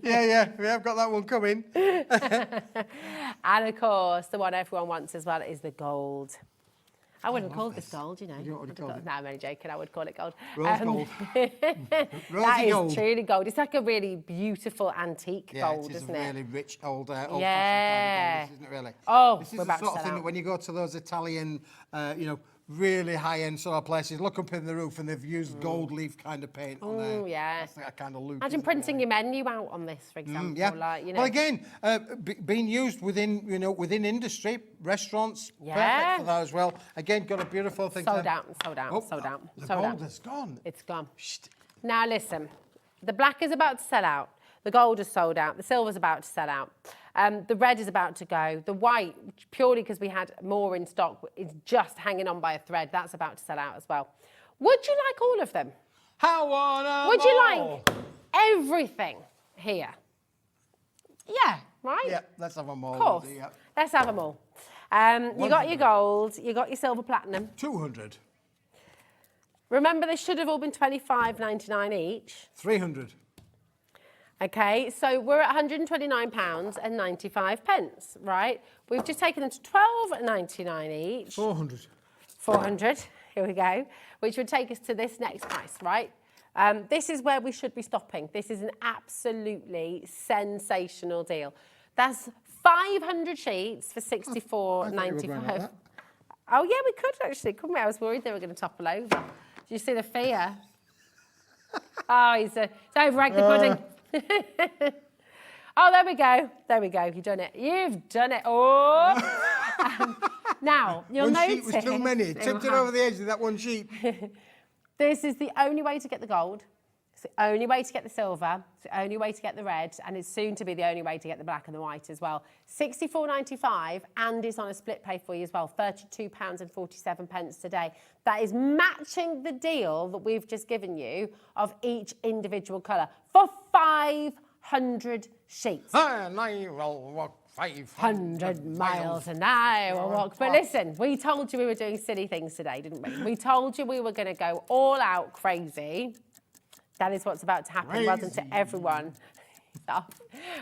S5: Yeah, we have got that one coming.
S4: And of course, the one everyone wants as well is the gold. I wouldn't call this gold, you know.
S5: You don't call it?
S4: No, I'm only joking. I would call it gold.
S5: Rose gold.
S4: That is truly gold. It's like a really beautiful antique gold,
S5: it is
S4: isn't
S5: a
S4: it?
S5: really rich, old-fashioned kind of gold, isn't it, really?
S4: Oh,
S5: this is
S4: we're
S5: the
S4: about to
S5: sort of
S4: sell
S5: thing
S4: out.
S5: that when you go to those Italian, really high-end sort of places, look up in the roof and they've used gold leaf kind of paint on there.
S4: Oh, yeah.
S5: That's that kind of look.
S4: Imagine printing your menu out on this, for example.
S5: Yeah.
S4: Like, you know.
S5: Well, again, being used within industry, restaurants, perfect for that as well. Again, got a beautiful thing.
S4: Sold out.
S5: The gold is gone.
S4: It's gone. Now listen, the black is about to sell out. The gold is sold out. The silver's about to sell out. The red is about to go. The white, purely because we had more in stock, is just hanging on by a thread. That's about to sell out as well. Would you like all of them? Would you like everything here? Yeah, right?
S5: Yeah, let's have them all.
S4: Of course.
S5: Yeah.
S4: Let's have them all. You got your gold, you got your silver platinum.
S5: 200.
S4: Remember, they should have all been £25.99 each.
S5: 300.
S4: Okay, so we're at £129.95, right? We've just taken them to £12.99 each.
S5: 400.
S4: 400, here we go, which would take us to this next price, right? This is where we should be stopping. This is an absolutely sensational deal. That's 500 sheets for £64.95. Oh, yeah, we could actually, couldn't we? I was worried they were going to topple over. Do you see the fear? Oh, it's over-egged the pudding. Oh, there we go. There we go. You've done it. You've done it. Oh. Now, you'll
S5: one
S4: notice...
S5: sheet was too many. Tipped it over the edge of that one sheet.
S4: This is the only way to get the gold. It's the only way to get the silver. It's the only way to get the red. And it's soon to be the only way to get the black and the white as well. £64.95, and it's on a split pay for you as well. £32.47 today. That is matching the deal that we've just given you of each individual colour for 500 sheets.
S5: And I will walk
S4: 500 miles and I will walk. But listen, we told you we were doing silly things today, didn't we? We told you we were going to go all out crazy. That is what's about to happen. Well done to everyone.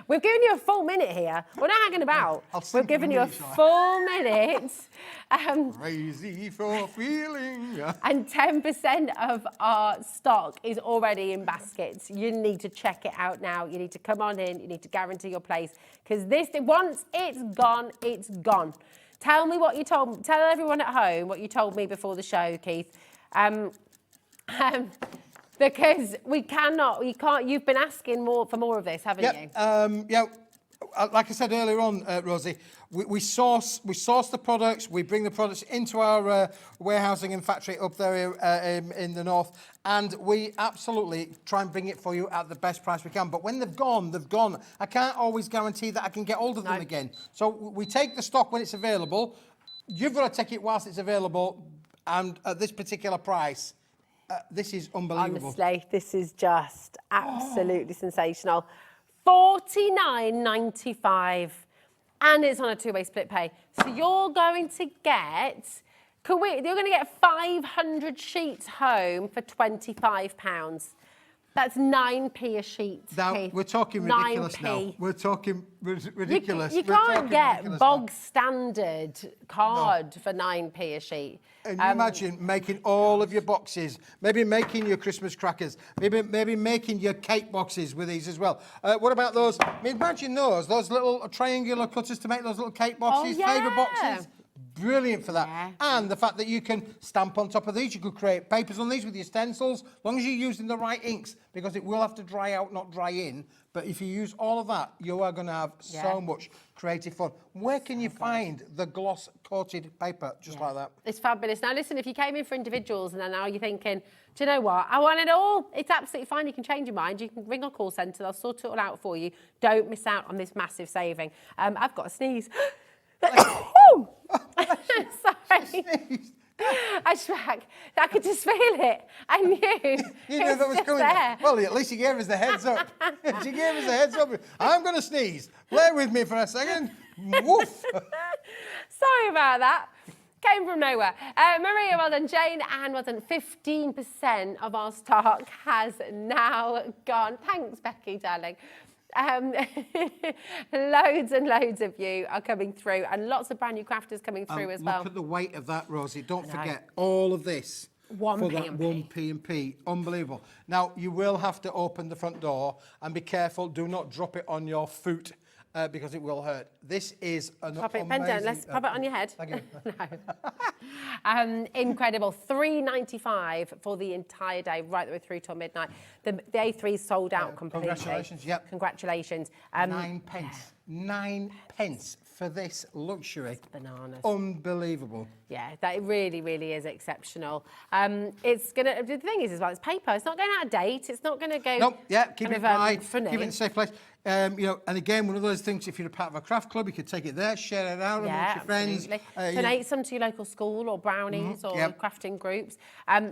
S4: We've given you a full minute here. We're not hanging about. We've given you a full minute.
S5: Crazy for feeling.
S4: And 10% of our stock is already in baskets. You need to check it out now. You need to come on in. You need to guarantee your place. Because once it's gone, it's gone. Tell me what you told me. Tell everyone at home what you told me before the show, Keith. Because we can't, you've been asking for more of this, haven't you?
S5: Yeah, like I said earlier on, Rosie, we source the products, we bring the products into our warehousing and factory up there in the north, and we absolutely try and bring it for you at the best price we can. But when they've gone, they've gone. I can't always guarantee that I can get hold of them again. So we take the stock when it's available. You've got to take it whilst it's available, and at this particular price. This is unbelievable.
S4: Honestly, this is just absolutely sensational. $49.95, and it's on a two-way split pay. So you're going to get, you're going to get 500 sheets home for £25. That's 9p a sheet.
S5: Now,
S4: Keith.
S5: we're talking ridiculous
S4: 9p.
S5: now. We're talking ridiculous.
S4: You can't get bog standard card for 9p a sheet.
S5: And you imagine making all of your boxes, maybe making your Christmas crackers, maybe making your cake boxes with these as well. What about those? I mean, imagine those little triangular cutters to make those little cake boxes, favour boxes. Brilliant for that. Yeah. And the fact that you can stamp on top of these, you could create papers on these with your stencils, as long as you're using the right inks, because it will have to dry out, not dry in. But if you use all of that, you are going to have so much creative fun. Where can you find the gloss-coated paper just like that?
S4: It's fabulous. Now, listen, if you came in for individuals and then now you're thinking, do you know what? I want it all. It's absolutely fine. You can change your mind. You can ring our call centre. They'll sort it all out for you. Don't miss out on this massive saving. I've got a sneeze. Sorry. I could just feel it. I knew.
S5: You knew that was coming. There. Well, at least you gave us the heads up. She gave us the heads up. I'm going to sneeze. Play with me for a second. Woof.
S4: Sorry about that. Came from nowhere. Maria, well done. Jane, Anne, well done. 15% of our stock has now gone. Thanks, Becky, darling. Loads and loads of you are coming through, and lots of brand new crafters coming through as well.
S5: Look at the weight of that, Rosie. Don't forget all of this. 1p&p. Unbelievable. Now, you will have to open the front door and be careful. Do not drop it on your foot. Because it will hurt. This is an amazing...
S4: Pen down. Let's pop it on your head.
S5: Thank you.
S4: No. Incredible. $3.95 for the entire day, right the way through till midnight. The A3 sold out completely.
S5: Congratulations. Yep.
S4: Congratulations.
S5: 9 pence. 9 pence for this luxury.
S4: It's bananas.
S5: Unbelievable.
S4: Yeah, that really, really is exceptional. It's gonna. The thing is, as well, it's paper. It's not going out of date. It's not going to go.
S5: Nope. Yeah. Keep it dry. Keep it in a safe place. You know, and again, one of those things, if you're a part of a craft club, you could take it there, share it out amongst your friends.
S4: Donate some to your local school or brownies or crafting groups.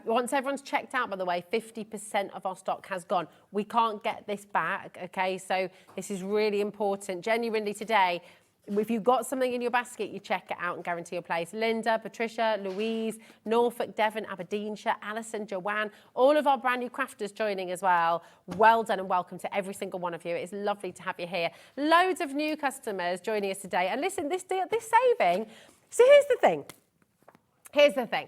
S4: Once everyone's checked out, by the way, 50% of our stock has gone. We can't get this back, okay? So this is really important. Genuinely today, if you've got something in your basket, you check it out and guarantee your place. Linda, Patricia, Louise, Norfolk, Devon, Aberdeenshire, Alison, Joanne, all of our brand new crafters joining as well. Well done and welcome to every single one of you. It's lovely to have you here. Loads of new customers joining us today. And listen, this saving, so here's the thing.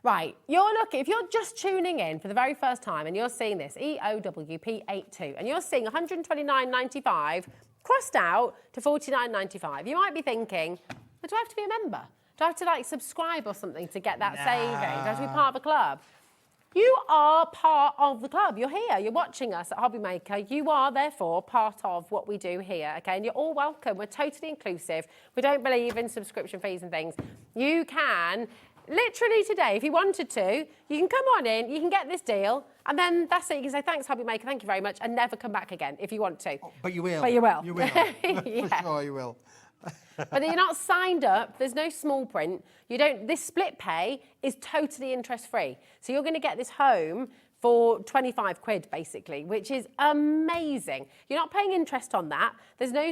S4: Right, you're looking, if you're just tuning in for the very first time and you're seeing this, EOWP82, and you're seeing $129.95 crossed out to $49.95. You might be thinking, but do I have to be a member? Do I have to like subscribe or something to get that saving? Do I have to be part of a club? You are part of the club. You're here. You're watching us at HobbyMaker. You are therefore part of what we do here, okay? And you're all welcome. We're totally inclusive. We don't believe in subscription fees and things. You can literally today, if you wanted to, you can come on in, you can get this deal, and then that's it. You can say, thanks, HobbyMaker, thank you very much, and never come back again if you want to.
S5: Oh, but you will.
S4: But you will.
S5: You will. For sure you will.
S4: But you're not signed up, there's no small print. This split pay is totally interest-free. So you're going to get this home for 25 quid, basically, which is amazing. You're not paying interest on that. There's no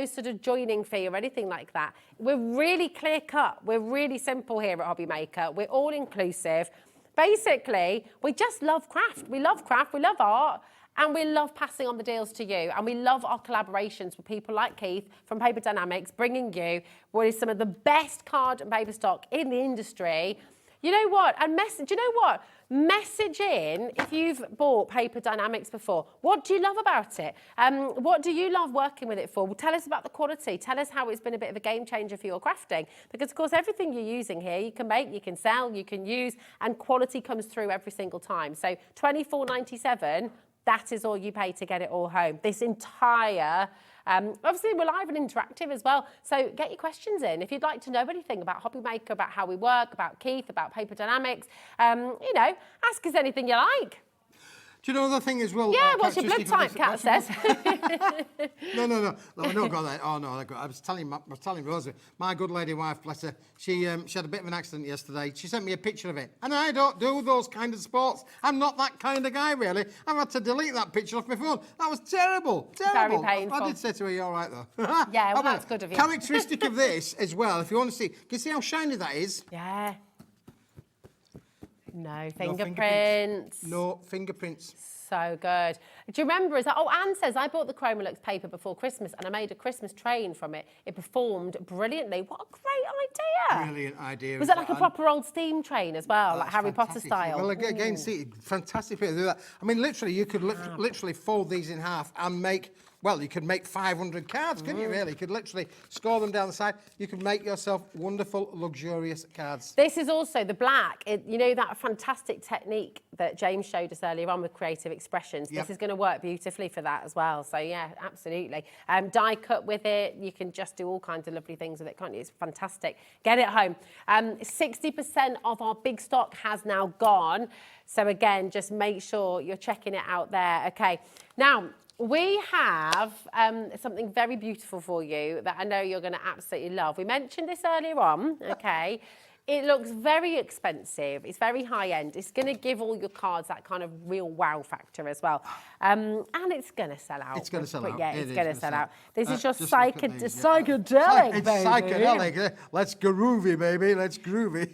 S4: sort of joining fee or anything like that. We're really clear-cut. We're really simple here at HobbyMaker. We're all inclusive. Basically, we just love craft. We love art, and we love passing on the deals to you. And we love our collaborations with people like Keith from Paper Dynamics, bringing you what is some of the best card and paper stock in the industry. You know what? And message in if you've bought Paper Dynamics before. What do you love about it? What do you love working with it for? Well, tell us about the quality. Tell us how it's been a bit of a game changer for your crafting. Because, of course, everything you're using here, you can make, you can sell, you can use, and quality comes through every single time. So $24.97, that is all you pay to get it all home. This entire Obviously, we're live and interactive as well, so get your questions in. If you'd like to know anything about HobbyMaker, about how we work, about Keith, about paper dynamics, you know, ask us anything you like.
S5: Do you know the thing as well?
S4: Yeah, what's your blood type, Kat says.
S5: No, I don't got that. Oh no, I was telling Rosie, my good lady wife, bless her, she had a bit of an accident yesterday. She sent me a picture of it, and I don't do those kind of sports. I'm not that kind of guy, really. I've had to delete that picture off my phone. That was terrible.
S4: Very painful.
S5: I did say to her, "You're all right, though."
S4: Yeah, well, that's good of you.
S5: Characteristic of this as well, if you want to see, can you see how shiny that is?
S4: Yeah. No fingerprints.
S5: No fingerprints.
S4: So good. Do you remember, Anne says, I bought the Chromolux paper before Christmas and I made a Christmas train from it. It performed brilliantly. What a great idea.
S5: Brilliant idea.
S4: Was that like a proper old steam train as well, like Harry Potter style?
S5: Well, again, see, fantastic way to do that. I mean, literally, you could literally fold these in half and make, well, you could make 500 cards, couldn't you, really? You could literally score them down the side. You could make yourself wonderful, luxurious cards.
S4: This is also the black. You know that fantastic technique that James showed us earlier on with creative expressions? Yep. This is going to work beautifully for that as well. So, yeah, absolutely. Die cut with it. You can just do all kinds of lovely things with it, can't you? It's fantastic. Get it home. 60% of our big stock has now gone. So, again, just make sure you're checking it out there. Okay. Now, we have something very beautiful for you that I know you're going to absolutely love. We mentioned this earlier on, okay? It looks very expensive. It's very high-end. It's going to give all your cards that kind of real wow factor as well. And it's going to sell out.
S5: It's going to sell out.
S4: Yeah, it's going to sell out. This is your
S5: psychedelic,
S4: baby.
S5: It's psychedelic. Let's groovy, baby. Let's groovy.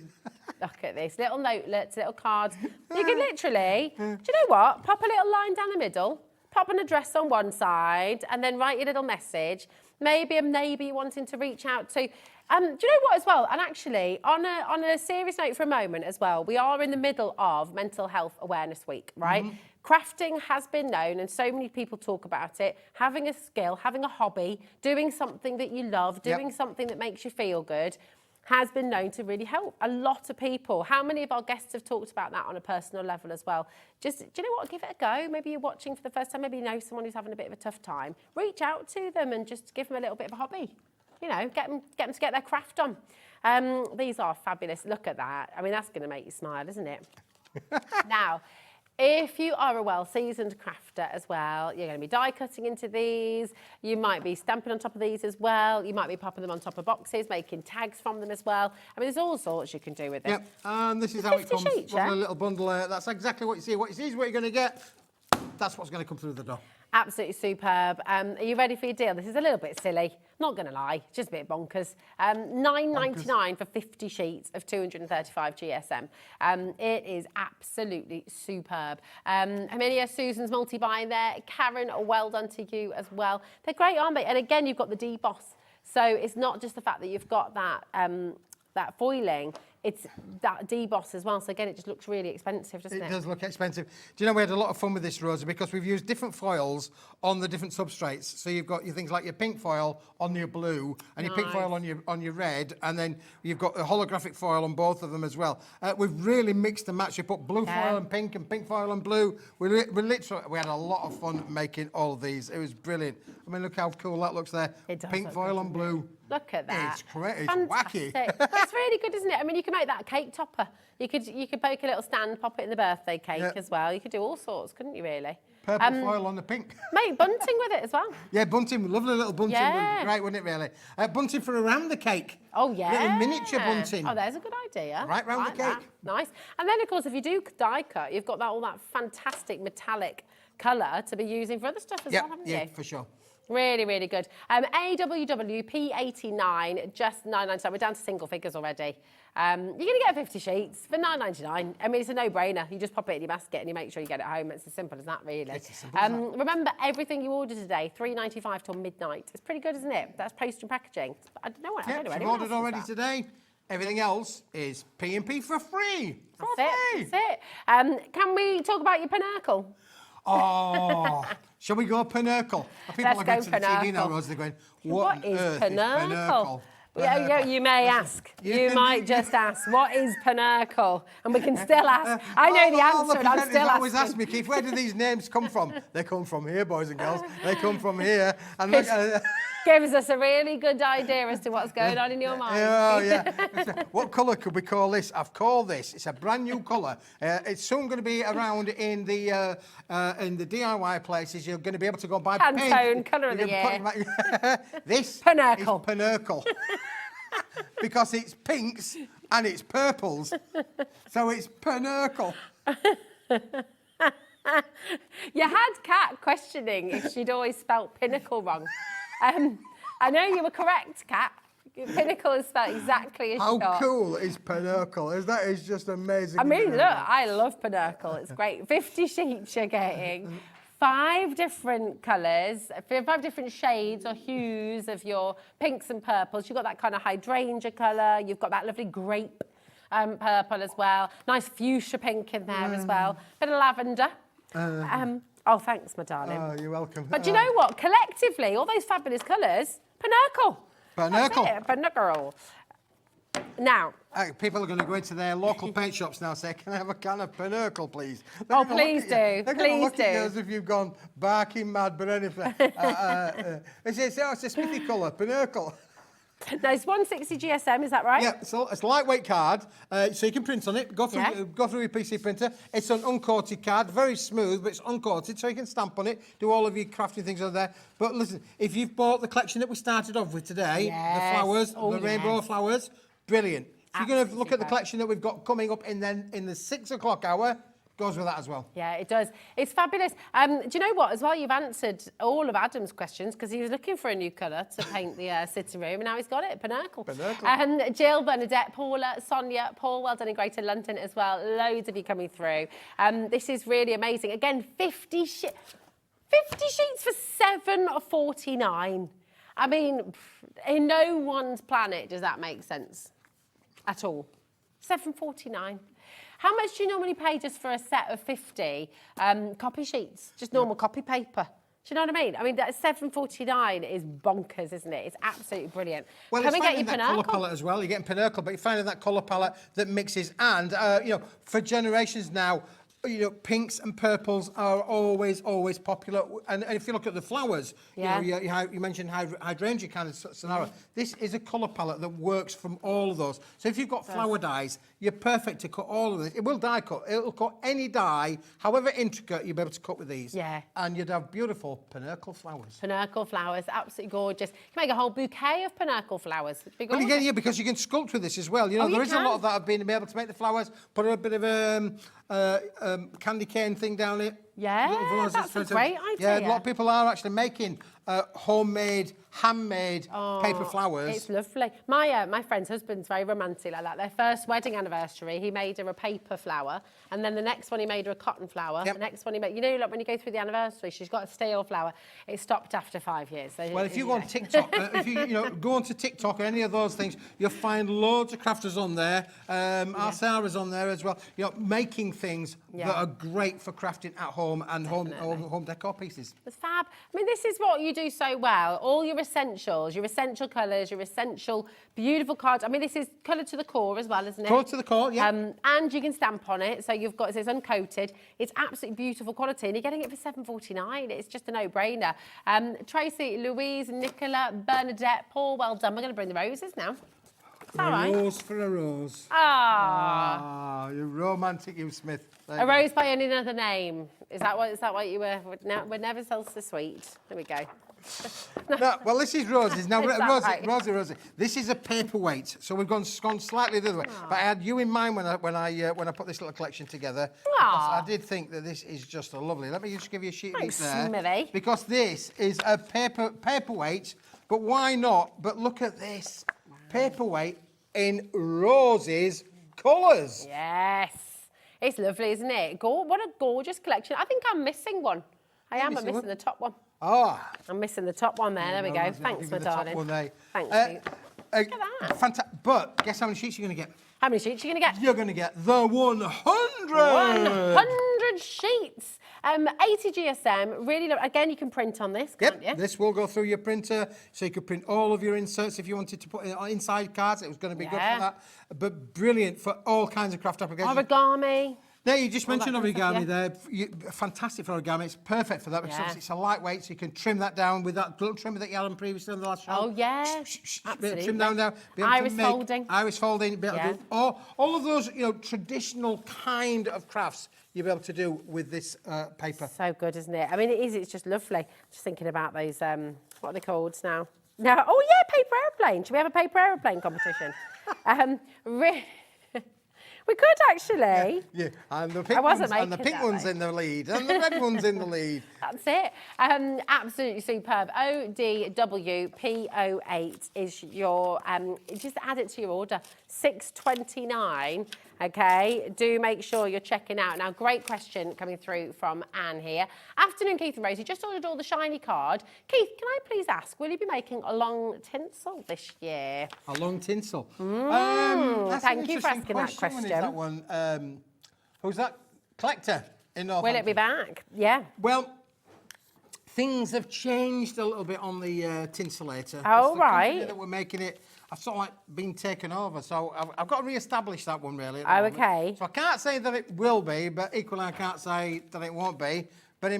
S4: Look at this. Little notelets, little cards. You can literally, do you know what? Pop a little line down the middle. Pop an address on one side and then write your little message. Maybe a neighbour you're wanting to reach out to. Do you know what as well? And actually, on a serious note for a moment as well, we are in the middle of Mental Health Awareness Week, right? Mm-hmm. Crafting has been known, and so many people talk about it, having a skill, having a hobby, doing something that you love, doing something that makes you feel good, has been known to really help a lot of people. How many of our guests have talked about that on a personal level as well? Just, do you know what, give it a go. Maybe you're watching for the first time, maybe you know someone who's having a bit of a tough time. Reach out to them and just give them a little bit of a hobby. You know, get them to get their craft on. These are fabulous. Look at that. I mean, that's going to make you smile, isn't it? Now, if you are a well-seasoned crafter as well, you're going to be die cutting into these. You might be stamping on top of these as well. You might be popping them on top of boxes, making tags from them as well. I mean, there's all sorts you can do with it.
S5: Yep, and this is how it comes.
S4: Sheets, yeah?
S5: A little bundle. That's exactly what you see. What you see is what you're going to get. That's what's going to come through the door.
S4: Absolutely superb. Are you ready for your deal? This is a little bit silly. Not going to lie, just a bit bonkers. $9.99 for 50 sheets of 235 GSM. It is absolutely superb. Amelia, Susan's multi-buying there. Karen, well done to you as well. They're great, aren't they? And again, you've got the deboss. So it's not just the fact that you've got that that foiling, it's that deboss as well. So again, it just looks really expensive, doesn't it?
S5: It does look expensive. Do you know, we had a lot of fun with this, Rosie, because we've used different foils on the different substrates. So you've got your things like your pink foil on your blue and your pink foil on your red, and then you've got a holographic foil on both of them as well. We've really mixed and matched. We put blue foil and pink foil and blue. We had a lot of fun making all of these. It was brilliant. I mean, look how cool that looks there.
S4: It does
S5: pink foil on blue.
S4: Look at that.
S5: It's great. It's wacky.
S4: It's really good, isn't it? I mean, you can make that a cake topper. You could bake a little stand, pop it in the birthday cake as well. You could do all sorts, couldn't you, really?
S5: Purple foil on the pink.
S4: Make bunting with it as well.
S5: Yeah, bunting. Lovely little bunting. Would be great, wouldn't it, really? Bunting for around the cake.
S4: Oh, yeah.
S5: Little miniature bunting.
S4: Oh, there's a good idea.
S5: Right round the cake.
S4: That. Nice. And then, of course, if you do die cut, you've got all that fantastic metallic colour to be using for other stuff as well, haven't you?
S5: Yeah, for sure.
S4: Really, really good. AWWP89, just $9.99. We're down to single figures already. You're going to get 50 sheets for $9.99. I mean, it's a no-brainer. You just pop it in your basket and you make sure you get it home. It's as simple as that, really.
S5: It's as simple as that.
S4: Remember, everything you order today, $3.95 till midnight. It's pretty good, isn't it? That's post and packaging. I don't know what.
S5: Yeah, if you've ordered already today, everything else is P&P for free.
S4: That's it. Can we talk about your pinnacle?
S5: Oh, shall we go pinnacle? People
S4: Let's
S5: are
S4: go
S5: going to the TV now,
S4: pinnacle.
S5: Rose, they're going, what on
S4: is
S5: earth
S4: pinnacle?
S5: is pinnacle?
S4: Yeah, you may ask. You might just ask, what is Pinnacle? And we can still ask. I know the answer, and I'm still
S5: always
S4: asking.
S5: ask me, Keith, where do these names come from? They come from here, boys and girls. They come from here. And look,
S4: gives us a really good idea as to what's going on in your mind.
S5: Oh, yeah. What colour could we call this? I've called this. It's a brand new colour. It's soon going to be around in the DIY places. You're going to be able to go and buy paint.
S4: Pantone, colour of the year.
S5: This
S4: Pinnacle.
S5: is Pinnacle. Because it's pinks and it's purples. So it's Pinnacle.
S4: You had Kat questioning if she'd always spelt pinnacle wrong. I know you were correct, Kat. Pinnacle is spelled exactly as you thought.
S5: How cool is Pinnacle? That is just amazing.
S4: I mean, look, I love Pinnacle. It's great. 50 sheets you're getting. 5 different colours, 5 different shades or hues of your pinks and purples. You've got that kind of hydrangea colour. You've got that lovely grape purple as well. Nice fuchsia pink in there as well. Bit of lavender. Oh, thanks, my darling.
S5: Oh, you're welcome.
S4: But do you know what? Collectively, all those fabulous colours, Pinnacle.
S5: Pinnacle.
S4: That's it, Pinnacle. Now,
S5: people are going to go into their local paint shops now and say, can I have a can of Pinnacle, please?
S4: Oh, please do.
S5: They're going to look at you
S4: Please
S5: as if you've gone barking mad, but anything. It's a Smithy colour, Pinnacle.
S4: no, it's 160 GSM, is that right?
S5: Yeah, so it's a lightweight card, so you can print on it. Go through your PC printer. It's an uncoated card, very smooth, but it's uncoated, so you can stamp on it, do all of your crafting things on there. But listen, if you've bought the collection that we started off with today, the flowers, the rainbow flowers, brilliant. If you're going to look at the collection that we've got coming up in the 6 o'clock hour, goes with that as well.
S4: Yeah, it does. It's fabulous. Do you know what? As well, you've answered all of Adam's questions because he was looking for a new colour to paint the sitting room, and now he's got it, Pinnacle. Jill, Bernadette, Paula, Sonia, Paul, well done in Greater London as well. Loads of you coming through. This is really amazing. Again, 50 sheets for $7.49. I mean, in no one's planet does that make sense at all. $7.49. How much do you normally pay just for a set of 50 copy sheets? Just normal copy paper. Do you know what I mean? I mean, that $7.49 is bonkers, isn't it? It's absolutely brilliant.
S5: Well,
S4: Come
S5: it's
S4: and get
S5: finding
S4: your
S5: that colour
S4: Pinnacle.
S5: palette as well. You're getting Pinnacle, but you're finding that colour palette that mixes. And, for generations now, pinks and purples are always popular. And if you look at the flowers, you mentioned hydrangea kind of scenario. This is a colour palette that works from all of those. So if you've got flower dyes, you're perfect to cut all of this. It will die cut. It'll cut any dye, however intricate, you'll be able to cut with these.
S4: Yeah.
S5: And you'd have beautiful Pinnacle flowers.
S4: Pinnacle flowers, absolutely gorgeous. You can make a whole bouquet of Pinnacle flowers. It'd be
S5: Well,
S4: gorgeous.
S5: again, because you can sculpt with this as well. There is a lot of that of being able to make the flowers, put a bit of candy cane thing down it.
S4: Yeah, that's a great idea.
S5: Yeah, a lot of people are actually making homemade, handmade paper flowers.
S4: It's lovely. My friend's husband's very romantic like that. Their first wedding anniversary, he made her a paper flower, and then the next one he made her a cotton flower. The next one he made, like when you go through the anniversary, she's got a steel flower. It stopped after 5 years. So,
S5: well, if you go on TikTok, if you go onto TikTok or any of those things, you'll find loads of crafters on there. Our Sarah's on there as well. Making things that are great for crafting at home and home decor pieces.
S4: It's fab. I mean, this is what you do so well. All your essentials, your essential colours, your essential beautiful cards. I mean, this is colour to the core as well, isn't it?
S5: Colour to the core, yeah.
S4: And you can stamp on it. So you've got, it says uncoated. It's absolutely beautiful quality, and you're getting it for $7.49. It's just a no-brainer. Tracy, Louise, Nicola, Bernadette, Paul, well done. We're going to bring the roses now. Is that right?
S5: Rose for a rose.
S4: Ah,
S5: you're romantic, you Smith.
S4: a rose by any other name. Is that what you were? We're never so sweet. There we go.
S5: No, well, this is roses. Now,
S4: Is that right?
S5: Rosie. This is a paperweight, so we've gone slightly the other way. But I had you in mind when I put this little collection together. I did think that this is just a lovely. Let me just give you a sheet of these there.
S4: Smithy.
S5: Because this is a paperweight. But why not? But look at this paperweight in roses colours.
S4: Yes. It's lovely, isn't it? What a gorgeous collection. I think I'm missing one. I'm missing the top one.
S5: Oh.
S4: I'm missing the top one there. There we go. Thanks, my darling. Thanks, mate.
S5: Look at that. Fantastic. But guess how many sheets you're going to get?
S4: How many sheets are you going to get?
S5: You're going to get the 100.
S4: 100 sheets. 80 GSM, really, again, you can print on this, can't you?
S5: This will go through your printer, so you could print all of your inserts if you wanted to put it inside cards. It was going to be good for that. But brilliant for all kinds of craft applications.
S4: Origami.
S5: Yeah, you just mentioned origami there. Fantastic for origami. It's perfect for that because it's a lightweight, so you can trim that down with that little trimmer that you had on previously on the last show.
S4: Oh, yeah. Absolutely.
S5: Trim down now.
S4: Iris folding.
S5: Iris folding. Be able to do all of those, traditional kind of crafts you'll be able to do with this paper.
S4: So good, isn't it? I mean, it is. It's just lovely. Just thinking about those, what are they called now? No. Oh, yeah, paper aeroplane. Should we have a paper aeroplane competition? We could actually.
S5: Yeah, and the pink one's in the lead, and the red one's in the lead.
S4: That's it. Absolutely superb. ODWP08 is your, just add it to your order. $6.29. Okay, do make sure you're checking out. Now, great question coming through from Anne here. Afternoon, Keith and Rosie. Just ordered all the shiny card. Keith, can I please ask, will you be making a long tinsel this year?
S5: A long tinsel?
S4: Thank you for asking that question.
S5: When is that one? Who's that? Collector in Northampton.
S4: Will it be back? Yeah.
S5: Well, things have changed a little bit on the tinselator.
S4: Oh, right.
S5: The company that we're making it, I've sort of like been taken over, so I've got to re-establish that one really.
S4: Okay.
S5: So I can't say that it will be, but equally I can't say that it won't be. But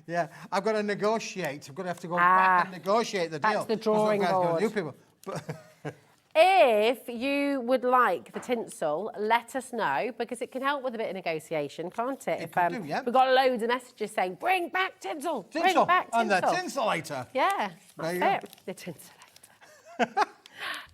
S5: yeah, I've got to negotiate. I've got to have to go back and negotiate the deal.
S4: That's the drawing board.
S5: New people.
S4: If you would like the tinsel, let us know, because it can help with a bit of negotiation, can't it?
S5: It can do, yeah.
S4: We've got loads of messages saying, bring back tinsel, bring back tinsel.
S5: And the tinselator.
S4: Yeah, that's it, the tinselator.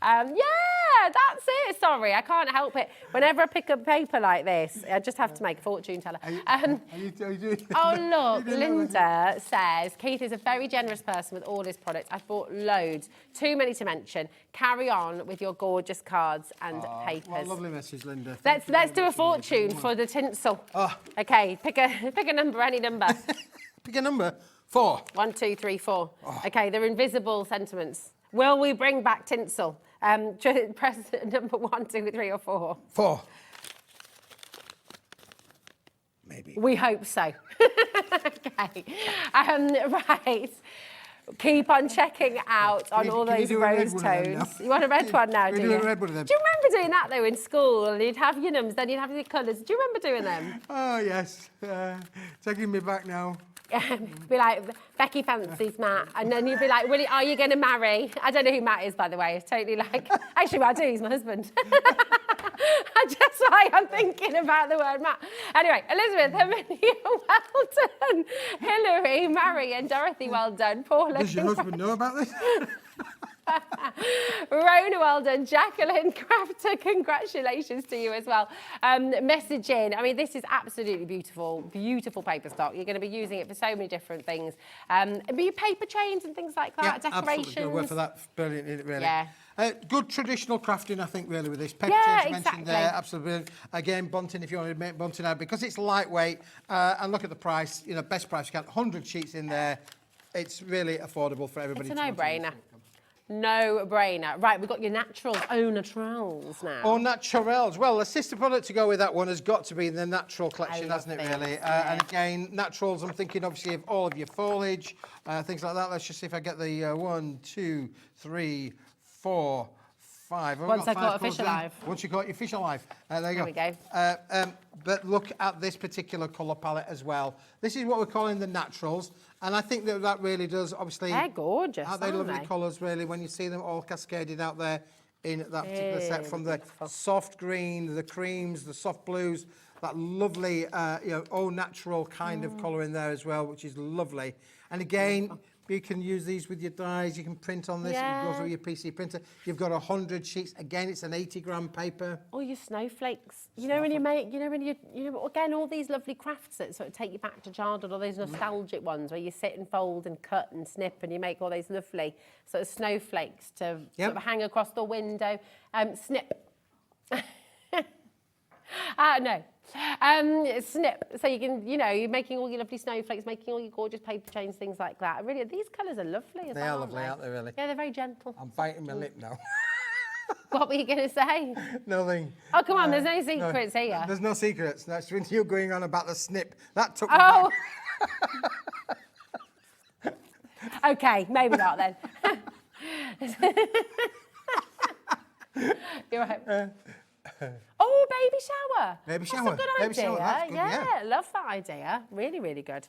S4: Yeah, that's it. Sorry, I can't help it. Whenever I pick up paper like this, I just have to make a fortune teller.
S5: Are you doing
S4: Oh, look, Linda says, Keith is a very generous person with all his products. I've bought loads. Too many to mention. Carry on with your gorgeous cards and papers.
S5: Well, lovely message, Linda.
S4: Let's do a fortune for the tinsel. Okay, pick a number, any number.
S5: Pick a number. 4.
S4: 1, 2, 3, 4. Okay, they're invisible sentiments. Will we bring back tinsel? Press number 1, 2, 3, or 4.
S5: 4. Maybe.
S4: We hope so. Okay. Right. Keep on checking out on all those rose tones. You want a red one now, do you?
S5: A red one of them.
S4: Do you remember doing that though in school? And you'd have your nums, then you'd have your colours. Do you remember doing them?
S5: Oh yes, taking me back now.
S4: Be like, Becky fancies Matt, and then you'd be like, are you going to marry? I don't know who Matt is, by the way. It's totally like, actually, well, I do. He's my husband. Just why I'm thinking about the word Matt. Anyway, Elizabeth, Amelia, well done. Hilary, Mary, and Dorothy, well done. Paula.
S5: Does your husband know about this?
S4: Rona, well done. Jacqueline Crafter, congratulations to you as well. Message in. I mean, this is absolutely beautiful, beautiful paper stock. You're going to be using it for so many different things. Be paper chains and things like that,
S5: yeah,
S4: decorations.
S5: Absolutely. Going to work for that. Brilliant, isn't it, really?
S4: Yeah.
S5: Good traditional crafting, I think, really, with this. Paper chains mentioned there, absolutely. Again, bunting, if you want to make bunting out, because it's lightweight. And look at the price, best price you can. 100 sheets in there. It's really affordable for everybody.
S4: It's a no-brainer. No-brainer. Right, we've got your naturals. Oh, naturals now.
S5: Oh, naturals. Well, the sister product to go with that one has got to be the natural collection, hasn't it, really? And again, naturals, I'm thinking, obviously, of all of your foliage, things like that. Let's just see if I get the 1, 2, 3, 4, 5.
S4: Once I've got a fish alive.
S5: Once you've got your fish alive. There you
S4: go.
S5: There we go. But look at this particular colour palette as well. This is what we're calling the naturals. And I think that really does, obviously...
S4: They're gorgeous,
S5: aren't they? Lovely colours, really, when you see them all cascaded out there in that particular set. From the soft green, the creams, the soft blues, that lovely, all natural kind of colour in there as well, which is lovely. And again... You can use these with your dies. You can print on this. Yeah. You can go through your PC printer. You've got 100 sheets. Again, it's an 80-gram paper.
S4: All your snowflakes. When you make, again, all these lovely crafts that sort of take you back to childhood, all those nostalgic ones where you sit and fold and cut and snip and you make all those lovely sort of snowflakes to sort of hang across the window. Snip. No. Snip. So you can, you're making all your lovely snowflakes, making all your gorgeous paper chains, things like that. Really, these colours are lovely as well.
S5: They are lovely, aren't they, really?
S4: Yeah, they're very gentle.
S5: I'm biting my lip now.
S4: What were you going to say?
S5: Nothing.
S4: Oh, come on, there's no secrets here.
S5: There's no secrets. That's when you're going on about the snip. That took me back.
S4: Okay, maybe not then. You're right. Oh, baby shower.
S5: Baby shower.
S4: That's a good
S5: Baby
S4: idea.
S5: shower, that's good, yeah.
S4: Love that idea. Really, really good.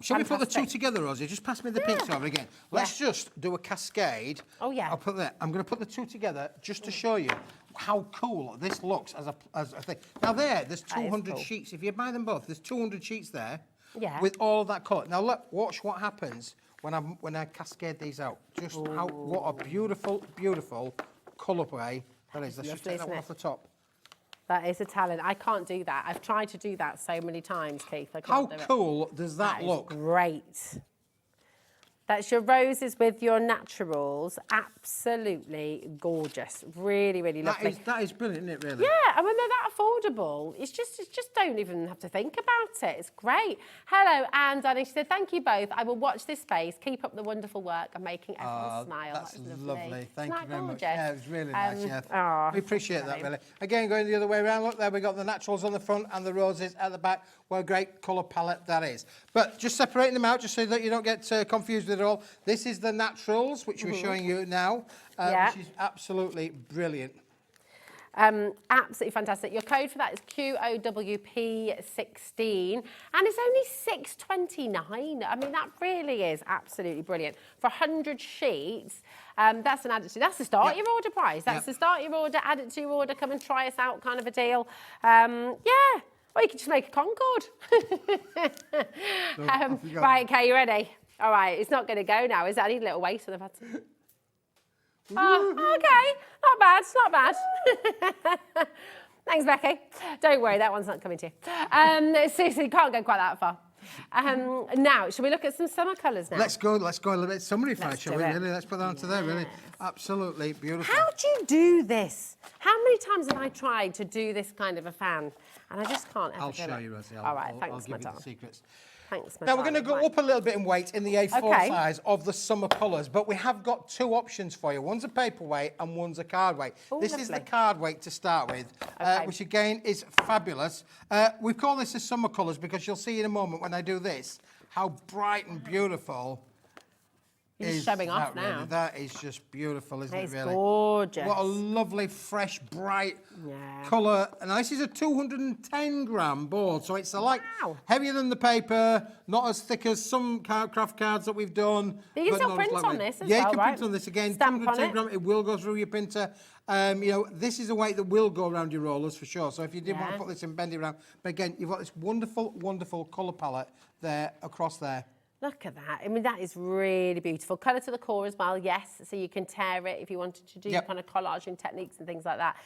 S5: Shall we put the two together, Rosie? Just pass me the pinch over again. Let's just do a cascade.
S4: Oh, yeah.
S5: I'll put that. I'm going to put the two together just to show you how cool this looks as a thing. Now there's 200
S4: cool.
S5: sheets. If you buy them both, there's 200 sheets there.
S4: Yeah.
S5: With all of that colour. Now look, watch what happens when I cascade these out. Just what a beautiful, beautiful colourway that is. Let's just take that one off the top.
S4: That is a talent. I can't do that. I've tried to do that so many times, Keith. I
S5: How
S4: can't do it.
S5: cool does that look?
S4: Great. That's your roses with your naturals. Absolutely gorgeous. Really, really lovely.
S5: That is brilliant, isn't it, really?
S4: Yeah, and when they're that affordable, it's just don't even have to think about it. It's great. Hello, Anne, Danny. She said, thank you both. I will watch this space. Keep up the wonderful work and making everyone smile.
S5: That's lovely. Thank you very much.
S4: Gorgeous?
S5: Yeah, it was really nice, yeah. We appreciate that, really. Again, going the other way around, look there, we've got the naturals on the front and the roses at the back. What a great colour palette that is. But just separating them out, just so that you don't get confused with it all. This is the naturals, which we're showing you now, which is absolutely brilliant.
S4: Absolutely fantastic. Your code for that is QOWP16, and it's only $6.29. I mean, that really is absolutely brilliant. For 100 sheets, that's an added to. That's the start your order price. That's the start your order, add it to your order, come and try us out kind of a deal. Yeah. Or you can just make a Concorde. Right, okay, you ready? All right, it's not going to go now, is it? I need a little weight on the button. Oh, okay. Not bad, not bad. Thanks, Becky. Don't worry, that one's not coming to you. Seriously, you can't go quite that far. Now, shall we look at some summer colours now?
S5: Let's go a little bit summery first, shall we? Really? Let's put that onto there, really. Absolutely beautiful.
S4: How do you do this? How many times have I tried to do this kind of a fan? And I just can't ever
S5: I'll
S4: do
S5: show
S4: it.
S5: you, Rosie.
S4: All right, thanks,
S5: I'll give
S4: my
S5: you
S4: darling.
S5: the secrets.
S4: Thanks, my
S5: Now, we're going to
S4: darling.
S5: go up a little bit in weight in the A4
S4: Okay.
S5: size of the summer colours, but we have got two options for you. One's a paperweight and one's a card weight.
S4: Ooh,
S5: This is the
S4: lovely.
S5: card weight to start with,
S4: Okay.
S5: which again is fabulous. We call this the summer colours because you'll see in a moment when I do this how bright and beautiful
S4: You're
S5: is
S4: showing
S5: that
S4: off now.
S5: really. That is just beautiful, isn't
S4: It's
S5: it, really?
S4: gorgeous.
S5: What a lovely, fresh, bright
S4: Yeah.
S5: colour. And this is a 210 gram board, so it's
S4: Wow.
S5: heavier than the paper, not as thick as some craft cards that we've done.
S4: You can
S5: but
S4: still
S5: not as
S4: print on
S5: lightweight.
S4: this as
S5: yeah,
S4: well,
S5: you can
S4: right?
S5: print on this again.
S4: Stamp on
S5: 210
S4: it.
S5: gram, it will go through your printer. You know, this is a weight that will go around your rollers for sure. So if you did want to
S4: Yeah.
S5: put this and bend it around, but again, you've got this wonderful, wonderful colour palette there across there.
S4: Look at that. I mean, that is really beautiful. Colour to the core as well, yes. So you can tear it if you wanted to do kind of collaging techniques and things like that.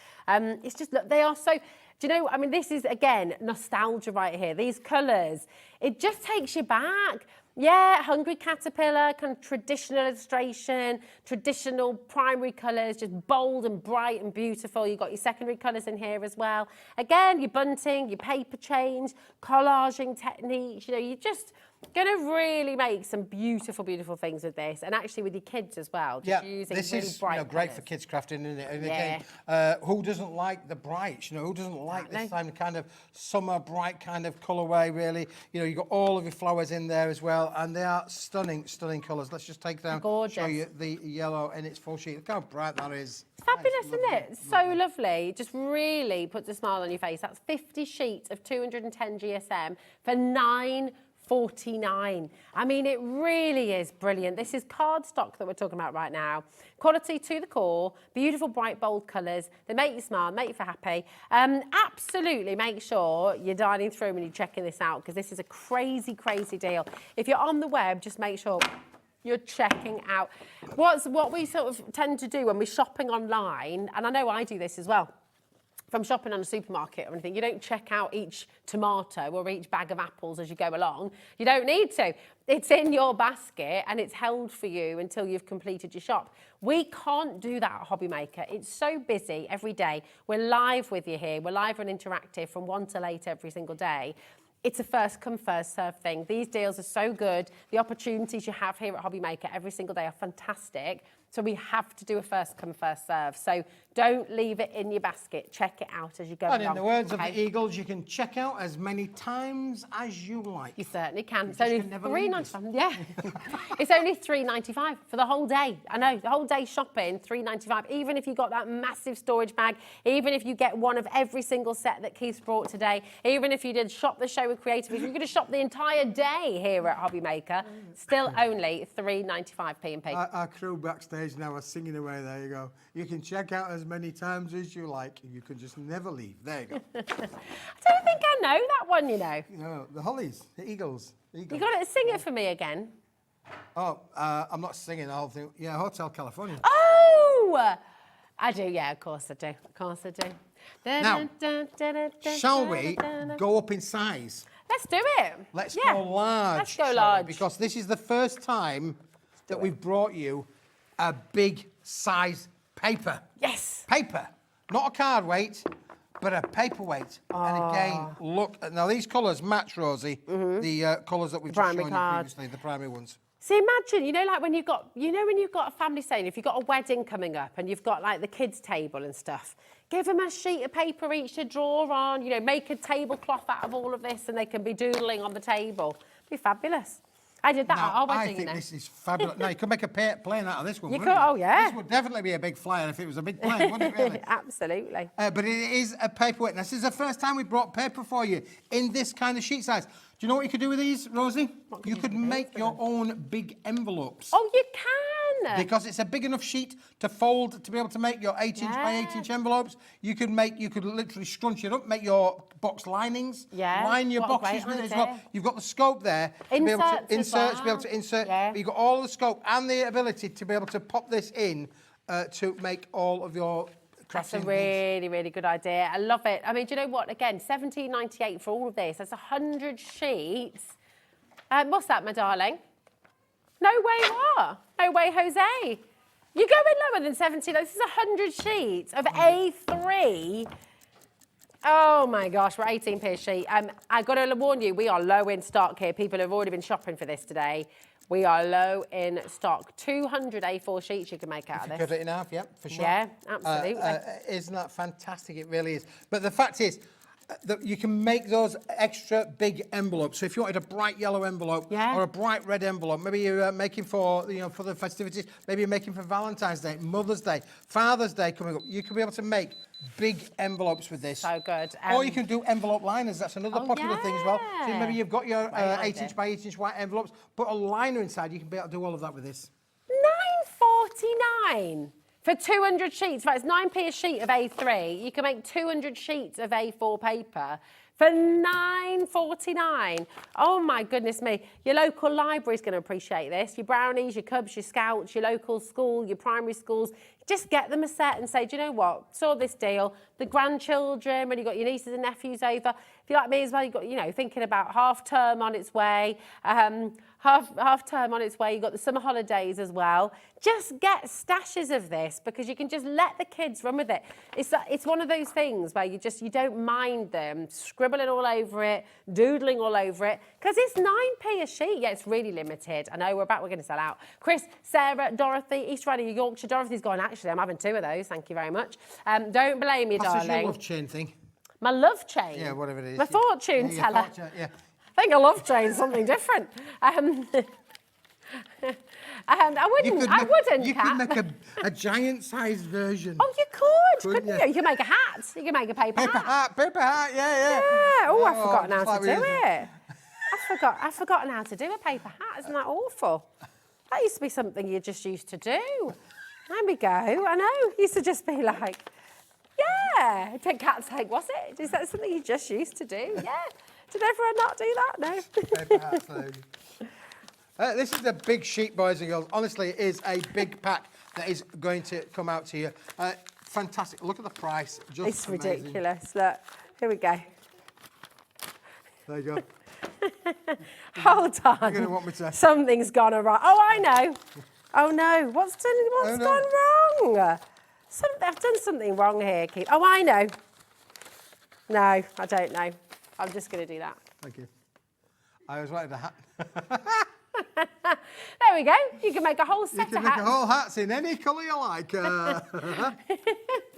S4: It's just, look, they are so... Do you know, I mean, this is, again, nostalgia right here. These colours, it just takes you back. Yeah, Hungry Caterpillar, kind of traditional illustration, traditional primary colours, just bold and bright and beautiful. You've got your secondary colours in here as well. Again, your bunting, your paper change, collaging techniques. You know, you're just going to really make some beautiful, beautiful things with this. And actually with your kids as well. Just using
S5: this
S4: really
S5: is
S4: bright
S5: great
S4: colours.
S5: for kids crafting, isn't it? And
S4: Yeah.
S5: again, who doesn't like the brights? You know, who doesn't like this kind of summer bright kind of colourway? Really, you know, you got all of your flowers in there as well, and they are stunning, stunning colours. Let's just take down, show you the yellow in its full sheet. Look how bright that is.
S4: Fabulous, isn't it? So lovely. Just really puts a smile on your face. That's 50 sheets of 210 GSM for $9.49. I mean, it really is brilliant. This is cardstock that we're talking about right now. Quality to the core, beautiful, bright, bold colours. They make you smile, make you feel happy. Absolutely make sure you're dialing through when you're checking this out, because this is a crazy, crazy deal. If you're on the web, just make sure you're checking out. What we sort of tend to do when we're shopping online, and I know I do this as well, from shopping on a supermarket or anything, you don't check out each tomato or each bag of apples as you go along. You don't need to. It's in your basket and it's held for you until you've completed your shop. We can't do that at HobbyMaker. It's so busy every day. We're live with you here. We're live and interactive from 1 till 8 every single day. It's a first come, first serve thing. These deals are so good. The opportunities you have here at HobbyMaker every single day are fantastic. So we have to do a first come, first serve. So Don't leave it in your basket. Check it out as you go
S5: And
S4: along.
S5: in the words of the Eagles, you can check out as many times as you like.
S4: You certainly can. It's
S5: just
S4: only
S5: can never leave this.
S4: $3.95. Yeah, it's only $3.95 for the whole day. I know, the whole day shopping, $3.95. Even if you got that massive storage bag, even if you get one of every single set that Keith's brought today, even if you did shop the show with Creative, if you're going to shop the entire day here at HobbyMaker, still only $3.95 P&P.
S5: Our crew backstage now are singing away. There you go. You can check out as many times as you like. You can just never leave. There you go.
S4: I don't think I know that one, you know.
S5: You know, the Hollies, the Eagles.
S4: You got to sing it for me again.
S5: Oh, I'm not singing the whole thing. Yeah, Hotel California.
S4: Oh! I do, yeah, of course I do. Of course I do.
S5: Now, shall we go up in size?
S4: Let's do it.
S5: Let's
S4: Yeah.
S5: go large.
S4: Let's go
S5: shall we?
S4: large.
S5: Because this is the first time that we've brought you a big size paper.
S4: Yes.
S5: Paper. Not a card weight, but a paperweight. And again, look, now these colours match, Rosie, the colours that we've just shown
S4: primary
S5: you
S4: card.
S5: previously, the primary ones.
S4: See, imagine, you know, like when you've got, when you've got a family saying, if you've got a wedding coming up and you've got like the kids' table and stuff, give them a sheet of paper each to draw on, you know, make a tablecloth out of all of this and they can be doodling on the table. It'd be fabulous. I did that at our wedding,
S5: I think this is fabulous. Now, you could make a plane out of this one,
S4: You
S5: wouldn't
S4: could, oh, yeah.
S5: This would definitely be a big flyer if it was a big plane, wouldn't it, really?
S4: Absolutely.
S5: But it is a paperweight. Now, this is the first time we brought paper for you in this kind of sheet size. Do you know what you could do with these, Rosie? You could make your own big envelopes.
S4: Oh, you can!
S5: Because it's a big enough sheet to fold to be able to make your 8-inch by 8-inch envelopes. You could literally scrunch it up, make your box linings, line your boxes with it as well. You've got the scope there to be able to insert, but you've got all the scope and the ability to be able to pop this in to make all of your crafting.
S4: That's a really, really good idea. I love it. I mean, do you know what? Again, $17.98 for all of this. That's 100 sheets. What's that, my darling? No way, what? No way, Jose. You're going lower than 17. This is 100 sheets of A3. Oh my gosh, we're 18p a sheet. I've got to warn you, we are low in stock here. People have already been shopping for this today. We are low in stock. 200 A4 sheets you can make out of this.
S5: Cut it in half, yeah, for sure.
S4: Yeah, absolutely.
S5: Isn't that fantastic? It really is. But the fact is, that you can make those extra big envelopes. So if you wanted a bright yellow envelope or a bright red envelope, maybe you're making for for the festivities, maybe you're making for Valentine's Day, Mother's Day, Father's Day coming up. You can be able to make big envelopes with this.
S4: So good.
S5: Or you can do envelope liners. That's another popular thing as well. So maybe you've got your 8-inch by 8-inch white envelopes, put a liner inside. You can be able to do all of that with this.
S4: $9.49. For 200 sheets, right, it's 9p a sheet of A3. You can make 200 sheets of A4 paper for $9.49. Oh my goodness me. Your local library's going to appreciate this. Your Brownies, your Cubs, your Scouts, your local school, your primary schools. Just get them a set and say, do you know what? Saw this deal. The grandchildren, when you've got your nieces and nephews over. If you're like me as well, you've got, thinking about half term on its way. Half term on its way. You've got the summer holidays as well. Just get stashes of this because you can just let the kids run with it. It's one of those things where you don't mind them scribbling all over it, doodling all over it, because it's 9p a sheet. Yeah, it's really limited. I know we're going to sell out. Chris, Sarah, Dorothy, East Riding, Yorkshire. Dorothy's gone, actually, I'm having 2 of those. Thank you very much. Don't blame me, darling.
S5: That's your love chain thing.
S4: My love chain?
S5: Yeah, whatever it is.
S4: My fortune teller.
S5: Yeah.
S4: I think a love chain's something different. I wouldn't.
S5: You could make a giant-sized version.
S4: Oh, you could, couldn't you? You can make a hat. You can make a paper hat.
S5: Paper hat, yeah.
S4: Yeah. Oh, I've forgotten how to do it. I've forgotten how to do a paper hat. Isn't that awful? That used to be something you just used to do. There we go. I know. It used to just be like, yeah. Take Cat's egg, was it? Is that something you just used to do? Yeah. Did everyone not do that? No.
S5: Paper hats, this is a big sheet, boys and girls. Honestly, it is a big pack that is going to come out to you. Fantastic. Look at the price. Just
S4: it's
S5: amazing.
S4: ridiculous. Look, here we go.
S5: There you go.
S4: Hold on.
S5: You're going to want me to...
S4: Something's gone awry. Oh, I know. Oh, no. What's gone wrong? I've done something wrong here, Keith. Oh, I know. No, I don't know. I'm just going to do that.
S5: Thank you. I was wanting a hat.
S4: There we go. You can make a whole set
S5: You can
S4: of
S5: make
S4: hats.
S5: a whole hats in any colour you like.
S4: There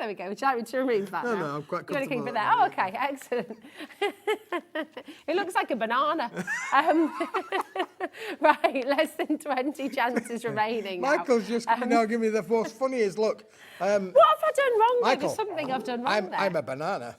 S4: we go. Would you like me to remove that now?
S5: No, I'm quite
S4: You want to keep
S5: comfortable
S4: it there? Oh, okay. Excellent. It looks like a banana. Right, less than 20 chances remaining now.
S5: Michael's just now giving me the most funniest look.
S4: What have I done wrong?
S5: Michael,
S4: There's something I've done wrong there.
S5: I'm a banana.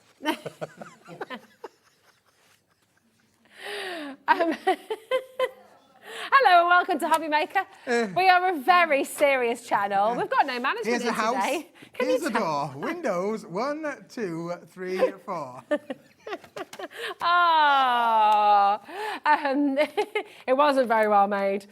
S4: Hello and welcome to HobbyMaker. We are a very serious channel. We've got no management
S5: Here's
S4: in
S5: a house.
S4: today.
S5: Here's a door. Windows 1, 2, 3, 4.
S4: Oh, it wasn't very well made.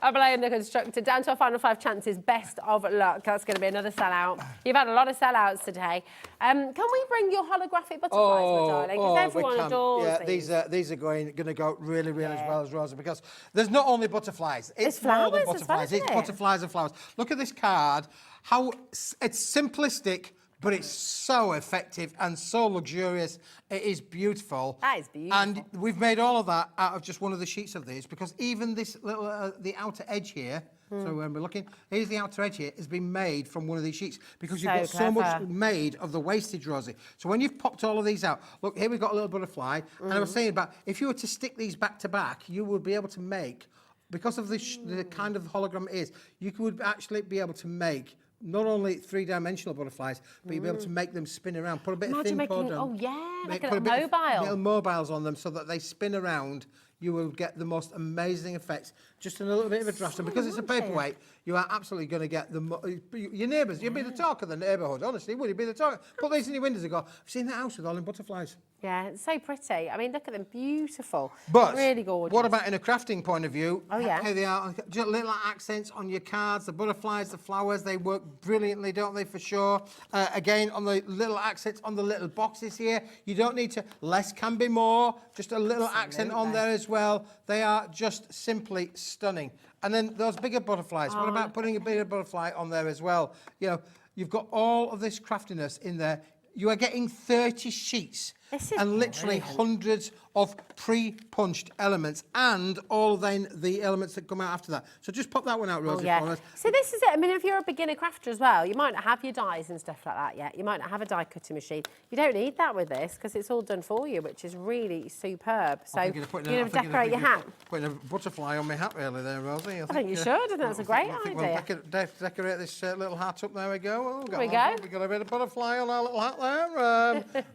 S4: I blame the constructor. Down to our final 5 chances. Best of luck. That's going to be another sellout. You've had a lot of sellouts today. Can we bring your holographic butterflies, my darling? Because everyone adores these.
S5: These are going to go really as well as Rosa, because there's not only butterflies. It's
S4: flowers
S5: more than
S4: as well,
S5: butterflies.
S4: isn't
S5: It's
S4: it?
S5: butterflies and flowers. Look at this card. How it's simplistic, but it's so effective and so luxurious. It is beautiful.
S4: That is beautiful.
S5: And we've made all of that out of just one of the sheets of these, because even this little, the outer edge here, so when we're looking, here's the outer edge here, has been made from one of these sheets, because you've got so much made of the wastage, Rosie. So when you've popped all of these out, look, here we've got a little butterfly, and I was saying about, if you were to stick these back to back, you would be able to make, because of the kind of hologram it is, you would actually be able to make not only 3-dimensional butterflies, but you'll be able to make them spin around. Put a bit of thin cord on.
S4: Oh yeah, like a
S5: put
S4: little mobile.
S5: Little mobiles on them so that they spin around. You will get the most amazing effects just in a little bit of a draft. And because it's a paperweight, you are absolutely going to get your neighbours. You'd be the talk of the neighbourhood, honestly, would you? Be the talk. Put these in your windows and go, I've seen that house with all them butterflies.
S4: Yeah, it's so pretty. I mean, look at them, beautiful.
S5: But
S4: really gorgeous.
S5: what about in a crafting point of view?
S4: Oh, yeah.
S5: Here they are, just little accents on your cards, the butterflies, the flowers, they work brilliantly, don't they, for sure? Again, on the little accents on the little boxes here, you don't need to, less can be more, just a little accent on there as well. They are just simply stunning. And then those bigger butterflies, what about putting a bigger butterfly on there as well? You know, you've got all of this craftiness in there. You are getting 30 sheets and literally hundreds of pre-punched elements, and all then the elements that come out after that. So just pop that one out, Rosie, for us.
S4: So this is it. I mean, if you're a beginner crafter as well, you might not have your dies and stuff like that yet. You might not have a die cutting machine. You don't need that with this, because it's all done for you, which is really superb. So you're going to decorate your hat.
S5: Putting a butterfly on my hat, really, there, Rosie.
S4: I think you should. I think that's a great idea.
S5: We'll decorate this little hat up. There we go.
S4: There we go.
S5: We've got a bit of butterfly on our little hat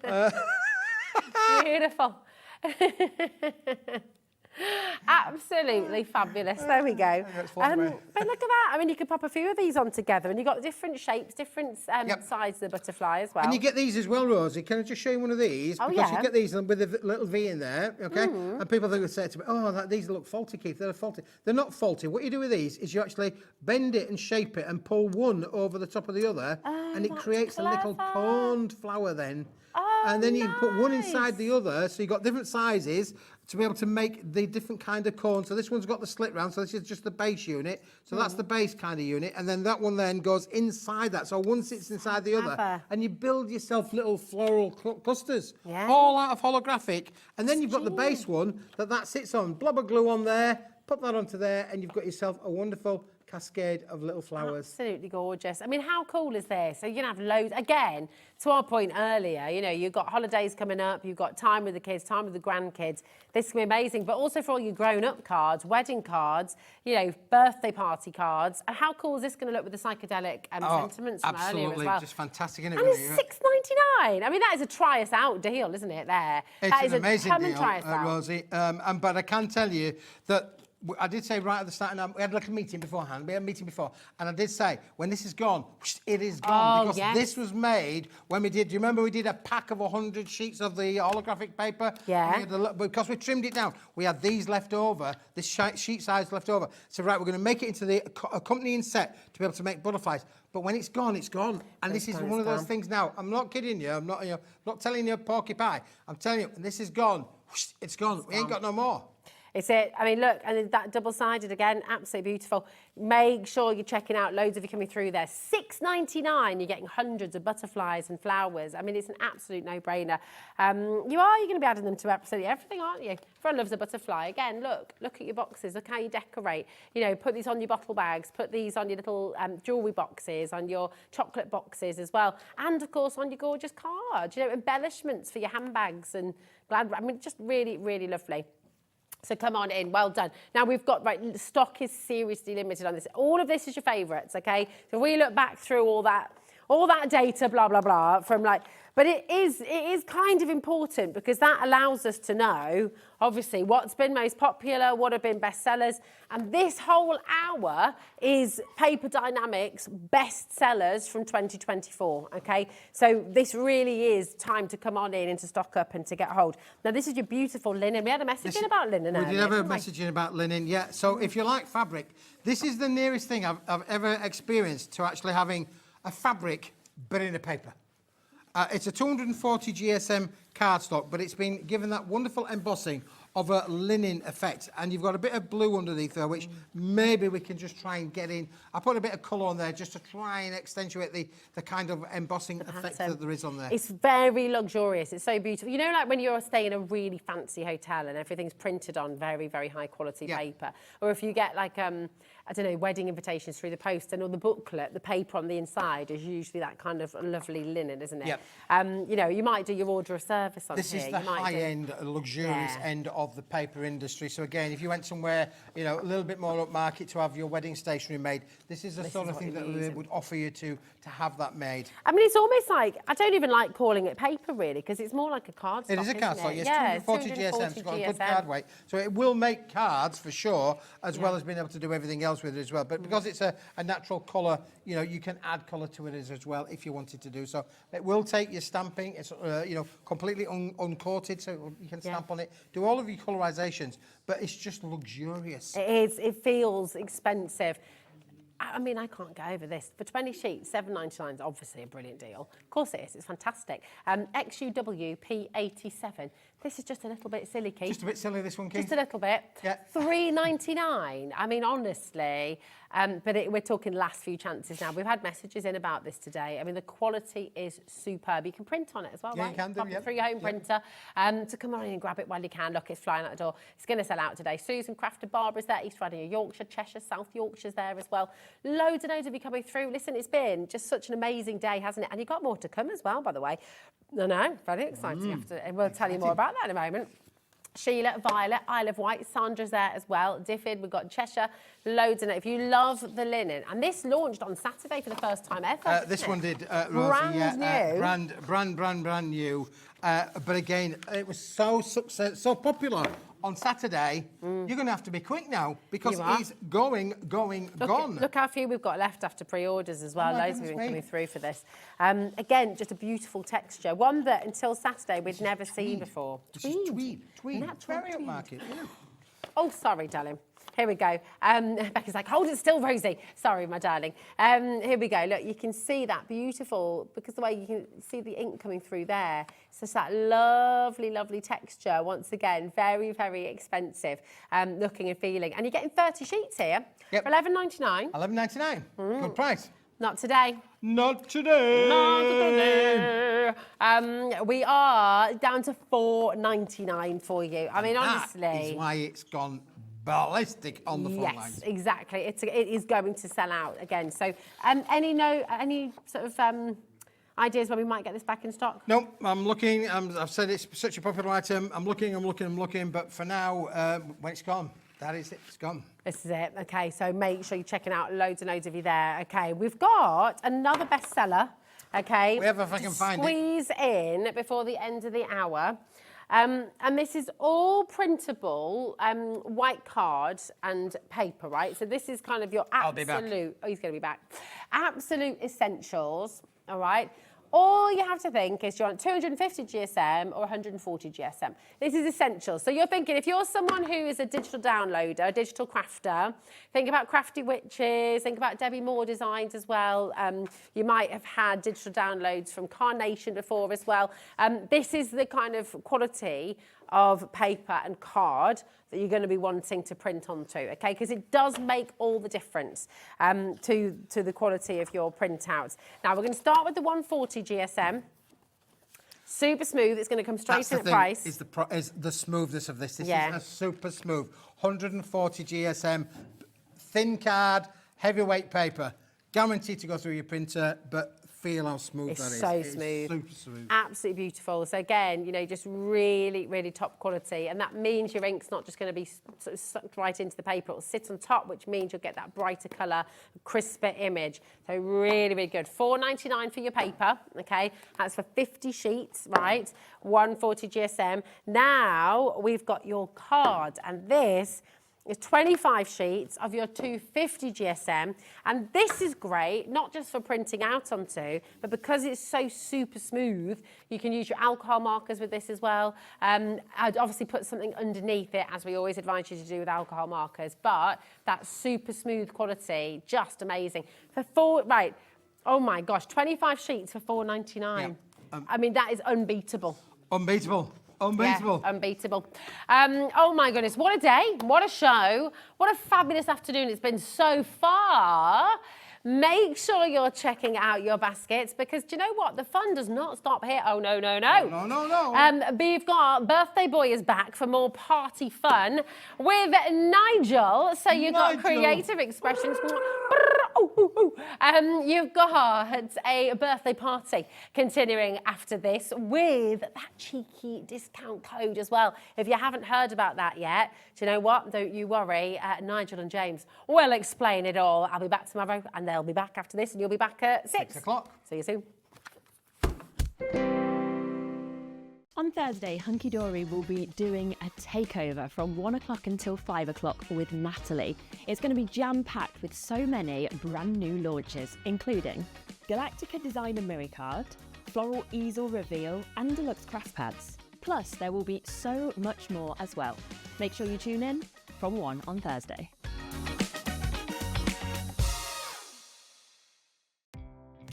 S5: there.
S4: Beautiful. Absolutely fabulous. There we go. But look at that. I mean, you could pop a few of these on together, and you've got different shapes, different sides of the butterfly as well.
S5: And you get these as well, Rosie. Can I just show you one of these?
S4: Oh,
S5: because
S4: yeah.
S5: you get these with a little V in there, okay? And people think would say to me, oh, these look faulty, Keith. They're faulty. They're not faulty. What you do with these is you actually bend it and shape it and pull one over the top of the other, and it creates a little coned flower then. And then you put one inside the other, so you've got different sizes to be able to make the different kind of cone. So this one's got the slit round, so this is just the base unit. So that's the base kind of unit, and then that one then goes inside that. So one sits inside the other, and you build yourself little floral clusters, all out of holographic. And then you've got the base one that sits on, blubber glue on there, put that onto there, and you've got yourself a wonderful cascade of little flowers.
S4: Absolutely gorgeous. I mean, how cool is this? So you're going to have loads, again, to our point earlier, you know, you've got holidays coming up, you've got time with the kids, time with the grandkids. This can be amazing, but also for all your grown-up cards, wedding cards, you know, birthday party cards. And how cool is this going to look with the psychedelic sentiments from earlier as well?
S5: Just fantastic, isn't it?
S4: And it's $6.99. I mean, that is a try us out deal, isn't it, there?
S5: It's
S4: an
S5: amazing deal,
S4: try us out.
S5: Rosie. But I can tell you that I did say right at the start, and we had a little meeting beforehand. We had a meeting before, and I did say when this is gone, it is gone, because this was made when we did. Do you remember we did a pack of 100 sheets of the holographic paper?
S4: Yeah.
S5: Because we trimmed it down, we had these left over, this sheet size left over. So right, we're going to make it into the accompanying set to be able to make butterflies. But when it's gone, it's gone. And this is one of those things now. I'm not kidding you. I'm not telling you porky pie. I'm telling you, when this is gone, it's gone. We ain't got no more.
S4: It's it. I mean, look, and that double-sided again, absolutely beautiful. Make sure you're checking out loads of you coming through there. $6.99, you're getting hundreds of butterflies and flowers. I mean, it's an absolute no-brainer. You're going to be adding them to absolutely everything, aren't you? Everyone loves a butterfly. Again, look at your boxes. Look how you decorate. You know, put these on your bottle bags. Put these on your little jewellery boxes, on your chocolate boxes as well. And, of course, on your gorgeous cards. You know, embellishments for your handbags and glad. I mean, just really, really lovely. So come on in, well done. Now we've got, right, the stock is seriously limited on this. All of this is your favourites, okay? So we look back through all that data, blah, blah, blah, from like, but it is kind of important because that allows us to know, obviously, what's been most popular, what have been bestsellers. And this whole hour is Paper Dynamics bestsellers from 2024, okay? So this really is time to come on in and to stock up and to get hold. Now, this is your beautiful linen. We had a message in about linen earlier.
S5: We did have a message in about linen, yeah. So if you like fabric, this is the nearest thing I've ever experienced to actually having a fabric, but in a paper. It's a 240 GSM cardstock, but it's been given that wonderful embossing of a linen effect. And you've got a bit of blue underneath there, which maybe we can just try and get in. I put a bit of colour on there just to try and accentuate the kind of embossing effect that there is on there.
S4: It's very luxurious. It's so beautiful. You know, like when you're staying in a really fancy hotel and everything's printed on very, very high quality paper. Or if you get like, I don't know, wedding invitations through the post and on the booklet, the paper on the inside is usually that kind of lovely linen, isn't it?
S5: Yep.
S4: You know, you might do your order of service on
S5: this
S4: here.
S5: This is the high-end, luxurious end of the paper industry. So again, if you went somewhere, you know, a little bit more upmarket to have your wedding stationery made, this is the sort of thing that they would offer you to have that made.
S4: I mean, it's almost like, I don't even like calling it paper really, because it's more like a cardstock.
S5: It is a cardstock, yes, 240 GSM. It's got a good card weight. So it will make cards for sure, as well as being able to do everything else with it as well. But because it's a natural colour, you know, you can add colour to it as well if you wanted to do so. It will take your stamping. It's, you know, completely uncoated, so you can stamp on it. Do all of your colorisations, but it's just luxurious. It
S4: is. It feels expensive. I mean, I can't get over this. For 20 sheets, $7.99 is obviously a brilliant deal. Of course it is. It's fantastic. XUW P87. This is just a little bit silly, Keith.
S5: Just a bit silly, this one, Keith?
S4: Just a little bit.
S5: Yeah.
S4: $3.99. I mean, honestly. But we're talking last few chances now. We've had messages in about this today. I mean, the quality is superb. You can print on it as well, right?
S5: You can do,
S4: Pop it through your home printer. So come on in and grab it while you can. Look, it's flying out the door. It's going to sell out today. Susan Crafter, Barbara's there, East Riding, Yorkshire, Cheshire, South Yorkshire's there as well. Loads and loads of you coming through. Listen, it's been just such an amazing day, hasn't it? And you've got more to come as well, by the way. No, very exciting. And we'll tell you more about that in a moment. Sheila, Violet, Isle of Wight, Sandra's there as well. Diffid, we've got Cheshire, loads in it. If you love the linen, and this launched on Saturday for the first time ever.
S5: This one did,
S4: Brand
S5: Rosie,
S4: new.
S5: Brand new. But again, it was so popular on Saturday. You're going to have to be quick now because it's gone.
S4: Look how few we've got left after pre-orders as well. Loads of you coming through for this. Again, just a beautiful texture. One that until Saturday we'd never seen before.
S5: Tweed. It's very upmarket. Yeah.
S4: Oh, sorry, darling. Here we go. Becca's like, hold it still, Rosie. Sorry, my darling. Here we go. Look, you can see that beautiful, because the way you can see the ink coming through there. It's just that lovely, lovely texture. Once again, very, very expensive looking and feeling. And you're getting 30 sheets here for $11.99.
S5: $11.99. Good price.
S4: Not today.
S5: Not today.
S4: Not today. We are down to $4.99 for you. I mean, honestly.
S5: That is why it's gone ballistic on the front lines.
S4: Yes, exactly. It is going to sell out again. So, any sort of ideas when we might get this back in stock?
S5: No, I'm looking. I've said it's such a popular item. I'm looking. But for now, when it's gone, that is it. It's gone.
S4: This is it. Okay, so make sure you're checking out loads and loads of you there. Okay, we've got another bestseller. Okay,
S5: we have if I can find it.
S4: Squeeze in before the end of the hour. And this is all printable, white card and paper, right? So this is kind of your absolute...
S5: I'll be back.
S4: Oh, he's going to be back. Absolute essentials, all right? All you have to think is you're on 250 GSM or 140 GSM. This is essential. So you're thinking, if you're someone who is a digital downloader, a digital crafter, think about Crafty Witches, think about Debbie Moore Designs as well. You might have had digital downloads from Carnation before as well. This is the kind of quality of paper and card that you're going to be wanting to print onto, okay? Because it does make all the difference to the quality of your printouts. Now, we're going to start with the 140 GSM. Super smooth. It's going to come straight in at price.
S5: Is the smoothness of this. This is a super smooth 140 GSM, thin card, heavyweight paper. Guaranteed to go through your printer, but feel how smooth that is.
S4: It's so smooth.
S5: Super smooth.
S4: Absolutely beautiful. So again, you know, just really, really top quality. And that means your ink's not just going to be sort of sucked right into the paper. It'll sit on top, which means you'll get that brighter colour, crisper image. So really, really good. $4.99 for your paper, okay? That's for 50 sheets, right? 140 GSM. Now we've got your card, and this is 25 sheets of your 250 GSM, and this is great, not just for printing out onto, but because it's so super smooth, you can use your alcohol markers with this as well. I'd obviously put something underneath it, as we always advise you to do with alcohol markers, but that super smooth quality, just amazing. Right, oh my gosh, 25 sheets for $4.99. Yeah. I mean, that is unbeatable.
S5: Unbeatable. Unbeatable.
S4: Yeah, unbeatable. Oh my goodness, what a day, what a show, what a fabulous afternoon it's been so far. Make sure you're checking out your baskets, because do you know what? The fun does not stop here. Oh, no, no, no.
S5: No, no, no.
S4: We've got Birthday Boy is back for more party fun with Nigel. So you've got creative expressions. You've got a birthday party continuing after this with that cheeky discount code as well. If you haven't heard about that yet, do you know what? Don't you worry. Nigel and James will explain it all. I'll be back tomorrow, and they'll be back after this, and you'll be back at 6
S5: o'clock.
S4: See you soon.
S9: On Thursday, Hunky Dory will be doing a takeover from 1 o'clock until 5 o'clock with Natalie. It's going to be jam-packed with so many brand new launches, including Galactica Designer Mirror Card, Floral Easel Reveal, and Deluxe Craft Pads. Plus, there will be so much more as well. Make sure you tune in from 1 on Thursday.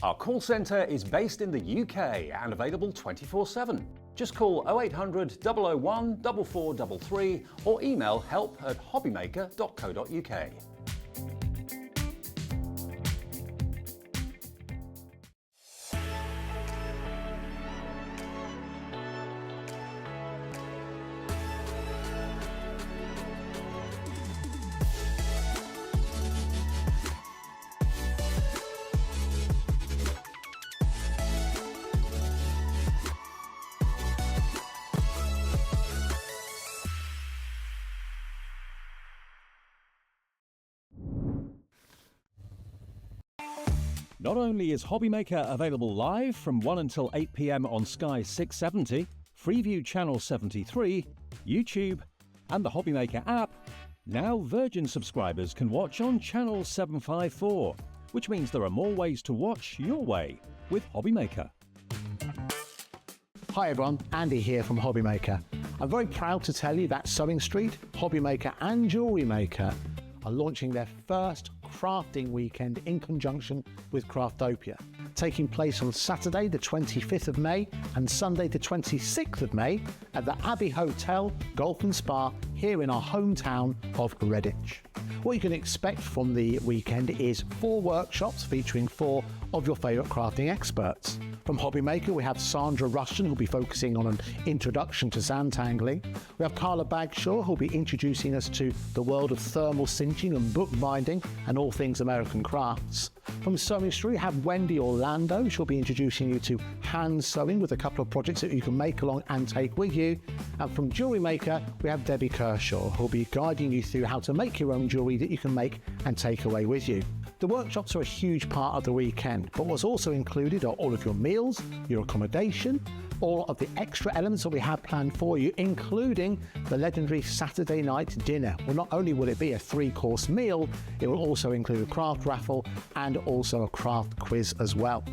S1: Our call centre is based in the UK and available 24/7. Just call 0800 001 4433 or email help@hobbymaker.co.uk. Not only is HobbyMaker available live from 1 until 8 PM on Sky 670, Freeview Channel 73, YouTube, and the HobbyMaker app, now Virgin subscribers can watch on Channel 754, which means there are more ways to watch your way with HobbyMaker.
S6: Hi everyone, Andy here from HobbyMaker. I'm very proud to tell you that Sewing Street, HobbyMaker and Jewellery Maker are launching their first crafting weekend in conjunction with Craftopia, taking place on Saturday the 25th of May and Sunday the 26th of May at the Abbey Hotel, Golf and Spa here in our hometown of Redditch. What you can expect from the weekend is 4 workshops featuring 4 of your favourite crafting experts. From HobbyMaker, we have Sandra Rushton, who'll be focusing on an introduction to sandtangling. We have Carla Bagshaw, who'll be introducing us to the world of thermal cinching and bookbinding and all things American crafts. From Sewing Street, we have Wendy Orlando. She'll be introducing you to hand sewing with a couple of projects that you can make along and take with you. And from Jewellery Maker, we have Debbie Kershaw, who'll be guiding you through how to make your own jewellery that you can make and take away with you. The workshops are a huge part of the weekend, but what's also included are all of your meals, your accommodation, all of the extra elements that we have planned for you, including the legendary Saturday night dinner. Well, not only will it be a 3-course meal, it will also include a craft raffle and also a craft quiz as well.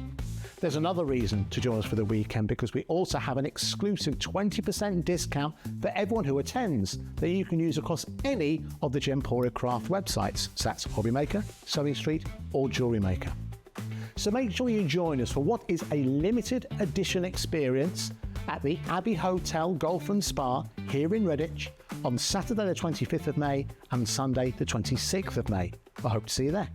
S6: There's another reason to join us for the weekend, because we also have an exclusive 20% discount for everyone who attends that you can use across any of the Gemporia craft websites. So that's HobbyMaker, Sewing Street or Jewellery Maker. So make sure you join us for what is a limited edition experience at the Abbey Hotel Golf and Spa here in Redditch on Saturday the 25th of May and Sunday the 26th of May. I hope to see you there.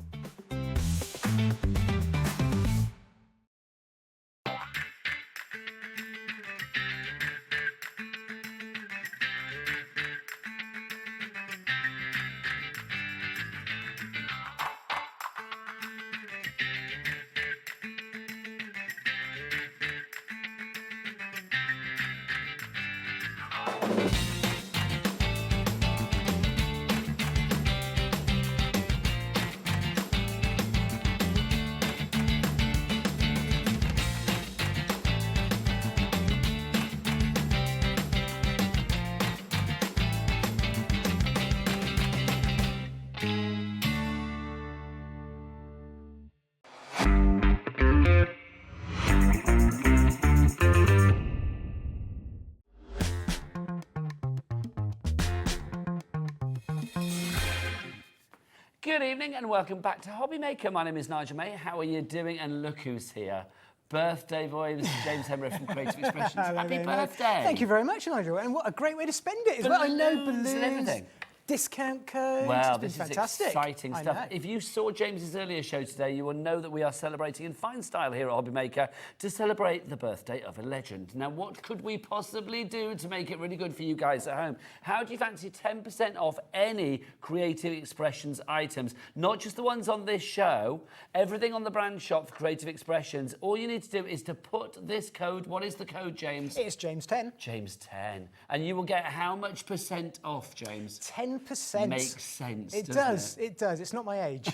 S3: Good evening and welcome back to HobbyMaker. My name is Nigel May. How are you doing? And look who's here. Birthday boy, this is James Hembrow from Creative Expressions. Happy birthday.
S7: Thank you very much, Nigel. And what a great way to spend it as well. I know balloons
S3: and everything.
S7: Discount codes.
S3: Well,
S7: it's been
S3: this
S7: fantastic.
S3: is exciting stuff. If you saw James's earlier show today, you will know that we are celebrating in fine style here at HobbyMaker to celebrate the birthday of a legend. Now, what could we possibly do to make it really good for you guys at home? How do you fancy 10% off any Creative Expressions items? Not just the ones on this show, everything on the brand shop for Creative Expressions. All you need to do is to put this code. What is the code, James?
S7: It's James 10.
S3: James 10. And you will get how much % off, James?
S7: 10%.
S3: Makes sense.
S7: It does. It does. It's not my age.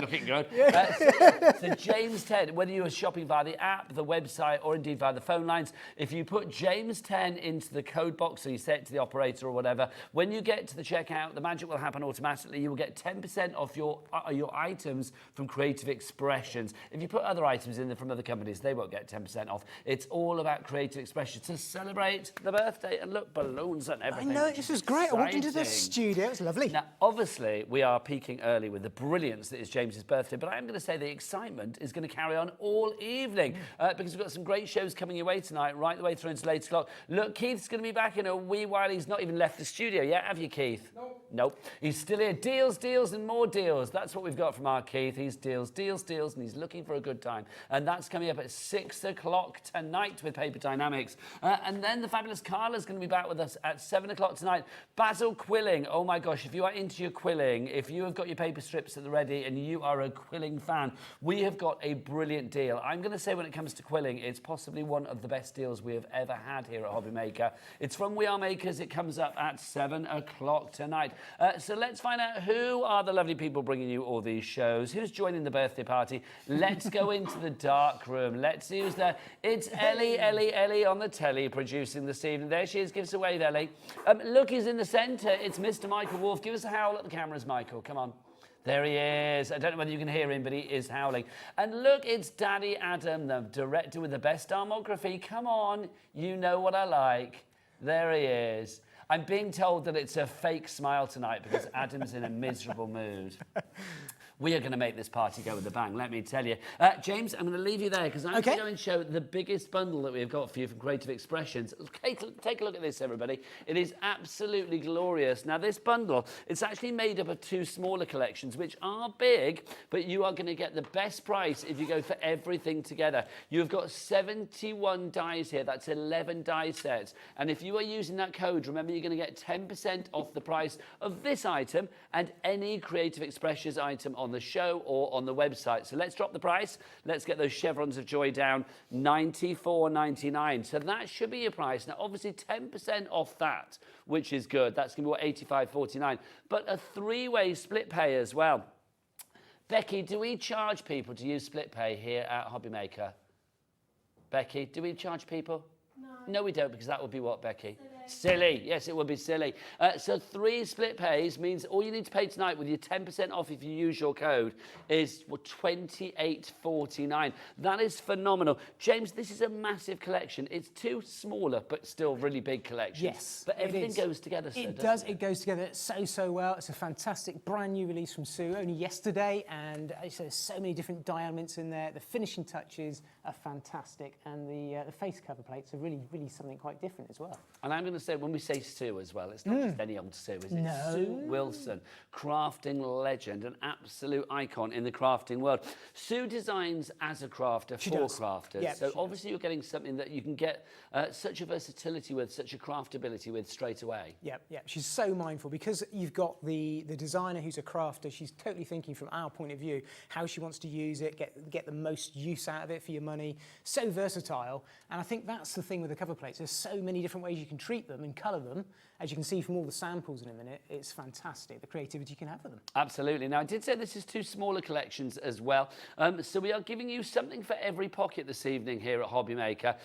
S3: Looking good. So James 10, whether you are shopping via the app, the website, or indeed via the phone lines, if you put James 10 into the code box, or you say it to the operator or whatever, when you get to the checkout, the magic will happen automatically. You will get 10% off your items from Creative Expressions. If you put other items in there from other companies, they won't get 10% off. It's all about Creative Expressions to celebrate the birthday. And look, balloons and everything.
S7: I know, this was great. I walked into the studio. It was lovely.
S3: Now, obviously, we are peaking early with the brilliance that is James's birthday, but I'm going to say the excitement is going to carry on all evening because we've got some great shows coming your way tonight, right the way through until 8 o'clock. Look, Keith's going to be back in a wee while. He's not even left the studio yet, have you, Keith? Nope. He's still here. Deals, deals, and more deals. That's what we've got from our Keith. He's deals, deals, deals, and he's looking for a good time. And that's coming up at 6 o'clock tonight with Paper Dynamics. And then the fabulous Carla's going to be back with us at 7 o'clock tonight. Basil Quilling. Oh my gosh, if you are into your quilling, if you have got your paper strips at the ready and you are a quilling fan, we have got a brilliant deal. I'm going to say when it comes to quilling, it's possibly one of the best deals we have ever had here at HobbyMaker. It's from We Are Makers. It comes up at 7 o'clock tonight. So let's find out who are the lovely people bringing you all these shows. Who's joining the birthday party? Let's go into the dark room. Let's see who's there. It's Ellie on the telly producing this evening. There she is. Give us a wave, Ellie. Look, he's in the centre. It's Mr. Michael Wolf. Give us a howl at the cameras, Michael. Come on. There he is. I don't know whether you can hear him, but he is howling. And look, it's Daddy Adam, the director with the best armography. Come on. You know what I like. There he is. I'm being told that it's a fake smile tonight because Adam's in a miserable mood. We are going to make this party go with a bang, let me tell you. James, I'm going to leave you there because I'm going to go and show the biggest bundle that we've got for you from Creative Expressions. Take a look at this, everybody. It is absolutely glorious. Now, this bundle, it's actually made up of 2 smaller collections, which are big, but you are going to get the best price if you go for everything together. You've got 71 dies here. That's 11 die sets. And if you are using that code, remember you're going to get 10% off the price of this item and any Creative Expressions item on the show or on the website. So let's drop the price. Let's get those chevrons of joy down, $94.99. So that should be your price. Now, obviously, 10% off that, which is good. That's going to be what, $85.49. But a 3-way split pay as well. Becky, do we charge people to use split pay here at HobbyMaker? Becky, do we charge people? No, we don't, because that would be what, Becky? Silly. Yes, it would be silly. So 3 split pays means all you need to pay tonight with your 10% off if you use your code is $28.49. That is phenomenal. James, this is a massive collection. It's 2 smaller but still really big collections.
S7: Yes,
S3: but everything goes together.
S7: It does. It goes together so well. It's a fantastic brand new release from Sue, only yesterday, and there's so many different elements in there. The finishing touches are fantastic, and the face cover plates are really something quite different as well.
S3: And I'm going to say, when we say Sue as well, it's not just any old Sue, is it?
S7: No.
S3: Sue Wilson, crafting legend, an absolute icon in the crafting world. Sue designs as a crafter for crafters.
S7: Yep,
S3: so obviously you're getting something that you can get such a versatility with, such a craftability with straight away.
S7: Yep. She's so mindful because you've got the designer who's a crafter. She's totally thinking from our point of view how she wants to use it, get the most use out of it for your money. So versatile, and I think that's the thing with the cover plates. There's so many different ways you can treat them and colour them. As you can see from all the samples in a minute, it's fantastic, the creativity you can have with them.
S3: Absolutely. Now, I did say this is 2 smaller collections as well. So we are giving you something for every pocket this evening here at HobbyMaker.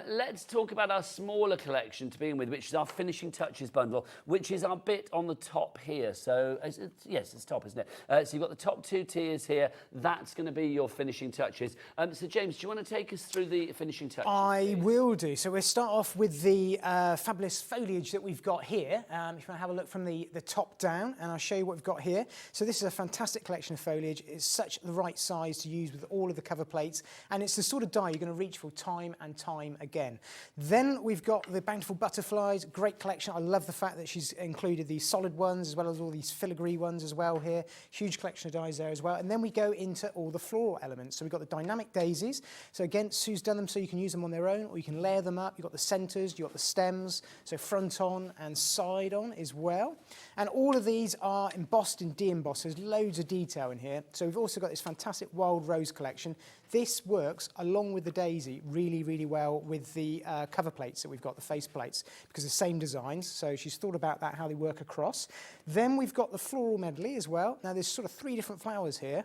S3: Let's talk about our smaller collection to begin with, which is our Finishing Touches bundle, which is our bit on the top here. So, yes, it's top, isn't it? So you've got the top 2 tiers here. That's going to be your Finishing Touches. So, James, do you want to take us through the Finishing Touches?
S7: I will do. So we'll start off with the fabulous foliage that we've got here. If you want to have a look from the top down, and I'll show you what we've got here. So this is a fantastic collection of foliage. It's such the right size to use with all of the cover plates, and it's the sort of die you're going to reach for time and time again. Then we've got the bountiful butterflies, great collection. I love the fact that she's included these solid ones as well as all these filigree ones as well here. Huge collection of dies there as well. And then we go into all the floral elements. So we've got the dynamic daisies. So again, Sue's done them so you can use them on their own, or you can layer them up. You've got the centres, you've got the stems, so front on and side on as well. And all of these are embossed and de-embossed. There's loads of detail in here. So we've also got this fantastic wild rose collection. This works along with the daisy really well with the cover plates that we've got, the face plates, because the same designs. So she's thought about that, how they work across. Then we've got the floral medley as well. Now there's sort of 3 different flowers here.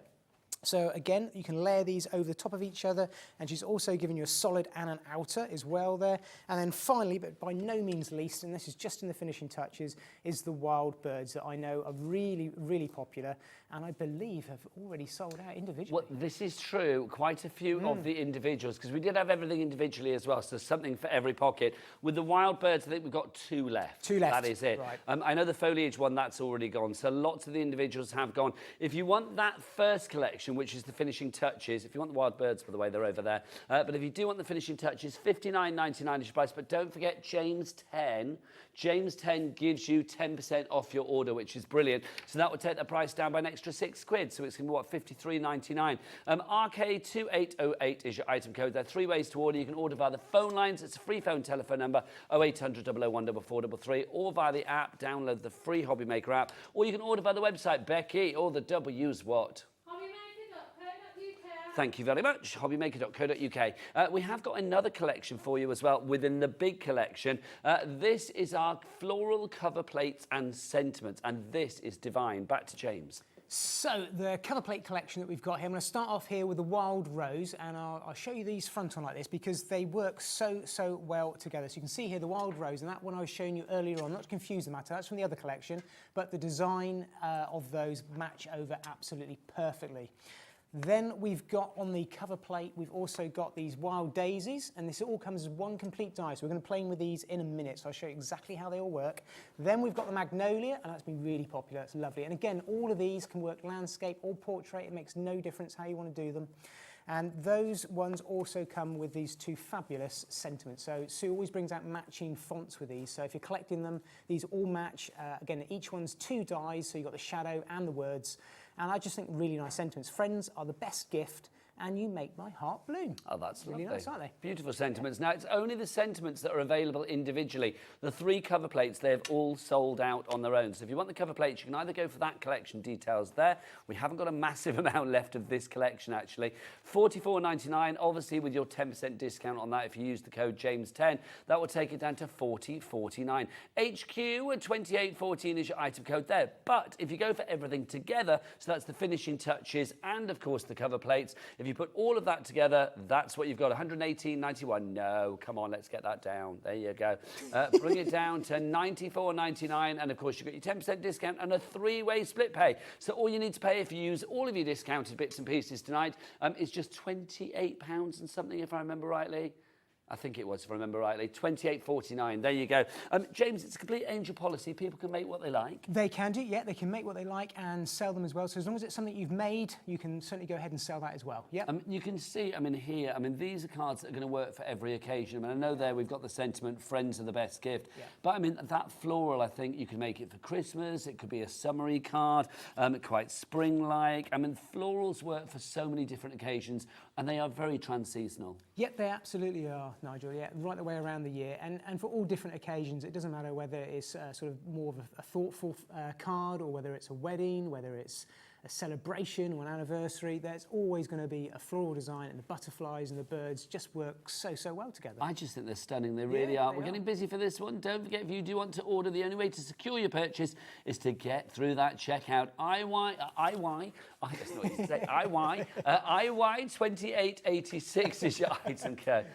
S7: So again, you can layer these over the top of each other, and she's also given you a solid and an outer as well there. And then finally, but by no means least, and this is just in the finishing touches, is the wild birds that I know are really popular, and I believe have already sold out individually.
S3: Well, this is true. Quite a few of the individuals, because we did have everything individually as well, so something for every pocket. With the wild birds, I think we've got 2 left.
S7: 2 left.
S3: That is it.
S7: Right.
S3: I know the foliage one, that's already gone, so lots of the individuals have gone. If you want that first collection, which is the finishing touches, if you want the wild birds, by the way, they're over there. But if you do want the finishing touches, $59.99 is your price. But don't forget James 10. James 10 gives you 10% off your order, which is brilliant. So that would take the price down by an extra £6. So it's going to be, what, $53.99. RK2808 is your item code. There are 3 ways to order. You can order via the phone lines. It's a free phone telephone number, 0800 001 4433, or via the app. Download the free HobbyMaker app. Or you can order via the website, Becky, or the W's what? Thank you very much, hobbymaker.co.uk. We have got another collection for you as well within the big collection. This is our floral cover plates and sentiments, and this is divine. Back to James.
S7: So the cover plate collection that we've got here, I'm going to start off here with the wild rose, and I'll show you these front on like this because they work so well together. So you can see here the wild rose, and that one I was showing you earlier on, not to confuse the matter, that's from the other collection, but the design of those match over absolutely perfectly. Then we've got on the cover plate, we've also got these wild daisies, and this all comes as one complete die. So we're going to play with these in a minute, so I'll show you exactly how they all work. Then we've got the magnolia, and that's been really popular, it's lovely. And again, all of these can work landscape or portrait, it makes no difference how you want to do them. And those ones also come with these 2 fabulous sentiments. So Sue always brings out matching fonts with these. So if you're collecting them, these all match. Again, each one's 2 dies, so you've got the shadow and the words. And I just think really nice sentiments. Friends are the best gift, and you make my heart bloom.
S3: Oh, that's
S7: really
S3: lovely.
S7: Nice, aren't they?
S3: Beautiful sentiments. Yeah. Now, it's only the sentiments that are available individually. The 3 cover plates, they've all sold out on their own. So if you want the cover plates, you can either go for that collection details there. We haven't got a massive amount left of this collection, actually. $44.99, obviously with your 10% discount on that if you use the code James10. That will take it down to $40.49. HQ 2814 is your item code there. But if you go for everything together, so that's the finishing touches and, of course, the cover plates, If you put all of that together, that's what you've got. 118.91. No, come on, let's get that down. There you go. Bring it down to 94.99, and of course you've got your 10% discount and a 3-way split pay. So all you need to pay if you use all of your discounted bits and pieces tonight is just £28 and something, if I remember rightly. I think it was, if I remember rightly, £28.49. There you go. James, it's a complete angel policy. People can make what they like.
S7: They can do, yeah. They can make what they like and sell them as well. So as long as it's something you've made, you can certainly go ahead and sell that as well. Yeah.
S3: You can see, here, these are cards that are going to work for every occasion. I know there we've got the sentiment, friends are the best gift. Yeah. But that floral, I think you can make it for Christmas. It could be a summery card, quite spring-like. Florals work for so many different occasions, and they are very trans-seasonal.
S7: Yep, they absolutely are, Nigel, yeah, right the way around the year. And for all different occasions, it doesn't matter whether it's sort of more of a thoughtful card, or whether it's a wedding, whether it's a celebration or an anniversary, there's always going to be a floral design, and the butterflies and the birds just work so well together.
S3: I just think they're stunning, they really are. We're getting busy for this one. Don't forget, if you do want to order, the only way to secure your purchase is to get through that checkout. That's not easy to say. IY 2886 is your item code.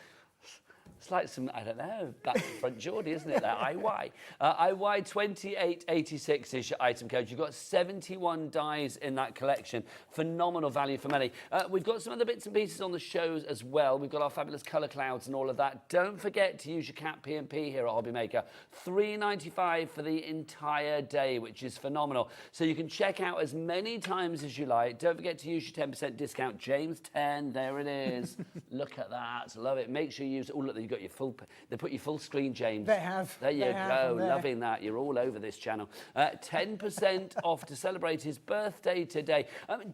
S3: It's like some, I don't know, back to front Geordie, isn't it? IY. IY 2886 is your item code. You've got 71 dies in that collection. Phenomenal value for money. We've got some other bits and pieces on the shows as well. We've got our fabulous colour clouds and all of that. Don't forget to use your cap P&P here at HobbyMaker. $3.95 for the entire day, which is phenomenal. So you can check out as many times as you like. Don't forget to use your 10% discount. James 10, there it is. Look at that. Love it. Make sure you use it. Oh, look, you've got your full, they put your full screen, James.
S7: They have.
S3: There you go, loving that. You're all over this channel. 10% off to celebrate his birthday today.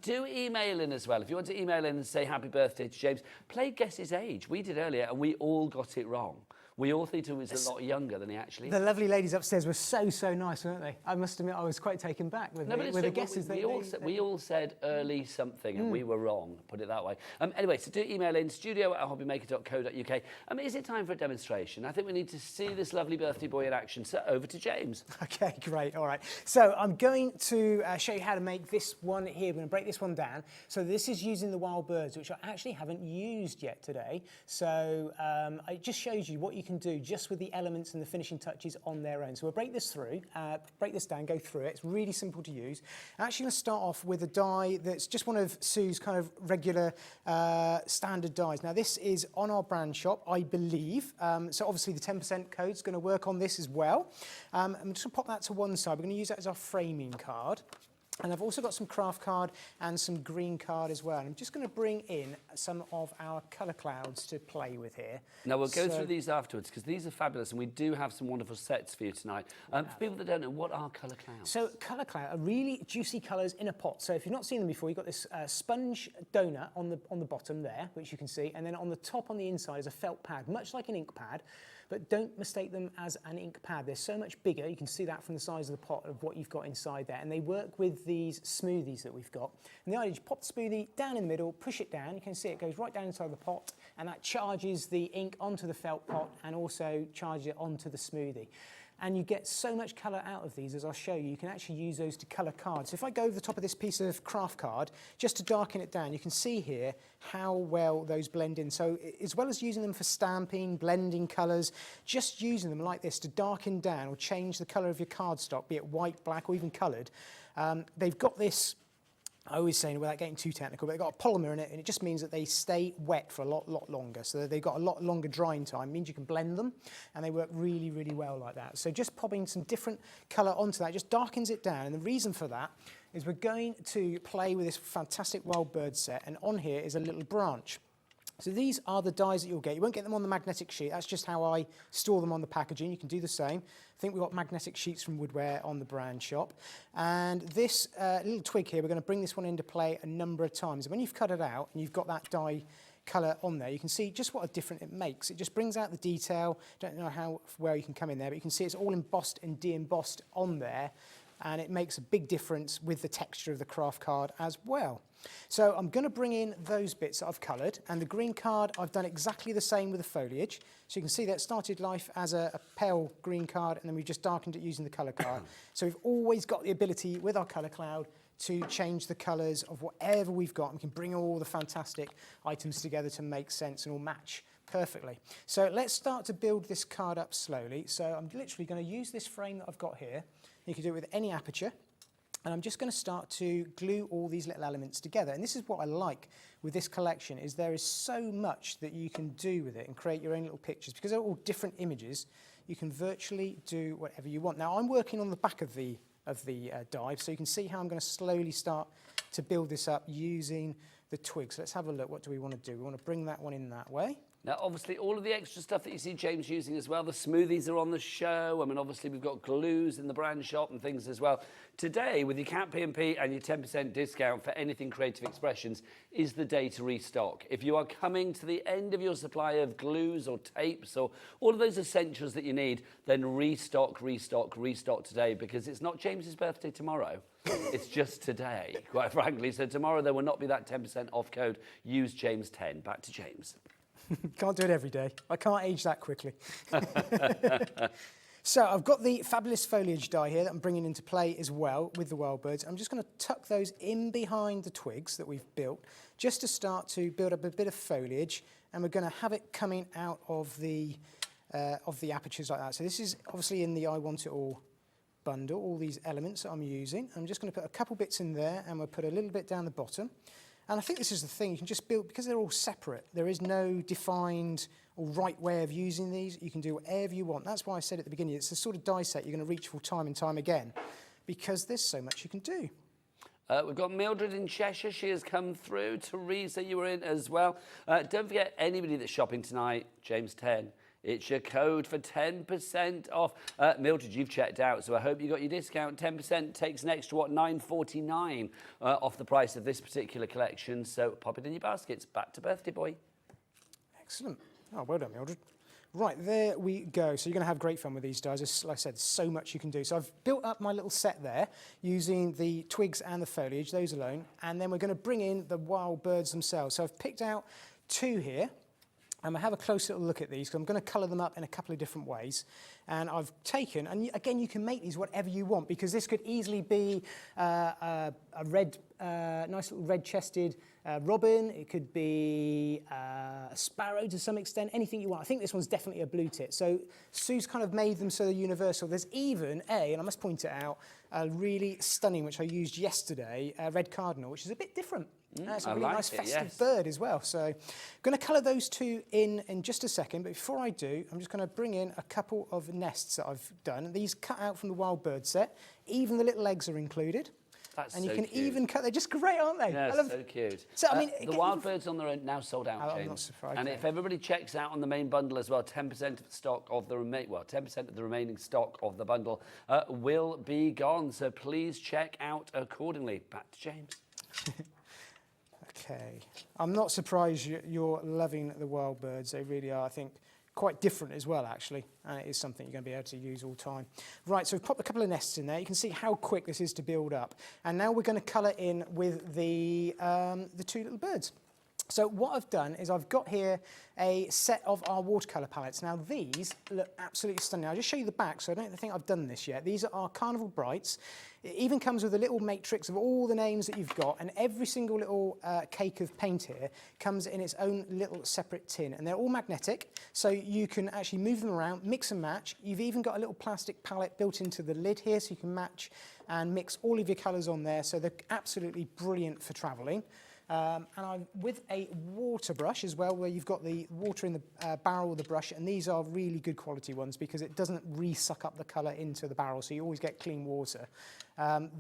S3: Do email in as well. If you want to email in and say happy birthday to James, play Guess His Age. We did earlier and we all got it wrong. We all thought he was a lot younger than he actually is.
S7: The lovely ladies upstairs were so nice, weren't they? I must admit, I was quite taken back with the guesses.
S3: We all said early something, and we were wrong, put it that way. Anyway, so do email in, studio@hobbymaker.co.uk. Is it time for a demonstration? I think we need to see this lovely birthday boy in action. So over to James.
S7: Okay, great, all right. So I'm going to show you how to make this one here. We're going to break this one down. So this is using the wild birds, which I actually haven't used yet today. So it just shows you what you can do just with the elements and the finishing touches on their own. So we'll break this down, go through it. It's really simple to use. I'm actually going to start off with a die that's just one of Sue's kind of regular standard dies. Now this is on our brand shop, I believe. So obviously the 10% code is going to work on this as well. I'm just going to pop that to one side. We're going to use that as our framing card. And I've also got some craft card and some green card as well. And I'm just going to bring in some of our colour clouds to play with here.
S3: Now, we'll go through these afterwards because these are fabulous and we do have some wonderful sets for you tonight. For people that don't know, what are colour clouds?
S7: So colour cloud are really juicy colours in a pot. So if you've not seen them before, you've got this sponge donut on the bottom there, which you can see. And then on the top on the inside is a felt pad, much like an ink pad. But don't mistake them as an ink pad. They're so much bigger. You can see that from the size of the pot of what you've got inside there. And they work with these smoothies that we've got. And the idea is you pop the smoothie down in the middle, push it down. You can see it goes right down inside the pot. And that charges the ink onto the felt pot and also charges it onto the smoothie. And you get so much colour out of these, as I'll show you. You can actually use those to colour cards. So if I go over the top of this piece of craft card, just to darken it down, you can see here how well those blend in. So as well as using them for stamping, blending colours, just using them like this to darken down or change the colour of your cardstock, be it white, black or even coloured, they've got this, I always say, without getting too technical, but they've got a polymer in it, and it just means that they stay wet for a lot longer. So they've got a lot longer drying time. It means you can blend them, and they work really well like that. So just popping some different colour onto that just darkens it down. And the reason for that is we're going to play with this fantastic wild bird set, and on here is a little branch. So these are the dies that you'll get. You won't get them on the magnetic sheet. That's just how I store them on the packaging. You can do the same. I think we've got magnetic sheets from Woodware on the brand shop. And this little twig here, we're going to bring this one into play a number of times. And when you've cut it out and you've got that die colour on there, you can see just what a difference it makes. It just brings out the detail. Don't know how well you can come in there, but you can see it's all embossed and de-embossed on there. And it makes a big difference with the texture of the craft card as well. So I'm going to bring in those bits that I've coloured, and the green card I've done exactly the same with the foliage. So you can see that it started life as a pale green card, and then we've just darkened it using the colour card. So we've always got the ability with our colour cloud to change the colours of whatever we've got. And we can bring all the fantastic items together to make sense and all match perfectly. So let's start to build this card up slowly. So I'm literally going to use this frame that I've got here. You can do it with any aperture. And I'm just going to start to glue all these little elements together. And this is what I like with this collection, is there is so much that you can do with it and create your own little pictures. Because they're all different images, you can virtually do whatever you want. Now, I'm working on the back of the die, so you can see how I'm going to slowly start to build this up using the twigs. So let's have a look. What do we want to do? We want to bring that one in that way.
S3: Now, obviously, all of the extra stuff that you see James using as well, the smoothies are on the show. I mean, obviously, we've got glues in the brand shop and things as well. Today, with your Cap P&P and your 10% discount for anything Creative Expressions, is the day to restock. If you are coming to the end of your supply of glues or tapes or all of those essentials that you need, then restock today, because it's not James's birthday tomorrow. It's just today, quite frankly. So tomorrow there will not be that 10% off code. Use James 10. Back to James.
S7: Can't do it every day. I can't age that quickly. So I've got the fabulous foliage die here that I'm bringing into play as well with the wild birds. I'm just going to tuck those in behind the twigs that we've built just to start to build up a bit of foliage, and we're going to have it coming out of the apertures like that. So this is obviously in the I Want It All bundle, all these elements that I'm using. I'm just going to put a couple bits in there, and we'll put a little bit down the bottom. And I think this is the thing, you can just build, because they're all separate, there is no defined or right way of using these. You can do whatever you want. That's why I said at the beginning, it's the sort of die set you're going to reach for time and time again, because there's so much you can do.
S3: We've got Mildred in Cheshire. She has come through. Teresa, you were in as well. Don't forget, anybody that's shopping tonight, James 10. It's your code for 10% off. Mildred, you've checked out, so I hope you got your discount. 10% takes an extra, what, $9.49 off the price of this particular collection. So pop it in your baskets. Back to birthday boy.
S7: Excellent. Oh, well done, Mildred. Right, there we go. So you're going to have great fun with these dies. As I said, so much you can do. So I've built up my little set there using the twigs and the foliage, those alone. And then we're going to bring in the wild birds themselves. So I've picked out two here. I'm going to have a close little look at these, because I'm going to colour them up in a couple of different ways. And I've taken, and again, you can make these whatever you want, because this could easily be a red, nice little red-chested robin. It could be a sparrow to some extent, anything you want. I think this one's definitely a blue tit. So Sue's kind of made them so they're universal. There's even and I must point it out, a really stunning, which I used yesterday, a red cardinal, which is a bit different. It's a really nice festive bird as well. So I'm going to colour those two in just a second. But before I do, I'm just going to bring in a couple of nests that I've done. These cut out from the wild bird set. Even the little eggs are included.
S3: That's
S7: and you
S3: so
S7: can
S3: cute.
S7: even cut. They're just great, aren't they?
S3: Yeah, so cute.
S7: So I mean,
S3: the wild birds on their own now sold out, James.
S7: I'm not surprised.
S3: And if everybody checks out on the main bundle as well, 10% of the stock of the 10% of the remaining stock of the bundle will be gone. So please check out accordingly. Back to James.
S7: Okay, I'm not surprised you're loving the wild birds. They really are, I think, quite different as well, actually. And it is something you're going to be able to use all the time. Right, so we've popped a couple of nests in there. You can see how quick this is to build up. And now we're going to colour in with the two little birds. So what I've done is I've got here a set of our watercolour palettes. Now these look absolutely stunning. I'll just show you the back, so I don't think I've done this yet. These are our Carnival Brights. It even comes with a little matrix of all the names that you've got, and every single little cake of paint here comes in its own little separate tin, and they're all magnetic, so you can actually move them around, mix and match. You've even got a little plastic palette built into the lid here, so you can match and mix all of your colours on there, so they're absolutely brilliant for travelling. And I'm with a water brush as well, where you've got the water in the barrel of the brush, and these are really good quality ones because it doesn't re-suck up the colour into the barrel, so you always get clean water.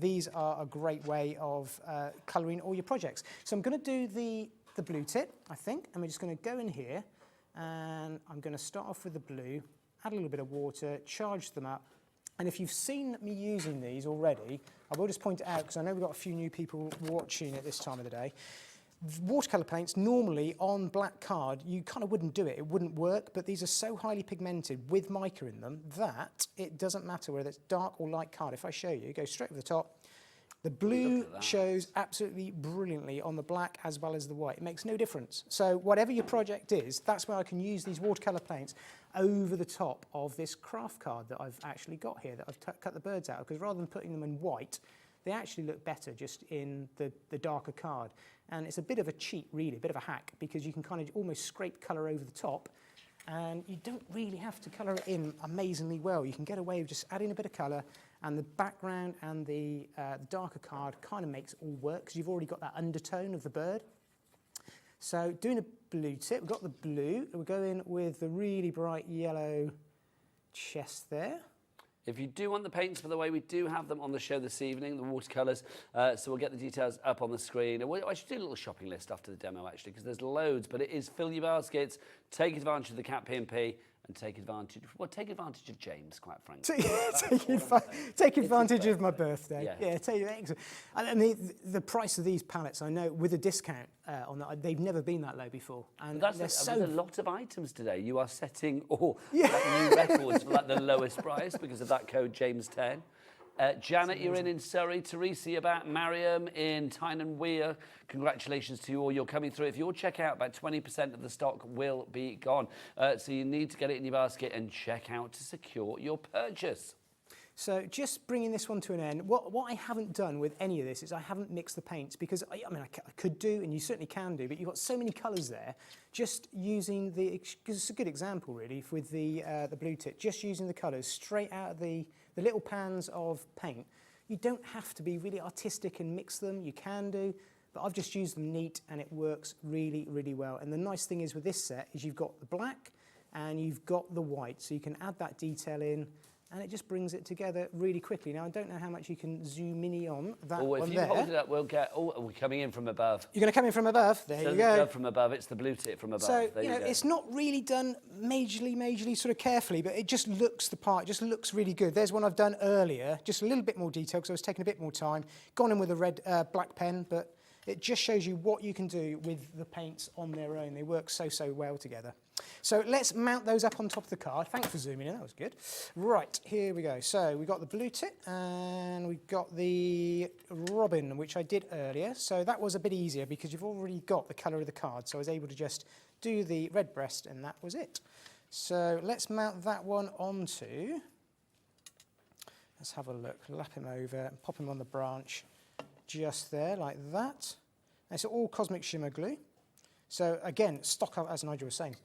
S7: These are a great way of colouring all your projects. So I'm going to do the blue tit, I think, and we're just going to go in here, and I'm going to start off with the blue, add a little bit of water, charge them up. And if you've seen me using these already, I will just point it out because I know we've got a few new people watching at this time of the day. Watercolour paints, normally on black card, you kind of wouldn't do it. It wouldn't work, but these are so highly pigmented with mica in them that it doesn't matter whether it's dark or light card. If I show you, go straight over the top. The blue shows absolutely brilliantly on the black as well as the white. It makes no difference. So whatever your project is, that's where I can use these watercolour paints over the top of this craft card that I've actually got here, that I've cut the birds out, because rather than putting them in white, they actually look better just in the darker card. And it's a bit of a cheat, really, a bit of a hack, because you can kind of almost scrape colour over the top, and you don't really have to colour it in amazingly well. You can get away with just adding a bit of colour, and the background and the darker card kind of makes it all work, because you've already got that undertone of the bird. So doing a blue tip, we've got the blue, we're going with the really bright yellow chest there.
S3: If you do want the paints, by the way, we do have them on the show this evening, the watercolours. So we'll get the details up on the screen. I should do a little shopping list after the demo, actually, because there's loads. But it is fill your baskets, take advantage of the Cat P&P, and take advantage of James, quite frankly.
S7: Take advantage of my birthday. Yeah, excellent. And the price of these palettes, I know, with a discount on that, they've never been that low before. And
S3: there's a lot of items today. You are setting new records for like the lowest price because of that code James10. Janet, you're in Surrey. Teresa, you're back. Mariam in Tyne Weir. Congratulations to you all. You're coming through. If you'll check out, about 20% of the stock will be gone. So you need to get it in your basket and check out to secure your purchase.
S7: So just bringing this one to an end, what I haven't done with any of this is I haven't mixed the paints, because I could do, and you certainly can do, but you've got so many colours there. Just using because it's a good example really with the blue tip, just using the colours straight out of the little pans of paint. You don't have to be really artistic and mix them. You can do, but I've just used them neat, and it works really, really well. And the nice thing is with this set is you've got the black and you've got the white, so you can add that detail in, and it just brings it together really quickly. Now, I don't know how much you can zoom in on that one there.
S3: If you hold it up, we'll get... Oh, we're coming in from above.
S7: You're going to come in from above? There you go.
S3: From above, it's the blue tip from above.
S7: So, it's not really done majorly sort of carefully, but it just looks the part, it just looks really good. There's one I've done earlier, just a little bit more detail, because I was taking a bit more time. Gone in with a black pen, but it just shows you what you can do with the paints on their own. They work so well together. So let's mount those up on top of the card. Thanks for zooming in, that was good. Right, here we go. So we've got the blue tip and we've got the robin, which I did earlier. So that was a bit easier because you've already got the colour of the card. So I was able to just do the red breast, and that was it. So let's mount that one onto, let's have a look, lap him over and pop him on the branch just there like that. And it's all Cosmic Shimmer glue. So again, stock up, as Nigel was saying,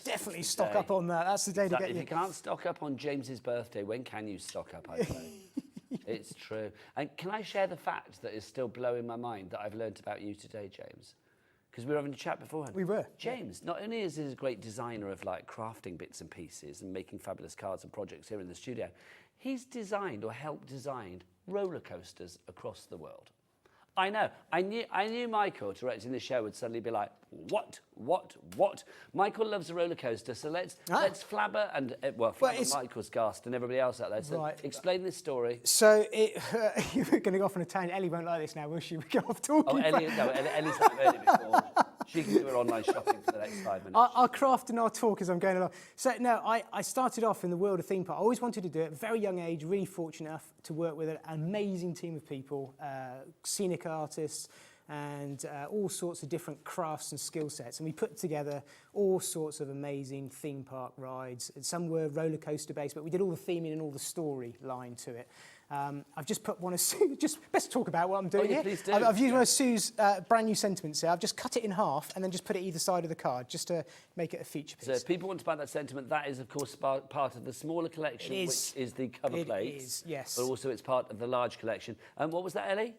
S7: definitely stock up on that. That's the day to get
S3: If you can't stock up on James's birthday, when can you stock up, I say? It's true. And can I share the fact that is still blowing my mind that I've learnt about you today, James? Because we were having a chat beforehand.
S7: We were.
S3: James, not only is he a great designer of like crafting bits and pieces and making fabulous cards and projects here in the studio, he's designed or helped design roller coasters across the world. I know. I knew Michael, directing the show, would suddenly be like, what? Michael loves a roller coaster, so let's flabber and, Michael's gassed and everybody else out there. So explain this story.
S7: So you're going to go off on a tangent. Ellie won't like this now, will she? We go off talking.
S3: Ellie's not heard it before. She can do her online shopping for the next 5 minutes.
S7: I'll craft and I'll talk as I'm going along. So, no, I started off in the world of theme park. I always wanted to do it. Very young age, really fortunate enough to work with an amazing team of people, scenic artists, and all sorts of different crafts and skill sets. And we put together all sorts of amazing theme park rides. And some were roller coaster based, but we did all the theming and all the story line to it. I've just put one of Sue's, just best talk about what I'm doing here.
S3: Please do.
S7: I've used one of Sue's brand new sentiments here. I've just cut it in half and then just put it either side of the card just to make it a feature piece.
S3: So if people want to buy that sentiment, that is of course part of the smaller collection, which is the cover plates.
S7: It is, yes.
S3: But also it's part of the large collection. And what was that, Ellie?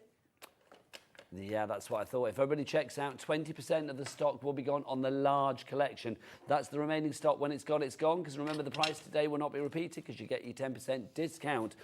S3: Yeah, that's what I thought. If everybody checks out, 20% of the stock will be gone on the large collection. That's the remaining stock. When it's gone, because remember, the price today will not be repeated because you get your 10% discount.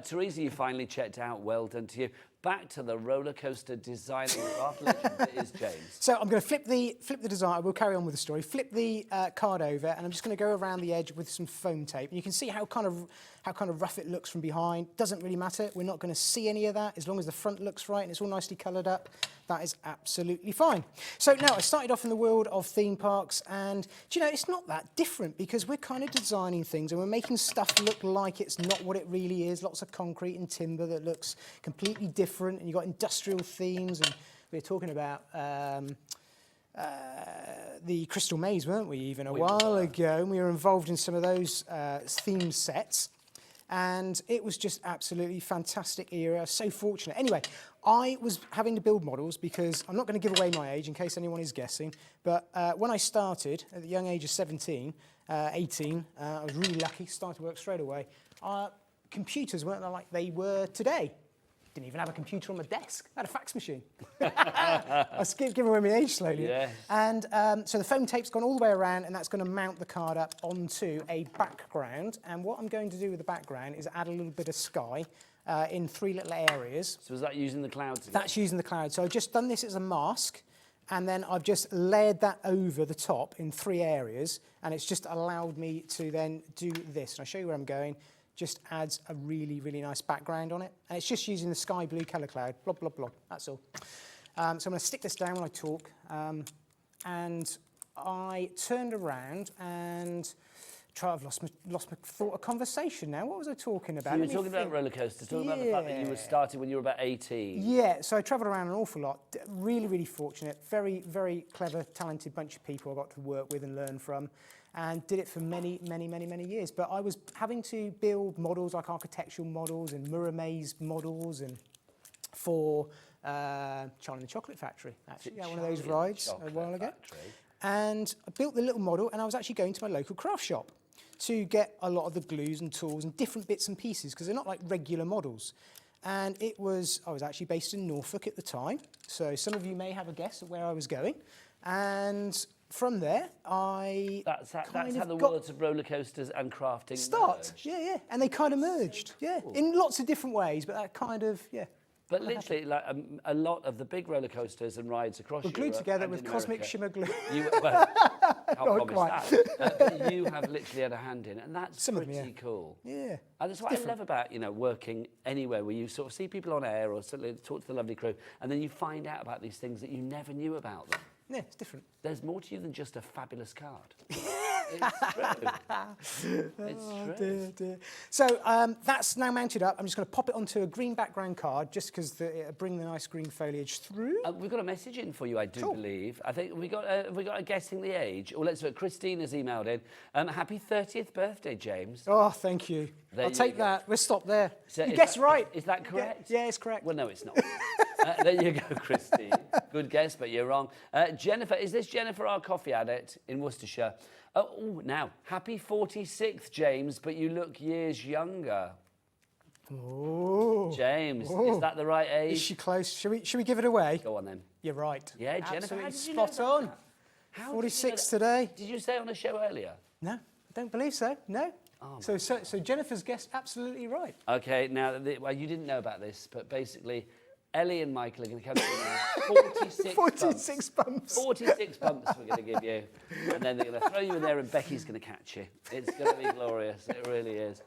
S3: Teresa, you finally checked out. Well done to you. Back to the roller coaster design and craft legend that is James.
S7: So I'm going to flip the design. We'll carry on with the story. Flip the card over, and I'm just going to go around the edge with some foam tape. And you can see how kind of rough it looks from behind. Doesn't really matter. We're not going to see any of that as long as the front looks right and it's all nicely coloured up. That is absolutely fine. So now I started off in the world of theme parks, and do you know, it's not that different because we're kind of designing things and we're making stuff look like it's not what it really is. Lots of concrete and timber that looks completely different, and you've got industrial themes, and we were talking about the Crystal Maze, weren't we, even a while ago, and we were involved in some of those theme sets. And it was just absolutely fantastic era, so fortunate. Anyway, I was having to build models because I'm not going to give away my age in case anyone is guessing, but when I started at the young age of 17, 18, I was really lucky, started work straight away. Computers weren't like they were today. Didn't even have a computer on my desk. I had a fax machine. I was giving away my age slowly.
S3: Yeah.
S7: And so the foam tape's gone all the way around, and that's going to mount the card up onto a background. And what I'm going to do with the background is add a little bit of sky in 3 little areas.
S3: So is that using the clouds?
S7: That's using the cloud. So I've just done this as a mask, and then I've just layered that over the top in 3 areas, and it's just allowed me to then do this. And I'll show you where I'm going. Just adds a really, really nice background on it. And it's just using the sky blue colour cloud, blob, blob, blob, that's all. So I'm going to stick this down when I talk. And I turned around and I've lost my thought of conversation now. What was I talking about?
S3: So you were talking about roller coasters, talking about the fact that you were started when you were about 18.
S7: Yeah, so I travelled around an awful lot. Really, really fortunate. Very, very clever, talented bunch of people I got to work with and learn from. And did it for many, many, many, many years. But I was having to build models like architectural models and Mirror Maze models and for Charlie and the Chocolate Factory, actually. Yeah, one of those rides a while ago. And I built the little model, and I was actually going to my local craft shop to get a lot of the glues and tools and different bits and pieces, because they're not like regular models. And I was actually based in Norfolk at the time, so some of you may have a guess at where I was going. And from there,
S3: That's how the worlds of roller coasters and crafting merged.
S7: Yeah, and they kind of merged, in lots of different ways, but that kind of,
S3: But literally, like a lot of the big roller coasters and rides across Europe
S7: glued together
S3: and
S7: with
S3: in
S7: cosmic
S3: America,
S7: shimmer glue.
S3: Can't promise that. But you have literally had a hand in, and that's pretty cool.
S7: Yeah.
S3: And that's what I love about, working anywhere where you sort of see people on air or talk to the lovely crew, and then you find out about these things that you never knew about them.
S7: Yeah, it's different.
S3: There's more to you than just a fabulous card. It's true. It's true.
S7: Dear. So that's now mounted up. I'm just going to pop it onto a green background card just because it'll bring the nice green foliage through.
S3: We've got a message in for you, I do believe. I think we got a guessing the age. Or let's look. Christina's emailed in. Happy 30th birthday, James.
S7: Oh, thank you. I'll take that. We'll stop there.
S3: So
S7: you guessed right.
S3: Is that correct?
S7: Yeah, it's correct.
S3: Well, no, it's not. There you go, Christine. Good guess, but you're wrong. Jennifer, is this Jennifer, our coffee addict in Worcestershire? Oh, now, happy 46th, James, but you look years younger.
S7: Oh.
S3: James, is that the right age?
S7: Is she close? Should we give it away?
S3: Go on then.
S7: You're right.
S3: Yeah, Jennifer,
S7: absolutely spot on. 46 today.
S3: Did you say on a show earlier?
S7: No, I don't believe so. No. Oh, so Jennifer's guessed absolutely right.
S3: Okay, now, well, you didn't know about this, but basically, Ellie and Michael are going to come in 46
S7: bumps.
S3: 46 bumps we're going to give you. And then they're going to throw you in there and Becky's going to catch you. It's going to be glorious. It really is.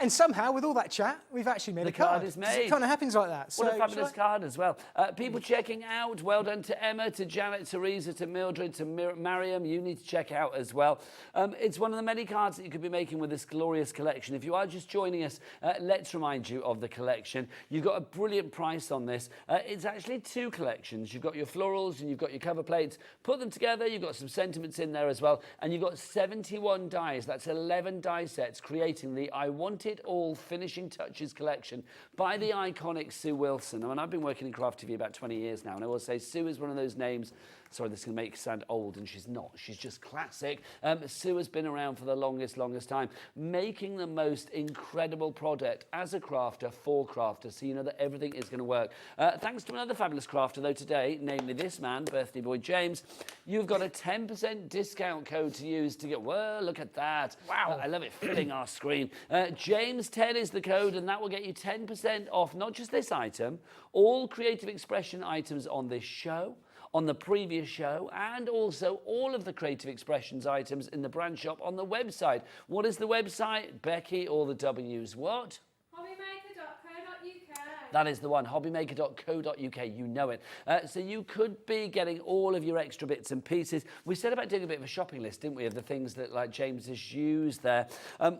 S7: And somehow, with all that chat, we've actually made a card.
S3: The card is made.
S7: It kind of happens like that.
S3: What a fabulous card as well. People checking out. Well done to Emma, to Janet, Teresa, to Mildred, to Mariam. You need to check out as well. It's one of the many cards that you could be making with this glorious collection. If you are just joining us, let's remind you of the collection. You've got a brilliant price on this. It's actually 2 collections. You've got your florals and you've got your cover plates. Put them together. You've got some sentiments in there as well. And you've got 71 dies. That's 11 die sets creating the I Want It All Finishing Touches collection by the iconic Sue Wilson. I mean, I've been working in craft TV about 20 years now, and I will say Sue is one of those names. Sorry, this is going to make her sound old, and she's not. She's just classic. Sue has been around for the longest time, making the most incredible product as a crafter for crafters, so you know that everything is going to work. Thanks to another fabulous crafter, though, today, namely this man, birthday boy James. You've got a 10% discount code to use to get... Whoa, look at that. Wow. I love it filling our screen. James 10 is the code, and that will get you 10% off not just this item, all creative expression items on this show, on the previous show, and also all of the creative expressions items in the brand shop on the website. What is the website? Becky, all the W's. What?
S4: HobbyMaker.co.uk.
S3: That is the one, hobbymaker.co.uk, you know it. So you could be getting all of your extra bits and pieces. We said about doing a bit of a shopping list, didn't we, of the things that like James has used there.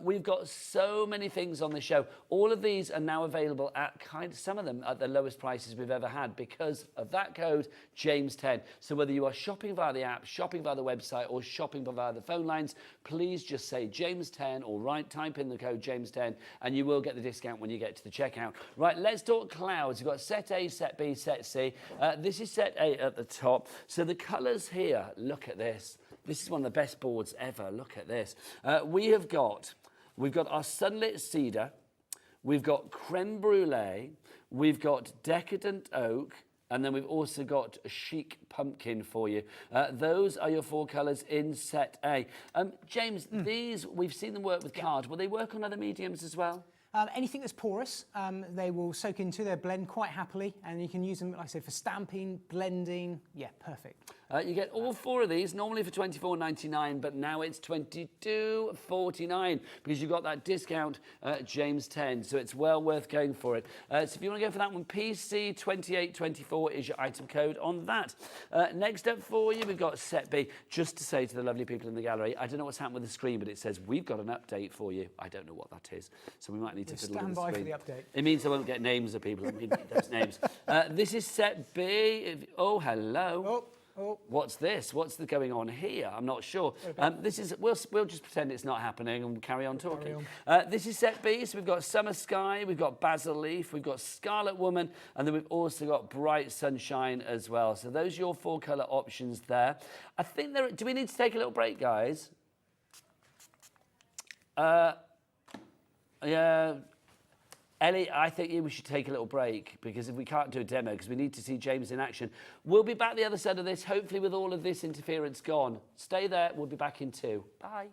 S3: We've got so many things on the show. All of these are now available at some of them at the lowest prices we've ever had because of that code, James10. So whether you are shopping via the app, shopping via the website, or shopping via the phone lines, please just say James10 or type in the code James10 and you will get the discount when you get to the checkout. Right, let's talk clouds. We've got set A, set B, set C. This is set A at the top. So the colours here, look at this. This is one of the best boards ever. Look at this. We've got our sunlit cedar. We've got creme brulee. We've got decadent oak. And then we've also got a chic pumpkin for you. Those are your 4 colours in set A. James, these, we've seen them work with card. Will they work on other mediums as well?
S7: Anything that's porous, they will soak into, they blend quite happily, and you can use them, like I said, for stamping, blending. Yeah, perfect.
S3: You get all 4 of these, normally for £24.99, but now it's £22.49 because you got that discount, James10, so it's well worth going for it. So if you want to go for that one, PC2824 is your item code on that. Next up for you, we've got set B. Just to say to the lovely people in the gallery, I don't know what's happened with the screen, but it says we've got an update for you. I don't know what that is, so we might need to fiddle with the screen.
S7: Stand by for the update.
S3: It means I won't get names of people. I need those names. This is set B. Oh, hello.
S7: Oh.
S3: What's this? What's going on here? I'm not sure. This is we'll just pretend it's not happening and carry on talking. This is set B. So we've got Summer Sky, we've got Basil Leaf, we've got Scarlet Woman, and then we've also got Bright Sunshine as well. So those are your 4 colour options there. I think do we need to take a little break, guys? Yeah. Ellie, I think we should take a little break because if we can't do a demo because we need to see James in action. We'll be back the other side of this, hopefully with all of this interference gone. Stay there, we'll be back in 2. Bye.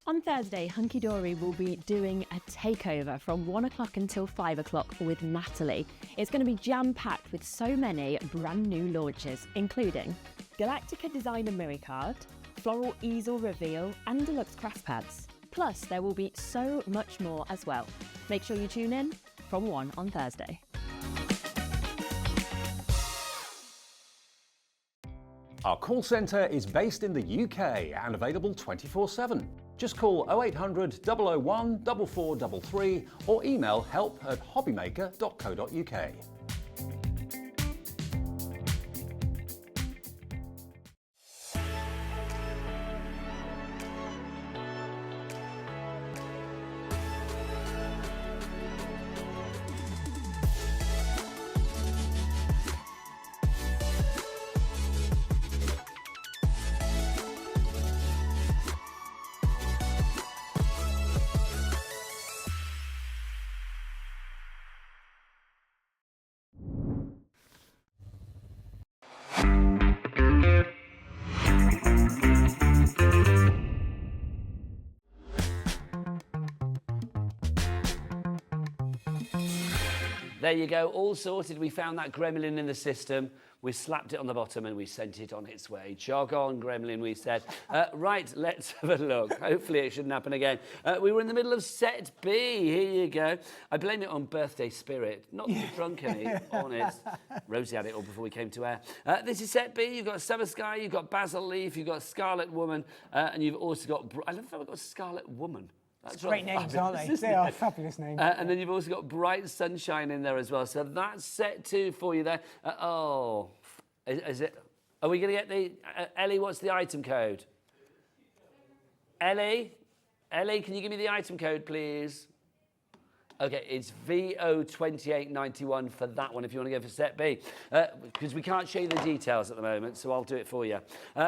S9: On Thursday, Hunky Dory will be doing a takeover from 1 o'clock until 5 o'clock with Natalie. It's going to be jam-packed with so many brand new launches, including Galactica Designer Mirror Card, Floral Easel Reveal, and Deluxe Craft Pads. Plus, there will be so much more as well. Make sure you tune in from 1 on Thursday.
S1: Our call centre is based in the UK and available 24/7. Just call 0800 001 4433 or email help@hobbymaker.co.uk.
S3: There you go, all sorted. We found that gremlin in the system. We slapped it on the bottom and we sent it on its way. Jog on, gremlin, we said. Right, let's have a look. Hopefully it shouldn't happen again. We were in the middle of set B. Here you go. I blame it on birthday spirit. Not that you're drunk any, honest. Rosie had it all before we came to air. This is set B. You've got Summer Sky, you've got Basil Leaf, you've got Scarlet Woman, and you've also got... I love how we've got Scarlet Woman. That's
S7: great names, aren't they? They are fabulous names.
S3: And then you've also got Bright Sunshine in there as well. So that's set 2 for you there. Is it? Are we going to get the... Ellie, what's the item code? Ellie, can you give me the item code, please? Okay, it's VO2891 for that one if you want to go for set B. Because we can't show you the details at the moment, so I'll do it for you.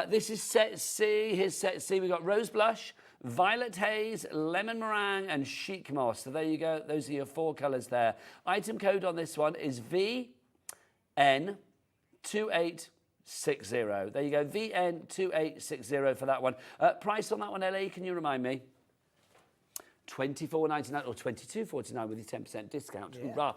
S3: This is set C. Here's set C. We've got Rose Blush, Violet Haze, Lemon Meringue, and Chic Moss. So there you go. Those are your 4 colours there. Item code on this one is VN2860. There you go. VN2860 for that one. Price on that one, Ellie, can you remind me? £24.99 or £22.49 with your 10% discount. Hoorah.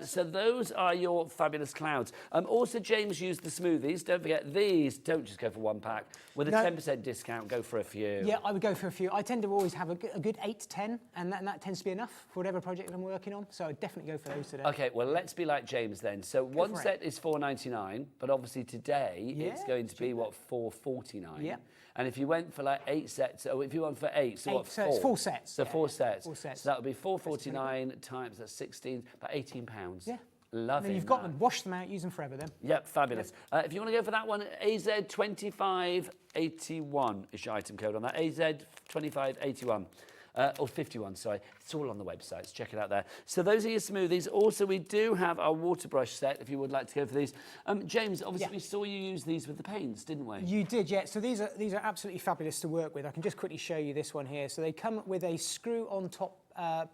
S3: So those are your fabulous clouds. Also, James used the smoothies. Don't forget, these don't just go for one pack. With a 10% discount, go for a few.
S7: Yeah, I would go for a few. I tend to always have a good 8 to 10, and that tends to be enough for whatever project I'm working on. So I'd definitely go for those today.
S3: Okay, well, let's be like James then. So one set is £4.99, but obviously today it's going to be, what, £4.49?
S7: Yeah.
S3: And if you went for like 8 sets, or if you went for 8, so what, 4?
S7: So it's 4 sets.
S3: So 4 sets.
S7: 4 sets.
S3: So that would be £4.49 times that's 16, about £18.
S7: Yeah.
S3: Loving
S7: and you've got them, wash them out, use them forever then.
S3: Yep, fabulous. If you want to go for that one, AZ2581 is your item code on that. AZ2581. Or 51, sorry. It's all on the website, so check it out there. So those are your smoothies. Also, we do have our water brush set, if you would like to go for these. James, obviously we saw you use these with the paints, didn't we?
S7: You did, yeah. So these are absolutely fabulous to work with. I can just quickly show you this one here. So they come with a screw on top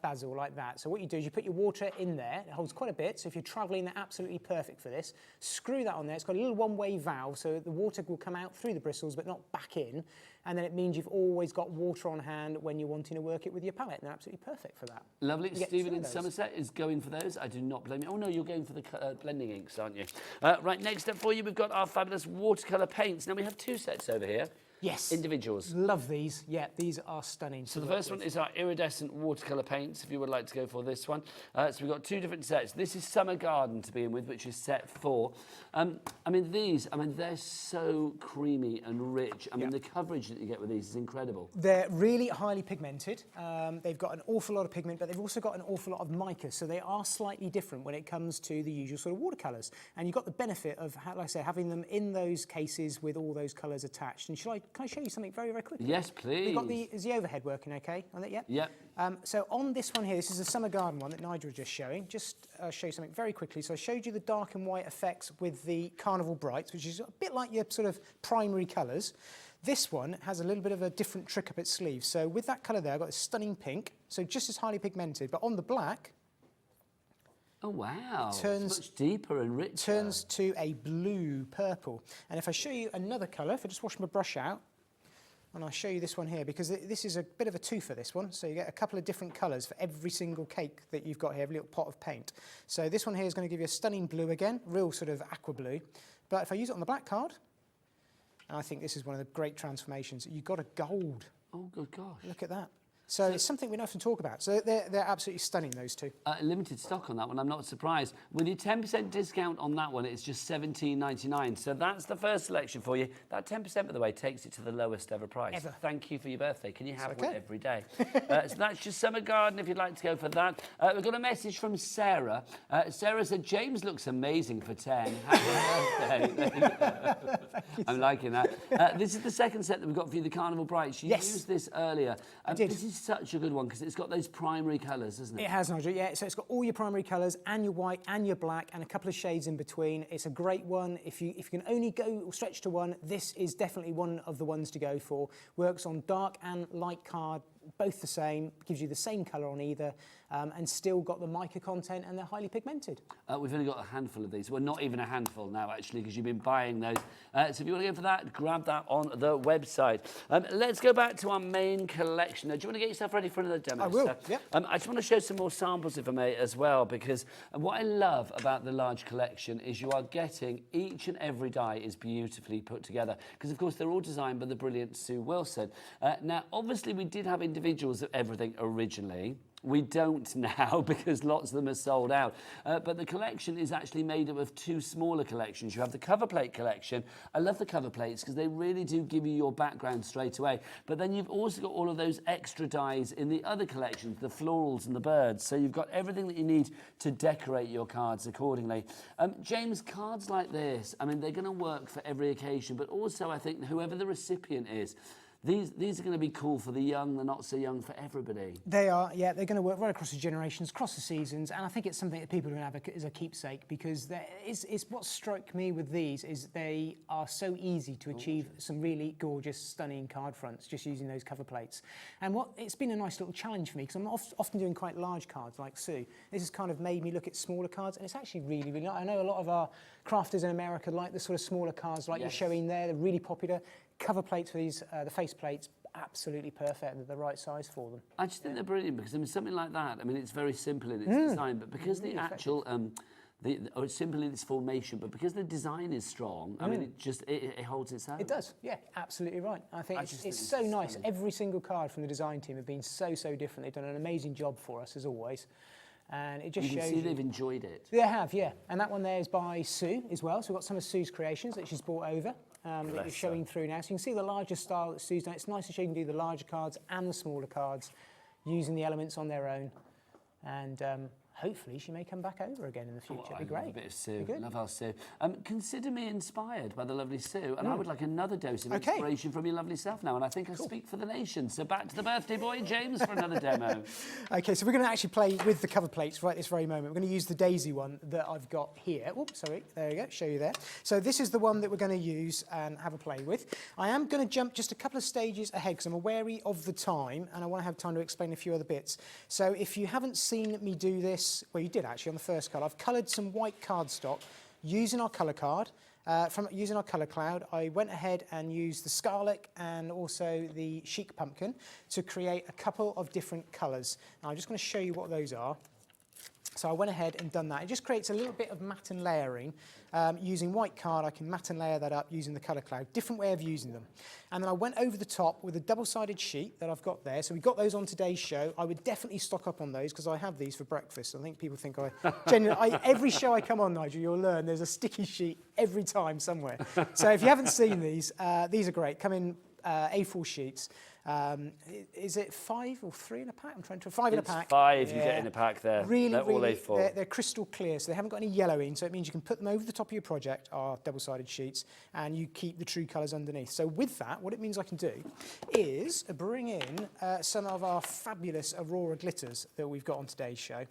S7: basil like that. So what you do is you put your water in there. It holds quite a bit. So if you're traveling, they're absolutely perfect for this. Screw that on there. It's got a little one-way valve, so the water will come out through the bristles, but not back in. And then it means you've always got water on hand when you're wanting to work it with your palette. And they're absolutely perfect for that.
S3: Lovely. Stephen in Somerset is going for those. I do not blame you. Oh, no, you're going for the blending inks, aren't you? Right, next up for you, we've got our fabulous watercolour paints. Now, we have 2 sets over here.
S7: Yes.
S3: Individuals.
S7: Love these. Yeah, these are stunning.
S3: So the first one is our iridescent watercolour paints, if you would like to go for this one. So we've got 2 different sets. This is Summer Garden to begin with, which is set 4. I mean, they're so creamy and rich. I mean, the coverage that you get with these is incredible.
S7: They're really highly pigmented. They've got an awful lot of pigment, but they've also got an awful lot of mica, so they are slightly different when it comes to the usual sort of watercolours. And you've got the benefit of, like I say, having them in those cases with all those colours attached. And can I show you something very, very quickly?
S3: Yes, please.
S7: Is the overhead working okay on it yet?
S3: Yep.
S7: So on this one here, this is the Summer Garden one that Nigel was just showing. Just show you something very quickly. So I showed you the dark and white effects with the Carnival Brights, which is a bit like your sort of primary colours. This one has a little bit of a different trick up its sleeve. So with that colour there, I've got this stunning pink, so just as highly pigmented, but on the black,
S3: oh, wow.
S7: Turns,
S3: it's much deeper and richer.
S7: Turns to a blue purple. And if I show you another colour, if I just wash my brush out, and I'll show you this one here, because this is a bit of a twofer, this one. So you get a couple of different colours for every single cake that you've got here, every little pot of paint. So this one here is going to give you a stunning blue again, real sort of aqua blue. But if I use it on the black card, I think this is one of the great transformations. You've got a gold.
S3: Oh, good gosh.
S7: Look at that. So it's something we don't often talk about. So they're absolutely stunning, those 2.
S3: Limited stock on that one, I'm not surprised. With your 10% discount on that one, it's just $17.99. So that's the first selection for you. That 10%, by the way, takes it to the lowest ever price.
S7: Ever.
S3: Thank you for your birthday. Can you have one every day? So that's just Summer Garden, if you'd like to go for that. We've got a message from Sarah. Sarah said, James looks amazing for 10. Happy birthday. I'm liking that. This is the second set that we've got for you, the Carnival Brights. You used this earlier.
S7: I did.
S3: This is such a good one because it's got those primary colours, isn't it?
S7: It has, Nigel, yeah. So it's got all your primary colours and your white and your black and a couple of shades in between. It's a great one. If you can only go or stretch to one, this is definitely one of the ones to go for. Works on dark and light card, both the same, gives you the same colour on either, and still got the mica content, and they're highly pigmented.
S3: We've only got a handful of these. Well, not even a handful now, actually, because you've been buying those. So if you want to go for that, grab that on the website. Let's go back to our main collection. Now, do you want to get yourself ready for another demo?
S7: I will, yeah.
S3: I just want to show some more samples, if I may, as well, because what I love about the large collection is you are getting each and every die is beautifully put together, because, of course, they're all designed by the brilliant Sue Wilson. Now, obviously, we did have individuals of everything originally. We don't now because lots of them are sold out. But the collection is actually made up of 2 smaller collections. You have the Coverplate collection. I love the cover plates because they really do give you your background straight away. But then you've also got all of those extra dies in the other collections, the florals and the birds. So you've got everything that you need to decorate your cards accordingly. James, cards like this, I mean, they're going to work for every occasion, but also I think whoever the recipient is, these are going to be cool for the young, the not so young, for everybody.
S7: They are, yeah. They're going to work right across the generations, across the seasons, and I think it's something that people are going to have as a keepsake, because it's what struck me with these is they are so easy to achieve some really gorgeous, stunning card fronts just using those cover plates. And it's been a nice little challenge for me, because I'm often doing quite large cards like Sue. This has kind of made me look at smaller cards, and it's actually really, really nice. I know a lot of our crafters in America like the sort of smaller cards like you're showing there. They're really popular. Cover plates for these, the face plates, absolutely perfect. They're the right size for them.
S3: I just think they're brilliant because, I mean, something like that, I mean, it's very simple in its design, but because the actual, or it's simple in its formation, but because the design is strong, I mean, it holds its own.
S7: It does, yeah, absolutely right. I think it's so nice. Every single card from the design team have been so different. They've done an amazing job for us, as always. And it just shows you.
S3: You can see they've enjoyed it.
S7: They have, yeah. And that one there is by Sue as well. So we've got some of Sue's creations that she's brought over that you're showing through now. So you can see the larger style that Sue's done. It's nice to show you can do the larger cards and the smaller cards using the elements on their own. And hopefully she may come back over again in the future. It'd be great.
S3: Love a bit of Sue. Love our Sue. Consider me inspired by the lovely Sue, and I would like another dose of inspiration from your lovely self now, and I think I speak for the nation. So back to the birthday boy, James, for another demo.
S7: Okay, so we're going to actually play with the cover plates right this very moment. We're going to use the daisy one that I've got here. Oops, sorry, there you go, show you there. So this is the one that we're going to use and have a play with. I am going to jump just a couple of stages ahead because I'm wary of the time and I want to have time to explain a few other bits. So if you haven't seen me do this, well, you did actually on the first card. I've coloured some white cardstock using our colour card. Using our colour cloud, I went ahead and used the scarlet and also the chic pumpkin to create a couple of different colours. Now I'm just going to show you what those are. So I went ahead and done that. It just creates a little bit of matte and layering. Using white card, I can matte and layer that up using the colour cloud. Different way of using them. And then I went over the top with a double-sided sheet that I've got there. So we got those on today's show. I would definitely stock up on those because I have these for breakfast. I think people think every show I come on, Nigel, you'll learn there's a sticky sheet every time somewhere. So if you haven't seen these are great. Come in A4 sheets. Is it 5 or 3 in a pack? I'm trying to 5 in a pack.
S3: 5 you get in a pack there.
S7: Really,
S3: they're all A4.
S7: They're crystal clear, so they haven't got any yellow in, so it means you can put them over the top of your project, our double-sided sheets, and you keep the true colours underneath. So with that, what it means I can do is bring in some of our fabulous Aurora glitters that we've got on today's show.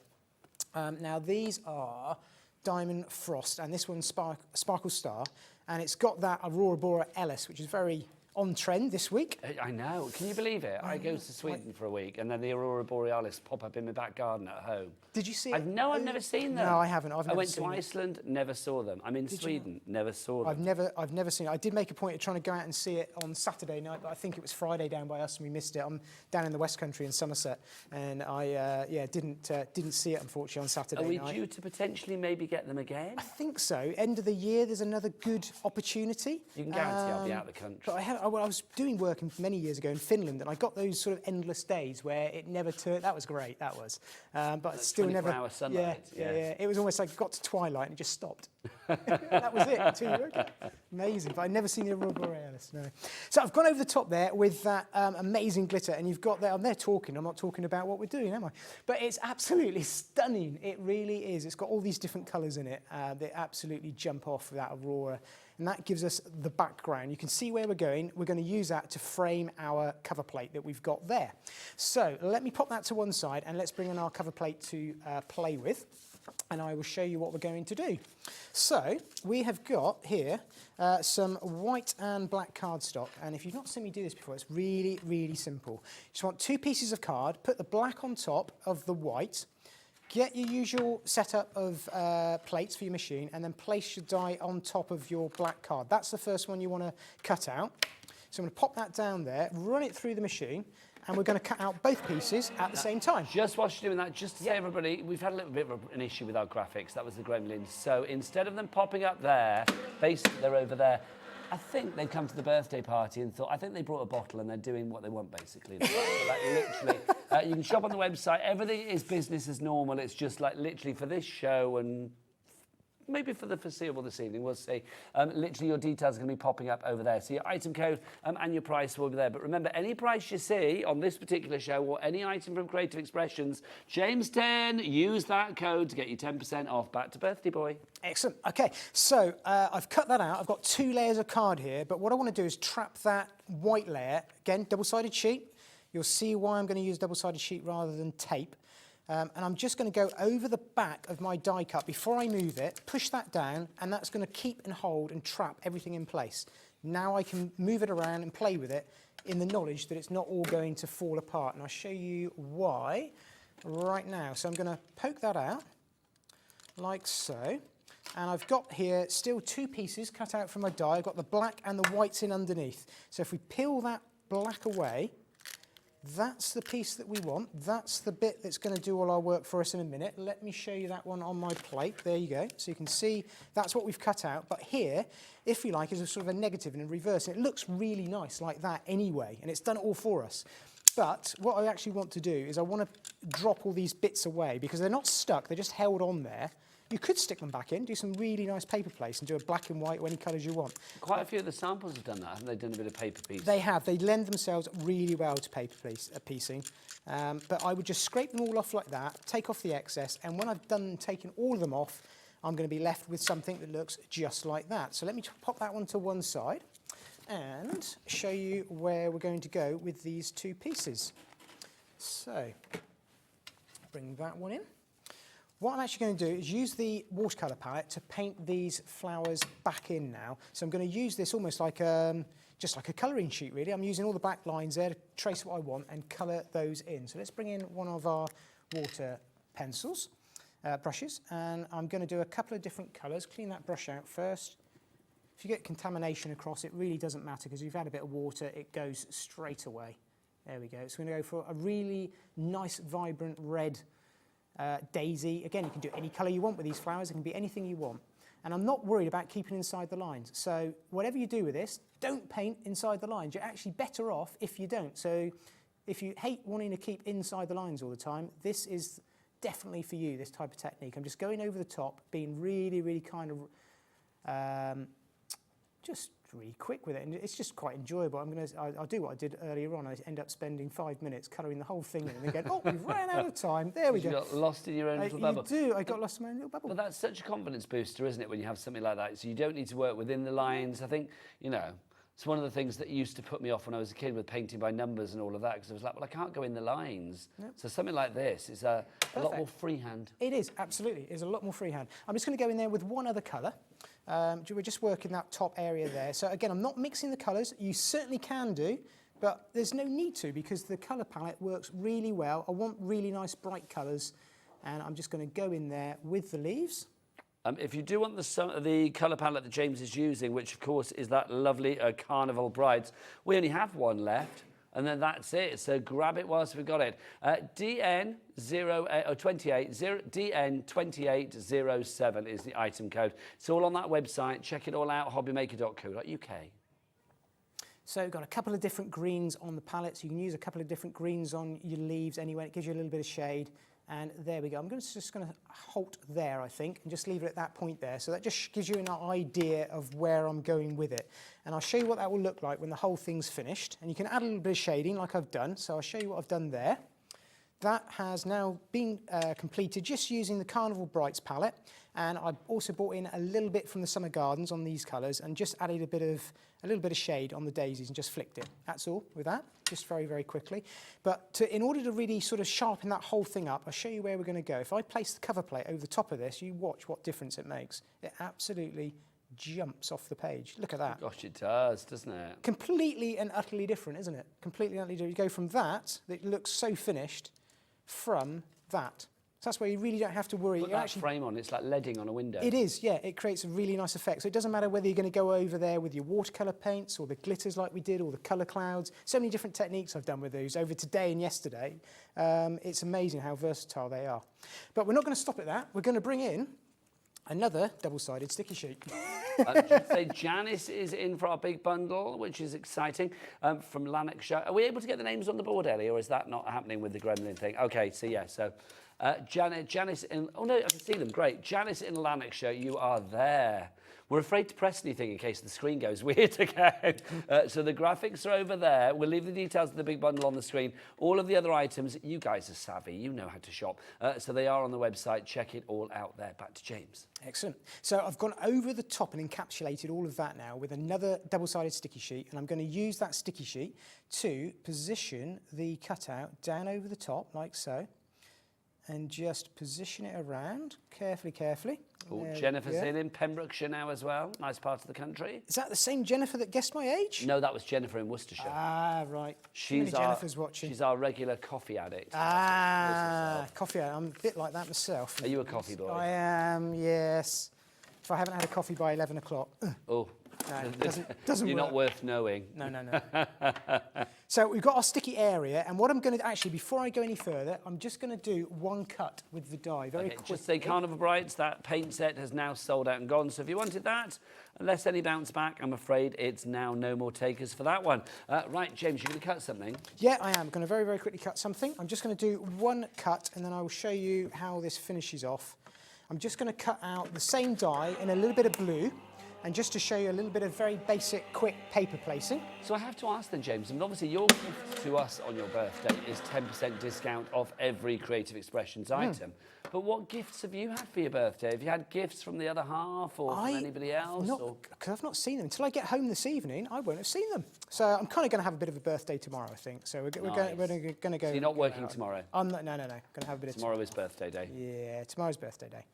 S7: Now these are Diamond Frost, and this one's Sparkle Star, and it's got that Aurora Borealis Ellis, which is very on trend this week.
S3: I know. Can you believe it? I go to Sweden for a week and then the Aurora Borealis pop up in my back garden at home.
S7: Did you see it?
S3: No, I've never seen them.
S7: No, I haven't.
S3: I went to Iceland, never saw them. I'm in Sweden, never saw them.
S7: I've never seen it. I did make a point of trying to go out and see it on Saturday night, but I think it was Friday down by us and we missed it. I'm down in the West Country in Somerset, and I didn't see it unfortunately on Saturday night.
S3: Are we due to potentially maybe get them again?
S7: I think so. End of the year, there's another good opportunity.
S3: You can guarantee I'll be out of the country.
S7: But I was doing work many years ago in Finland, and I got those sort of endless days where it never turned. That was great. That was, but it's still never.
S3: 24-hour sunlight.
S7: Yeah. It was almost like it got to twilight and it just stopped. That was it. 2 years ago. Amazing. But I'd never seen the Aurora Borealis. No. So I've gone over the top there with that amazing glitter, and you've got there. I'm there talking. I'm not talking about what we're doing, am I? But it's absolutely stunning. It really is. It's got all these different colours in it. They absolutely jump off that Aurora. And that gives us the background. You can see where we're going. We're going to use that to frame our cover plate that we've got there. So let me pop that to one side and let's bring in our cover plate to play with. And I will show you what we're going to do. So we have got here some white and black cardstock. And if you've not seen me do this before, it's really, really simple. You just want 2 pieces of card, put the black on top of the white, get your usual setup of plates for your machine, and then place your die on top of your black card. That's the first one you want to cut out. So I'm going to pop that down there, run it through the machine, and we're going to cut out both pieces at the same time.
S3: Just whilst you're doing that, just to say, everybody, we've had a little bit of an issue with our graphics. That was the Gremlins. So instead of them popping up there, basically they're over there. I think they'd come to the birthday party and thought, I think they brought a bottle and they're doing what they want, basically. Like literally, you can shop on the website. Everything is business as normal. It's just like literally for this show and maybe for the foreseeable this evening, we'll see. Literally, your details are going to be popping up over there. So your item code and your price will be there. But remember, any price you see on this particular show or any item from Creative Expressions, James 10, use that code to get you 10% off. Back to Birthday Boy.
S7: Excellent. Okay, so I've cut that out. I've got 2 layers of card here, but what I want to do is trap that white layer. Again, double-sided sheet. You'll see why I'm going to use double-sided sheet rather than tape. And I'm just going to go over the back of my die cut before I move it, push that down, and that's going to keep and hold and trap everything in place. Now I can move it around and play with it in the knowledge that it's not all going to fall apart. And I'll show you why right now. So I'm going to poke that out like so. And I've got here still 2 pieces cut out from my die. I've got the black and the whites in underneath. So if we peel that black away, that's the piece that we want. That's the bit that's going to do all our work for us in a minute. Let me show you that one on my plate. There you go. So you can see that's what we've cut out. But here, if you like, is a sort of a negative and a reverse. And it looks really nice like that anyway. And it's done it all for us. But what I actually want to do is I want to drop all these bits away because they're not stuck. They're just held on there. You could stick them back in, do some really nice paper place and do a black and white or any colours you want.
S3: Quite a few of the samples have done that, haven't they? Done a bit of paper piece.
S7: They have. They lend themselves really well to paper piecing. But I would just scrape them all off like that, take off the excess, and when I've done taking all of them off, I'm going to be left with something that looks just like that. So let me pop that one to one side and show you where we're going to go with these two pieces. So, bring that one in. What I'm actually going to do is use the watercolour palette to paint these flowers back in now. So I'm going to use this almost like just like a colouring sheet really. I'm using all the black lines there to trace what I want and colour those in. So let's bring in one of our water pencils, brushes, and I'm going to do a couple of different colours. Clean that brush out first. If you get contamination across, it really doesn't matter because you've had a bit of water, it goes straight away. There we go. So we're going to go for a really nice, vibrant red daisy. Again, you can do any colour you want with these flowers. It can be anything you want. And I'm not worried about keeping inside the lines. So whatever you do with this, don't paint inside the lines. You're actually better off if you don't. So if you hate wanting to keep inside the lines all the time, this is definitely for you, this type of technique. I'm just going over the top, being really, really kind of just really quick with it, and it's just quite enjoyable. I'll do what I did earlier on. I end up spending 5 minutes colouring the whole thing in and then going, oh, we've ran out of time. There we go.
S3: You got lost in your own little bubble.
S7: You do. I got lost in my own little bubble.
S3: But that's such a confidence booster, isn't it, when you have something like that? So you don't need to work within the lines. I think, you know, it's one of the things that used to put me off when I was a kid with painting by numbers and all of that, because I was like, well, I can't go in the lines. Nope. So something like this is a lot more freehand. It
S7: is, absolutely. It's a lot more freehand. I'm just going to go in there with one other colour. We're just working that top area there. So again, I'm not mixing the colours. You certainly can do, but there's no need to because the colour palette works really well. I want really nice bright colours, and I'm just going to go in there with the leaves.
S3: If you do want the colour palette that James is using, which of course is that lovely Carnival Brides, we only have one left. And then that's it. So grab it whilst we've got it. DN2807 is the item code. It's all on that website. Check it all out, hobbymaker.co.uk.
S7: So we've got a couple of different greens on the palette. So you can use a couple of different greens on your leaves anyway. It gives you a little bit of shade. And there we go. I'm just going to halt there, I think, and just leave it at that point there. So that just gives you an idea of where I'm going with it. And I'll show you what that will look like when the whole thing's finished. And you can add a little bit of shading like I've done. So I'll show you what I've done there. That has now been completed just using the Carnival Brights palette. And I've also brought in a little bit from the Summer Gardens on these colours and just added a little bit of shade on the daisies and just flicked it. That's all with that, just very, very quickly. But in order to really sort of sharpen that whole thing up, I'll show you where we're going to go. If I place the cover plate over the top of this, you watch what difference it makes. It absolutely jumps off the page. Look at that.
S3: Gosh, it does, doesn't it?
S7: Completely and utterly different, isn't it? Completely and utterly different. You go from that looks so finished, from that. So that's where you really don't have to worry.
S3: Put that frame on, it's like leading on a window.
S7: It is, yeah. It creates a really nice effect. So it doesn't matter whether you're going to go over there with your watercolour paints or the glitters like we did or the colour clouds. So many different techniques I've done with those over today and yesterday. It's amazing how versatile they are. But we're not going to stop at that. We're going to bring in another double-sided sticky sheet.
S3: I should say Janice is in for our big bundle, which is exciting, from Lanarkshire. Are we able to get the names on the board, Ellie, or is that not happening with the gremlin thing? Okay, so yeah, so Janice in... Oh, no, I can see them. Great. Janice in Lanarkshire, you are there. We're afraid to press anything in case the screen goes weird again. So the graphics are over there. We'll leave the details of the big bundle on the screen. All of the other items, you guys are savvy. You know how to shop. So they are on the website. Check it all out there. Back to James.
S7: Excellent. So I've gone over the top and encapsulated all of that now with another double-sided sticky sheet. And I'm going to use that sticky sheet to position the cutout down over the top, like so. And just position it around, carefully.
S3: Oh, Jennifer's in Pembrokeshire now as well. Nice part of the country.
S7: Is that the same Jennifer that guessed my age?
S3: No, that was Jennifer in Worcestershire.
S7: Ah, right.
S3: Jennifer's watching. She's our regular coffee addict.
S7: Ah, coffee addict. I'm a bit like that myself.
S3: Are you a coffee boy?
S7: I am, yes. If I haven't had a coffee by 11 o'clock.
S3: Oh,
S7: it doesn't
S3: You're
S7: work.
S3: not worth knowing.
S7: No. So we've got our sticky area, and what I'm going to actually, before I go any further, I'm just going to do one cut with the die very quickly.
S3: Just say Carnival Brights, that paint set has now sold out and gone. So if you wanted that, unless any bounce back, I'm afraid it's now no more takers for that one. Right, James, you're going to cut something?
S7: Yeah, I am going to very, very quickly cut something. I'm just going to do one cut, and then I will show you how this finishes off. I'm just going to cut out the same die in a little bit of blue, and just to show you a little bit of very basic, quick paper placing.
S3: So I have to ask then, James, and obviously your gift to us on your birthday is 10% discount off every Creative Expressions item. But what gifts have you had for your birthday? Have you had gifts from the other half or from anybody else?
S7: Because I've not seen them. Until I get home this evening, I won't have seen them. So I'm kind of going to have a bit of a birthday tomorrow, I think. So we're going to go...
S3: So you're not working tomorrow?
S7: No. Going to have a bit of...
S3: Tomorrow is birthday day.
S7: Yeah, tomorrow's birthday day.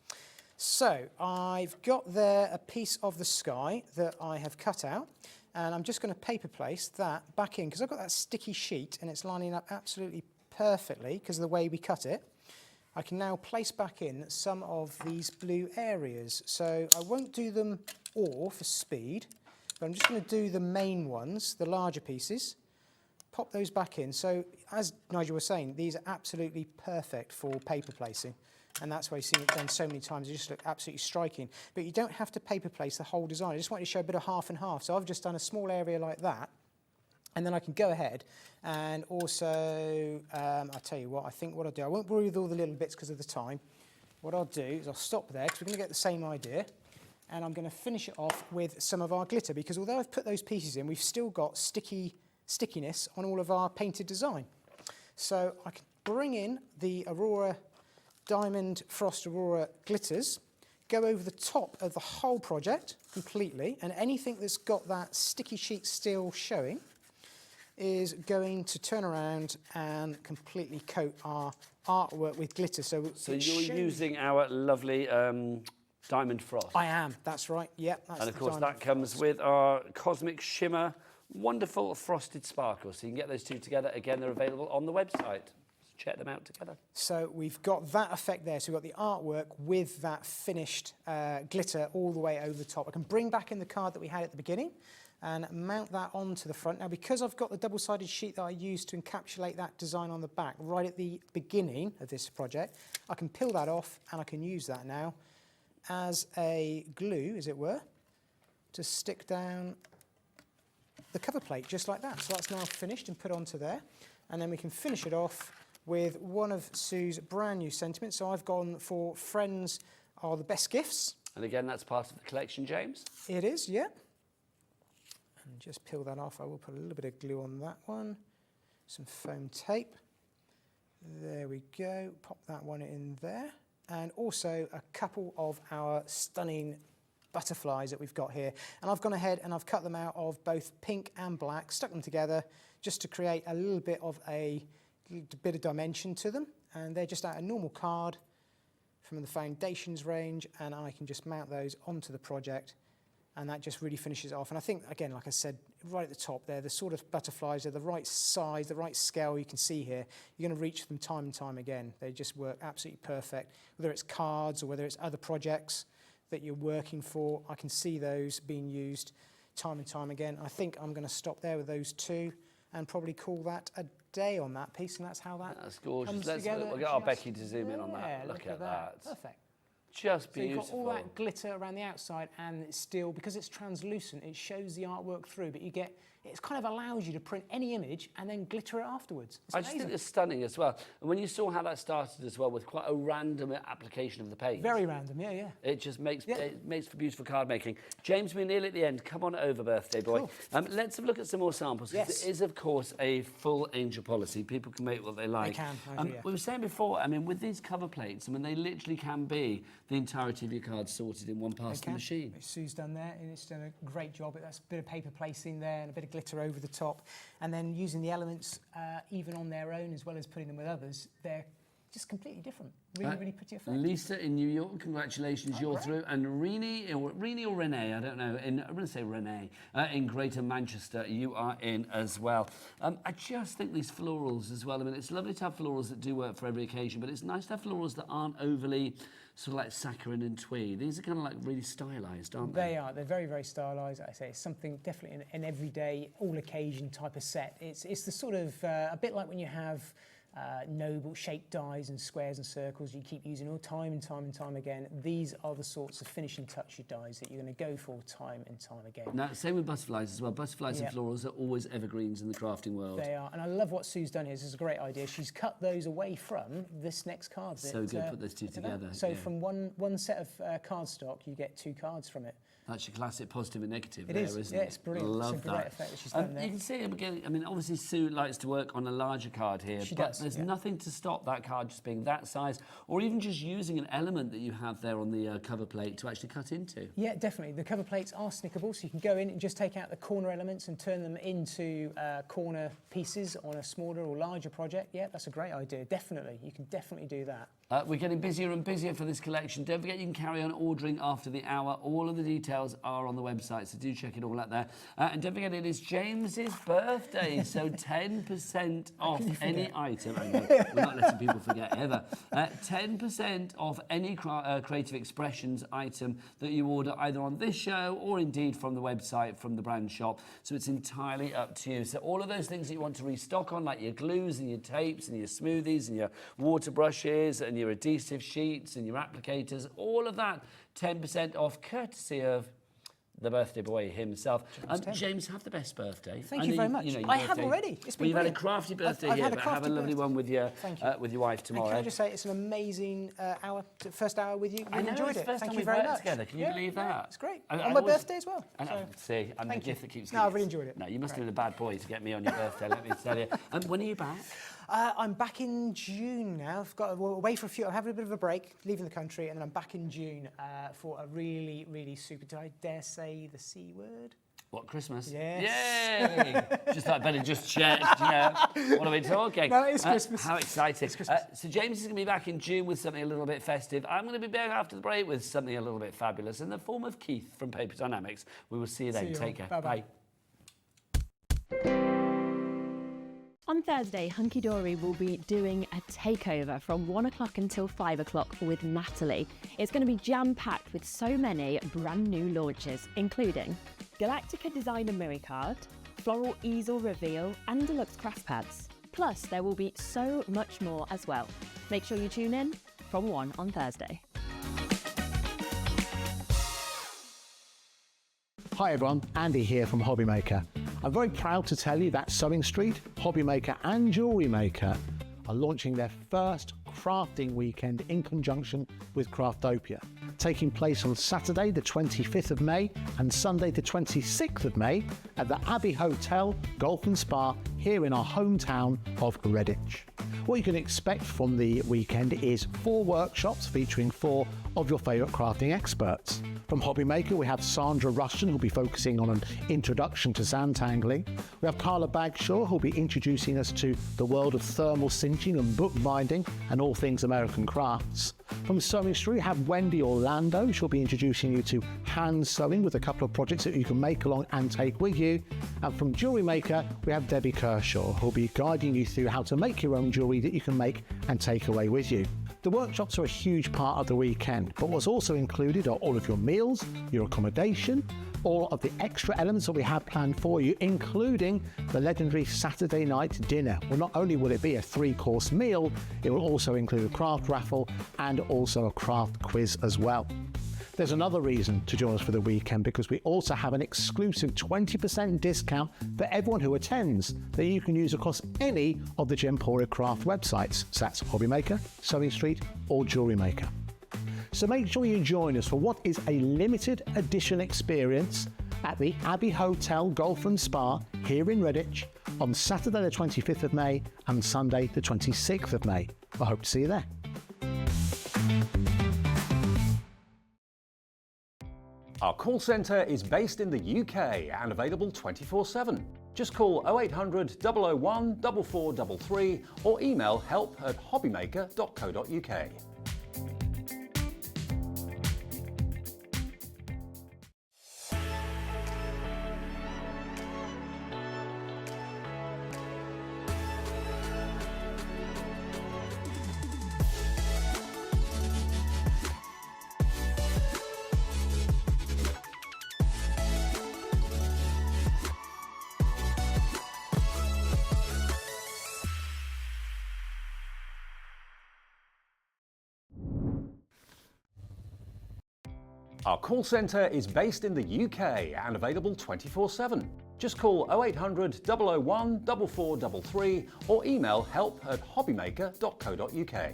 S7: So I've got there a piece of the sky that I have cut out, and I'm just going to paper place that back in because I've got that sticky sheet and it's lining up absolutely perfectly because of the way we cut it. I can now place back in some of these blue areas. So I won't do them all for speed, but I'm just going to do the main ones, the larger pieces, pop those back in. So as Nigel was saying, these are absolutely perfect for paper placing. And that's why you've seen it done so many times. It just look absolutely striking. But you don't have to paper place the whole design. I just want you to show a bit of half and half. So I've just done a small area like that. And then I can go ahead and also, I'll tell you what, I think what I'll do, I won't worry with all the little bits because of the time. What I'll do is I'll stop there because we're going to get the same idea. And I'm going to finish it off with some of our glitter because although I've put those pieces in, we've still got stickiness on all of our painted design. So I can bring in the Aurora Diamond Frost Aurora glitters, go over the top of the whole project completely, and anything that's got that sticky sheet still showing is going to turn around and completely coat our artwork with glitter. So
S3: you're using our lovely Diamond Frost?
S7: I am, that's right, yeah.
S3: And of course that comes with our Cosmic Shimmer, wonderful frosted sparkle. So you can get those two together. Again, they're available on the website. Check them out together.
S7: So we've got that effect there. So we've got the artwork with that finished glitter all the way over the top. I can bring back in the card that we had at the beginning and mount that onto the front. Now, because I've got the double-sided sheet that I used to encapsulate that design on the back right at the beginning of this project, I can peel that off and I can use that now as a glue, as it were, to stick down the cover plate just like that. So that's now finished and put onto there. And then we can finish it off with one of Sue's brand new sentiments. So I've gone for friends are the best gifts.
S3: And again, that's part of the collection, James?
S7: It is, yeah. And just peel that off. I will put a little bit of glue on that one. Some foam tape. There we go. Pop that one in there. And also a couple of our stunning butterflies that we've got here. And I've gone ahead and I've cut them out of both pink and black, stuck them together just to create a little bit of dimension to them. And they're just out a normal card from the Foundations range, and I can just mount those onto the project, and that just really finishes it off. And I think, again, like I said, right at the top there, the sort of butterflies are the right size, the right scale you can see here. You're going to reach them time and time again. They just work absolutely perfect. Whether it's cards or whether it's other projects that you're working for, I can see those being used time and time again. I think I'm going to stop there with those two and probably call that a day on that piece, and that's how that's
S3: gorgeous. We'll get our Becky to zoom in on that. Look at that.
S7: Perfect.
S3: Just beautiful.
S7: So you've got all that glitter around the outside, and it's still, because it's translucent, it shows the artwork through, but it kind of allows you to print any image and then glitter it afterwards.
S3: I just think it's stunning as well. And when you saw how that started as well, with quite a random application of the paint.
S7: Very random, yeah.
S3: It just makes for beautiful card making. James, we're nearly at the end. Come on over, birthday boy. Cool. Let's have a look at some more samples. Yes. It is, of course, a full angel policy. People can make what they like.
S7: They can.
S3: We were saying before, I mean, with these cover plates, I mean, they literally can be the entirety of your cards sorted in one pass of the machine.
S7: Sue's done that, and it's done a great job. That's a bit of paper placing there and a bit of glitter over the top. And then using the elements even on their own as well as putting them with others, they're just completely different. Really, really pretty effect.
S3: Lisa in New York, congratulations, you're through. And Renee or Renee, I don't know, I'm going to say Renee, in Greater Manchester, you are in as well. I just think these florals as well, I mean, it's lovely to have florals that do work for every occasion, but it's nice to have florals that aren't overly sort of like saccharine and twee. These are kind of like really stylised, aren't they?
S7: They are. They're very, very stylised. I say it's something definitely an everyday, all occasion type of set. It's the sort of a bit like when you have noble shaped dies and squares and circles you keep using all time and time again. These are the sorts of finishing touch dies that you're going to go for time and time again.
S3: Now, same with butterflies as well. Butterflies and florals are always evergreens in the crafting world.
S7: They are, and I love what Sue's done here. This is a great idea. She's cut those away from this next card.
S3: So good, put those two together.
S7: So from one set of cardstock, you get 2 cards from it.
S3: That's your classic positive and negative
S7: It
S3: there,
S7: is.
S3: isn't
S7: Yeah,
S3: it?
S7: it's brilliant.
S3: Love
S7: it's a great effect that she's done there.
S3: You can see again, I mean, obviously Sue likes to work on a larger card here,
S7: She
S3: but
S7: does,
S3: there's nothing to stop that card just being that size, or even just using an element that you have there on the cover plate to actually cut into.
S7: Yeah, definitely. The cover plates are snickable, so you can go in and just take out the corner elements and turn them into corner pieces on a smaller or larger project. Yeah, that's a great idea. Definitely. You can definitely do that.
S3: We're getting busier and busier for this collection. Don't forget you can carry on ordering after the hour. All of the details are on the website, so do check it all out there. And don't forget it is James's birthday, so 10% off any item. I know, we're not letting people forget ever. 10% off any Creative Expressions item that you order either on this show or indeed from the website, from the brand shop. So it's entirely up to you. So all of those things that you want to restock on, like your glues and your tapes and your smoothies and your water brushes and your adhesive sheets and your applicators, all of that 10% off, courtesy of the birthday boy himself. James, have the best birthday.
S7: Thank you very much. I have already. It's been
S3: you've had a crafty birthday here, but have a lovely one with your wife tomorrow.
S7: And can I just say, it's an amazing first hour with you.
S3: I know,
S7: enjoyed
S3: it's
S7: it.
S3: First
S7: Thank
S3: time
S7: you
S3: we've
S7: very
S3: worked
S7: much.
S3: together. Can you believe that?
S7: It's great. On my birthday as well.
S3: See, I'm the gift that keeps giving.
S7: No, I really enjoyed it.
S3: No, you must have been a bad boy to get me on your birthday, let me tell you. When are you back?
S7: I'm back in June now. I've got away for a few. I'm having a bit of a break, leaving the country, and then I'm back in June for a really, really super. Do I dare say the C word?
S3: What, Christmas?
S7: Yes.
S3: Yay! Just like better just check. What are we talking?
S7: No, it's Christmas.
S3: How exciting!
S7: It's Christmas.
S3: So James is going to be back in June with something a little bit festive. I'm going to be back after the break with something a little bit fabulous in the form of Keith from Paper Dynamics. We will see you then. Take care.
S7: Bye-bye.
S3: Bye.
S9: On Thursday, Hunky Dory will be doing a takeover from 1 o'clock until 5 o'clock with Natalie. It's going to be jam-packed with so many brand new launches, including Galactica Designer Mirror Card, Floral Easel Reveal and Deluxe Craft Pads. Plus, there will be so much more as well. Make sure you tune in from 1 on Thursday.
S6: Hi everyone, Andy here from HobbyMaker. I'm very proud to tell you that Sewing Street, HobbyMaker and Jewellery Maker are launching their first crafting weekend in conjunction with Craftopia, taking place on Saturday the 25th of May and Sunday the 26th of May at the Abbey Hotel Golf and Spa here in our hometown of Redditch. What you can expect from the weekend is 4 workshops featuring 4 of your favourite crafting experts. From HobbyMaker, we have Sandra Rushton, who'll be focusing on an introduction to sandtangling. We have Carla Bagshaw, who'll be introducing us to the world of thermal cinching and bookbinding and all things American crafts. From Sewing Street, we have Wendy Orlando. She'll be introducing you to hand sewing with a couple of projects that you can make along and take with you. And from Jewellery Maker, we have Debbie Kershaw, who'll be guiding you through how to make your own jewellery that you can make and take away with you. The workshops are a huge part of the weekend, but what's also included are all of your meals, your accommodation, all of the extra elements that we have planned for you, including the legendary Saturday night dinner. Well, not only will it be a 3-course meal, it will also include a craft raffle and also a craft quiz as well. There's another reason to join us for the weekend, because we also have an exclusive 20% discount for everyone who attends that you can use across any of the Gemporia craft websites. So that's HobbyMaker, Sewing Street or Jewellery Maker. So make sure you join us for what is a limited edition experience at the Abbey Hotel Golf and Spa here in Redditch on Saturday the 25th of May and Sunday the 26th of May. I hope to see you there.
S1: Our call centre is based in the UK and available 24/7. Just call 0800 001 4433 or email help@hobbymaker.co.uk. Our call centre is based in the UK and available 24/7. Just call 0800 001 4433 or email help@hobbymaker.co.uk.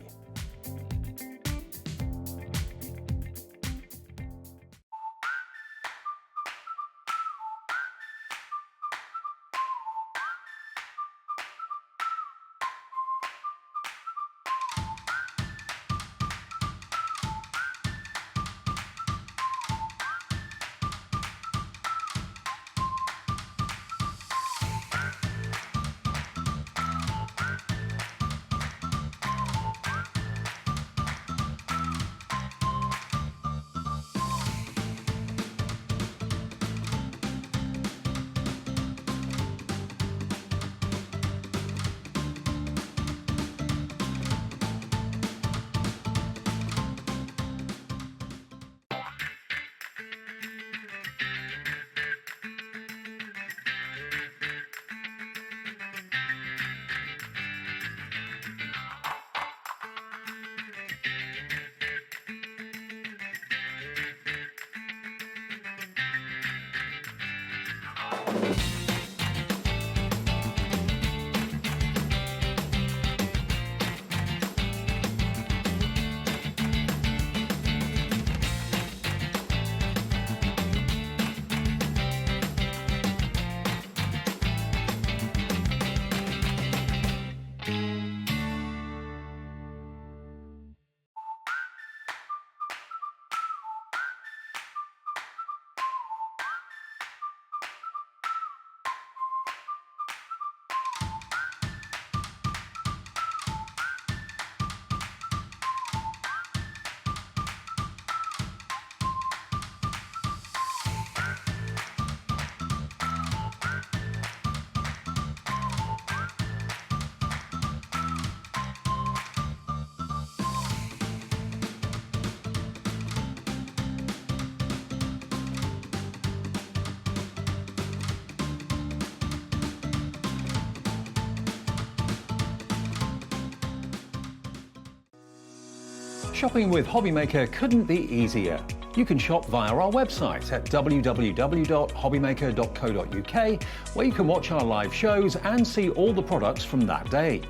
S1: Shopping with HobbyMaker couldn't be easier. You can shop via our website at www.hobbymaker.co.uk, where you can watch our live shows and see all the products from that day.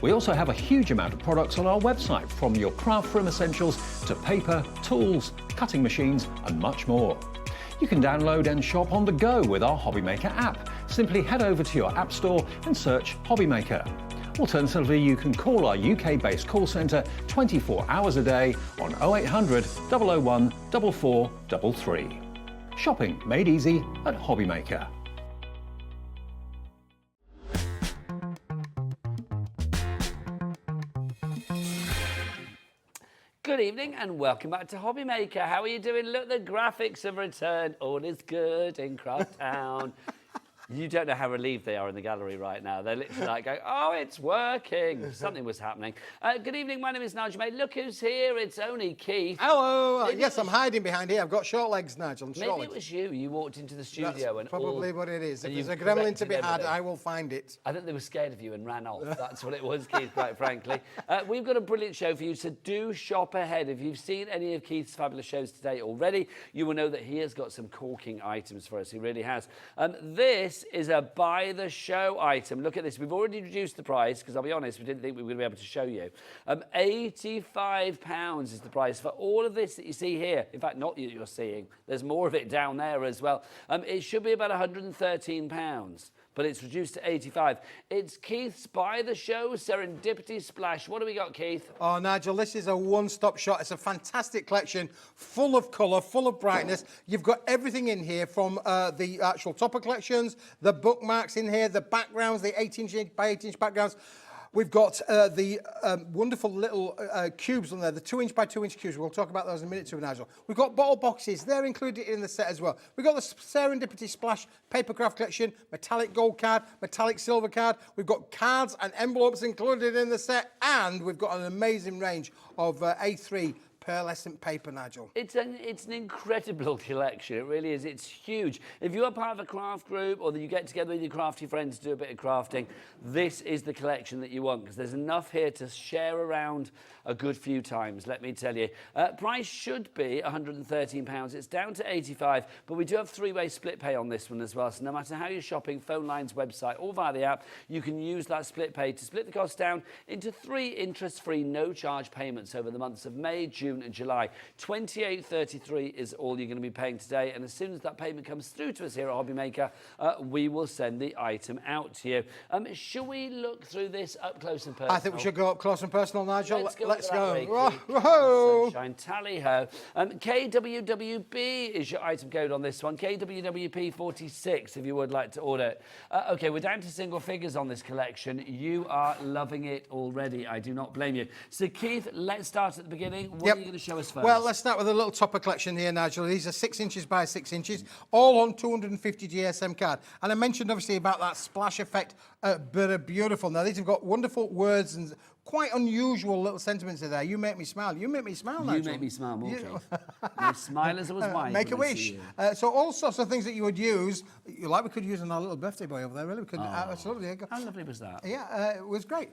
S1: We also have a huge amount of products on our website, from your craft room essentials to paper, tools, cutting machines and much more. You can download and shop on the go with our HobbyMaker app. Simply head over to your app store and search HobbyMaker. Alternatively, you can call our UK-based call centre 24 hours a day on 0800 001 4433. Shopping made easy at HobbyMaker.
S3: Good evening and welcome back to HobbyMaker. How are you doing? Look, the graphics have returned. All is good in Craft Town. You don't know how relieved they are in the gallery right now. They're literally like going, oh, it's working. Something was happening. Good evening, my name is Nigel, mate. Look who's here. It's only Keith.
S5: Hello. Yes, I'm hiding behind here. I've got short legs, Nigel.
S3: Maybe it was you. You walked into the studio.
S5: That's
S3: and
S5: probably what it is. If there's a gremlin to be had, I will find it.
S3: I think they were scared of you and ran off. That's what it was, Keith, quite frankly. We've got a brilliant show for you, so do shop ahead. If you've seen any of Keith's fabulous shows today already, you will know that he has got some corking items for us. He really has. This is a buy the show item. Look at this. We've already reduced the price because I'll be honest, we didn't think we were going to be able to show you. £85 is the price for all of this that you see here. In fact, not that you're seeing. There's more of it down there as well. It should be about £113. but it's reduced to 85. It's Keith's By the Show Serendipity Splash. What do we got, Keith?
S5: Oh, Nigel, this is a one-stop shop. It's a fantastic collection, full of colour, full of brightness. You've got everything in here from the actual topper collections, the bookmarks in here, the backgrounds, the 18-inch by 18-inch backgrounds. We've got the wonderful little cubes on there, the 2-inch by 2-inch cubes. We'll talk about those in a minute too, Nigel. We've got bottle boxes. They're included in the set as well. We've got the Serendipity Splash papercraft collection, metallic gold card, metallic silver card. We've got cards and envelopes included in the set. And we've got an amazing range of A3 pearlescent paper, Nigel.
S3: It's an incredible collection. It really is. It's huge. If you're part of a craft group or that you get together with your crafty friends to do a bit of crafting, this is the collection that you want because there's enough here to share around a good few times, let me tell you. Price should be £113. It's down to 85, but we do have three-way split pay on this one as well. So no matter how you're shopping, phone lines, website, or via the app, you can use that split pay to split the cost down into 3 interest-free, no-charge payments over the months of May, June, and July. £28.33 is all you're going to be paying today, and as soon as that payment comes through to us here at HobbyMaker, we will send the item out to you. Shall we look through this up close and personal?
S5: I think we should go up close and personal, Nigel. Let's go.
S3: Whoa. Sunshine, tally-ho. KWWB is your item code on this one. KWWP46 if you would like to order it. Okay, we're down to single figures on this collection. You are loving it already. I do not blame you. So, Keith, let's start at the beginning. What are you going to show us first?
S5: Well, let's start with a little topper collection here, Nigel. These are 6 inches by 6 inches, all on 250 GSM card. And I mentioned, obviously, about that splash effect, but are beautiful. Now, these have got wonderful words and quite unusual little sentiments in there. You make me smile. You make me smile, Nigel.
S3: You make me smile more, Keith. My smile as I was wise.
S5: Make a wish. So all sorts of things that you would use, like we could use on our little birthday boy over there, really. We could, absolutely.
S3: How lovely was that?
S5: Yeah, it was great.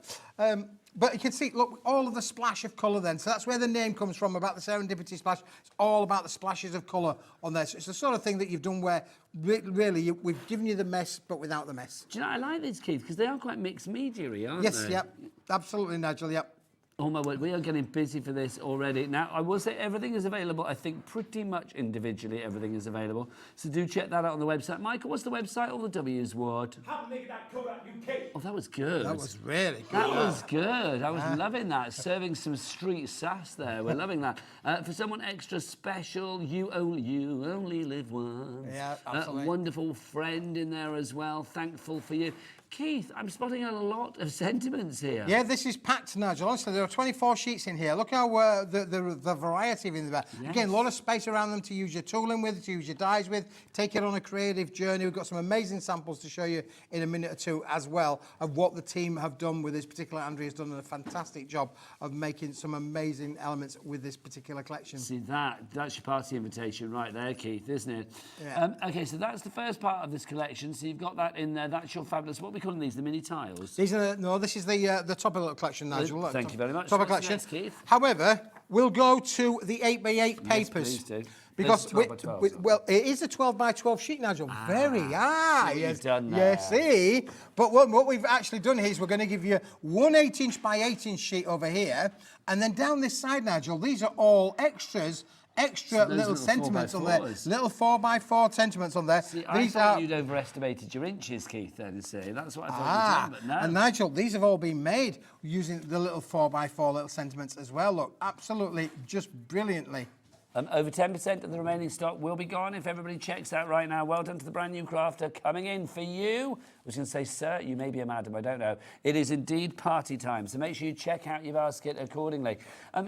S5: But you can see, look, all of the splash of colour then. So that's where the name comes from, about the Serendipity Splash. It's all about the splashes of colour on there. So it's the sort of thing that you've done where, really, we've given you the mess, but without the mess.
S3: Do you know, I like these, Keith, because they are quite mixed media-y, aren't they?
S5: Yes, yep. Absolutely, Nigel, yep.
S3: Oh my word, we are getting busy for this already. Now, I will say everything is available. I think pretty much individually everything is available. So do check that out on the website. Michael, what's the website? All the W's, what? HobbyMaker.co.uk. Oh, that was good.
S5: That was really good.
S3: That was good. I was loving that. Serving some street sass there. We're loving that. For someone extra special, you only live once.
S5: Yeah, absolutely.
S3: Wonderful friend in there as well. Thankful for you. Keith, I'm spotting a lot of sentiments here.
S5: Yeah, this is packed, Nigel. Honestly, there are 24 sheets in here. Look how the variety in there. Yes. Again, a lot of space around them to use your tooling with, to use your dies with, take it on a creative journey. We've got some amazing samples to show you in a minute or two as well of what the team have done with this particular. Andrea's done a fantastic job of making some amazing elements with this particular collection.
S3: See, that's your party invitation right there, Keith, isn't it?
S5: Yeah.
S3: Okay, so that's the first part of this collection. So you've got that in there. That's your fabulous, what we calling these, the mini tiles?
S5: These are this is the topper little collection, Nigel. Look,
S3: thank you very much.
S5: Topper collection.
S3: Next, Keith?
S5: However, we'll go to the 8x8 papers.
S3: Yes, please do.
S5: Because
S3: 12 by 12,
S5: well, it is a 12 by 12 sheet, Nigel.
S3: Yes, done there.
S5: Yes, see. But what we've actually done here is we're going to give you one 8-inch by 8-inch sheet over here, and then down this side, Nigel, these are all extras. Extra little sentiments on there, little 4x4 sentiments on there.
S3: See, I thought you'd overestimated your inches, Keith, then, see. That's what I thought you'd done, but no.
S5: And Nigel, these have all been made using the little 4x4 little sentiments as well. Look, absolutely, just brilliantly.
S3: Over 10% of the remaining stock will be gone if everybody checks out right now. Well done to the brand new crafter coming in for you. I was going to say, sir, you may be a madam, I don't know. It is indeed party time, so make sure you check out your basket accordingly.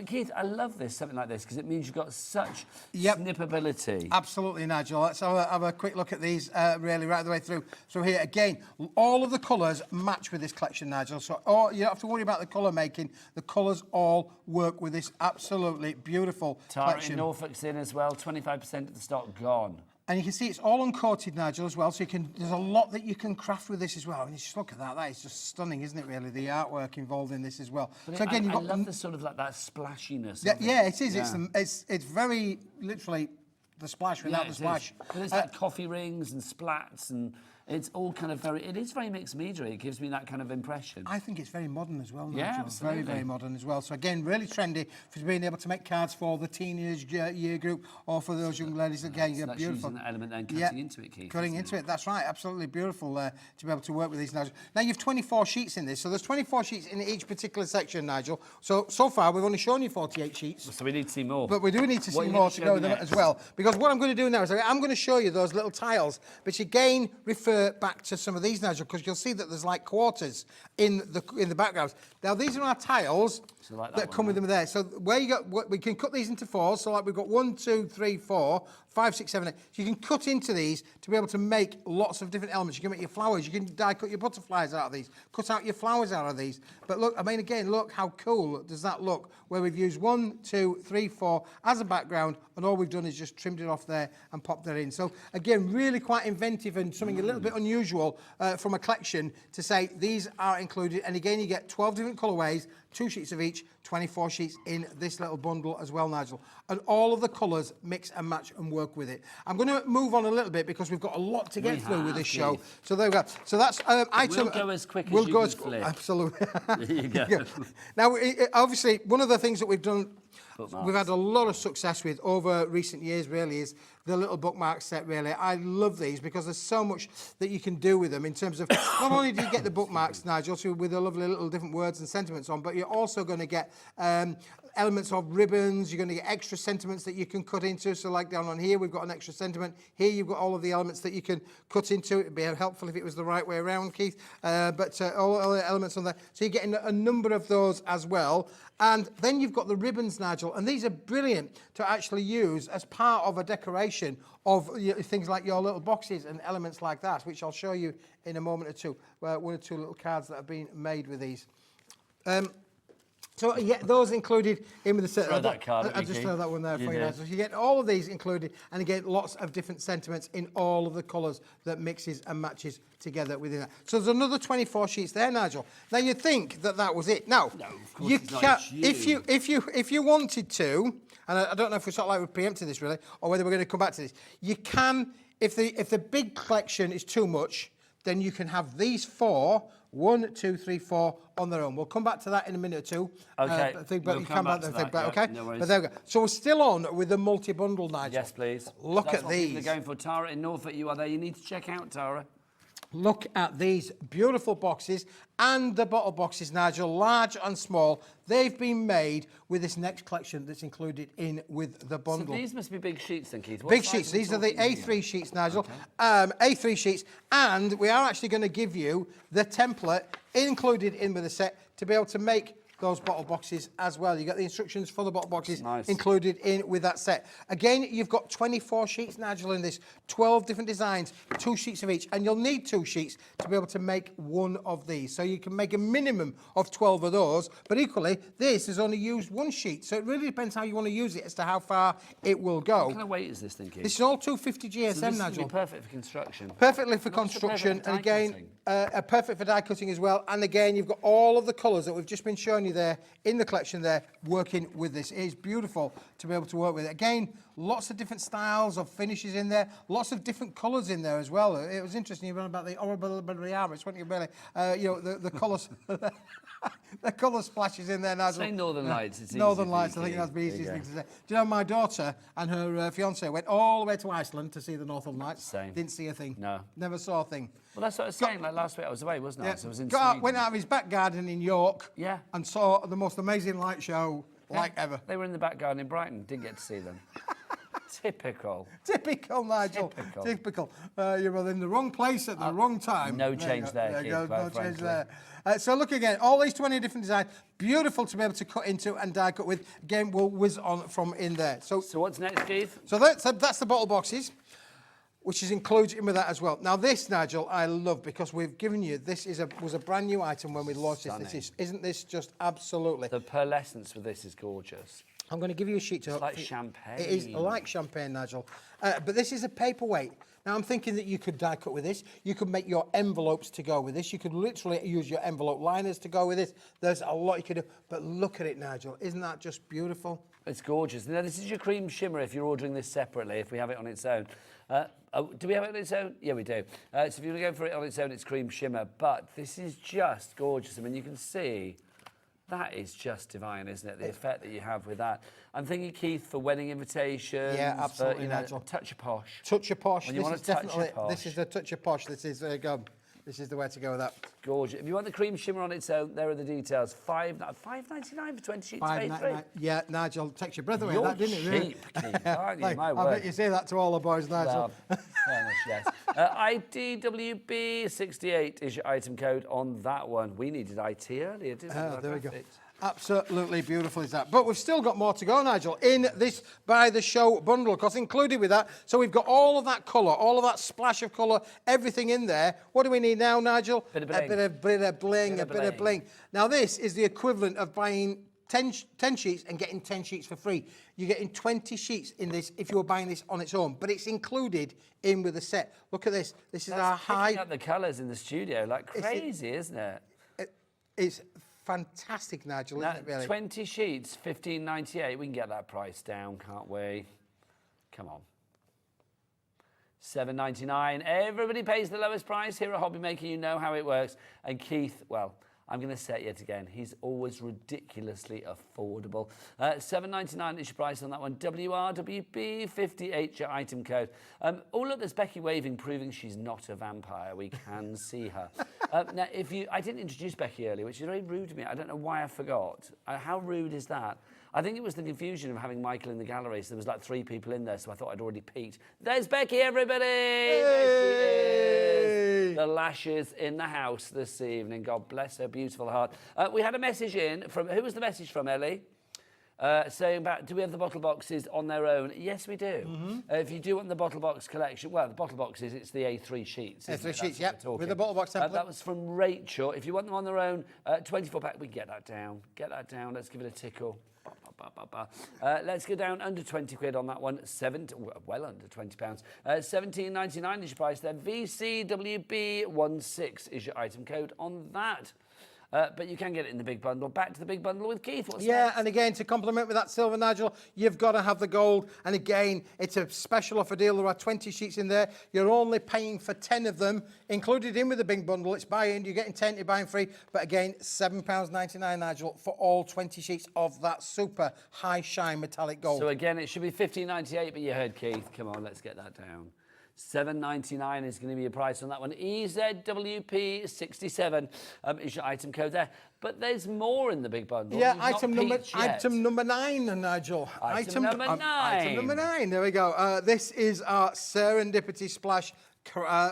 S3: Keith, I love this, something like this, because it means you've got such snippability.
S5: Absolutely, Nigel. Let's have a quick look at these, really, right the way through. So here, again, all of the colours match with this collection, Nigel. So you don't have to worry about the colour making. The colours all work with this absolutely beautiful collection.
S3: Norfolk's in as well, 25% of the stock gone.
S5: And you can see it's all uncoated, Nigel, as well. So there's a lot that you can craft with this as well. I mean, just look at that. That is just stunning, isn't it, really? The artwork involved in this as well.
S3: But
S5: so again,
S3: I love the sort of like that splashiness.
S5: Yeah, it is. Yeah. It's very literally the splash without the splash.
S3: But it's like coffee rings and splats and It's all kind of it is very mixed media. It gives me that kind of impression.
S5: I think it's very modern as well, Nigel.
S3: Yeah, absolutely.
S5: Very, very modern as well. So again, really trendy for being able to make cards for the teenage year group or for those young ladies. Again,
S3: So that's
S5: beautiful.
S3: using that element then cutting into it, Keith.
S5: Cutting into it, that's right. Absolutely beautiful to be able to work with these, Nigel. Now, you've 24 sheets in this. So there's 24 sheets in each particular section, Nigel. So far, we've only shown you 48 sheets.
S3: So we need to see more.
S5: But we do need to see more to go with them as well. Because what I'm going to do now is I'm going to show you those little tiles, which again refer back to some of these, Nigel, because you'll see that there's like quarters in the background. Now, these are our tiles that come with them there. So where you got, we can cut these into fours. So like we've got 1, 2, 3, 4, 5, 6, 7, 8. So you can cut into these to be able to make lots of different elements. You can make your flowers. You can die cut your butterflies out of these. Cut out your flowers out of these. But look, I mean, again, look how cool does that look? Where we've used 1, 2, 3, 4 as a background, and all we've done is just trimmed it off there and popped that in. So again, really quite inventive and something a little bit unusual from a collection to say these are included. And again, you get 12 different colourways, 2 sheets of each, 24 sheets in this little bundle as well, Nigel. And all of the colours mix and match and work with it. I'm going to move on a little bit because we've got a lot to get through with this show. So there we go. So that's item.
S3: We'll go as quick as you can flip.
S5: Absolutely.
S3: There you go.
S5: Now, obviously, one of the things that we've done, we've had a lot of success with over recent years, really, is the little bookmark set, really. I love these because there's so much that you can do with them in terms of, not only do you get the bookmarks, Nigel, with the lovely little different words and sentiments on, but you're also going to get elements of ribbons. You're going to get extra sentiments that you can cut into. So like down on here, we've got an extra sentiment. Here, you've got all of the elements that you can cut into. It'd be helpful if it was the right way around, Keith. But all the elements on there. So you're getting a number of those as well. And then you've got the ribbons, Nigel, and these are brilliant to actually use as part of a decoration of things like your little boxes and elements like that, which I'll show you in a moment or two, where 1 or 2 little cards that have been made with these. So yeah, those included in with the set.
S3: Throw that card.
S5: I'll just throw that one there for you guys. So you get all of these included, and you get lots of different sentiments in all of the colours that mixes and matches together within that. So there's another 24 sheets there, Nigel. Now you think that was it. Now,
S3: no, of course
S5: you
S3: it's not.
S5: can,
S3: It's
S5: if you wanted to, and I don't know if we're sort of like we're preempting this really, or whether we're going to come back to this. You can, if the big collection is too much, then you can have these 4. 1, 2, 3, 4 on their own. We'll come back to that in a minute or two.
S3: Okay.
S5: We'll come back to that. Okay.
S3: No worries.
S5: But there we go. So we're still on with the multi-bundle, Nigel.
S3: Yes, please.
S5: Look
S3: That's
S5: at
S3: what
S5: these.
S3: people are going for. Tara in Norfolk, you are there. You need to check out Tara.
S5: Look at these beautiful boxes and the bottle boxes, Nigel, large and small. They've been made with this next collection that's included in with the bundle.
S3: So these must be big sheets then, Keith.
S5: Big sheets. These are the A3 sheets, Nigel. Okay. A3 sheets. And we are actually going to give you the template included in with the set to be able to make those bottle boxes as well. You get the instructions for the bottle boxes included in with that set. Again, you've got 24 sheets, Nigel, in this, 12 different designs, 2 sheets of each, and you'll need 2 sheets to be able to make one of these. So you can make a minimum of 12 of those, but equally, this has only used 1 sheet. So it really depends how you want to use it as to how far it will go.
S3: What kind of weight is this thing, Keith?
S5: This is all 250 GSM,
S3: so this
S5: Nigel.
S3: Would be perfect for construction.
S5: Perfectly for construction, and again, perfect for die cutting as well. And again, you've got all of the colours that we've just been showing you there in the collection there, working with this. It is beautiful to be able to work with it. Again, lots of different styles of finishes in there, lots of different colours in there as well. It was interesting, you were about the horrible Arabs, weren't you, Billy? The colours, the colour splashes in there, Nigel.
S3: Say Northern Lights. It's
S5: Northern Lights, I think that's the easiest thing to say. Do you know, my daughter and her fiancé went all the way to Iceland to see the Northern Lights.
S3: Same.
S5: Didn't see a thing.
S3: No.
S5: Never saw a thing.
S3: Well, that's what I was saying. Like last week, I was away, wasn't I?
S5: Yeah.
S3: So I was in
S5: Went out of his back garden in York.
S3: Yeah.
S5: And saw the most amazing light show like ever.
S3: They were in the back garden in Brighton. Didn't get to see them. Typical.
S5: Typical, Nigel. Typical. You're in the wrong place at the wrong time.
S3: No change there, Keith,
S5: no change there. So look again, all these 20 different designs, beautiful to be able to cut into and die cut with. Again, we'll whiz on from in there. So
S3: what's next, Keith?
S5: So that's the bottle boxes, which is included in with that as well. Now this, Nigel, I love because we've given you, this was a brand new item when we launched this. Isn't this just absolutely?
S3: The pearlescence with this is gorgeous.
S5: I'm going to give you a sheet to...
S3: It's like champagne.
S5: It is like champagne, Nigel. But this is a paperweight. Now, I'm thinking that you could die cut with this. You could make your envelopes to go with this. You could literally use your envelope liners to go with this. There's a lot you could do. But look at it, Nigel. Isn't that just beautiful?
S3: It's gorgeous. Now, this is your cream shimmer if you're ordering this separately, if we have it on its own. Oh, do we have it on its own? Yeah, we do. So if you want to go for it on its own, it's cream shimmer. But this is just gorgeous. I mean, you can see that is just divine, isn't it? The effect that you have with that. I'm thinking, Keith, for wedding invitations.
S5: Yeah, absolutely,
S3: For, you know,
S5: Nigel.
S3: touch of posh.
S5: Touch of posh.
S3: When you want
S5: This is
S3: to touch
S5: definitely.
S3: of posh.
S5: This is the touch of posh. This is This is the way to go with that.
S3: Gorgeous. If you want the cream shimmer on its own, there are the details. $5.99 for 20 sheets.
S5: $5.99. Yeah, Nigel, takes your breath away.
S3: You're
S5: That didn't it? Really?
S3: cheap, Keith, aren't you? My
S5: I
S3: word.
S5: bet you say that to all the boys, Nigel.
S3: Well, fairness, yes. IDWB68 is your item code on that one. We needed IT earlier, didn't we?
S5: Oh, there we go.
S3: Graphics.
S5: Absolutely beautiful is that. But we've still got more to go, Nigel, in this By the Show bundle, because included with that, so we've got all of that colour, all of that splash of colour, everything in there. What do we need now, Nigel?
S3: Bit of bling.
S5: A bit of bling. Now, this is the equivalent of buying 10 sheets and getting 10 sheets for free. You're getting 20 sheets in this if you're buying this on its own, but it's included in with the set. Look at this. This is our high...
S3: Picking up the colours in the studio like crazy, isn't it?
S5: It's fantastic, Nigel, isn't it, really?
S3: 20 sheets, $15.98. We can get that price down, can't we? Come on. $7.99. Everybody pays the lowest price here at HobbyMaker. You know how it works. And Keith, well, I'm going to say it yet again. He's always ridiculously affordable. $7.99 is your price on that one. WRWB58, your item code. Oh, look, there's Becky waving, proving she's not a vampire. We can see her. Now, I didn't introduce Becky earlier, which is very rude of me. I don't know why I forgot. How rude is that? I think it was the confusion of having Michael in the gallery, so there was like 3 people in there, so I thought I'd already peeked. There's Becky, everybody!
S5: Hey!
S3: There she is. The lashes in the house this evening. God bless her beautiful heart. We had a message in from... Who was the message from, Ellie? Saying about, do we have the bottle boxes on their own? Yes, we do. If you do want the bottle box collection, well, the bottle boxes, it's the A3 sheets.
S5: A3 sheets, yep, with the bottle box template.
S3: That was from Rachel. If you want them on their own, 24-pack, we can get that down. Get that down. Let's give it a tickle. Let's go down under 20 quid on that one. Well under £20. £17.99 is your price there. VCWB16 is your item code on that. But you can get it in the big bundle. Back to the big bundle with Keith. What's next?
S5: And again, to complement with that silver, Nigel, you've got to have the gold. And again, it's a special offer deal. There are 20 sheets in there. You're only paying for 10 of them, included in with the big bundle. It's buy-in. You're getting 10, you're buying free. But again, £7.99, Nigel, for all 20 sheets of that super high shine metallic gold.
S3: So again, it should be $15.98, but you heard Keith. Come on, let's get that down. $7.99 is going to be your price on that one. EZWP67 is your item code there. But there's more in the big bundle.
S5: Yeah,
S3: You've
S5: item
S3: not
S5: number 9, Nigel.
S3: Item number 9.
S5: Item number 9. There we go. This is our Serendipity Splash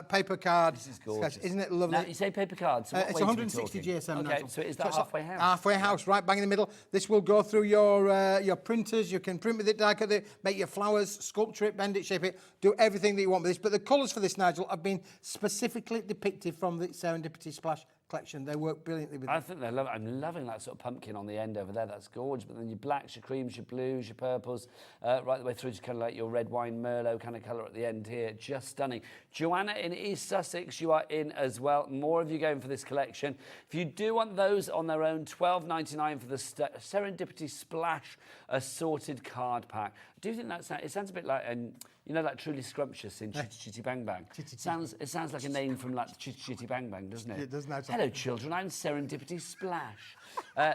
S5: paper card.
S3: This is gorgeous.
S5: Isn't it lovely?
S3: Now, you say paper card, so what
S5: it's
S3: weight
S5: 160
S3: are we talking?
S5: GSM,
S3: Okay,
S5: Nigel.
S3: so is that halfway house?
S5: Halfway house, right bang in the middle. This will go through your printers. You can print with it, die cut it, make your flowers, sculpture it, bend it, shape it, do everything that you want with this. But the colours for this, Nigel, have been specifically depicted from the Serendipity Splash collection. They work brilliantly with it.
S3: I think they're lovely. I'm loving that sort of pumpkin on the end over there. That's gorgeous. But then your blacks, your creams, your blues, your purples, right the way through to kind of like your red wine Merlot kind of colour at the end here. Just stunning. Joanna in East Sussex, you are in as well. More of you going for this collection. If you do want those on their own, $12.99 for the Serendipity Splash assorted card pack. I do think that it sounds a bit like... you know, like Truly Scrumptious in Chitty Chitty Bang Bang. It sounds like a name from like Chitty Chitty Bang Bang, doesn't it?
S5: It does now.
S3: Hello, children. I'm Serendipity Splash.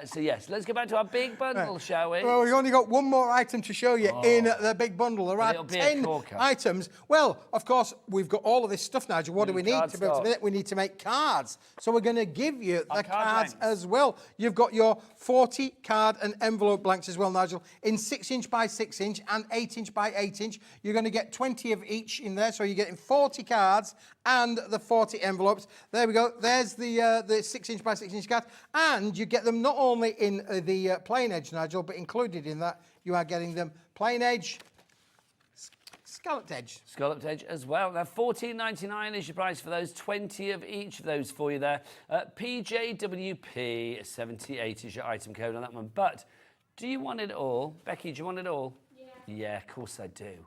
S3: So yes, let's go back to our big bundle, shall we?
S5: Well, we've only got one more item to show you in the big bundle. There are 10 items. Well, of course, we've got all of this stuff, Nigel. What do we need to be able to do it? We need to make cards. So we're going to give you the cards as well. You've got your 40 card and envelope blanks as well, Nigel, in 6-inch by 6-inch and 8-inch by 8-inch. You're going to get 20 of each in there, so you're getting 40 cards and the 40 envelopes. There we go. There's the 6-inch by 6-inch card, and you get them not only in the plain edge, Nigel, but included in that you are getting them plain edge, scalloped edge.
S3: Scalloped edge as well. Now, $14.99 is your price for those. 20 of each of those for you there. PJWP78 is your item code on that one. But do you want it all? Becky, do you want it all? Yeah, of course I do.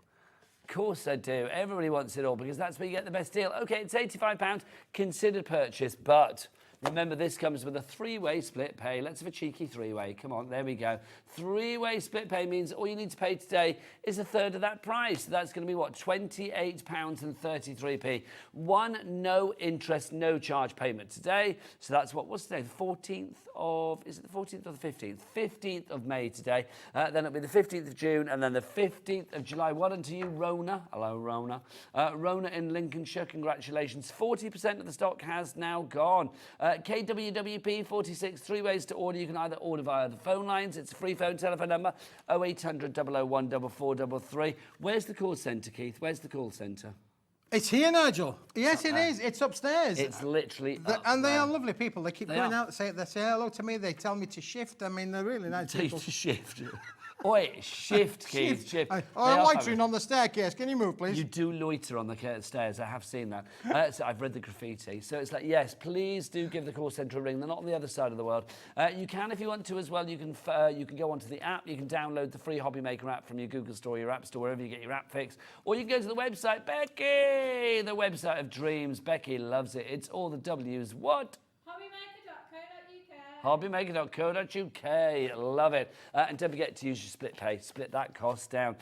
S3: Of course I do. Everybody wants it all because that's where you get the best deal. Okay, it's £85. Considered purchase, but Remember, this comes with a 3-way split pay. Let's have a cheeky 3-way. Come on, there we go. 3-way split pay means all you need to pay today is a third of that price. So that's going to be, what, £28.33. One no interest, no charge payment today. So that's what's today? The 14th of, is it the 14th or the 15th? 15th of May today. Then it'll be the 15th of June and then the 15th of July. Well done to you, Rona. Hello, Rona. Rona in Lincolnshire, congratulations. 40% of the stock has now gone. KWWP 46, 3 ways to order. You can either order via the phone lines. It's a free phone telephone number, 0800 001 4433. Where's the call centre, Keith? Where's the call centre?
S5: It's here, Nigel. Yes, it is. It's upstairs.
S3: It's literally
S5: and they are lovely people. They keep going out, they say hello to me. They tell me to shift. I mean, they're really nice people.
S3: To shift. Oi, shift, Keith, shift.
S5: I'm loitering on the staircase. Can you move, please?
S3: You do loiter on the stairs. I have seen that. So I've read the graffiti. So it's like, yes, please do give the call centre a ring. They're not on the other side of the world. You can, if you want to as well, you can go onto the app. You can download the free HobbyMaker app from your Google Store, your App Store, wherever you get your app fix. Or you can go to the website, Becky, the website of dreams. Becky loves it. It's all the W's. What? HobbyMaker.co.uk. Love it. And don't forget to use your split pay. Split that cost down.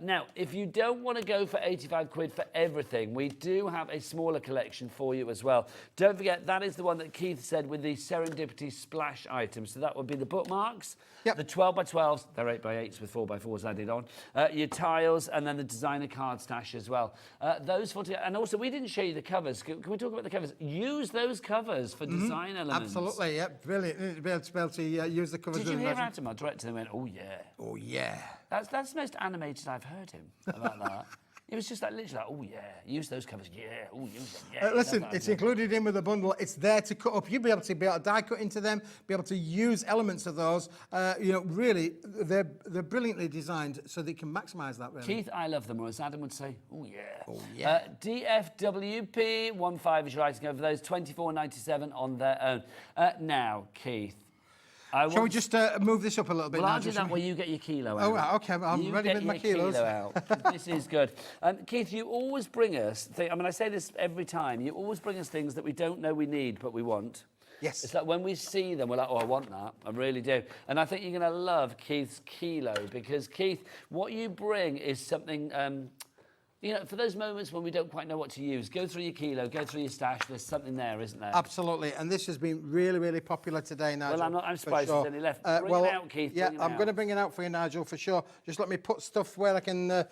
S3: Now, if you don't want to go for 85 quid for everything, we do have a smaller collection for you as well. Don't forget, that is the one that Keith said with the Serendipity splash items. So that would be the bookmarks, the 12x12s, they're 8x8s with 4x4s added on, your tiles, and then the designer card stash as well. Those 40, and also we didn't show you the covers. Can we talk about the covers? Use those covers for design elements.
S5: Absolutely, yeah, brilliant. Be able to use the covers.
S3: Did you hear Adam, our director, went, oh yeah.
S5: Oh yeah.
S3: That's the most animated I've heard him about that. It was just like literally like, oh yeah, use those covers, yeah, oh use them, yeah.
S5: Listen, it's included in with the bundle. It's there to cut up. You'll be able to die cut into them, be able to use elements of those. You know, really, they're brilliantly designed so they can maximise that. Really.
S3: Keith, I love them, or as Adam would say, oh yeah.
S5: Oh yeah.
S3: DFWP15 is writing over those, £24.97 on their own. Now, Keith.
S5: Shall we just move this up a little bit?
S3: Well, I'll do that while you get your kilo out.
S5: Oh, right, OK, I'm ready with my kilos.
S3: Kilo out. This is good. Keith, you always bring us, I mean, I say this every time, you always bring us things that we don't know we need, but we want.
S5: Yes.
S3: It's like when we see them, we're like, oh, I want that. I really do. And I think you're going to love Keith's kilo, because, Keith, what you bring is something... you know, for those moments when we don't quite know what to use, go through your kilo, go through your stash. There's something there, isn't there?
S5: Absolutely, and this has been really, really popular today, Nigel.
S3: Well, I'm surprised there's any left. Bring it out, Keith.
S5: Yeah, I'm going to bring it out for you, Nigel, for sure. Just let me put stuff where I can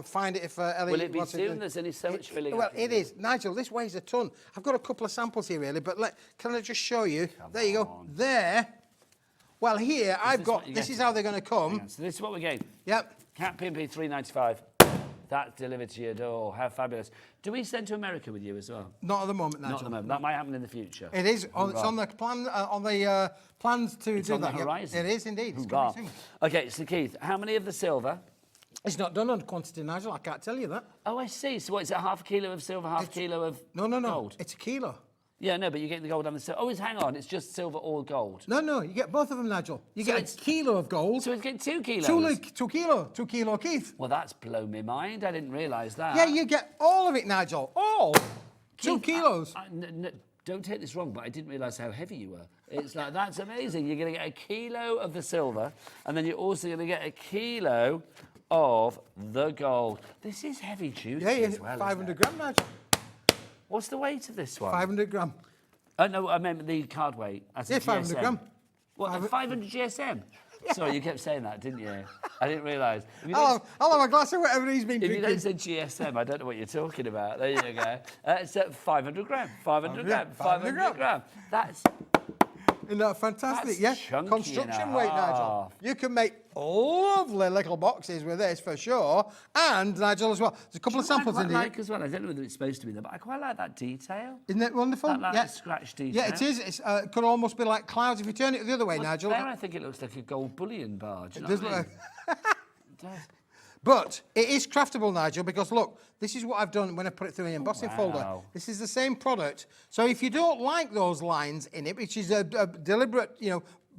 S5: find it. If Ellie
S3: will it be soon? There's only so much filling.
S5: Well, it is, Nigel. This weighs a ton. I've got a couple of samples here, really, but can I just show you? There you go. There. Well, here I've got. This is how they're going to come.
S3: So this is what we're getting.
S5: Yep.
S3: Cat P&P $3.95. That's delivered to your door. How fabulous. Do we send to America with you as well?
S5: Not at the moment, Nigel.
S3: Not at the moment. That might happen in the future.
S5: It is. It's on the plan. Plans to
S3: it's
S5: do
S3: on
S5: that.
S3: The horizon.
S5: It is indeed. It's coming soon.
S3: Okay, so Keith, how many of the silver?
S5: It's not done on quantity, Nigel. I can't tell you that.
S3: Oh, I see. So what is it? Half a kilo of silver, half a kilo of gold?
S5: It's a kilo.
S3: Yeah, no, but you get the gold and the silver. Oh, hang on. It's just silver or gold.
S5: No, you get both of them, Nigel. You get a kilo of gold.
S3: So it's getting 2 kilos.
S5: 2 kilo, Keith.
S3: Well, that's blown my mind. I didn't realise that.
S5: Yeah, you get all of it, Nigel. All. Keith, 2 kilos.
S3: Don't take this wrong, but I didn't realise how heavy you were. It's like, that's amazing. You're going to get a kilo of the silver, and then you're also going to get a kilo of the gold. This is heavy duty as well,
S5: 500 gram, Nigel.
S3: What's the weight of this one?
S5: 500 gram.
S3: No, I meant the card weight. As a
S5: 500
S3: GSM.
S5: gram.
S3: What, 500 GSM? Yeah. Sorry, you kept saying that, didn't you? I didn't realise.
S5: I'll have a glass of whatever he's been drinking.
S3: If you don't say GSM, I don't know what you're talking about. There you go. So 500 gram, 500 gram, 500 gram. That's...
S5: Isn't that fantastic?
S3: That's
S5: Construction weight, Nigel. You can make lovely little boxes with this for sure. And Nigel as well. There's a couple of samples in here.
S3: I like as well. I don't know whether it's supposed to be there, but I quite like that detail.
S5: Isn't it wonderful?
S3: That scratch detail.
S5: Yeah, it is. It could almost be like clouds if you turn it the other way, Nigel.
S3: There, I think it looks like a gold bullion bar. Do you know what I mean?
S5: It does. But it is craftable, Nigel, because look, this is what I've done when I put it through an embossing folder. This is the same product. So if you don't like those lines in it, which is a deliberate,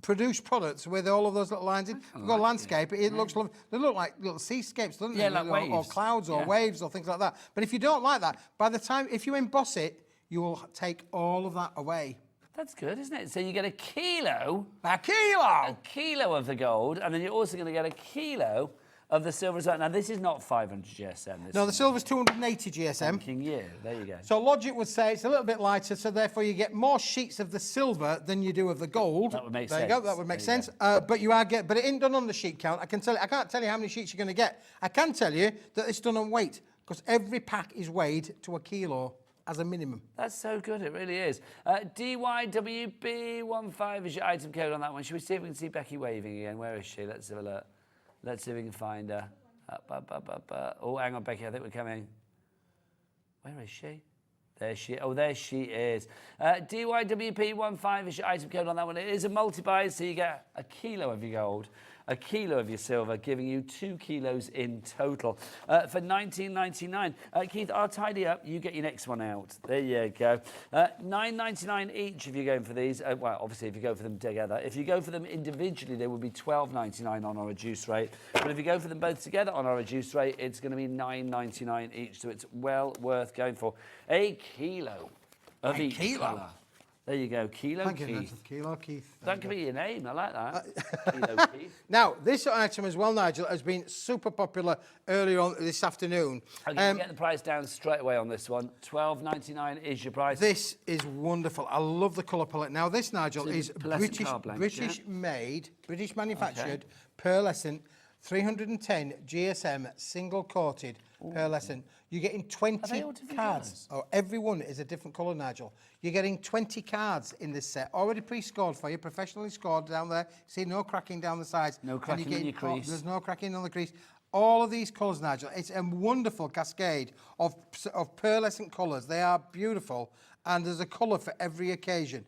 S5: produced products with all of those little lines in, you've got a landscape, it looks lovely. They look like little seascapes, don't they?
S3: Yeah, like waves.
S5: Or clouds or waves or things like that. But if you don't like that, by the time, if you emboss it, you will take all of that away.
S3: That's good, isn't it? So you get a kilo.
S5: A kilo!
S3: A kilo of the gold, and then you're also going to get a kilo of the silver as well. Now, this is not 500 GSM.
S5: No, the silver's 280 GSM.
S3: Thinking you. There you go.
S5: So logic would say it's a little bit lighter, so therefore you get more sheets of the silver than you do of the gold.
S3: That would make
S5: sense.
S3: sense.
S5: There you go, that would make sense. But it ain't done on the sheet count. I can't tell you how many sheets you're going to get. I can tell you that it's done on weight, because every pack is weighed to a kilo as a minimum.
S3: That's so good, it really is. DYWB15 is your item code on that one. Should we see if we can see Becky waving again? Where is she? Let's have a look. Let's see if we can find her. Oh, hang on, Becky, I think we're coming. Where is she? There she is. DYWP15 is your item code on that one. It is a multi-buy, so you get a kilo of your gold, a kilo of your silver, giving you 2 kilos in total for $19.99. Keith, I'll tidy up. You get your next one out. There you go. $9.99 each if you're going for these. Well, obviously, if you go for them together. If you go for them individually, they would be $12.99 on our reduced rate. But if you go for them both together on our reduced rate, it's going to be $9.99 each. So it's well worth going for. A kilo of each colour. There you go, Kilo Keith.
S5: Kilo Keith.
S3: That could be your name, I like that. Kilo Keith.
S5: Now, this item as well, Nigel, has been super popular earlier on this afternoon.
S3: I'm going to get the price down straight away on this one. $12.99 is your price.
S5: This is wonderful. I love the colour palette. Now, this, Nigel, is British made, British manufactured, pearlescent, 310 GSM, single coated pearlescent. You're getting 20 cards. Oh, every one is a different colour, Nigel. You're getting 20 cards in this set, already pre-scored for you, professionally scored down there. See, no cracking down the sides.
S3: No cracking in your crease.
S5: There's no cracking on the crease. All of these colours, Nigel, it's a wonderful cascade of pearlescent colours. They are beautiful, and there's a colour for every occasion.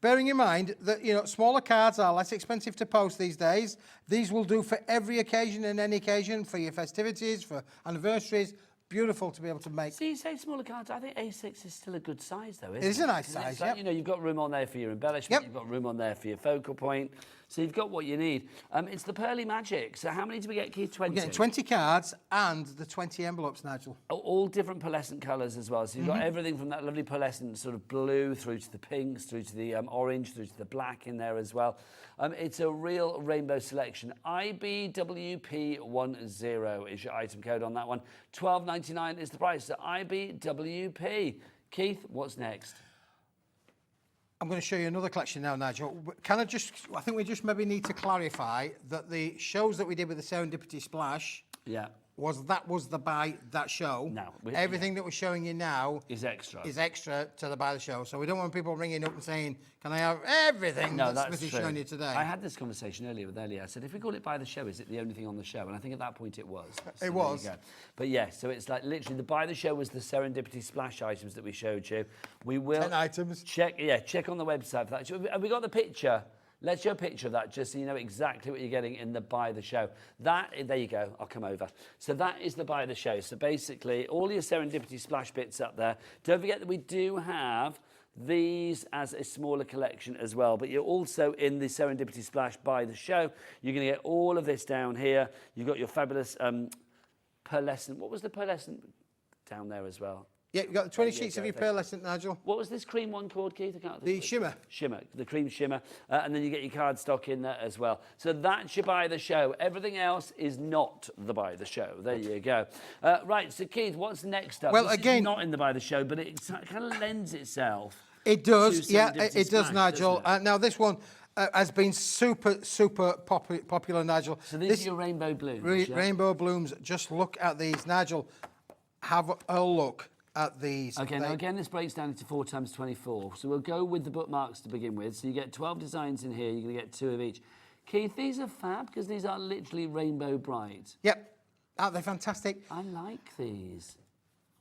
S5: Bearing in mind that, you know, smaller cards are less expensive to post these days. These will do for every occasion and any occasion, for your festivities, for anniversaries. Beautiful to be able to make.
S3: So you say smaller cards. I think A6 is still a good size, though, isn't it?
S5: It is a nice size,
S3: like, you know, you've got room on there for your embellishment. You've got room on there for your focal point. So you've got what you need. It's the Pearly Magic. So how many do we get, Keith? 20?
S5: We're getting 20 cards and the 20 envelopes, Nigel.
S3: All different pearlescent colours as well. So you've got everything from that lovely pearlescent sort of blue through to the pinks, through to the orange, through to the black in there as well. It's a real rainbow selection. IBWP10 is your item code on that one. $12.99 is the price. So IBWP. Keith, what's next?
S5: I'm going to show you another collection now, Nigel. I think we just maybe need to clarify that the shows that we did with the Serendipity Splash was the buy that show.
S3: No.
S5: Everything that we're showing you now
S3: is extra
S5: to the buy the show. So we don't want people ringing up and saying, can I have everything that's Smithy's showing you today?
S3: I had this conversation earlier with Ellie. I said, if we call it buy the show, is it the only thing on the show? And I think at that point it was. So
S5: it was.
S3: But yeah, so it's like literally the buy the show was the Serendipity Splash items that we showed you. We will
S5: 10 items.
S3: Check on the website for that. Have we got the picture? Let's show a picture of that just so you know exactly what you're getting in the buy the show. There you go, I'll come over. So that is the buy the show. So basically, all your Serendipity Splash bits up there. Don't forget that we do have these as a smaller collection as well, but you're also in the Serendipity Splash buy the show. You're going to get all of this down here. You've got your fabulous pearlescent. What was the pearlescent down there as well?
S5: Yeah, you've got the 20 sheets of your pearlescent, Nigel.
S3: What was this cream one called, Keith? I can't
S5: the shimmer.
S3: Shimmer, the cream shimmer. And then you get your card stock in there as well. So that's your buy the show. Everything else is not the buy the show. There you go. Right, so Keith, what's next up?
S5: Well,
S3: this
S5: again,
S3: is not in the buy the show, but it kind of lends itself.
S5: It does,
S3: to
S5: it does, Nigel. Now, this one has been super popular, Nigel.
S3: So these are your rainbow blooms.
S5: Rainbow blooms. Just look at these, Nigel. Have a look at these.
S3: Okay, now again, this breaks down into 4 times 24. So we'll go with the bookmarks to begin with. So you get 12 designs in here. You're going to get 2 of each. Keith, these are fab because these are literally rainbow bright.
S5: Yep. Aren't they fantastic?
S3: I like these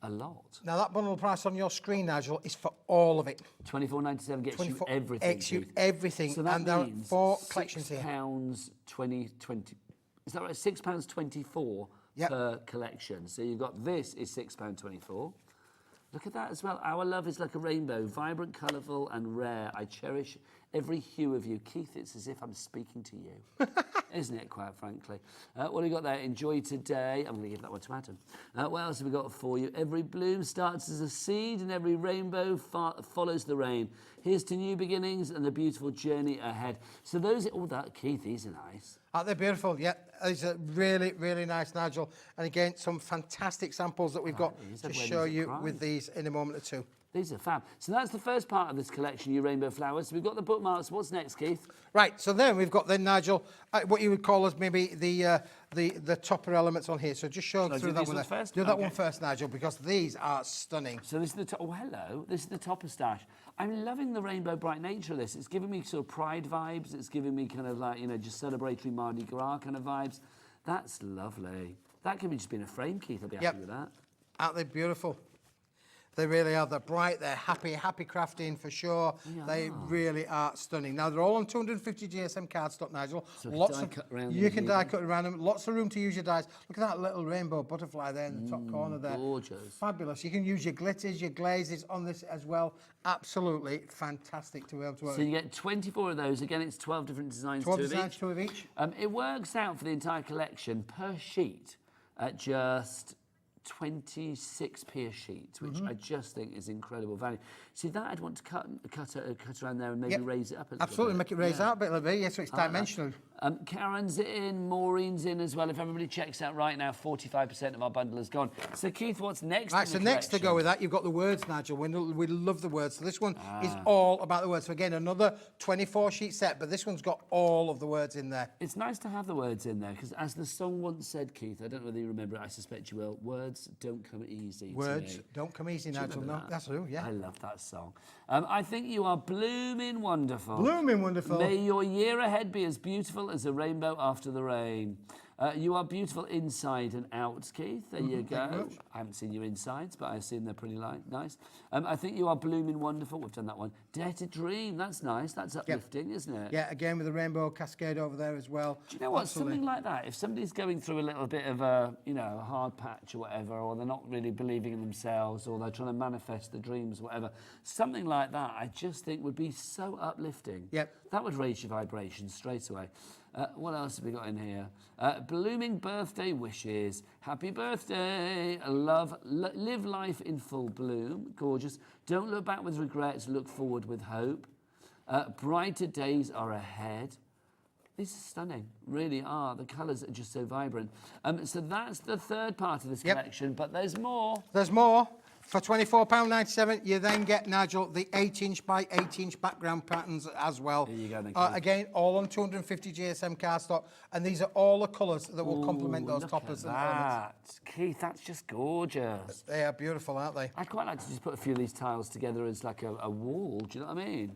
S3: a lot.
S5: Now, that bundle price on your screen, Nigel, is for all of it.
S3: $24.97 gets you everything.
S5: Gets you everything.
S3: So that
S5: and there are
S3: means
S5: 4 collections here.
S3: £6.20. Is that right? £6.24 per collection. So you've got this is £6.24. Look at that as well. Our love is like a rainbow, vibrant, colourful and rare. I cherish every hue of you. Keith, it's as if I'm speaking to you. Isn't it, quite frankly? What have we got there? Enjoy today. I'm going to give that one to Adam. What else have we got for you? Every bloom starts as a seed and every rainbow follows the rain. Here's to new beginnings and the beautiful journey ahead. So those, oh, that, Keith, these are nice.
S5: Aren't they beautiful? Yeah, these are really, really nice, Nigel. And again, some fantastic samples that we've got to show you with these in a moment or two.
S3: These are fab. So that's the first part of this collection, your rainbow flowers. So we've got the bookmarks. What's next, Keith?
S5: Right, so then we've got then, Nigel, what you would call as maybe the topper elements on here. So just show through that one first. Do that one first, Nigel, because these are stunning.
S3: So this is the top. Oh, hello. This is the topper stash. I'm loving the rainbow bright nature of this. It's giving me sort of pride vibes. It's giving me kind of like, you know, just celebratory Mardi Gras kind of vibes. That's lovely. That could be just been a frame, Keith. I'll be happy with that.
S5: Aren't they beautiful? They really are. They're bright, they're happy crafting for sure. They really are stunning. Now, they're all on 250 GSM cardstock, Nigel.
S3: So
S5: you can die cut around them. Lots of room to use your dies. Look at that little rainbow butterfly there in the top corner there.
S3: Gorgeous.
S5: Fabulous. You can use your glitters, your glazes on this as well. Absolutely fantastic to be able to work.
S3: So you get 24 of those. Again, it's 12 different designs,
S5: 12 designs, two of each.
S3: It works out for the entire collection per sheet at just 26p a sheet, which I just think is incredible value. See, that I'd want to cut around there and maybe raise it up a little
S5: Absolutely,
S3: bit.
S5: make it raise out a bit, yes, so it's dimensional.
S3: Karen's in, Maureen's in as well. If everybody checks out right now, 45% of our bundle is gone. So, Keith, what's next?
S5: Right, so next to go with that, you've got the words, Nigel. We love the words. So this one is all about the words. So again, another 24-sheet set, but this one's got all of the words in there.
S3: It's nice to have the words in there, because as the song once said, Keith, I don't know whether you remember it, I suspect you will, words don't come easy.
S5: Words don't come easy, Nigel. No, that's true, yeah.
S3: I love that song. I think you are blooming wonderful.
S5: Blooming wonderful.
S3: May your year ahead be as beautiful as a rainbow after the rain. You are beautiful inside and out, Keith. There you go. I haven't seen your insides, but I've seen they're pretty nice. I think you are blooming wonderful. We've done that one. Dare to dream. That's nice. That's uplifting, isn't it?
S5: Yeah, again with the rainbow cascade over there as well.
S3: Do you know what? Absolutely. Something like that. If somebody's going through a little bit of a, you know, a hard patch or whatever, or they're not really believing in themselves, or they're trying to manifest the dreams, whatever, something like that, I just think would be so uplifting.
S5: Yep.
S3: That would raise your vibrations straight away. What else have we got in here? Blooming birthday wishes. Happy birthday. Live life in full bloom. Gorgeous. Don't look back with regrets. Look forward with hope. Brighter days are ahead. These are stunning, really are. The colours are just so vibrant. So that's the third part of this collection, but there's more.
S5: There's more. For £24.97, you then get, Nigel, the 8-inch by 8-inch background patterns as well.
S3: There you go,
S5: again, all on 250 GSM cardstock, and these are all the colours that will complement those toppers and elements.
S3: Keith, that's just gorgeous.
S5: They are beautiful, aren't they?
S3: I'd quite like to just put a few of these tiles together as like a wall. Do you know what I mean?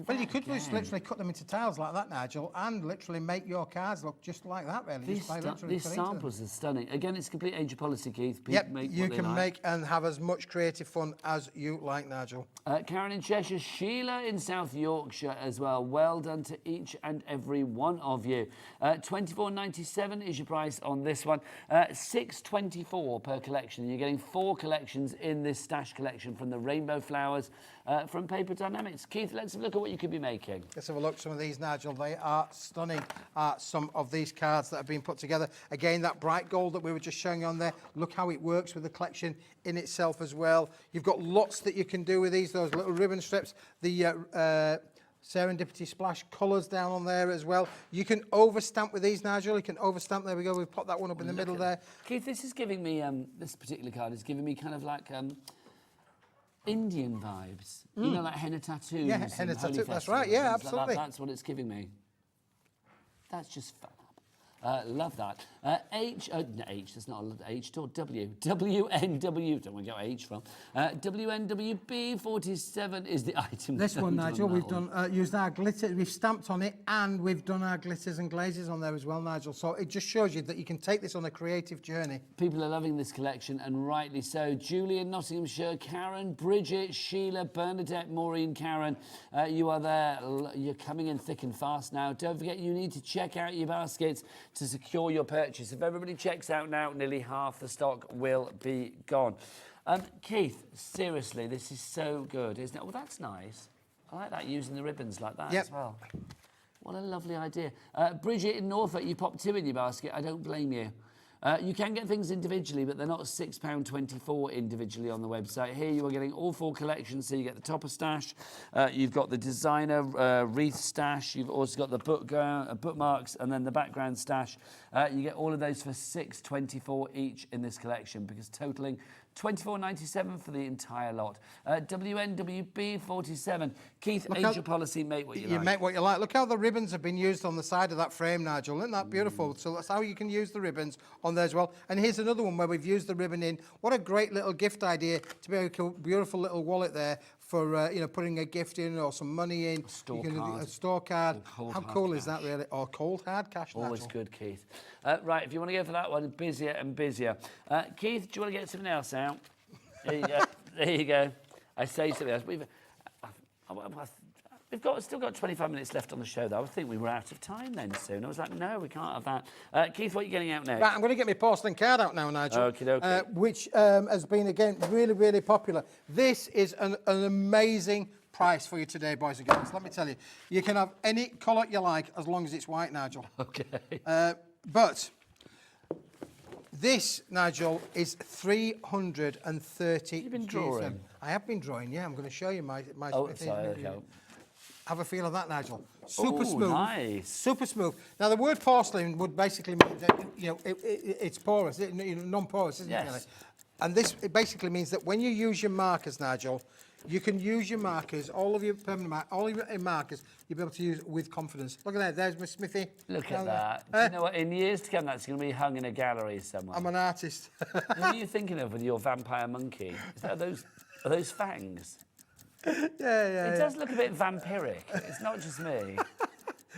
S5: Well, you could just literally cut them into tiles like that, Nigel, and literally make your cards look just like that, really.
S3: These samples are stunning. Again, it's complete age of policy, Keith.
S5: You can make and have as much creative fun as you like, Nigel.
S3: Karen in Cheshire, Sheila in South Yorkshire as well. Well done to each and every one of you. £24.97 is your price on this one. $6.24 per collection. You're getting 4 collections in this stash collection from the Rainbow Flowers from Paper Dynamics. Keith, let's have a look at what you could be making.
S5: Let's have a look at some of these, Nigel. They are stunning, some of these cards that have been put together. Again, that bright gold that we were just showing you on there. Look how it works with the collection in itself as well. You've got lots that you can do with these, those little ribbon strips, the Serendipity Splash colours down on there as well. You can overstamp with these, Nigel. You can overstamp. There we go. We've popped that one up in the middle there.
S3: Keith, this is giving me, this particular card is giving me kind of like Indian vibes. You know, like henna tattoos.
S5: Yeah, henna tattoo. That's right. Yeah, absolutely.
S3: That's what it's giving me. That's just fab. Love that. H, that's not a H at all, W. WNW, don't want to get H from. WNWB47 is the item.
S5: This one, Nigel, we've done, used our glitter, we've stamped on it, and we've done our glitters and glazes on there as well, Nigel. So it just shows you that you can take this on a creative journey.
S3: People are loving this collection, and rightly so. Julie in Nottinghamshire, Karen, Bridget, Sheila, Bernadette, Maureen, Karen, you are there. You're coming in thick and fast now. Don't forget, you need to check out your baskets to secure your purchase. If everybody checks out now, nearly half the stock will be gone. Keith, seriously, this is so good, isn't it? Well, that's nice. I like that, using the ribbons like that as well. What a lovely idea. Bridget in Norfolk, you popped 2 in your basket. I don't blame you. You can get things individually, but they're not £6.24 individually on the website. Here you are getting all 4 collections, so you get the topper stash, you've got the designer wreath stash, you've also got the bookmarks, and then the background stash. You get all of those for £6.24 each in this collection, because totalling £24.97 for the entire lot. WNWB 47. Keith, age your policy, make what you like.
S5: You make what you like. Look how the ribbons have been used on the side of that frame, Nigel. Isn't that beautiful? So that's how you can use the ribbons on there as well. And here's another one where we've used the ribbon in. What a great little gift idea to be a beautiful little wallet there for putting a gift in or some money in. A store card. How cool is that, really? Or cold hard cash, Nigel.
S3: Always good, Keith. Right, if you want to go for that one, busier and busier. Keith, do you want to get something else out? There you go. There you go. I say something else. We've still got 25 minutes left on the show, though. I think we were out of time then soon. I was like, no, we can't have that. Keith, what are you getting out next?
S5: Right, I'm going to get my porcelain card out now, Nigel.
S3: Okay.
S5: Which has been, again, really, really popular. This is an amazing price for you today, boys and girls. Let me tell you. You can have any colour you like as long as it's white, Nigel.
S3: Okay.
S5: But this, Nigel, is 330.
S3: You've been drawing?
S5: I have been drawing, yeah. I'm going to show you my
S3: sorry, okay.
S5: Have a feel of that, Nigel. Super smooth.
S3: Nice.
S5: Super smooth. Now, the word porcelain would basically mean that, it's porous, non-porous, isn't it? Really? And this, it basically means that when you use your markers, Nigel, you can use your markers, all of your permanent all of your markers, you'll be able to use with confidence. Look at that, there's my Smithy.
S3: Look at that. Do you know what, in years to come, that's going to be hung in a gallery somewhere.
S5: I'm an artist.
S3: What are you thinking of with your vampire monkey? Are those fangs?
S5: Yeah.
S3: It does look a bit vampiric. It's not just me.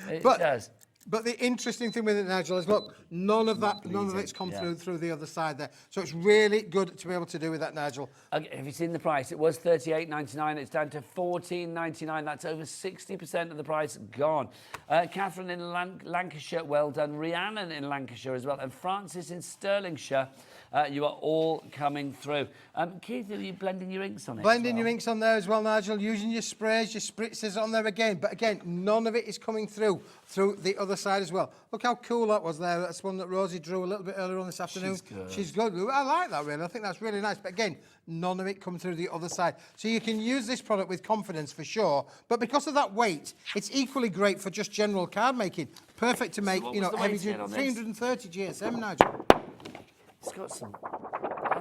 S3: It does.
S5: But the interesting thing with it, Nigel, is look, none of it's come through the other side there. So it's really good to be able to do with that, Nigel.
S3: Okay, have you seen the price? It was $38.99. It's down to $14.99. That's over 60% of the price gone. Catherine in Lancashire, well done. Rhiannon in Lancashire as well. And Francis in Stirlingshire. You are all coming through. Keith, are you blending your inks on it?
S5: Blending your inks on there as well, Nigel. Using your sprays, your spritzers on there again. But again, none of it is coming through the other side as well. Look how cool that was there. That's one that Rosie drew a little bit earlier on this afternoon. She's good. I like that, really. I think that's really nice. But again, none of it come through the other side. So you can use this product with confidence for sure. But because of that weight, it's equally great for just general card making. Perfect to make, heavy 330 GSM, Nigel.
S3: It's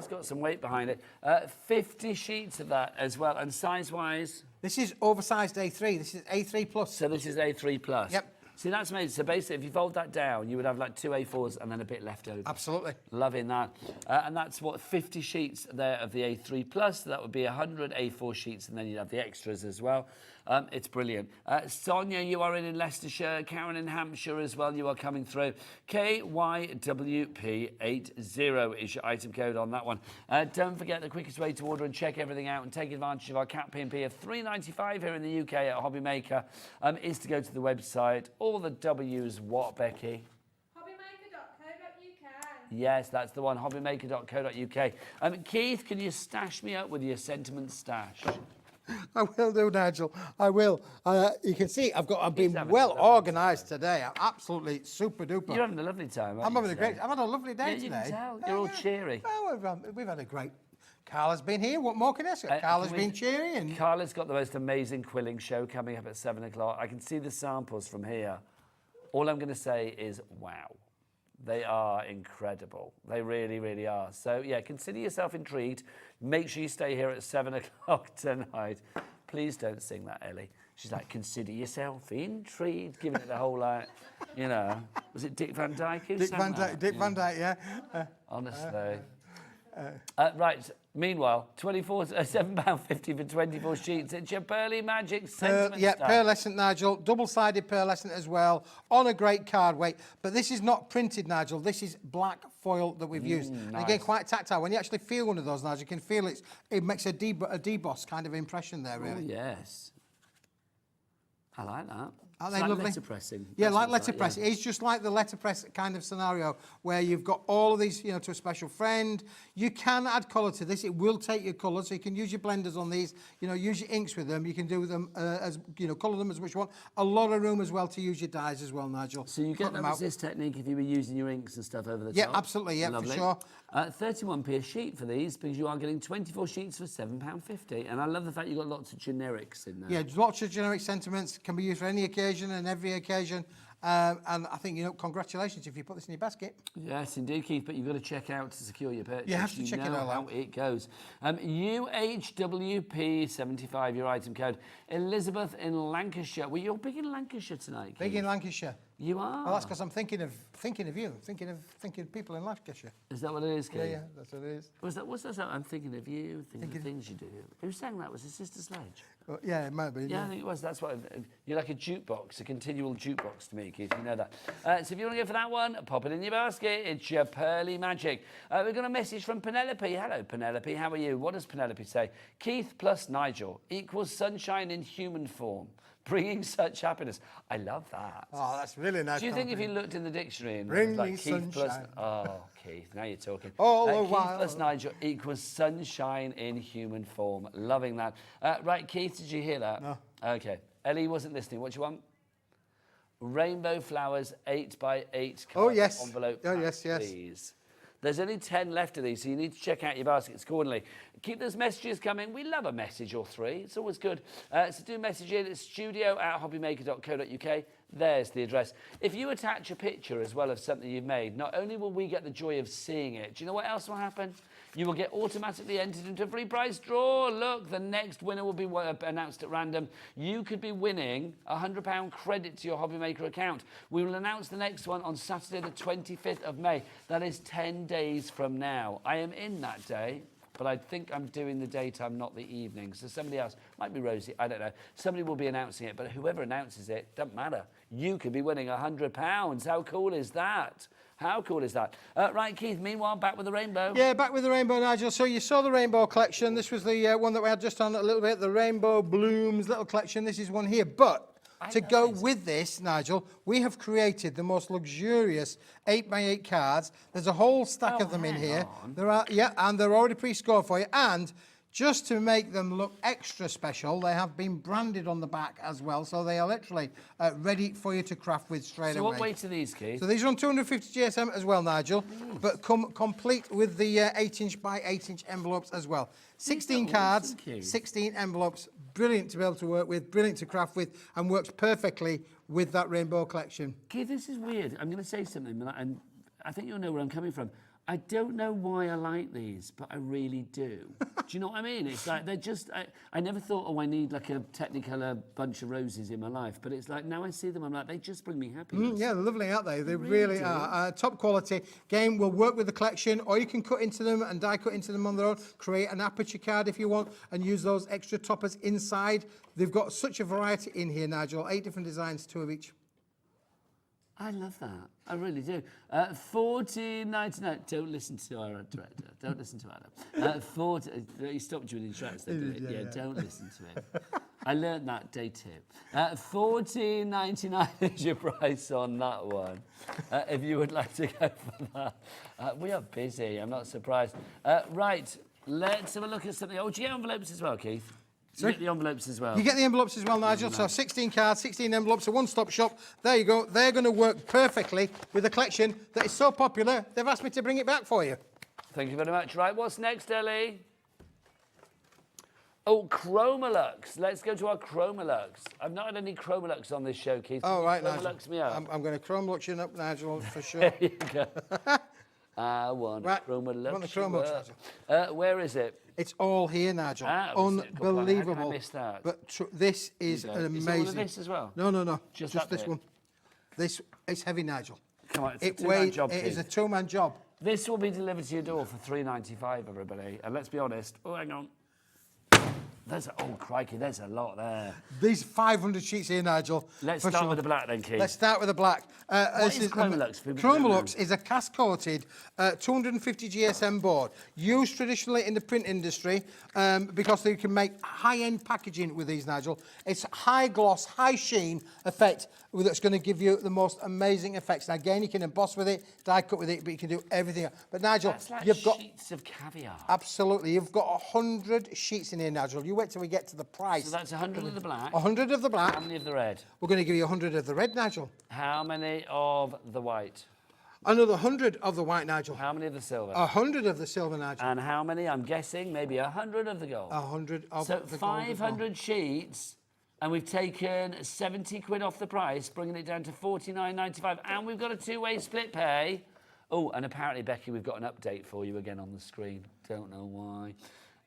S3: got some weight behind it. 50 sheets of that as well. And size-wise?
S5: This is oversized A3. This is A3 plus.
S3: So this is A3 plus?
S5: Yep.
S3: See, that's amazing. So basically, if you fold that down, you would have like 2 A4s and then a bit left over.
S5: Absolutely.
S3: Loving that. And that's what, 50 sheets there of the A3 plus. So that would be 100 A4 sheets, and then you'd have the extras as well. It's brilliant. Sonia, you are in Leicestershire. Karen in Hampshire as well. You are coming through. KYWP80 is your item code on that one. Don't forget, the quickest way to order and check everything out and take advantage of our Cat P&P of $3.95 here in the UK at HobbyMaker is to go to the website. All the W's what, Becky?
S4: HobbyMaker.co.uk.
S3: Yes, that's the one, hobbymaker.co.uk. Keith, can you stash me up with your sentiment stash?
S5: I will do, Nigel. I will. You can see I've been well organised today. I'm absolutely super duper.
S3: You're having a lovely time.
S5: I'm having a great. I've had a lovely day today.
S3: You can tell. You're all cheery.
S5: Well, we've had a great. Carla's been here. What more can I say? Carla's been cheery, and
S3: Carla's got the most amazing quilling show coming up at 7 o'clock. I can see the samples from here. All I'm going to say is, wow. They are incredible. They really, really are. So, yeah, consider yourself intrigued. Make sure you stay here at 7 o'clock tonight. Please don't sing that, Ellie. She's like, consider yourself intrigued, giving it the whole, was it Dick Van Dyke who sang that?
S5: Dick Van Dyke, yeah.
S3: Honestly. Right, meanwhile, £7.50 for 24 sheets. It's your Pearly Magic sentiment stuff.
S5: Pearlescent, Nigel. Double-sided pearlescent as well, on a great card weight. But this is not printed, Nigel. This is black foil that we've used.
S3: Nice.
S5: And again, quite tactile. When you actually feel one of those, Nigel, you can feel it makes a deboss kind of impression there, really.
S3: Oh, yes. I like that.
S5: Aren't they
S3: like
S5: lovely?
S3: letterpressing.
S5: Yeah,
S3: That's
S5: like
S3: what it's
S5: letterpress.
S3: yeah.
S5: It's just like the letterpress kind of scenario where you've got all of these, you know, to a special friend. You can add colour to this. It will take your colour, so you can use your blenders on these. You know, use your inks with them. You can do them as, you know, colour them as much you want. A lot of room as well to use your dyes as well, Nigel.
S3: So you get that with this technique if you were using your inks and stuff over the top?
S5: Yeah, absolutely, yeah,
S3: Lovely.
S5: for sure.
S3: 31p a sheet for these because you are getting 24 sheets for £7.50. And I love the fact you've got lots of generics in there.
S5: Yeah, lots of generic sentiments, can be used for any occasion and every occasion. And I think, you know, congratulations if you put this in your basket.
S3: Yes, indeed, Keith, but you've got to check out to secure your purchase.
S5: You have to check it all
S3: how
S5: out.
S3: it goes. UHWP75, your item code. Elizabeth in Lancashire. Well, you're big in Lancashire tonight, Keith.
S5: Big in Lancashire.
S3: You are?
S5: Well, that's because I'm thinking of you, thinking of people in Lancashire.
S3: Is that what it is, Keith?
S5: Yeah, that's what it is.
S3: What's that? I'm thinking of you, thinking of things you do. Who sang that? Was it Sister Sledge?
S5: Well, yeah, it might be.
S3: Yeah, I think it was. That's what you're like a jukebox, a continual jukebox to me, Keith. You know that. So if you want to go for that one, pop it in your basket. It's your pearly magic. We've got a message from Penelope. Hello, Penelope. How are you? What does Penelope say? Keith plus Nigel equals sunshine in human form, bringing such happiness. I love that.
S5: Oh, that's really nice.
S3: Do you think if you looked in the dictionary and
S5: Bring
S3: like
S5: me
S3: Keith plus
S5: sunshine.
S3: Keith, now you're talking.
S5: All the
S3: Keith
S5: while.
S3: plus Nigel equals sunshine in human form. Loving that. Right, Keith, did you hear that?
S5: No.
S3: Okay. Ellie wasn't listening. What do you want? Rainbow flowers 8x8 card
S5: yes.
S3: envelope.
S5: Oh,
S3: pack,
S5: yes, yes.
S3: Please. There's only 10 left of these, so you need to check out your baskets accordingly. Keep those messages coming. We love a message or three. It's always good. So do message in at studio@hobbymaker.co.uk. There's the address. If you attach a picture as well of something you've made, not only will we get the joy of seeing it, do you know what else will happen? You will get automatically entered into a free prize draw. Look, the next winner will be announced at random. You could be winning a £100 credit to your HobbyMaker account. We will announce the next one on Saturday, the 25th of May. That is 10 days from now. I am in that day, but I think I'm doing the daytime, not the evening. So somebody else, might be Rosie, I don't know. Somebody will be announcing it, but whoever announces it, doesn't matter. You could be winning £100. How cool is that? How cool is that? Right, Keith, meanwhile, back with the rainbow.
S5: Yeah, back with the rainbow, Nigel. So you saw the rainbow collection. This was the one that we had just on a little bit, the Rainbow Blooms little collection. This is one here. But to go with this, Nigel, we have created the most luxurious 8x8 cards. There's a whole stack of them in here. There are, yeah, and they're already pre-scored for you. And just to make them look extra special, they have been branded on the back as well. So they are literally ready for you to craft with straight away.
S3: So what weight are these, Keith?
S5: So these are on 250 GSM as well, Nigel, but come complete with the 8-inch by 8-inch envelopes as well. 16 cards, 16 envelopes. Brilliant to be able to work with, brilliant to craft with, and works perfectly with that rainbow collection.
S3: Keith, this is weird. I'm going to say something, and I think you'll know where I'm coming from. I don't know why I like these, but I really do. Do you know what I mean? It's like they're just... I never thought, oh, I need like a Technicolor bunch of roses in my life. But it's like, now I see them, I'm like, they just bring me happiness.
S5: Yeah, they're lovely, aren't they? They really are. Top quality. Game will work with the collection, or you can cut into them and die cut into them on their own. Create an aperture card if you want, and use those extra toppers inside. They've got such a variety in here, Nigel. 8 different designs, 2 of each.
S3: I love that. I really do. $14.99. Don't listen to our director. Don't listen to Adam. He stopped you in the tracks, didn't he? Yeah, don't listen to him. I learned that day two. $14.99 is your price on that one. If you would like to go for that. We are busy. I'm not surprised. Right. Let's have a look at something. Oh, do you get envelopes as well, Keith? You get the envelopes as well.
S5: You get the envelopes as well, Nigel. So 16 cards, 16 envelopes, a one-stop shop. There you go. They're going to work perfectly with a collection that is so popular, they've asked me to bring it back for you.
S3: Thank you very much. Right, what's next, Ellie? Oh, Chromolux. Let's go to our Chromolux. I've not had any Chromolux on this show, Keith.
S5: Oh, right, Nigel.
S3: Chromolux me up.
S5: I'm going to Chromolux you up, Nigel, for sure.
S3: There you go. I want Chromolux.
S5: Want the Chromolux, Nigel.
S3: Where is it?
S5: It's all here, Nigel. Unbelievable.
S3: How did I miss that?
S5: But this is amazing.
S3: Is it all of this as well?
S5: No.
S3: Just
S5: this
S3: bit?
S5: one. This is heavy, Nigel.
S3: Come on, it's a two-man job,
S5: It is a
S3: Keith.
S5: two-man job.
S3: This will be delivered to your door for $3.95, everybody. And let's be honest. Oh, hang on. Oh, crikey, there's a lot there.
S5: These 500 sheets here, Nigel.
S3: Let's start with the black then, Keith.
S5: Let's start with the black.
S3: What is Chromolux?
S5: Chromolux is a cast-coated 250 GSM board used traditionally in the print industry because they can make high-end packaging with these, Nigel. It's high gloss, high sheen effect that's going to give you the most amazing effects. Now, again, you can emboss with it, die cut with it, but you can do everything else. But Nigel,
S3: That's like
S5: you've got
S3: sheets of caviar.
S5: absolutely, you've got 100 sheets in here, Nigel. You wait till we get to the price.
S3: So that's 100 of the black.
S5: 100 of the black.
S3: How many of the red?
S5: We're going to give you 100 of the red, Nigel.
S3: How many of the white?
S5: Another 100 of the white, Nigel.
S3: How many of the silver?
S5: 100 of the silver, Nigel.
S3: And how many? I'm guessing maybe 100 of the gold.
S5: 100 of
S3: so
S5: the gold. So
S3: 500 sheets, and we've taken 70 quid off the price, bringing it down to 49.95, and we've got a two-way split pay. Oh, and apparently, Becky, we've got an update for you again on the screen. Don't know why.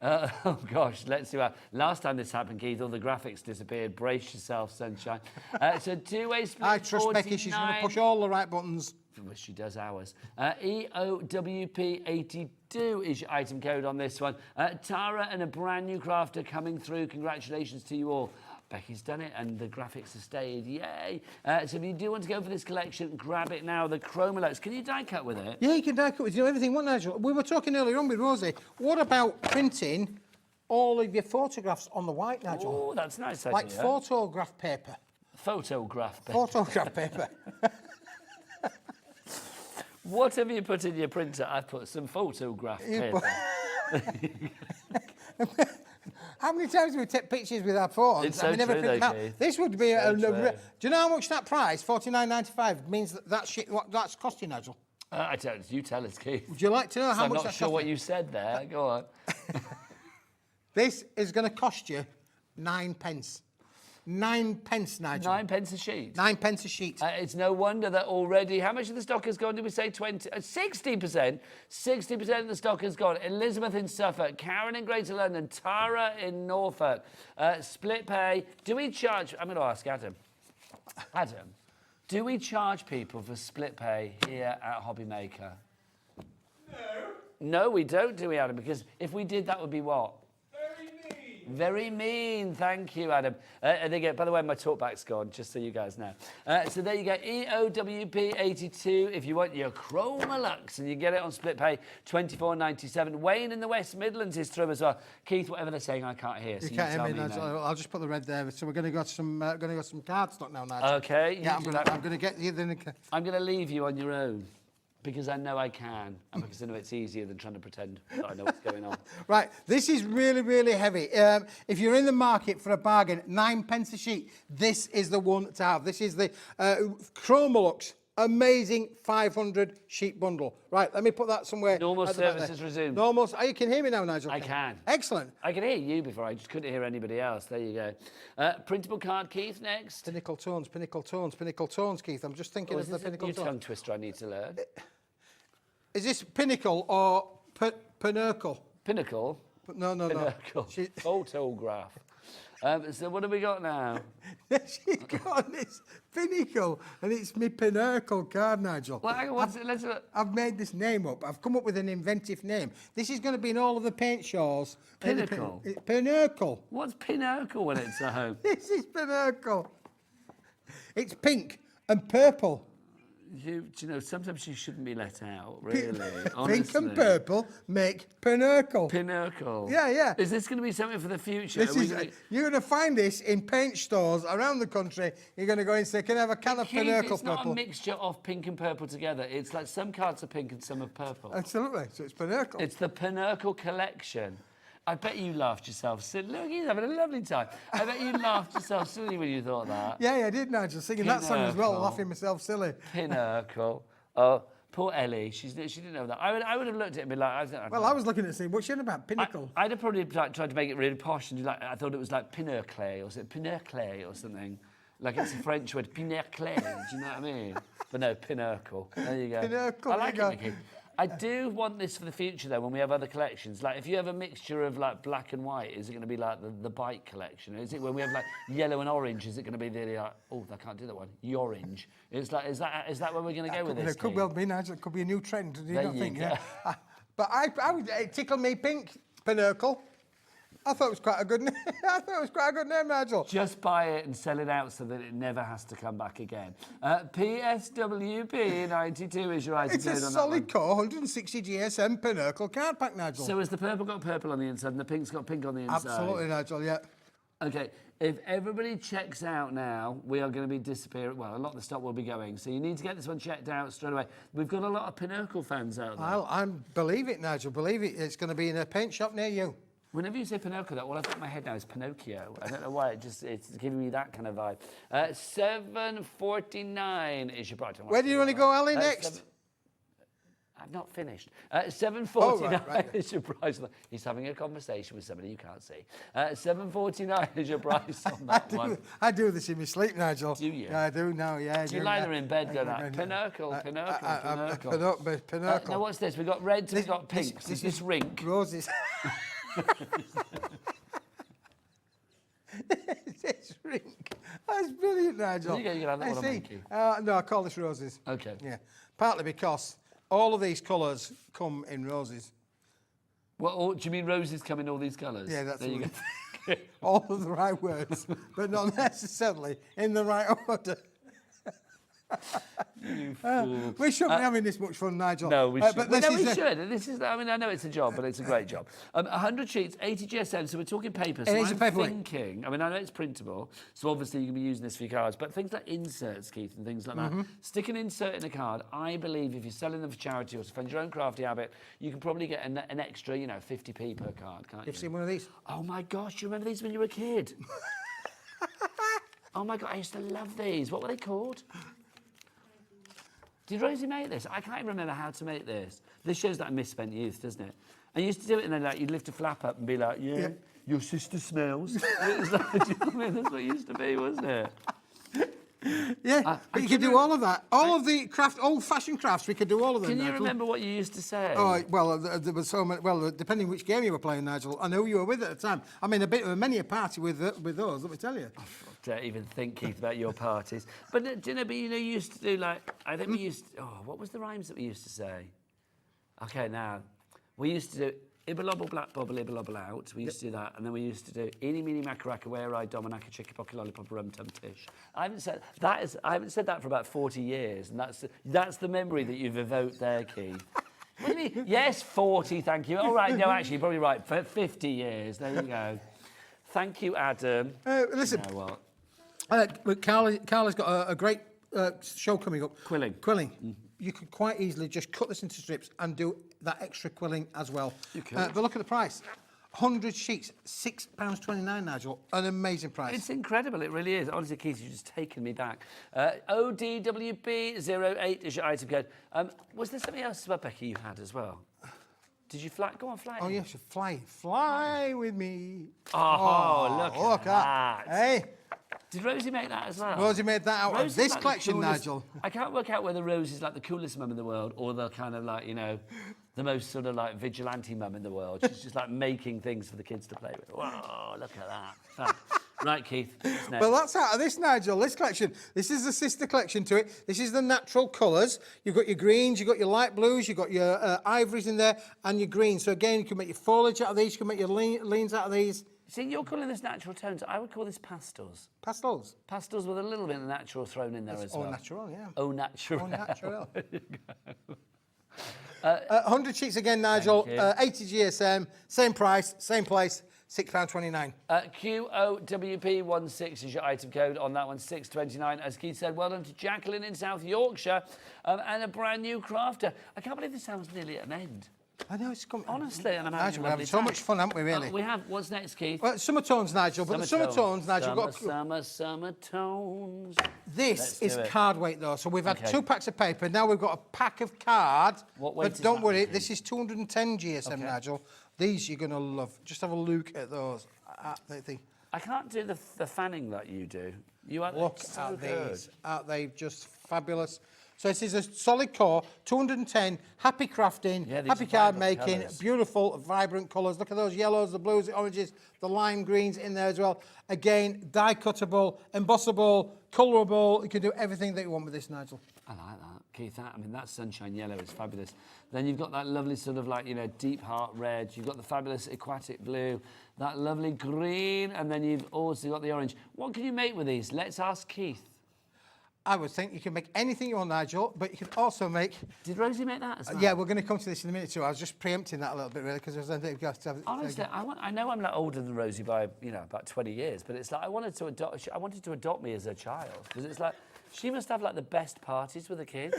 S3: Oh gosh, let's see what. Last time this happened, Keith, all the graphics disappeared. Brace yourself, sunshine. So two-way split.
S5: I trust 49. Becky. She's going to push all the right buttons.
S3: Well, she does ours. EOWP82 is your item code on this one. Tara and a brand new crafter coming through. Congratulations to you all. Becky's done it, and the graphics have stayed. Yay! So if you do want to go for this collection, grab it now. The Chromolux. Can you die cut with it?
S5: Yeah, you can die cut with everything. What, Nigel? We were talking earlier on with Rosie. What about printing all of your photographs on the white, Nigel?
S3: Oh, that's nice.
S5: Like photograph paper.
S3: Photograph paper.
S5: Photograph paper.
S3: What have you put in your printer? I've put some photograph paper.
S5: How many times do we take pictures with our phones?
S3: It's so true, though, Keith.
S5: This would be
S3: So
S5: do you know how much that price, $49.95, means what that's costing, Nigel?
S3: I don't. You tell us, Keith.
S5: Would you like to know how
S3: I'm
S5: much
S3: not
S5: that's
S3: sure what
S5: costing?
S3: you said there. Go on.
S5: This is going to cost you 9 pence. 9 pence, Nigel.
S3: 9 pence a sheet.
S5: 9 pence a sheet.
S3: It's no wonder that already. How much of the stock has gone? Did we say 20? 60%. 60% of the stock has gone. Elizabeth in Suffolk, Karen in Greater London, Tara in Norfolk. Split pay. Do we charge? I'm going to ask Adam. Adam, do we charge people for split pay here at HobbyMaker? No. No, we don't, do we, Adam? Because if we did, that would be what? Very mean, thank you, Adam. There you go. By the way, my talk back's gone, just so you guys know. So there you go, EOWP82 if you want your Chromolux, and you get it on split pay, $24.97. Wayne in the West Midlands is through as well. Keith, whatever they're saying, I can't hear. So
S5: you can't
S3: tell
S5: hear me,
S3: me
S5: Nigel. I'll just put the red there. So we're going to go some card stock now, Nigel.
S3: Okay.
S5: Yeah, I'm going to get you.
S3: I'm going to leave you on your own. Because I know I can, and because I know it's easier than trying to pretend that I know what's going on.
S5: Right, this is really, really heavy. If you're in the market for a bargain, 9 pence a sheet, this is the one to have. This is the Chromolux amazing 500 sheet bundle. Right, let me put that somewhere.
S3: Normal services resumed.
S5: Normal. Oh, you can hear me now, Nigel?
S3: I can.
S5: Excellent.
S3: I can hear you before, I just couldn't hear anybody else. There you go. Printable card, Keith, next.
S5: Pinnacle tones, Keith. I'm just thinking of the pinnacle tones.
S3: New tongue twister I need to learn.
S5: Is this pinnacle or pinnacle?
S3: Pinnacle?
S5: No.
S3: Pinnacle. Photograph. So what have we got now?
S5: She's got this pinnacle, and it's my pinnacle card, Nigel.
S3: Well, hang on,
S5: I've made this name up. I've come up with an inventive name. This is going to be in all of the paint shows.
S3: Pinnacle?
S5: Pinnacle.
S3: What's pinnacle when it's at home?
S5: This is pinnacle. It's pink and purple.
S3: Do you know, sometimes you shouldn't be let out, really.
S5: Pink and purple make pinnacle.
S3: Pinnacle.
S5: Yeah.
S3: Is this going to be something for the future?
S5: You're going to find this in paint stores around the country. You're going to go in and say, can I have a can of pinnacle
S3: It's not
S5: purple?
S3: a mixture of pink and purple together. It's like some cards are pink and some are purple.
S5: Absolutely. So it's pinnacle.
S3: It's the pinnacle collection. I bet you laughed yourself silly. Look, he's having a lovely time. I bet you laughed yourself silly when you thought that.
S5: Yeah, I did, Nigel. Singing that song as well, laughing myself silly.
S3: Pinnacle. Oh, poor Ellie. She didn't know that. I would have looked at it and been like...
S5: I was looking at it saying, what's she on about? Pinnacle?
S3: I'd have probably tried to make it really posh and I thought it was like pinnacle or something. Like it's a French word, pinnacle. Do you know what I mean? But no, pinnacle. There you go.
S5: Pinnacle.
S3: I like it, Mickey. I do want this for the future, though, when we have other collections. Like, if you have a mixture of, like, black and white, is it going to be, like, the bike collection? Is it when we have, like, yellow and orange, is it going to be the, like, oh, I can't do that one, orange? It's like, is that where we're going to go with this?
S5: It could well be, Nigel. It could be a new trend. Do you
S3: There
S5: not
S3: you
S5: think?
S3: go.
S5: Yeah. But I would tickle me pink, pinnacle. I thought it was quite a good name. I thought it was quite a good name, Nigel.
S3: Just buy it and sell it out so that it never has to come back again. PSWP 92 is your item
S5: It's a
S3: code on that
S5: solid
S3: one.
S5: core 160 GSM Pinnacle card pack, Nigel.
S3: So has the purple got purple on the inside and the pink's got pink on the inside?
S5: Absolutely, Nigel, yeah.
S3: Okay, if everybody checks out now, we are going to be disappearing. Well, a lot of the stock will be going. So you need to get this one checked out straight away. We've got a lot of Pinnacle fans out there.
S5: I believe it, Nigel, believe it. It's going to be in a paint shop near you.
S3: Whenever you say Pinocchio, all I've got in my head now is Pinocchio. I don't know why, it's giving me that kind of vibe. 7.49 is your price.
S5: Where do you want to go, Ali, next?
S3: I've not finished. 7.49
S5: right.
S3: is your price. He's having a conversation with somebody you can't see. 7.49 is your price on that one.
S5: I do this in my sleep, Nigel.
S3: Do you?
S5: Yeah, I do now, yeah.
S3: Do you lie there in bed going like, Pinocchio. Now what's this? We've got reds and we've got pinks. This is rink.
S5: Roses. It's rink. That's brilliant, Nigel.
S3: You can have that one on Minky.
S5: No, I call this roses.
S3: Okay.
S5: Yeah. Partly because all of these colours come in roses.
S3: Well, do you mean roses come in all these colours?
S5: Yeah, that's
S3: there you
S5: go. All of the right words, but not necessarily in the right order.
S3: You fool.
S5: We shouldn't be having this much fun, Nigel.
S3: No, we should.
S5: But
S3: Well,
S5: this
S3: no, we
S5: is
S3: should. This is. I mean, I know it's a job, but it's a great job. 100 sheets, 80 GSM. So we're talking paper. So
S5: It is a
S3: I'm
S5: paperweight.
S3: thinking. I mean, I know it's printable, so obviously you can be using this for your cards. But things like inserts, Keith, and things like that. Stick an insert in a card. I believe if you're selling them for charity or to fund your own crafty habit, you can probably get an extra, 50p per card, can't you?
S5: You've seen one of these?
S3: Oh my gosh, you remember these when you were a kid? Oh my God, I used to love these. What were they called? Did Rosie make this? I can't even remember how to make this. This shows that I misspent youth, doesn't it? I used to do it and then you'd lift a flap up and be like, yeah. Your sister smells. It was like, do you know what I mean? That's what it used to be, wasn't it?
S5: Yeah, but you could do all of that. All of the old-fashioned crafts, we could do all of them.
S3: Can you
S5: Nigel.
S3: remember what you used to say?
S5: Oh, well, there was so many. Well, depending which game you were playing, Nigel, and who you were with at the time. I mean, many a party with those, let me tell you.
S3: I don't even think, Keith, about your parties. But do you know, you used to do I think we used to, what was the rhymes that we used to say? Okay, now, we used to do Ibba-lobble, black bubble, ibba-lobble out. We used to do that. And then we used to do eeny, meeny, macaracca, where-I, dominaka, chicky, pocky, lollipop, rum-tum, tish. I haven't said that for about 40 years. And that's the memory that you've evoked there, Keith. What do you mean? Yes, 40, thank you. All right, no, actually, you're probably right. For 50 years. There you go. Thank you, Adam.
S5: Listen,
S3: You know what?
S5: Carla's got a great show coming up.
S3: Quilling.
S5: You can quite easily just cut this into strips and do that extra quilling as well.
S3: You could.
S5: But look at the price. 100 sheets, £6.29, Nigel. An amazing price.
S3: It's incredible, it really is. Honestly, Keith, you've just taken me back. ODWB08 is your item code. Was there something else about Becky you had as well? Did you fly? Go on, fly.
S5: Oh, yes, fly with me.
S3: Look at that.
S5: Hey.
S3: Did Rosie make that as well?
S5: Rosie made that out of
S3: Rosie's
S5: this
S3: like
S5: collection, Nigel.
S3: I can't work out whether Rosie's like the coolest mum in the world or the kind of the most sort of vigilante mum in the world. She's just making things for the kids to play with. Whoa, look at that. Right, Keith. What's next?
S5: Well, that's out of this, Nigel, this collection. This is the sister collection to it. This is the natural colours. You've got your greens, you've got your light blues, you've got your ivories in there, and your greens. So again, you can make your foliage out of these, you can make your leans out of these.
S3: See, you're calling this natural tones. I would call this pastels.
S5: Pastels?
S3: Pastels with a little bit of natural thrown in there as well.
S5: Au natural, yeah.
S3: Au natural.
S5: Au natural.
S3: There you go.
S5: 100 sheets again, Nigel. 80 GSM, same price, same place, £6.29.
S3: QOWP16 is your item code on that one, 6.29. As Keith said, well done to Jacqueline in South Yorkshire and a brand new crafter. I can't believe this sounds nearly at an end.
S5: I know, it's coming.
S3: Honestly, and I'm
S5: Nigel, we're having so much fun, haven't we, really?
S3: We have. What's next, Keith?
S5: Well, summer tones, Nigel. But the summer tones, Nigel.
S3: Summer tones.
S5: This is card weight, though. So we've had 2 packs of paper. Now we've got a pack of card.
S3: What weight
S5: But
S3: is
S5: don't
S3: that,
S5: worry,
S3: Keith?
S5: this is 210 GSM, Nigel. These you're going to love. Just have a look at those.
S3: I can't do the fanning that you do. You are
S5: Look
S3: so
S5: at
S3: good.
S5: these. Aren't they just fabulous? So this is a solid core, 210, happy crafting,
S3: Yeah, these
S5: happy
S3: are
S5: card
S3: vibrant
S5: making,
S3: colours.
S5: beautiful, vibrant colours. Look at those yellows, the blues, the oranges, the lime greens in there as well. Again, die cuttable, embossable, colourable. You can do everything that you want with this, Nigel.
S3: I like that, Keith. I mean, that sunshine yellow is fabulous. Then you've got that lovely sort of like, you know, deep heart red. You've got the fabulous aquatic blue, that lovely green, and then you've also got the orange. What can you make with these? Let's ask Keith.
S5: I would think you can make anything you want, Nigel, but you can also make...
S3: Did Rosie make that as well?
S5: Yeah, we're going to come to this in a minute too. I was just preempting that a little bit, really, because
S3: Honestly, I know I'm like older than Rosie by, you know, about 20 years, but it's like I wanted to adopt me as a child, because it's like she must have like the best parties with the kids,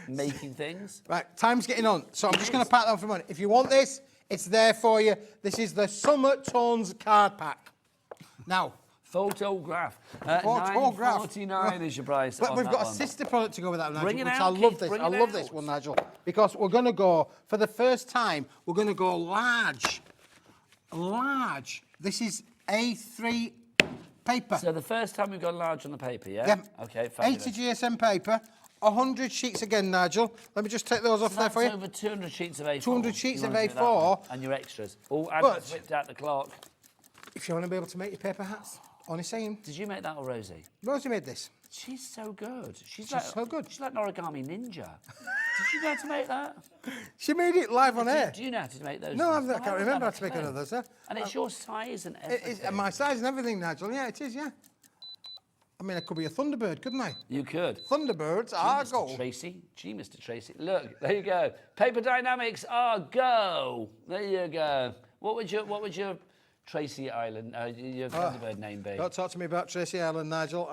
S3: making things.
S5: Right, time's getting on, so I'm just going to pack that on for a moment. If you want this, it's there for you. This is the Summer Tones card pack. Now...
S3: Photograph.
S5: Photograph.
S3: $9.49 is your price.
S5: But
S3: on
S5: we've
S3: that
S5: got
S3: one.
S5: a sister product to go with that, Nigel.
S3: Bring it
S5: which
S3: out,
S5: I love
S3: Keith,
S5: this.
S3: bring
S5: I
S3: it
S5: love this
S3: out.
S5: one, Nigel, because we're going to go for the first time. We're going to go large. Large. This is A3 paper.
S3: So the first time we've got large on the paper, yeah?
S5: Yeah.
S3: Okay, fabulous.
S5: 80 GSM paper. 100 sheets again, Nigel. Let me just take those off there for you.
S3: That's over 200 sheets of A4.
S5: 200 sheets
S3: You
S5: of
S3: wanna do that
S5: A4.
S3: one? And your extras. Oh, and
S5: But-
S3: I've whipped out the clock.
S5: If you want to be able to make your paper hats, only saying.
S3: Did you make that or Rosie?
S5: Rosie made this.
S3: She's so good. She's
S5: so good.
S3: She's like an origami ninja. Did you know how to make that?
S5: She made it live on air.
S3: Do you know how to make those?
S5: No,
S3: things?
S5: I can't
S3: would
S5: remember how
S3: have
S5: to make
S3: a clue.
S5: another, sir.
S3: And it's your size and everything.
S5: It's my size and everything, Nigel. Yeah, it is, yeah. I mean, I could be a Thunderbird, couldn't I?
S3: You could.
S5: Thunderbirds are
S3: Mr.
S5: go.
S3: Tracy. Gee, Mr. Tracy. Look, there you go. Paper Dynamics are go. There you go. What would your Tracy Island, your Thunderbird name be?
S5: Don't talk to me about Tracy Island, Nigel.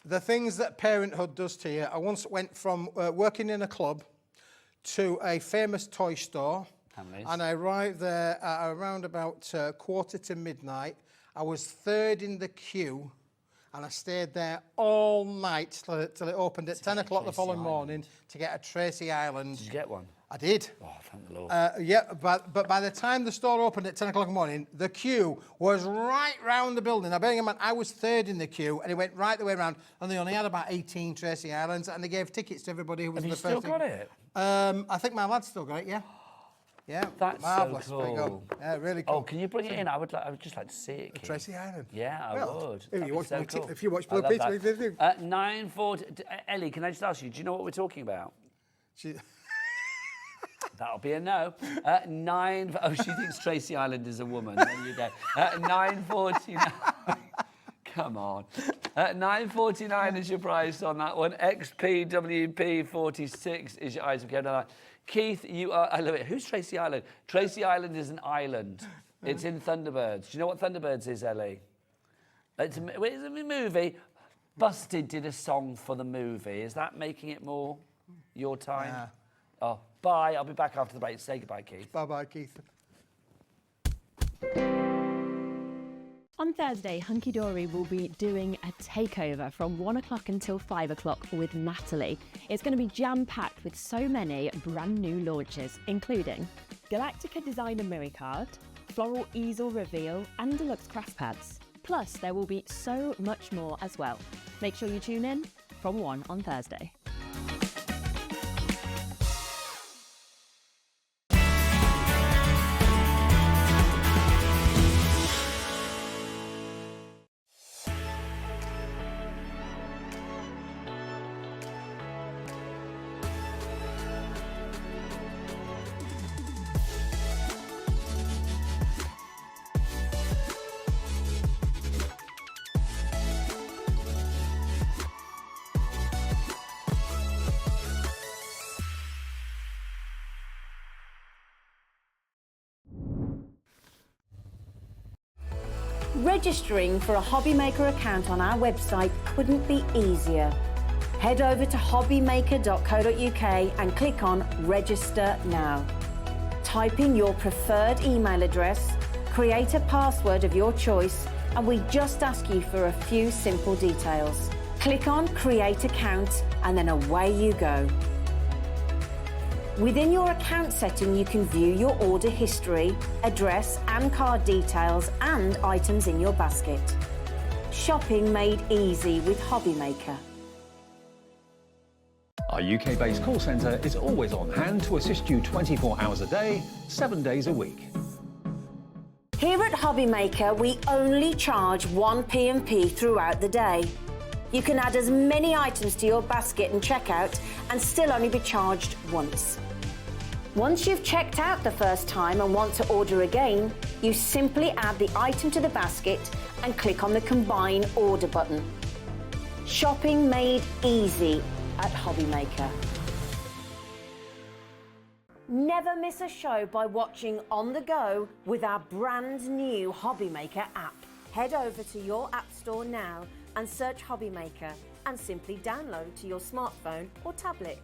S5: The things that parenthood does to you, I once went from working in a club to a famous toy store.
S3: Hamleys.
S5: And I arrived there at around about quarter to midnight. I was third in the queue, and I stayed there all night till it opened at 10 o'clock the following morning to get a Tracy Island.
S3: Did you get one?
S5: I did.
S3: Oh, thank the Lord.
S5: Yeah, but by the time the store opened at 10 o'clock in the morning, the queue was right round the building. Now, bearing in mind, I was third in the queue, and it went right the way around, and they only had about 18 Tracy Islands, and they gave tickets to everybody who was
S3: Have
S5: in
S3: you
S5: the first
S3: still got it?
S5: I think my lad's still got it, yeah. Yeah,
S3: That's
S5: marvellous.
S3: so
S5: There you go.
S3: cool.
S5: Yeah, really cool.
S3: Oh, can you bring it in? I would just like to see it, Keith.
S5: Tracy Island.
S3: Yeah, I would.
S5: If
S3: That'd
S5: you
S3: be
S5: watch
S3: so
S5: my
S3: cool.
S5: if you watch
S3: I
S5: Blue
S3: love
S5: Peter,
S3: that. 9:40. Ellie, can I just ask you? Do you know what we're talking about? That'll be a no. 9. Oh, she thinks Tracy Island is a woman. There you go. 9:49. Come on. 9:49 is your price on that one. XPWP 46 is your item code. Keith, you are. I love it. Who's Tracy Island? Tracy Island is an island. It's in Thunderbirds. Do you know what Thunderbirds is, Ellie? It's a movie. Busted did a song for the movie. Is that making it more your time?
S5: Yeah.
S3: Oh, bye. I'll be back after the break. Say goodbye, Keith.
S5: Bye-bye, Keith.
S9: On Thursday, Hunky Dory will be doing a takeover from 1 o'clock until 5 o'clock with Natalie. It's going to be jam-packed with so many brand new launches, including Galactica Designer Mirror Card, Floral Easel Reveal, and Deluxe Craft Pads. Plus, there will be so much more as well. Make sure you tune in from 1 on Thursday.
S2: Registering for a HobbyMaker account on our website couldn't be easier. Head over to hobbymaker.co.uk and click on Register Now. Type in your preferred email address, create a password of your choice, and we just ask you for a few simple details. Click on Create Account and then away you go. Within your account setting, you can view your order history, address and card details, and items in your basket. Shopping made easy with HobbyMaker.
S1: Our UK-based call centre is always on hand to assist you 24 hours a day, 7 days a week.
S2: Here at HobbyMaker, we only charge 1 P&P throughout the day. You can add as many items to your basket and checkout and still only be charged once. Once you've checked out the first time and want to order again, you simply add the item to the basket and click on the Combine Order button. Shopping made easy at HobbyMaker. Never miss a show by watching on the go with our brand new HobbyMaker app. Head over to your app store now and search HobbyMaker and simply download to your smartphone or tablet.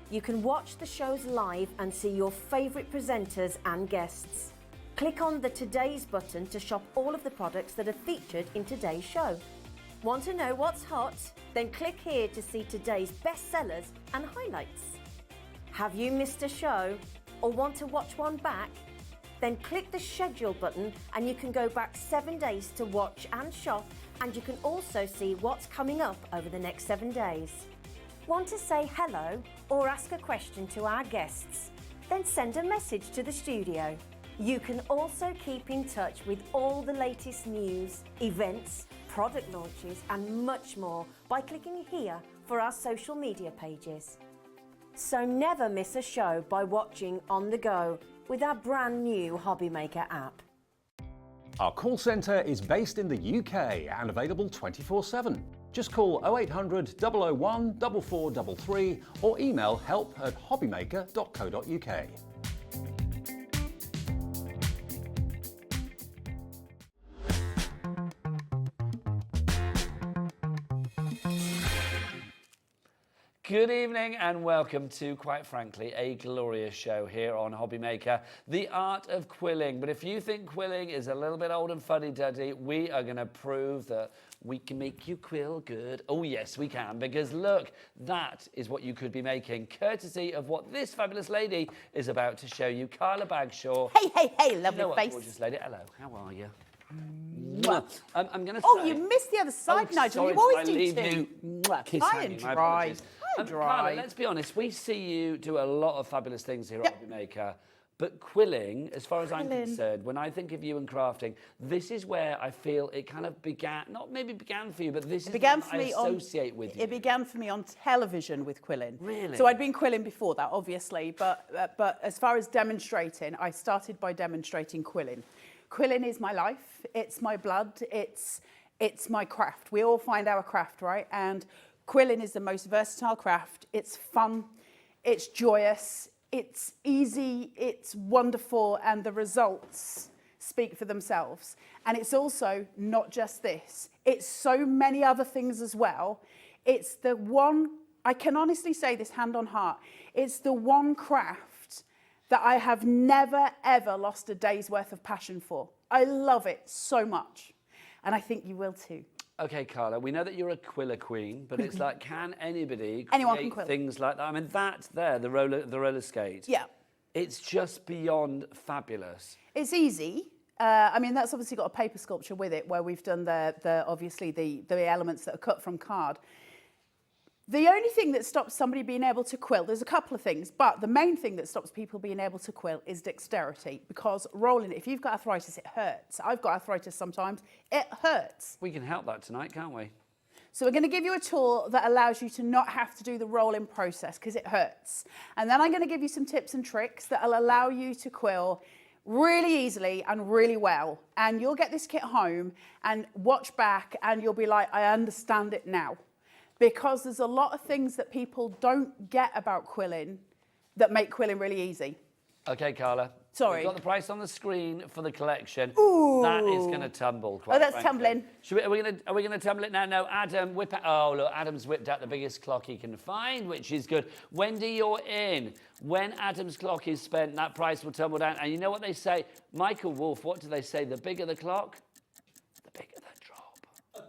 S2: You can watch the shows live and see your favourite presenters and guests. Click on the Today's button to shop all of the products that are featured in today's show. Want to know what's hot? Then click here to see today's bestsellers and highlights. Have you missed a show or want to watch one back? Then click the schedule button and you can go back 7 days to watch and shop, and you can also see what's coming up over the next 7 days. Want to say hello or ask a question to our guests? Then send a message to the studio. You can also keep in touch with all the latest news, events, product launches and much more by clicking here for our social media pages. So never miss a show by watching on the go with our brand new HobbyMaker app.
S1: Our call centre is based in the UK and available 24/7. Just call 0800 001 4433 or email help@hobbymaker.co.uk.
S3: Good evening and welcome to, quite frankly, a glorious show here on HobbyMaker, the art of quilling. But if you think quilling is a little bit old and fuddy-duddy, we are going to prove that we can make you quill good. Oh yes, we can, because look, that is what you could be making, courtesy of what this fabulous lady is about to show you, Carla Bagshaw.
S8: Hey, hey, hey, lovely
S3: You know what,
S8: face.
S3: gorgeous lady. Hello, how are you? I'm going to say...
S8: Oh, you missed the other side, Nigel.
S3: Sorry,
S8: You always
S3: I
S8: do
S3: leave
S8: too.
S3: you kiss
S8: High
S3: hanging.
S8: and
S3: My
S8: dry.
S3: apologies.
S8: High and
S3: Carla,
S8: dry.
S3: let's be honest, we see you do a lot of fabulous things here at HobbyMaker, but quilling, as far as I'm concerned, when I think of you and crafting, this is where I feel it kind of began, not maybe began for you, but this is
S8: began
S3: what
S8: for
S3: I
S8: me
S3: associate with you.
S8: It began for me on television with quilling.
S3: Really?
S8: So I'd been quilling before that, obviously, but as far as demonstrating, I started by demonstrating quilling. Quilling is my life. It's my blood. It's my craft. We all find our craft, right? And quilling is the most versatile craft. It's fun. It's joyous. It's easy. It's wonderful, and the results speak for themselves. And it's also not just this. It's so many other things as well. It's the one, I can honestly say this hand on heart, it's the one craft that I have never, ever lost a day's worth of passion for. I love it so much. And I think you will too.
S3: Okay, Carla, we know that you're a quiller queen, but it's like, can anybody
S8: Anyone can
S3: create
S8: quill.
S3: things like that? I mean, that there, the roller skate.
S8: Yeah.
S3: It's just beyond fabulous.
S8: It's easy. I mean, that's obviously got a paper sculpture with it, where we've done obviously the elements that are cut from card. The only thing that stops somebody being able to quill, there's a couple of things, but the main thing that stops people being able to quill is dexterity, because rolling it, if you've got arthritis, it hurts. I've got arthritis sometimes, it hurts.
S3: We can help that tonight, can't we?
S8: So we're going to give you a tool that allows you to not have to do the rolling process because it hurts. And then I'm going to give you some tips and tricks that will allow you to quill really easily and really well. And you'll get this kit home and watch back and you'll be like, I understand it now. Because there's a lot of things that people don't get about quilling that make quilling really easy.
S3: Okay, Carla.
S8: Sorry.
S3: We've got the price on the screen for the collection.
S8: Ooh.
S3: That is going to tumble, quite
S8: that's
S3: frankly.
S8: tumbling.
S3: Are we going to tumble it now? No, Adam, whip out. Oh, look, Adam's whipped out the biggest clock he can find, which is good. Wendy, you're in. When Adam's clock is spent, that price will tumble down. And you know what they say? Michael Wolff, what do they say? The bigger the clock, the bigger the drop.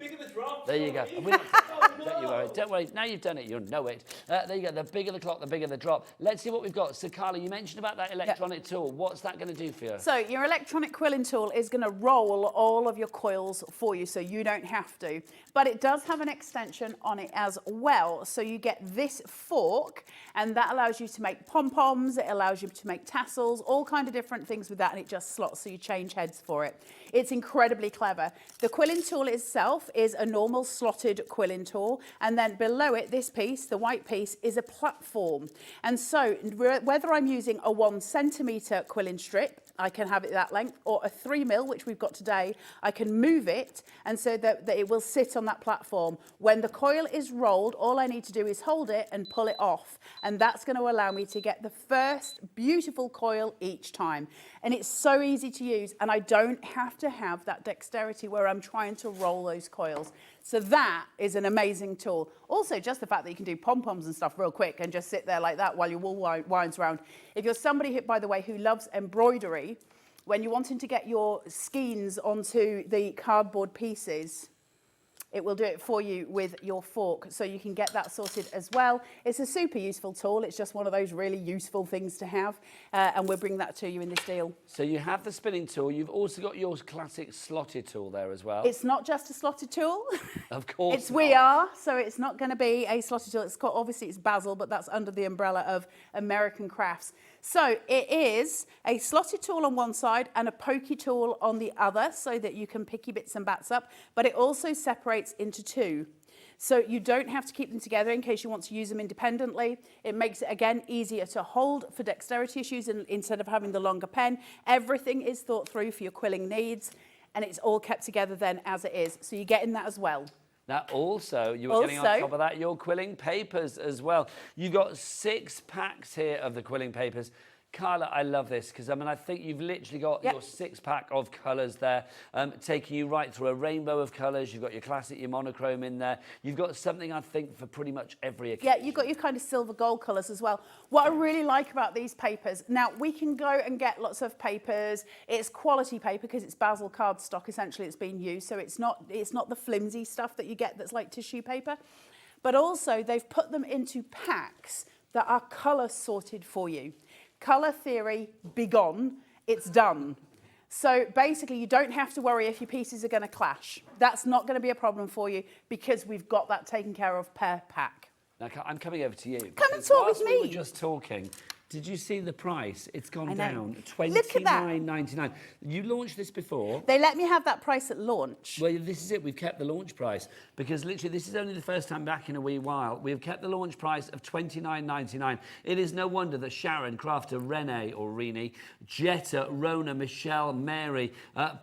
S10: bigger the drop.
S3: There you go. Don't you worry. Don't worry. Now you've done it, you'll know it. There you go. The bigger the clock, the bigger the drop. Let's see what we've got. So, Carla, you mentioned about that electronic tool. What's that going to do for you?
S8: So your electronic quilling tool is going to roll all of your coils for you, so you don't have to. But it does have an extension on it as well. So you get this fork, and that allows you to make pom-poms. It allows you to make tassels, all kind of different things with that, and it just slots, so you change heads for it. It's incredibly clever. The quilling tool itself is a normal slotted quilling tool, and then below it, this piece, the white piece, is a platform. And so whether I'm using a 1 centimetre quilling strip, I can have it that length, or a 3mm, which we've got today, I can move it, and so that it will sit on that platform. When the coil is rolled, all I need to do is hold it and pull it off, and that's going to allow me to get the first beautiful coil each time. And it's so easy to use, and I don't have to have that dexterity where I'm trying to roll those coils. So that is an amazing tool. Also, just the fact that you can do pom-poms and stuff real quick and just sit there like that while your wool winds around. If you're somebody, by the way, who loves embroidery, when you're wanting to get your skeins onto the cardboard pieces, it will do it for you with your fork, so you can get that sorted as well. It's a super useful tool. It's just one of those really useful things to have, and we'll bring that to you in this deal.
S3: So you have the spinning tool. You've also got your classic slotted tool there as well.
S8: It's not just a slotted tool.
S3: Of course
S8: It's We Are, so it's not going to be a slotted tool. It's got, obviously it's Basil, but that's under the umbrella of American Crafts. So it is a slotted tool on one side and a pokey tool on the other, so that you can pick your bits and bats up, but it also separates into two. So you don't have to keep them together in case you want to use them independently. It makes it, again, easier to hold for dexterity issues instead of having the longer pen. Everything is thought through for your quilling needs, and it's all kept together then as it is. So you're getting that as well.
S3: Now, also, you were getting on top of that your quilling papers as well. You've got 6 packs here of the quilling papers. Carla, I love this because, I mean, I think you've literally got your 6-pack of colours there, taking you right through a rainbow of colours. You've got your classic, your monochrome in there. You've got something, I think, for pretty much every occasion.
S8: Yeah, you've got your kind of silver gold colours as well. What I really like about these papers, now we can go and get lots of papers. It's quality paper because it's Basil cardstock, essentially, it's been used. So it's not the flimsy stuff that you get that's like tissue paper. But also, they've put them into packs that are colour sorted for you. Colour theory, begone, it's done. So basically, you don't have to worry if your pieces are going to clash. That's not going to be a problem for you because we've got that taken care of per pack.
S3: Now, I'm coming over to you.
S8: Come and talk with me.
S3: We were just talking. Did you see the price? It's gone down,
S8: $29.99.
S3: You launched this before.
S8: They let me have that price at launch.
S3: Well, this is it. We've kept the launch price because literally this is only the first time back in a wee while. We've kept the launch price of $29.99. It is no wonder that Sharon, Crafter, Renee or Renee, Jetta, Rona, Michelle, Mary,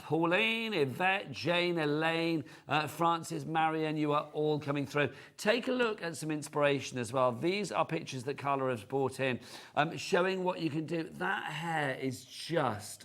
S3: Pauline, Yvette, Jane, Elaine, Francis, Marianne, you are all coming through. Take a look at some inspiration as well. These are pictures that Carla has brought in. Showing what you can do. That hair is just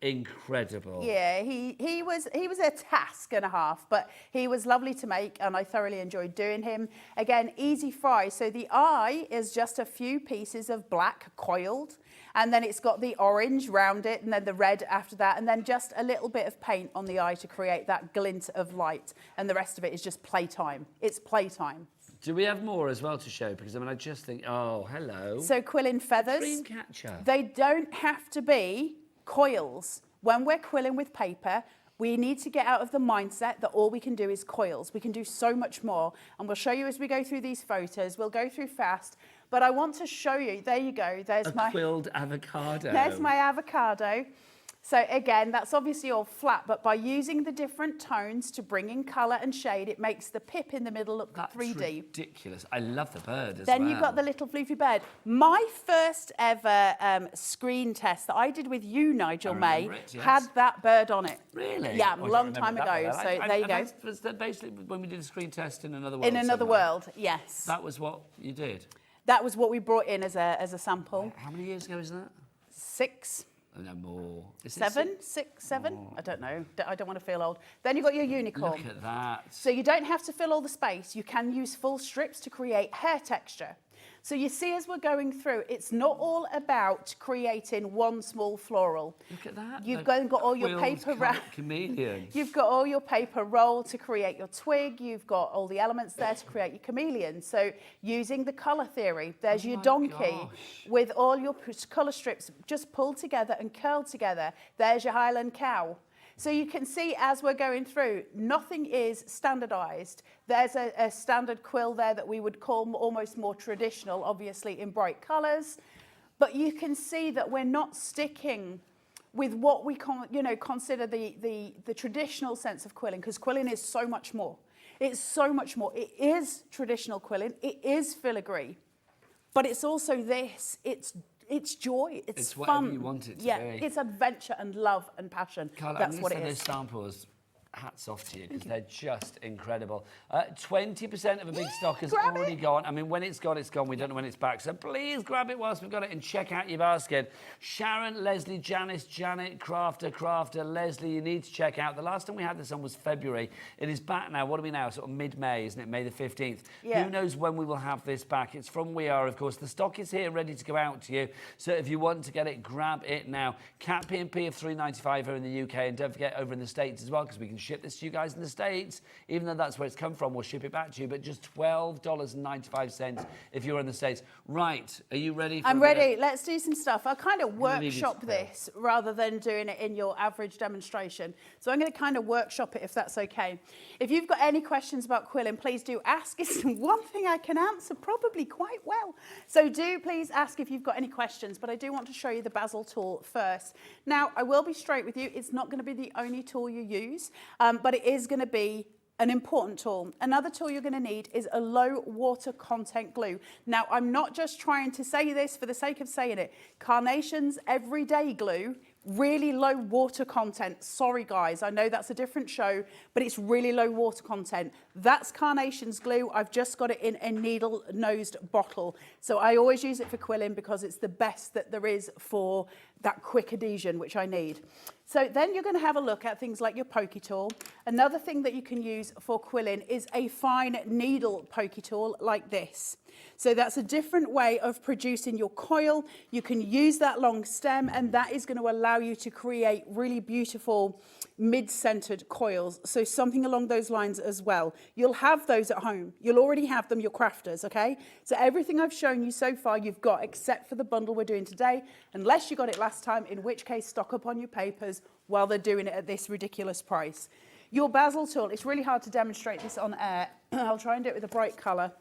S3: incredible.
S8: Yeah, he was a task and a half, but he was lovely to make, and I thoroughly enjoyed doing him. Again, easy fry. So the eye is just a few pieces of black coiled, and then it's got the orange round it, and then the red after that, and then just a little bit of paint on the eye to create that glint of light, and the rest of it is just playtime. It's playtime.
S3: Do we have more as well to show? Because, I mean, I just think, oh, hello.
S8: So quilling feathers.
S3: Dream catcher.
S8: They don't have to be coils. When we're quilling with paper, we need to get out of the mindset that all we can do is coils. We can do so much more. And we'll show you as we go through these photos. We'll go through fast. But I want to show you, there you go. There's my
S3: quilled avocado.
S8: There's my avocado. So again, that's obviously all flat, but by using the different tones to bring in colour and shade, it makes the pip in the middle look 3D.
S3: That's ridiculous. I love the bird as well.
S8: Then you've got the little floofy bird. My first ever screen test that I did with you, Nigel May, had that bird on it.
S3: Really?
S8: Yeah, a long time ago. So there you go.
S3: Was that basically when we did a screen test in another world?
S8: In another world, yes.
S3: That was what you did?
S8: That was what we brought in as a sample.
S3: How many years ago is that?
S8: 6.
S3: No more. Is it
S8: 7? 6, 7? Oh. I don't know. I don't want to feel old. Then you've got your unicorn.
S3: Look at that.
S8: So you don't have to fill all the space. You can use full strips to create hair texture. So you see, as we're going through, it's not all about creating one small floral.
S3: Look at that.
S8: You've got all your paper
S3: chameleon.
S8: You've got all your paper roll to create your twig. You've got all the elements there to create your chameleon. So using the colour theory, there's your donkey with all your colour strips just pulled together and curled together. There's your Highland cow. So you can see as we're going through, nothing is standardised. There's a standard quill there that we would call almost more traditional, obviously in bright colours. But you can see that we're not sticking with what we consider the traditional sense of quilling, because quilling is so much more. It's so much more. It is traditional quilling. It is filigree. But it's also this. It's joy. It's fun.
S3: Whatever you want it to be.
S8: Yeah, it's adventure and love and passion.
S3: Carla,
S8: That's what it is.
S3: Those samples, hats off to you, because they're just incredible. 20% of a big stock has already gone. I mean, when it's gone, it's gone. We don't know when it's back. So please grab it whilst we've got it and check out your basket. Sharon, Leslie, Janice, Janet, Crafter, Leslie, you need to check out. The last time we had this on was February. It is back now. What are we now? Sort of mid-May, isn't it? May the 15th. Yeah. Who knows when we will have this back? It's from We Are, of course. The stock is here, ready to go out to you. So if you want to get it, grab it now. Cap P&P of $3.95 here in the UK. And don't forget, over in the States as well, because we can ship this to you guys in the States. Even though that's where it's come from, we'll ship it back to you, but just $12.95 if you're in the States. Right, are you ready?
S8: I'm ready. Let's do some stuff. I'll kind of workshop this rather than doing it in your average demonstration. So I'm going to kind of workshop it, if that's okay. If you've got any questions about quilling, please do ask. It's one thing I can answer probably quite well. So do please ask if you've got any questions, but I do want to show you the Basil tool first. Now, I will be straight with you. It's not going to be the only tool you use, but it is going to be an important tool. Another tool you're going to need is a low water content glue. Now, I'm not just trying to say this for the sake of saying it. Carnation's everyday glue, really low water content. Sorry guys, I know that's a different show, but it's really low water content. That's Carnation's glue. I've just got it in a needle-nosed bottle. So I always use it for quilling because it's the best that there is for that quick adhesion, which I need. So then you're going to have a look at things like your pokey tool. Another thing that you can use for quilling is a fine needle pokey tool like this. So that's a different way of producing your coil. You can use that long stem, and that is going to allow you to create really beautiful mid-centered coils. So something along those lines as well. You'll have those at home. You'll already have them, your crafters, okay? So everything I've shown you so far, you've got, except for the bundle we're doing today, unless you got it last time, in which case stock up on your papers while they're doing it at this ridiculous price. Your Basil tool, it's really hard to demonstrate this on air. I'll try and do it with a bright colour.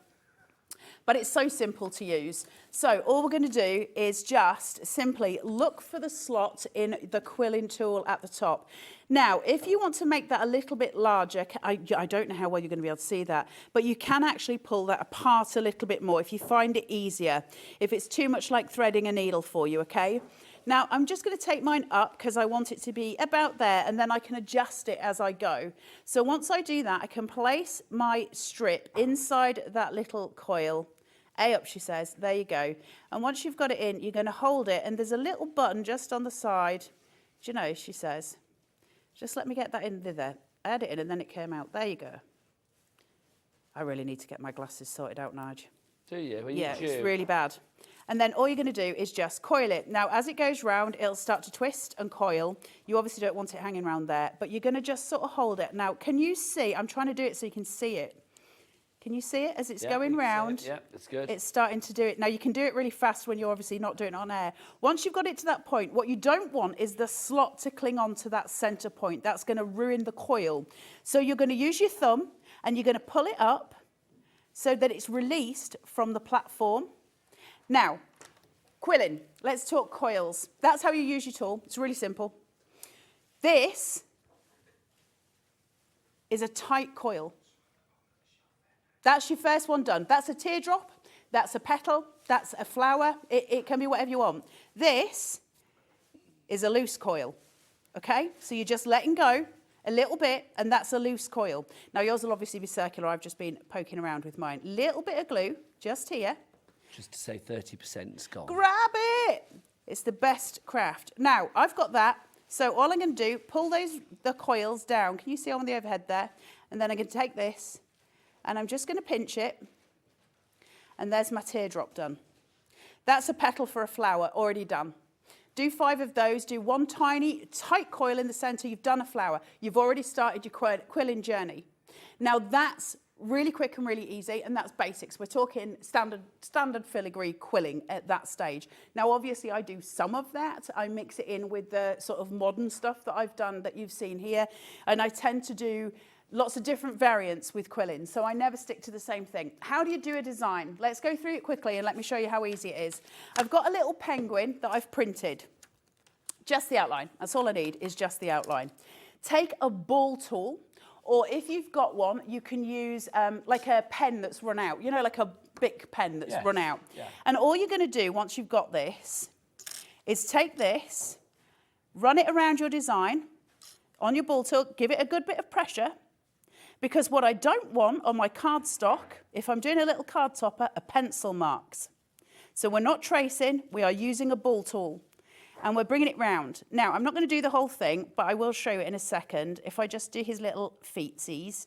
S8: But it's so simple to use. So all we're going to do is just simply look for the slot in the quilling tool at the top. Now, if you want to make that a little bit larger, I don't know how well you're going to be able to see that, but you can actually pull that apart a little bit more if you find it easier, if it's too much like threading a needle for you, okay? Now, I'm just going to take mine up because I want it to be about there, and then I can adjust it as I go. So once I do that, I can place my strip inside that little coil. A up, she says. There you go. And once you've got it in, you're going to hold it, and there's a little button just on the side. Do you know, she says, just let me get that in there. I had it in, and then it came out. There you go. I really need to get my glasses sorted out, Nige.
S3: Do you? Well,
S8: yeah, it's really bad. And then all you're going to do is just coil it. Now, as it goes round, it'll start to twist and coil. You obviously don't want it hanging around there, but you're going to just sort of hold it. Now, can you see? I'm trying to do it so you can see it. Can you see it as it's going round?
S3: Yeah, it's good.
S8: It's starting to do it. Now, you can do it really fast when you're obviously not doing it on air. Once you've got it to that point, what you don't want is the slot to cling on to that centre point. That's going to ruin the coil. So you're going to use your thumb, and you're going to pull it up so that it's released from the platform. Now, quilling. Let's talk coils. That's how you use your tool. It's really simple. This is a tight coil. That's your first one done. That's a teardrop. That's a petal. That's a flower. It can be whatever you want. This is a loose coil. Okay? So you're just letting go a little bit, and that's a loose coil. Now, yours will obviously be circular. I've just been poking around with mine. Little bit of glue just here.
S3: Just to say 30% is gone.
S8: Grab it! It's the best craft. Now, I've got that. So all I'm going to do, pull the coils down. Can you see on the overhead there? And then I'm going to take this, and I'm just going to pinch it. And there's my teardrop done. That's a petal for a flower already done. Do 5 of those, do 1 tiny, tight coil in the center, you've done a flower. You've already started your quilling journey. Now that's really quick and really easy, and that's basics. We're talking standard filigree quilling at that stage. Now obviously I do some of that. I mix it in with the sort of modern stuff that I've done that you've seen here, and I tend to do lots of different variants with quilling, so I never stick to the same thing. How do you do a design? Let's go through it quickly and let me show you how easy it is. I've got a little penguin that I've printed. Just the outline. That's all I need, is just the outline. Take a ball tool, or if you've got one, you can use like a pen that's run out, you know, like a Bic pen that's run out. Yeah. And all you're going to do once you've got this is take this, run it around your design on your ball tool, give it a good bit of pressure, because what I don't want on my cardstock, if I'm doing a little card topper, are pencil marks. So we're not tracing, we are using a ball tool, and we're bringing it round. Now, I'm not going to do the whole thing, but I will show you in a second. If I just do his little feetsies,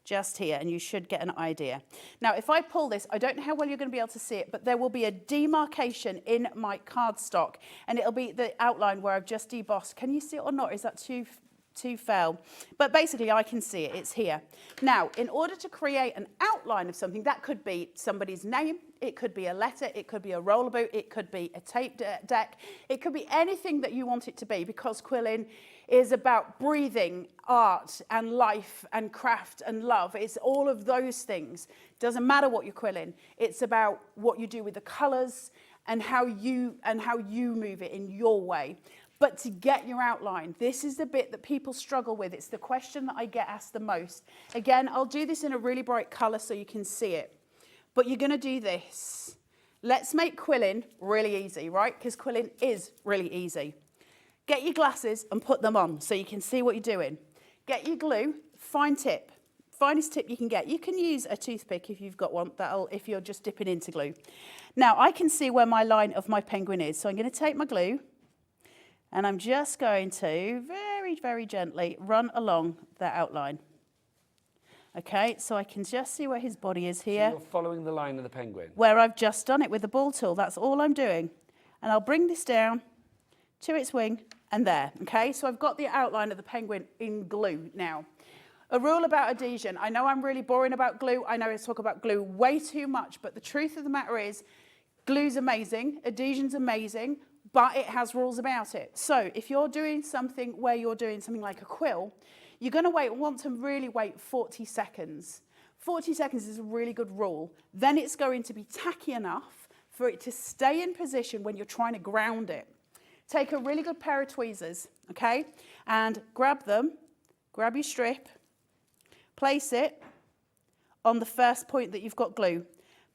S8: just here, and you should get an idea. Now, if I pull this, I don't know how well you're going to be able to see it, but there will be a demarcation in my cardstock, and it'll be the outline where I've just debossed. Can you see it or not? Is that too foul? But basically I can see it, it's here. Now, in order to create an outline of something, that could be somebody's name, it could be a letter, it could be a roller boot, it could be a tape deck, it could be anything that you want it to be, because quilling is about breathing art and life and craft and love. It's all of those things. Doesn't matter what you're quilling, it's about what you do with the colours and how you move it in your way. But to get your outline, this is the bit that people struggle with. It's the question that I get asked the most. Again, I'll do this in a really bright colour so you can see it. But you're going to do this. Let's make quilling really easy, right? Because quilling is really easy. Get your glasses and put them on so you can see what you're doing. Get your glue, fine tip. Finest tip you can get. You can use a toothpick if you've got one, if you're just dipping into glue. Now, I can see where my line of my penguin is. So I'm going to take my glue, and I'm just going to very, very gently run along that outline. Okay, so I can just see where his body is here.
S3: So you're following the line of the penguin?
S8: Where I've just done it with the ball tool. That's all I'm doing. And I'll bring this down to its wing and there. Okay, so I've got the outline of the penguin in glue now. A rule about adhesion. I know I'm really boring about glue. I know I talk about glue way too much, but the truth of the matter is glue's amazing, adhesion's amazing, but it has rules about it. So if you're doing something where you're doing something like a quill, you're going to want to really wait 40 seconds. 40 seconds is a really good rule. Then it's going to be tacky enough for it to stay in position when you're trying to ground it. Take a really good pair of tweezers, okay, and grab them, grab your strip, place it on the first point that you've got glue.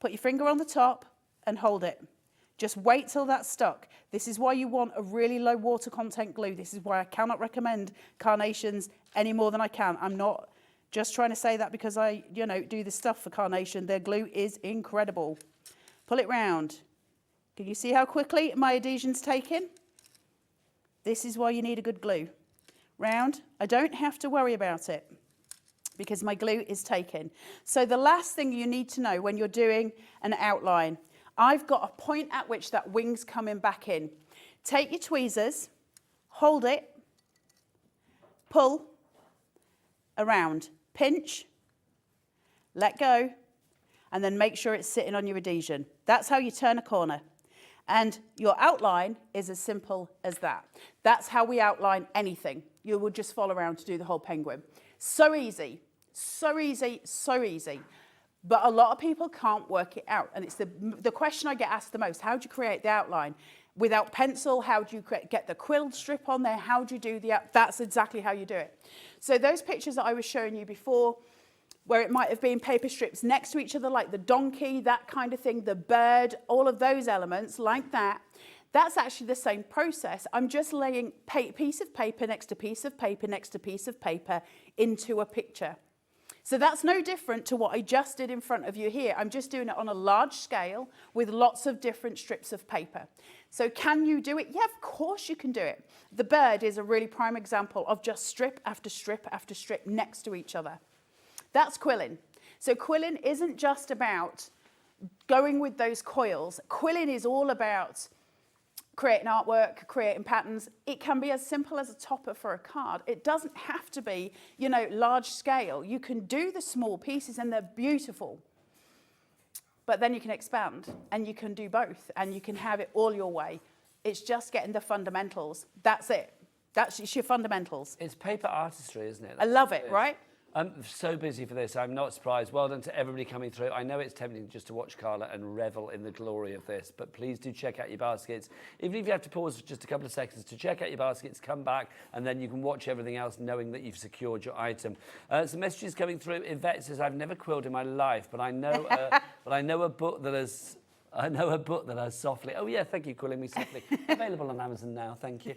S8: Put your finger on the top and hold it. Just wait till that's stuck. This is why you want a really low water content glue. This is why I cannot recommend carnations any more than I can. I'm not just trying to say that because I, do this stuff for carnation. Their glue is incredible. Pull it round. Can you see how quickly my adhesion's taken? This is why you need a good glue. Round. I don't have to worry about it because my glue is taken. So the last thing you need to know when you're doing an outline, I've got a point at which that wing's coming back in. Take your tweezers, hold it, pull around, pinch, let go, and then make sure it's sitting on your adhesion. That's how you turn a corner. And your outline is as simple as that. That's how we outline anything. You will just follow around to do the whole penguin. So easy, so easy, so easy. But a lot of people can't work it out. And it's the question I get asked the most. How do you create the outline? Without pencil, how do you get the quill strip on there? How do you do that's exactly how you do it. So those pictures that I was showing you before, where it might have been paper strips next to each other, like the donkey, that kind of thing, the bird, all of those elements like that, that's actually the same process. I'm just laying piece of paper next to piece of paper next to piece of paper into a picture. So that's no different to what I just did in front of you here. I'm just doing it on a large scale with lots of different strips of paper. So can you do it? Yeah, of course you can do it. The bird is a really prime example of just strip after strip after strip next to each other. That's quilling. So quilling isn't just about going with those coils. Quilling is all about creating artwork, creating patterns. It can be as simple as a topper for a card. It doesn't have to be, you know, large scale. You can do the small pieces and they're beautiful. But then you can expand and you can do both and you can have it all your way. It's just getting the fundamentals. That's it. That's your fundamentals.
S3: It's paper artistry, isn't it?
S8: I love it, right?
S3: I'm so busy for this. I'm not surprised. Well done to everybody coming through. I know it's tempting just to watch Carla and revel in the glory of this, but please do check out your baskets. Even if you have to pause for just a couple of seconds to check out your baskets, come back, and then you can watch everything else knowing that you've secured your item. Some messages coming through. Yvette says, I've never quilled in my life, but I know, I know a book that has softly. Oh yeah, thank you, Quilling Me Softly. Available on Amazon now, thank you.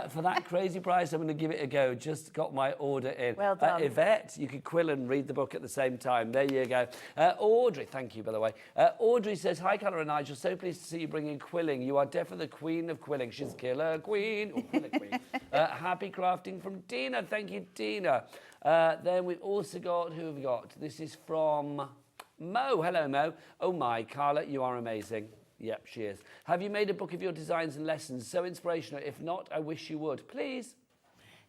S3: For that crazy price, I'm going to give it a go. Just got my order in.
S8: Well done.
S3: Yvette, you could quill and read the book at the same time. There you go. Audrey, thank you, by the way. Audrey says, hi, Carla and Nigel. So pleased to see you bringing quilling. You are definitely the queen of quilling. She's killer queen. Or quiller queen. Happy crafting from Dina. Thank you, Dina. Then we've also got, who have we got? This is from Mo. Hello, Mo. Oh my, Carla, you are amazing. Yep, she is. Have you made a book of your designs and lessons? So inspirational. If not, I wish you would. Please.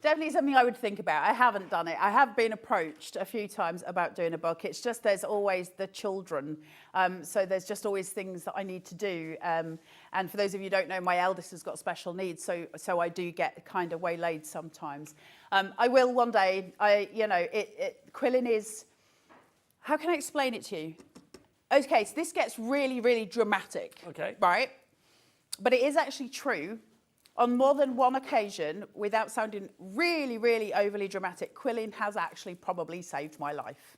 S8: Definitely something I would think about. I haven't done it. I have been approached a few times about doing a book. It's just there's always the children. So there's just always things that I need to do. And for those of you who don't know, my eldest has got special needs. So I do get kind of waylaid sometimes. I will one day. Quilling is... How can I explain it to you? Okay, so this gets really, really dramatic.
S3: Okay.
S8: Right? But it is actually true. On more than one occasion, without sounding really, really overly dramatic, quilling has actually probably saved my life.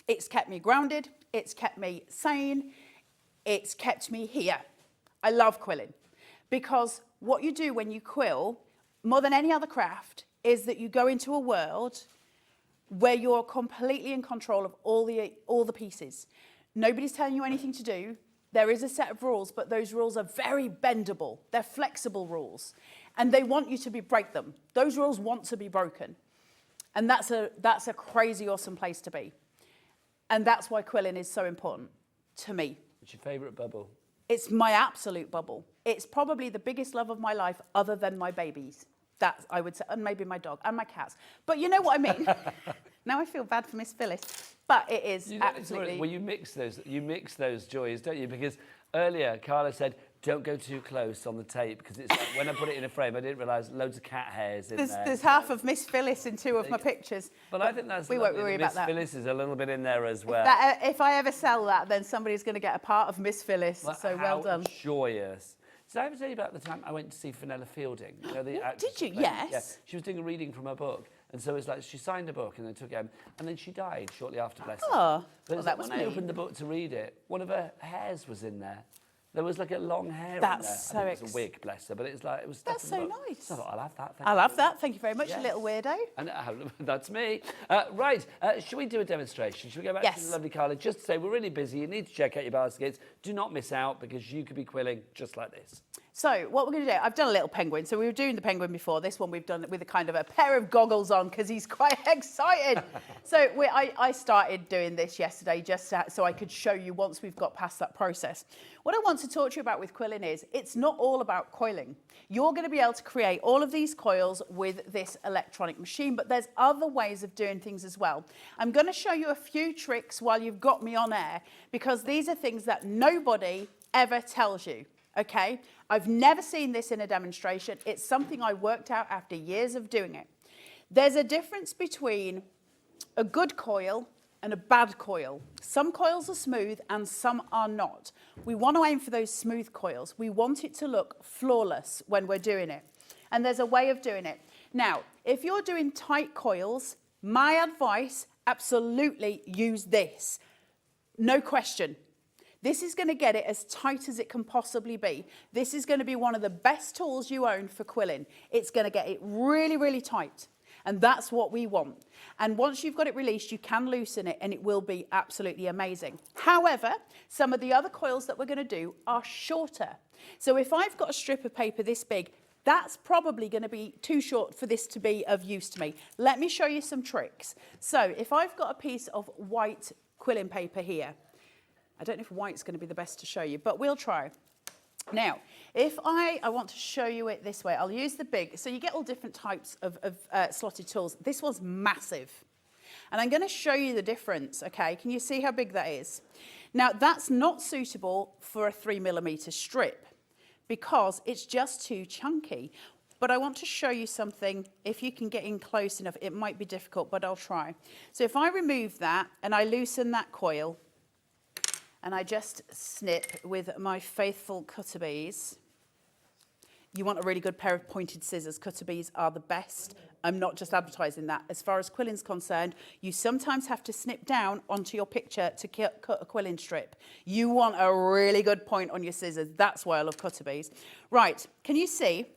S8: It's kept me grounded. It's kept me sane. It's kept me here. I love quilling. Because what you do when you quill, more than any other craft, is that you go into a world where you're completely in control of all the pieces. Nobody's telling you anything to do. There is a set of rules, but those rules are very bendable. They're flexible rules, and they want you to break them. Those rules want to be broken, and that's a crazy awesome place to be. And that's why quilling is so important to me.
S3: What's your favourite bubble? It's
S8: my absolute bubble. It's probably the biggest love of my life, other than my babies. That I would say, and maybe my dog and my cats. But you know what I mean. Now I feel bad for Miss Phyllis, but it is absolutely.
S3: Well, you mix those joys, don't you? Because earlier Carla said, don't go too close on the tape, because it's like, when I put it in a frame, I didn't realise loads of cat hairs in there.
S8: There's half of Miss Phyllis in two of my pictures.
S3: But I think that's
S8: we won't worry about that.
S3: Miss Phyllis is a little bit in there as well.
S8: If I ever sell that, then somebody's going to get a part of Miss Phyllis. So well done.
S3: Joyous. Did I ever tell you about the time I went to see Fenella Fielding? You know, the
S8: did you?
S3: Play?
S8: Yes.
S3: Yeah. She was doing a reading from her book, and so it was like she signed a book and then took it home, and then she died shortly after, bless her.
S8: Oh,
S3: but that was when I opened the book to read it, one of her hairs was in there. There was like a long hair in there.
S8: That's so
S3: it was a wig, bless her, but it's like, it was stuff
S8: That's
S3: in the
S8: so
S3: book.
S8: nice.
S3: So I thought, I'll have that.
S8: I'll have that. Thank you very much,
S3: Yes.
S8: you little weirdo.
S3: And that's me. Right, should we do a demonstration? Should we go back to the lovely Carla? Just to say, we're really busy. You need to check out your baskets. Do not miss out, because you could be quilling just like this.
S8: So what we're going to do, I've done a little penguin. So we were doing the penguin before. This one we've done with a kind of a pair of goggles on, because he's quite excited. So I started doing this yesterday just so I could show you once we've got past that process. What I want to talk to you about with quilling is, it's not all about coiling. You're going to be able to create all of these coils with this electronic machine, but there's other ways of doing things as well. I'm going to show you a few tricks while you've got me on air, because these are things that nobody ever tells you. Okay, I've never seen this in a demonstration. It's something I worked out after years of doing it. There's a difference between a good coil and a bad coil. Some coils are smooth and some are not. We want to aim for those smooth coils. We want it to look flawless when we're doing it. And there's a way of doing it. Now, if you're doing tight coils, my advice, absolutely use this. No question. This is going to get it as tight as it can possibly be. This is going to be one of the best tools you own for quilling. It's going to get it really, really tight. And that's what we want. And once you've got it released, you can loosen it and it will be absolutely amazing. However, some of the other coils that we're going to do are shorter. So if I've got a strip of paper this big, that's probably going to be too short for this to be of use to me. Let me show you some tricks. So if I've got a piece of white quilling paper here, I don't know if white's going to be the best to show you, but we'll try. Now, if I want to show you it this way, I'll use the big. So you get all different types of slotted tools. This one's massive. And I'm going to show you the difference, okay? Can you see how big that is? Now, that's not suitable for a 3mm strip because it's just too chunky. But I want to show you something. If you can get in close enough, it might be difficult, but I'll try. So if I remove that and I loosen that coil, and I just snip with my faithful cutter bees. You want a really good pair of pointed scissors. Cutter bees are the best. I'm not just advertising that. As far as quilling's concerned, you sometimes have to snip down onto your picture to cut a quilling strip. You want a really good point on your scissors. That's why I love cutter bees. Right, can you see?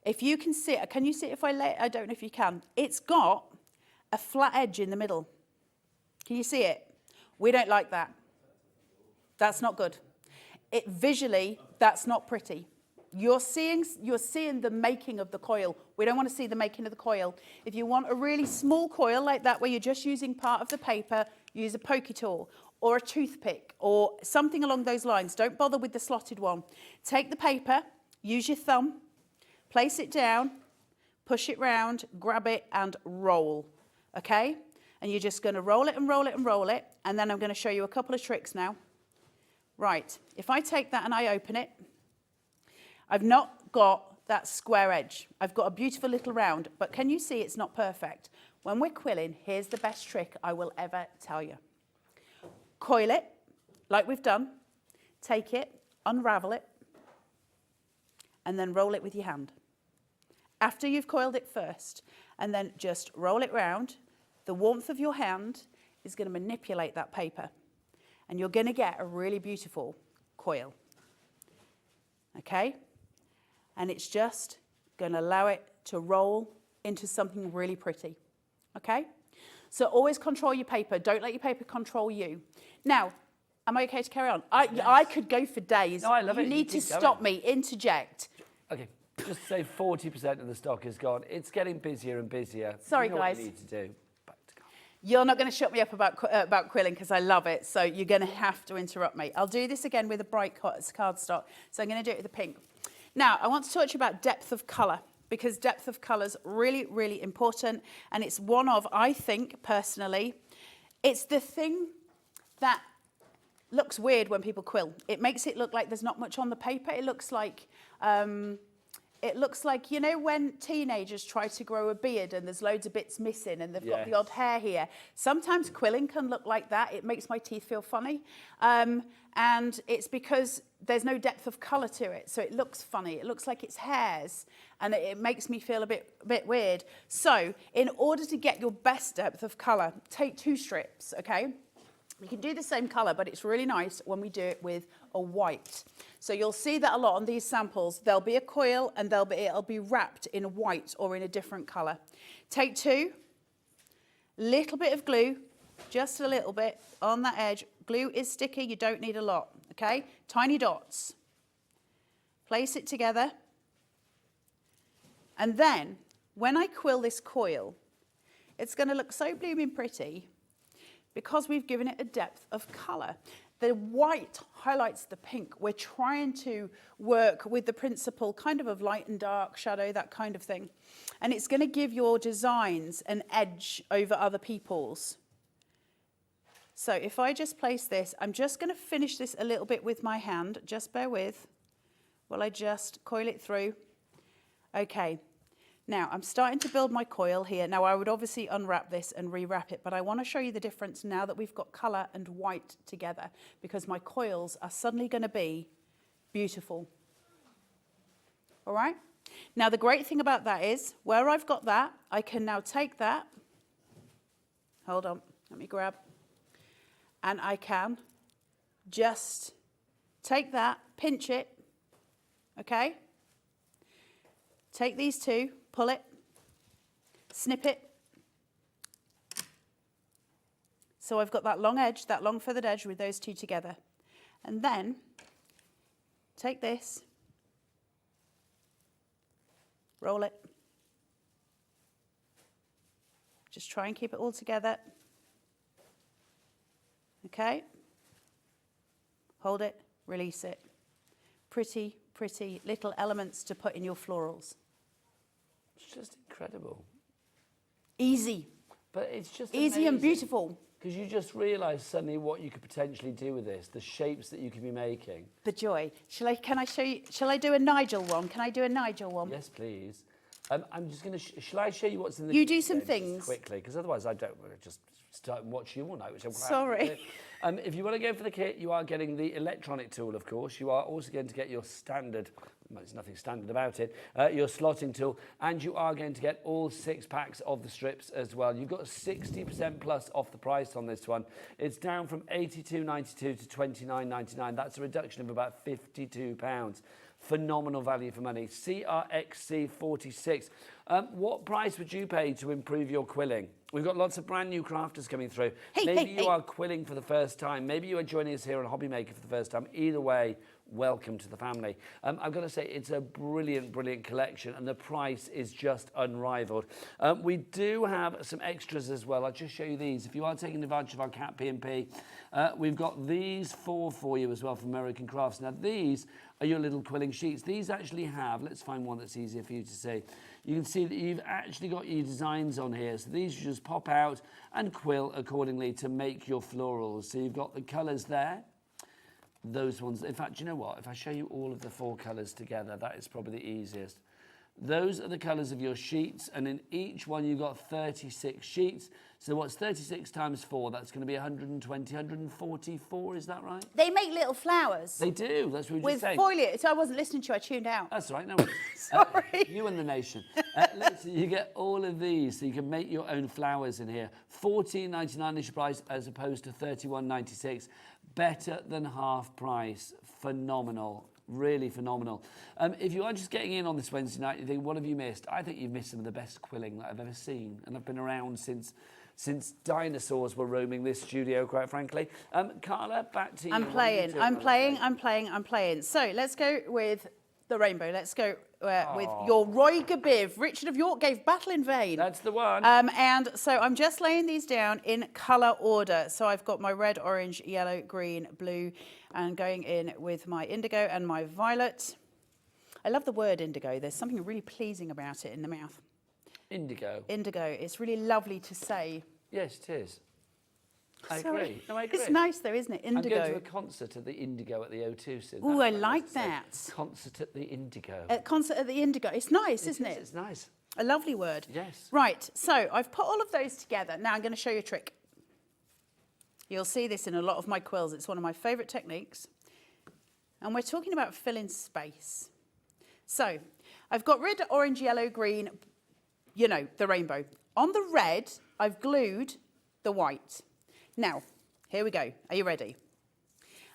S8: If you can see it, can you see it if I lay it? I don't know if you can. It's got a flat edge in the middle. Can you see it? We don't like that. That's not good. Visually, that's not pretty. You're seeing the making of the coil. We don't want to see the making of the coil. If you want a really small coil like that, where you're just using part of the paper, use a pokey tool or a toothpick or something along those lines. Don't bother with the slotted one. Take the paper, use your thumb, place it down, push it round, grab it and roll, okay? And you're just going to roll it and roll it and roll it. And then I'm going to show you a couple of tricks now. Right, if I take that and I open it, I've not got that square edge. I've got a beautiful little round, but can you see it's not perfect? When we're quilling, here's the best trick I will ever tell you. Coil it, like we've done. Take it, unravel it, and then roll it with your hand. After you've coiled it first, and then just roll it round. The warmth of your hand is going to manipulate that paper and you're going to get a really beautiful coil, okay? And it's just going to allow it to roll into something really pretty, okay? So always control your paper. Don't let your paper control you. Now, am I okay to carry on? I could go for days.
S3: No, I love it.
S8: You need to stop me, interject.
S3: Okay. Just say 40% of the stock is gone. It's getting busier and busier.
S8: Sorry,
S3: you know
S8: guys.
S3: What you need to do.
S8: You're not going to shut me up about quilling because I love it, so you're going to have to interrupt me. I'll do this again with a bright cardstock, so I'm going to do it with the pink. Now, I want to talk to you about depth of colour, because depth of colour is really, really important, and it's one of, I think, personally, it's the thing that looks weird when people quill. It makes it look like there's not much on the paper. It looks like, you know, when teenagers try to grow a beard and there's loads of bits missing and they've got the odd hair here. Sometimes quilling can look like that. It makes my teeth feel funny. And it's because there's no depth of colour to it. So it looks funny. It looks like it's hairs and it makes me feel a bit weird. So in order to get your best depth of colour, take 2 strips, okay? We can do the same colour, but it's really nice when we do it with a white. So you'll see that a lot on these samples. There'll be a coil and it'll be wrapped in white or in a different colour. Take 2, little bit of glue, just a little bit on that edge. Glue is sticky, you don't need a lot, okay? Tiny dots. Place it together. And then, when I quill this coil, it's going to look so blooming pretty because we've given it a depth of colour. The white highlights the pink. We're trying to work with the principle kind of light and dark, shadow, that kind of thing. And it's going to give your designs an edge over other people's. So if I just place this, I'm just going to finish this a little bit with my hand. Just bear with while I just coil it through. Okay. Now, I'm starting to build my coil here. Now, I would obviously unwrap this and rewrap it, but I want to show you the difference now that we've got colour and white together, because my coils are suddenly going to be beautiful. All right? Now, the great thing about that is, where I've got that, I can now take that. Hold on, let me grab. And I can just take that, pinch it, okay? Take these 2, pull it, snip it. So I've got that long edge, that long feathered edge with those 2 together. And then take this, roll it. Just try and keep it all together. Okay. Hold it, release it. Pretty, pretty little elements to put in your florals.
S3: It's just incredible.
S8: Easy.
S3: But it's just
S8: easy and beautiful.
S3: Because you just realise suddenly what you could potentially do with this, the shapes that you could be making.
S8: The joy. Can I show you? Shall I do a Nigel one? Can I do a Nigel one?
S3: Yes, please. I'm just going to. Shall I show you what's in the?
S8: You do some things
S3: quickly, because otherwise I don't want to just start and watch you all night. Which I'm quite
S8: Sorry.
S3: If you want to go for the kit, you are getting the electronic tool, of course. You are also going to get your standard. Well, there's nothing standard about it. Your slotting tool, and you are going to get all 6 packs of the strips as well. You've got 60% plus off the price on this one. It's down from $82.92 to $29.99. That's a reduction of about £52. Phenomenal value for money. CRXC46. What price would you pay to improve your quilling? We've got lots of brand new crafters coming through. Maybe you are quilling for the first time. Maybe you are joining us here on HobbyMaker for the first time. Either way, welcome to the family. I've got to say, it's a brilliant, brilliant collection, and the price is just unrivaled. We do have some extras as well. I'll just show you these. If you are taking advantage of our Cat P&P, we've got these 4 for you as well from American Crafts. Now, these are your little quilling sheets. These actually have, let's find one that's easier for you to see. You can see that you've actually got your designs on here. So these you just pop out and quill accordingly to make your florals. So you've got the colours there. Those ones, in fact, you know what? If I show you all of the 4 colours together, that is probably the easiest. Those are the colours of your sheets, and in each one you've got 36 sheets. So what's 36 times 4? That's going to be 120, 144, is that right?
S8: They make little flowers.
S3: They do, that's what we were just saying.
S8: With foliage, so I wasn't listening to you, I tuned out.
S3: That's right, no
S8: Sorry.
S3: you and the nation. You get all of these, so you can make your own flowers in here. $14.99 is your price, as opposed to $31.96. Better than half price. Phenomenal. Really phenomenal. If you are just getting in on this Wednesday night, you think, what have you missed? I think you've missed some of the best quilling that I've ever seen. And I've been around since dinosaurs were roaming this studio, quite frankly. Carla, back to you.
S8: I'm playing. So let's go with the rainbow. Let's go with your Roy Gabiv. Richard of York gave Battle in Vain.
S3: That's the one.
S8: And so I'm just laying these down in colour order. So I've got my red, orange, yellow, green, blue, and going in with my indigo and my violet. I love the word indigo. There's something really pleasing about it in the mouth.
S3: Indigo.
S8: Indigo. It's really lovely to say.
S3: Yes, it is. I
S8: Sorry.
S3: agree. No, I agree.
S8: It's nice though, isn't it? Indigo.
S3: I'm going to a concert at the Indigo at the O2 soon.
S8: Oh, I like that.
S3: Concert at the Indigo.
S8: Concert at the Indigo. It's nice, isn't it?
S3: It's nice.
S8: A lovely word.
S3: Yes.
S8: Right, so I've put all of those together. Now I'm going to show you a trick. You'll see this in a lot of my quills. It's one of my favourite techniques. And we're talking about filling space. So I've got red, orange, yellow, green, you know, the rainbow. On the red, I've glued the white. Now, here we go. Are you ready?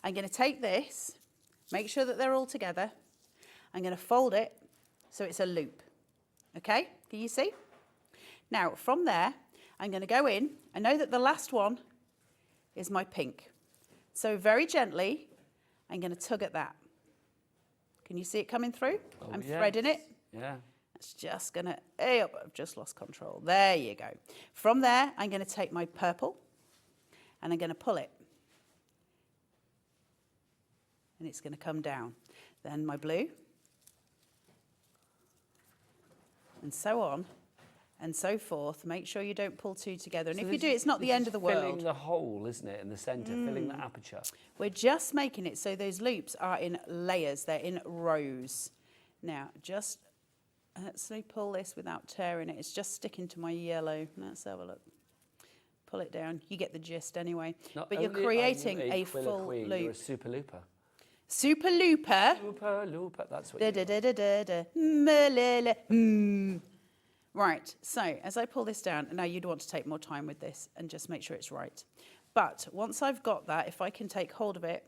S8: I'm going to take this, make sure that they're all together. I'm going to fold it so it's a loop. Okay? Can you see? Now, from there, I'm going to go in. I know that the last one is my pink. So very gently, I'm going to tug at that. Can you see it coming through? I'm threading it.
S3: Yeah.
S8: It's just going to, I've just lost control. There you go. From there, I'm going to take my purple and I'm going to pull it. And it's going to come down. Then my blue. And so on and so forth. Make sure you don't pull 2 together. And
S3: So
S8: if you do, it's not the end of the world.
S3: Filling the hole, isn't it, in the centre, filling the aperture.
S8: We're just making it so those loops are in layers. They're in rows. Now, just let's pull this without tearing it. It's just sticking to my yellow. Let's have a look. Pull it down. You get the gist anyway. But you're creating a full loop.
S3: You're a super looper.
S8: Super looper.
S3: Super looper. That's what
S8: Da,
S3: you
S8: da, da, da, da, da. Right, so as I pull this down, now you'd want to take more time with this and just make sure it's right. But once I've got that, if I can take hold of it,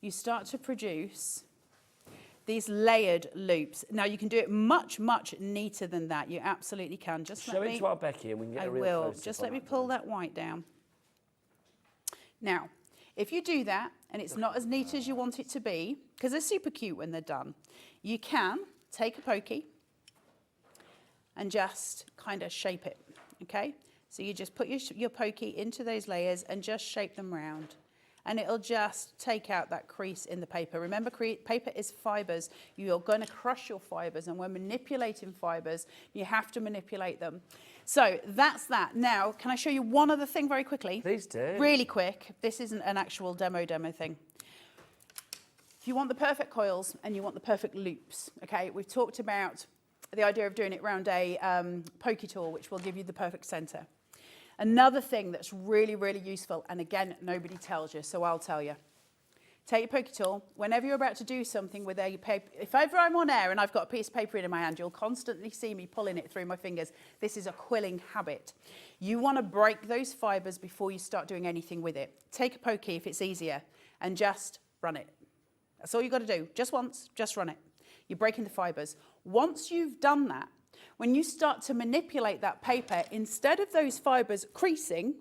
S8: you start to produce these layered loops. Now you can do it much, much neater than that. You absolutely can. Just
S3: Show it to our Becky and we can get a real close-up.
S8: Just let me pull that white down. Now, if you do that and it's not as neat as you want it to be, because they're super cute when they're done, you can take a pokey and just kind of shape it, okay? So you just put your pokey into those layers and just shape them round. And it'll just take out that crease in the paper. Remember, paper is fibres. You're going to crush your fibres, and when manipulating fibres, you have to manipulate them. So that's that. Now, can I show you one other thing very quickly?
S3: Please do.
S8: Really quick. This isn't an actual demo thing. If you want the perfect coils and you want the perfect loops, okay, we've talked about the idea of doing it around a pokey tool, which will give you the perfect centre. Another thing that's really, really useful, and again, nobody tells you, so I'll tell you. Take your pokey tool. Whenever you're about to do something with a paper, if ever I'm on air and I've got a piece of paper in my hand, you'll constantly see me pulling it through my fingers. This is a quilling habit. You want to break those fibres before you start doing anything with it. Take a pokey if it's easier and just run it. That's all you've got to do. Just once, just run it. You're breaking the fibres. Once you've done that, when you start to manipulate that paper, instead of those fibres creasing,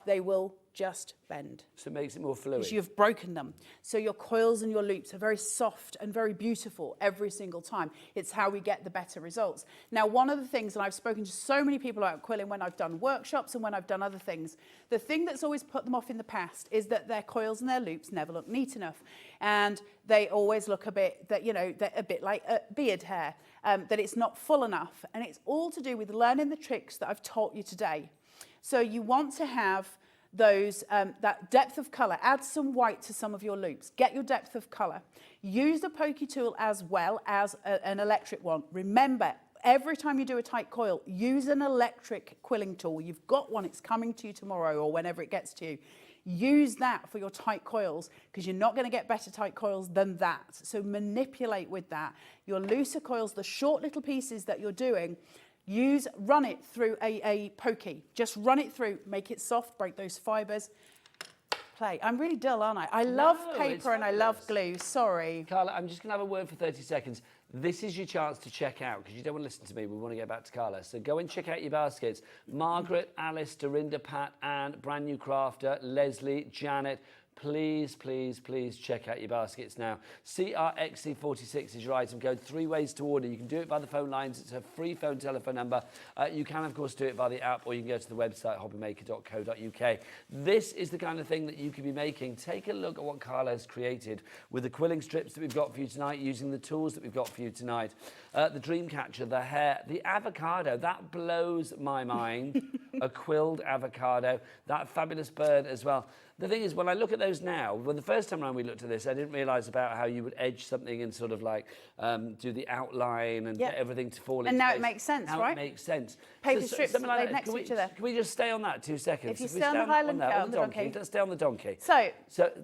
S8: they will just bend.
S3: So it makes it more fluid.
S8: Because you've broken them. So your coils and your loops are very soft and very beautiful every single time. It's how we get the better results. Now, one of the things, and I've spoken to so many people about quilling when I've done workshops and when I've done other things, the thing that's always put them off in the past is that their coils and their loops never look neat enough. And they always look a bit, they're a bit like beard hair, that it's not full enough. And it's all to do with learning the tricks that I've taught you today. So you want to have those that depth of colour. Add some white to some of your loops. Get your depth of colour. Use the pokey tool as well as an electric one. Remember, every time you do a tight coil, use an electric quilling tool. You've got one, it's coming to you tomorrow or whenever it gets to you. Use that for your tight coils because you're not going to get better tight coils than that. So manipulate with that. Your looser coils, the short little pieces that you're doing, run it through a pokey. Just run it through, make it soft, break those fibres. Play. I'm really dull, aren't I? I love paper and I love glue. Sorry.
S3: Carla, I'm just going to have a word for 30 seconds. This is your chance to check out, because you don't want to listen to me. We want to get back to Carla. So go and check out your baskets. Margaret, Alice, Dorinda, Pat, Anne, brand new crafter, Leslie, Janet. Please, please, please check out your baskets now. CRXC46 is your item code. 3 ways to order. You can do it by the phone lines. It's a free phone telephone number. You can, of course, do it by the app, or you can go to the website, hobbymaker.co.uk. This is the kind of thing that you could be making. Take a look at what Carla has created with the quilling strips that we've got for you tonight, using the tools that we've got for you tonight. The dream catcher, the hair, the avocado, that blows my mind. A quilled avocado, that fabulous bird as well. The thing is, when I look at those now, when the first time around we looked at this, I didn't realise about how you would edge something and sort of like do the outline and get everything to fall into place.
S8: And now it makes sense,
S3: now
S8: right?
S3: It makes sense.
S8: Paper strips laid next to each other.
S3: Can we just stay on that 2 seconds?
S8: If you stay on the Highland
S3: on the donkey. Let's stay on the donkey. So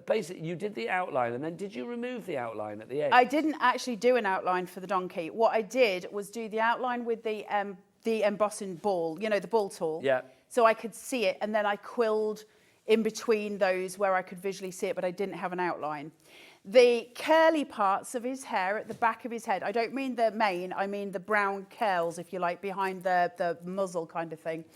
S3: basically, you did the outline, and then did you remove the outline at the end?
S8: I didn't actually do an outline for the donkey. What I did was do the outline with the embossing ball, you know, the ball tool.
S3: Yeah.
S8: So I could see it, and then I quilled in between those where I could visually see it, but I didn't have an outline. The curly parts of his hair at the back of his head, I don't mean the mane, I mean the brown curls, if you like, behind the muzzle kind of thing.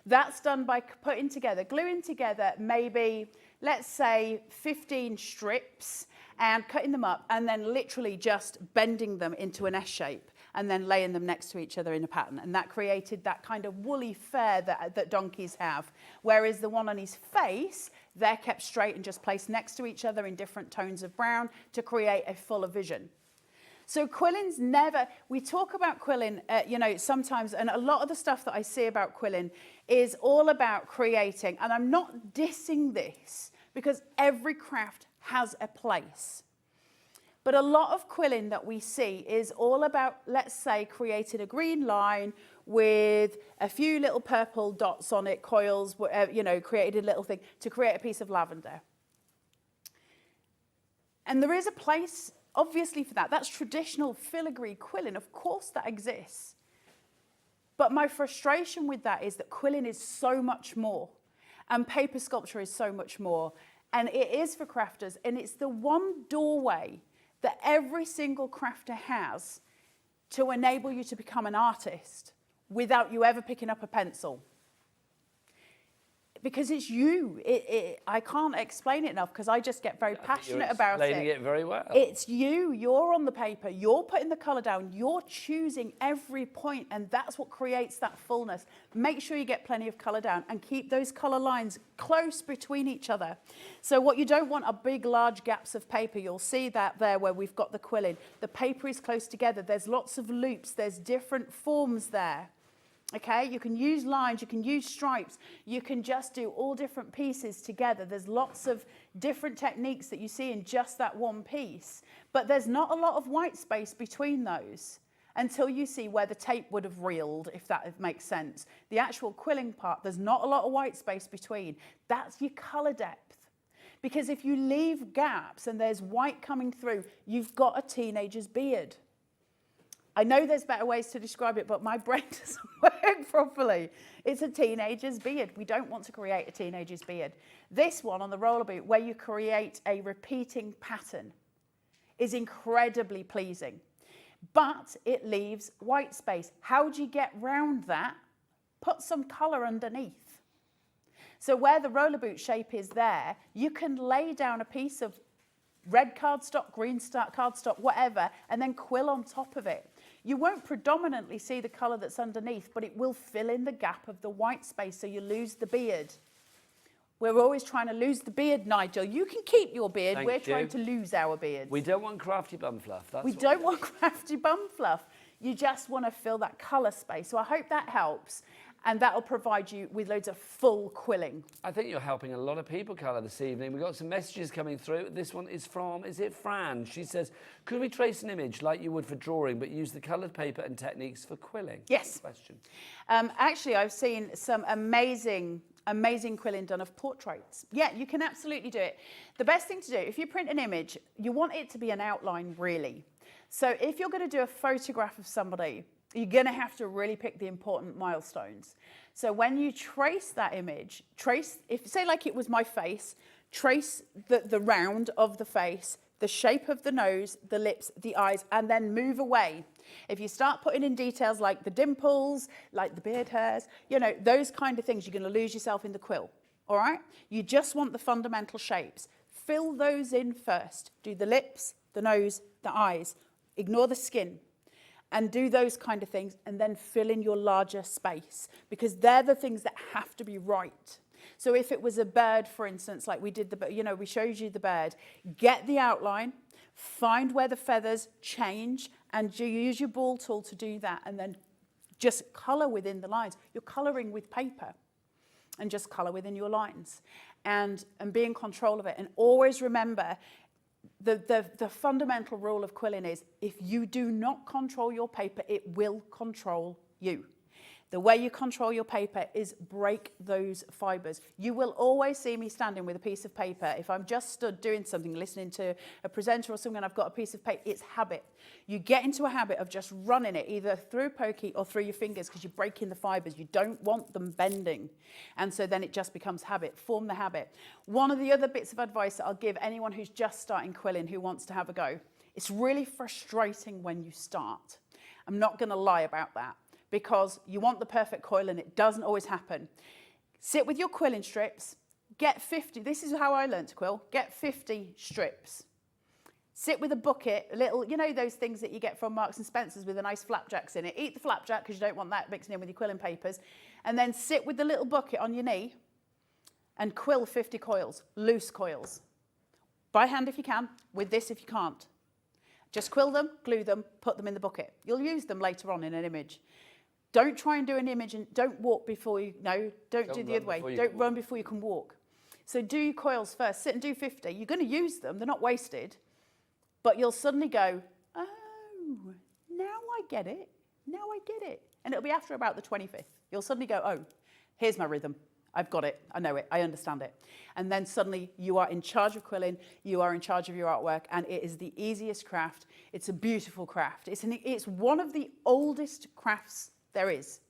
S8: That's done by putting together, gluing together maybe, let's say, 15 strips and cutting them up and then literally just bending them into an S shape and then laying them next to each other in a pattern. And that created that kind of woolly fur that donkeys have. Whereas the one on his face, they're kept straight and just placed next to each other in different tones of brown to create a fuller vision. So quilling's never, we talk about quilling, you know, sometimes, and a lot of the stuff that I see about quilling is all about creating, and I'm not dissing this because every craft has a place. But a lot of quilling that we see is all about, let's say, creating a green line with a few little purple dots on it, coils, you know, created a little thing to create a piece of lavender. And there is a place, obviously, for that. That's traditional filigree quilling. Of course that exists. But my frustration with that is that quilling is so much more. And paper sculpture is so much more. And it is for crafters. And it's the one doorway that every single crafter has to enable you to become an artist without you ever picking up a pencil. Because it's you. I can't explain it enough because I just get very passionate about it.
S3: You're explaining it very well.
S8: It's you. You're on the paper. You're putting the colour down. You're choosing every point, and that's what creates that fullness. Make sure you get plenty of colour down and keep those colour lines close between each other. So what you don't want are big, large gaps of paper. You'll see that there where we've got the quilling. The paper is close together. There's lots of loops. There's different forms there. Okay, you can use lines, you can use stripes, you can just do all different pieces together. There's lots of different techniques that you see in just that one piece, but there's not a lot of white space between those until you see where the tape would have reeled, if that makes sense. The actual quilling part, there's not a lot of white space between. That's your colour depth. Because if you leave gaps and there's white coming through, you've got a teenager's beard. I know there's better ways to describe it, but my brain doesn't work properly. It's a teenager's beard. We don't want to create a teenager's beard. This one on the roller boot, where you create a repeating pattern, is incredibly pleasing. But it leaves white space. How do you get round that? Put some colour underneath. So where the roller boot shape is there, you can lay down a piece of red cardstock, green cardstock, whatever, and then quill on top of it. You won't predominantly see the colour that's underneath, but it will fill in the gap of the white space so you lose the beard. We're always trying to lose the beard, Nigel. You can keep your beard. We're trying to lose our beards.
S3: We don't want crafty bum fluff.
S8: We don't want crafty bum fluff. You just want to fill that colour space. So I hope that helps. And that'll provide you with loads of full quilling.
S3: I think you're helping a lot of people colour this evening. We've got some messages coming through. This one is from, is it Fran? She says, could we trace an image like you would for drawing, but use the coloured paper and techniques for quilling?
S8: Yes.
S3: Question.
S8: Actually, I've seen some amazing quilling done of portraits. Yeah, you can absolutely do it. The best thing to do, if you print an image, you want it to be an outline, really. So if you're going to do a photograph of somebody, you're going to have to really pick the important milestones. So when you trace that image, if say like it was my face, trace the round of the face, the shape of the nose, the lips, the eyes, and then move away. If you start putting in details like the dimples, like the beard hairs, you know, those kind of things, you're going to lose yourself in the quill, all right? You just want the fundamental shapes. Fill those in first. Do the lips, the nose, the eyes. Ignore the skin. And do those kind of things, and then fill in your larger space, because they're the things that have to be right. So if it was a bird, for instance, like we did we showed you the bird, get the outline, find where the feathers change, and you use your ball tool to do that, and then just colour within the lines. You're colouring with paper, and just colour within your lines, and be in control of it. And always remember, the fundamental rule of quilling is if you do not control your paper, it will control you. The way you control your paper is break those fibres. You will always see me standing with a piece of paper. If I'm just stood doing something, listening to a presenter or something, and I've got a piece of paper, it's habit. You get into a habit of just running it either through pokey or through your fingers because you're breaking the fibres. You don't want them bending. And so then it just becomes habit. Form the habit. One of the other bits of advice that I'll give anyone who's just starting quilling who wants to have a go, it's really frustrating when you start. I'm not going to lie about that, because you want the perfect coil and it doesn't always happen. Sit with your quilling strips, get 50, this is how I learned to quill, get 50 strips. Sit with a bucket, a little, you know those things that you get from Marks and Spencer's with the nice flapjacks in it. Eat the flapjack because you don't want that mixing in with your quilling papers. And then sit with the little bucket on your knee and quill 50 coils, loose coils. By hand if you can, with this if you can't. Just quill them, glue them, put them in the bucket. You'll use them later on in an image. Don't try and do an image and don't walk before you, don't do the other way. Don't run before you can walk. So do your coils first, sit and do 50. You're going to use them, they're not wasted, but you'll suddenly go, oh, now I get it, now I get it. And it'll be after about the 25th. You'll suddenly go, oh, here's my rhythm. I've got it, I know it, I understand it. And then suddenly you are in charge of quilling, you are in charge of your artwork, and it is the easiest craft. It's a beautiful craft. It's one of the oldest crafts there is.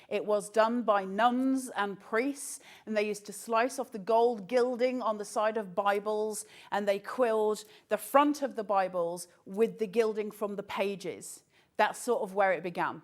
S8: It was done by nuns and priests, and they used to slice off the gold gilding on the side of Bibles, and they quilled the front of the Bibles with the gilding from the pages. That's sort of where it began.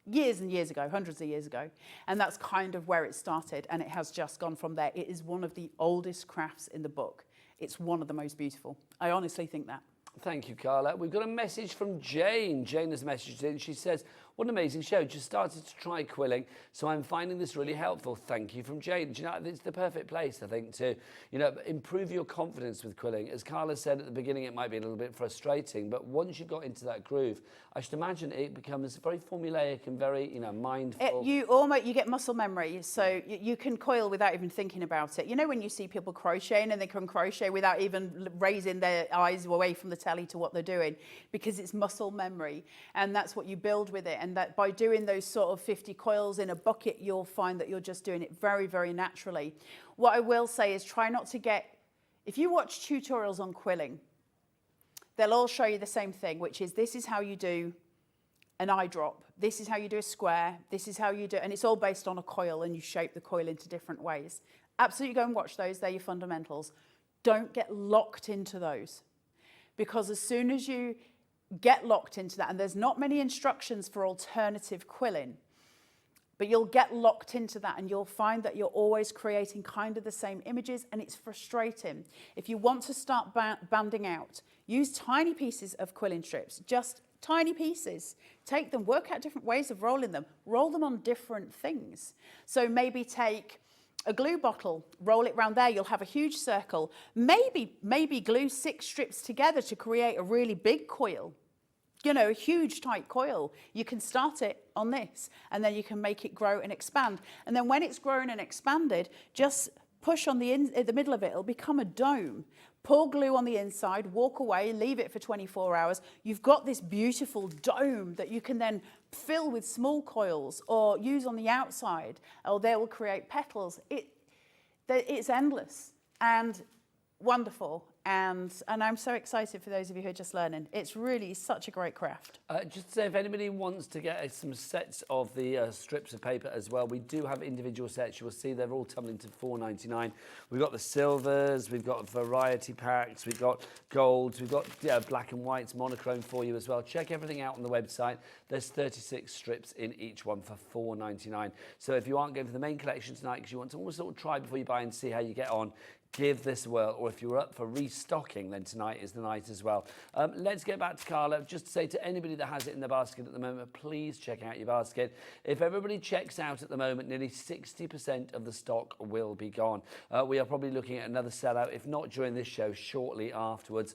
S8: years and years ago, hundreds of years ago. And that's kind of where it started, and it has just gone from there. It is one of the oldest crafts in the book. It's one of the most beautiful. I honestly think that.
S3: Thank you, Carla. We've got a message from Jane. Jane has messaged in. She says, what an amazing show. Just started to try quilling, so I'm finding this really helpful. Thank you from Jane. Do you know, it's the perfect place, I think, to, you know, improve your confidence with quilling. As Carla said at the beginning, it might be a little bit frustrating, but once you've got into that groove, I should imagine it becomes very formulaic and very, you know, mindful.
S8: You get muscle memory, so you can coil without even thinking about it. You know when you see people crocheting and they can crochet without even raising their eyes away from the telly to what they're doing, because it's muscle memory, and that's what you build with it. And that by doing those sort of 50 coils in a bucket, you'll find that you're just doing it very, very naturally. What I will say is try not to get, if you watch tutorials on quilling, they'll all show you the same thing, which is this is how you do an eye drop, this is how you do a square, this is how you do, and it's all based on a coil, and you shape the coil into different ways. Absolutely go and watch those, they're your fundamentals. Don't get locked into those, because as soon as you get locked into that, and there's not many instructions for alternative quilling, but you'll get locked into that and you'll find that you're always creating kind of the same images, and it's frustrating. If you want to start banding out, use tiny pieces of quilling strips, just tiny pieces. Take them, work out different ways of rolling them, roll them on different things. So maybe take a glue bottle, roll it round there, you'll have a huge circle. Maybe glue 6 strips together to create a really big coil. You know, a huge tight coil. You can start it on this, and then you can make it grow and expand. And then when it's grown and expanded, just push on the middle of it, it'll become a dome. Pour glue on the inside, walk away, leave it for 24 hours. You've got this beautiful dome that you can then fill with small coils or use on the outside, or they will create petals. It's endless and wonderful. And I'm so excited for those of you who are just learning. It's really such a great craft.
S3: Just to say, if anybody wants to get some sets of the strips of paper as well, we do have individual sets. You'll see they're all tumbling to $4.99. We've got the silvers, we've got variety packs, we've got golds, we've got black and whites, monochrome for you as well. Check everything out on the website. There's 36 strips in each one for $4.99. So if you aren't going for the main collection tonight because you want to almost sort of try before you buy and see how you get on, give this a whirl, or if you're up for restocking, then tonight is the night as well. Let's get back to Carla. Just to say to anybody that has it in the basket at the moment, please check out your basket. If everybody checks out at the moment, nearly 60% of the stock will be gone. We are probably looking at another sellout, if not during this show, shortly afterwards.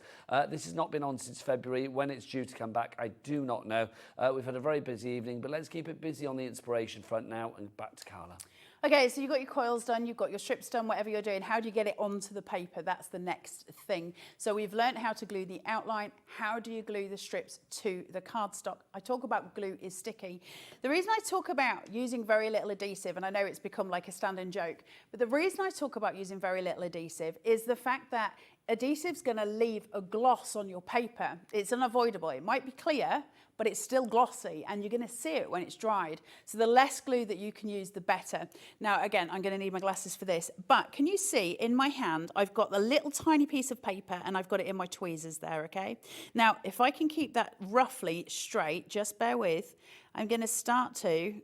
S3: This has not been on since February. When it's due to come back, I do not know. We've had a very busy evening, but let's keep it busy on the inspiration front now, and back to Carla.
S8: Okay, so you've got your coils done, you've got your strips done, whatever you're doing. How do you get it onto the paper? That's the next thing. So we've learned how to glue the outline. How do you glue the strips to the cardstock? I talk about glue is sticky. The reason I talk about using very little adhesive, and I know it's become like a standing joke, but the reason I talk about using very little adhesive is the fact that adhesive's going to leave a gloss on your paper. It's unavoidable. It might be clear, but it's still glossy, and you're going to see it when it's dried. So the less glue that you can use, the better. Now, again, I'm going to need my glasses for this, but can you see in my hand, I've got the little tiny piece of paper, and I've got it in my tweezers there, okay? Now, if I can keep that roughly straight, just bear with, I'm going to start to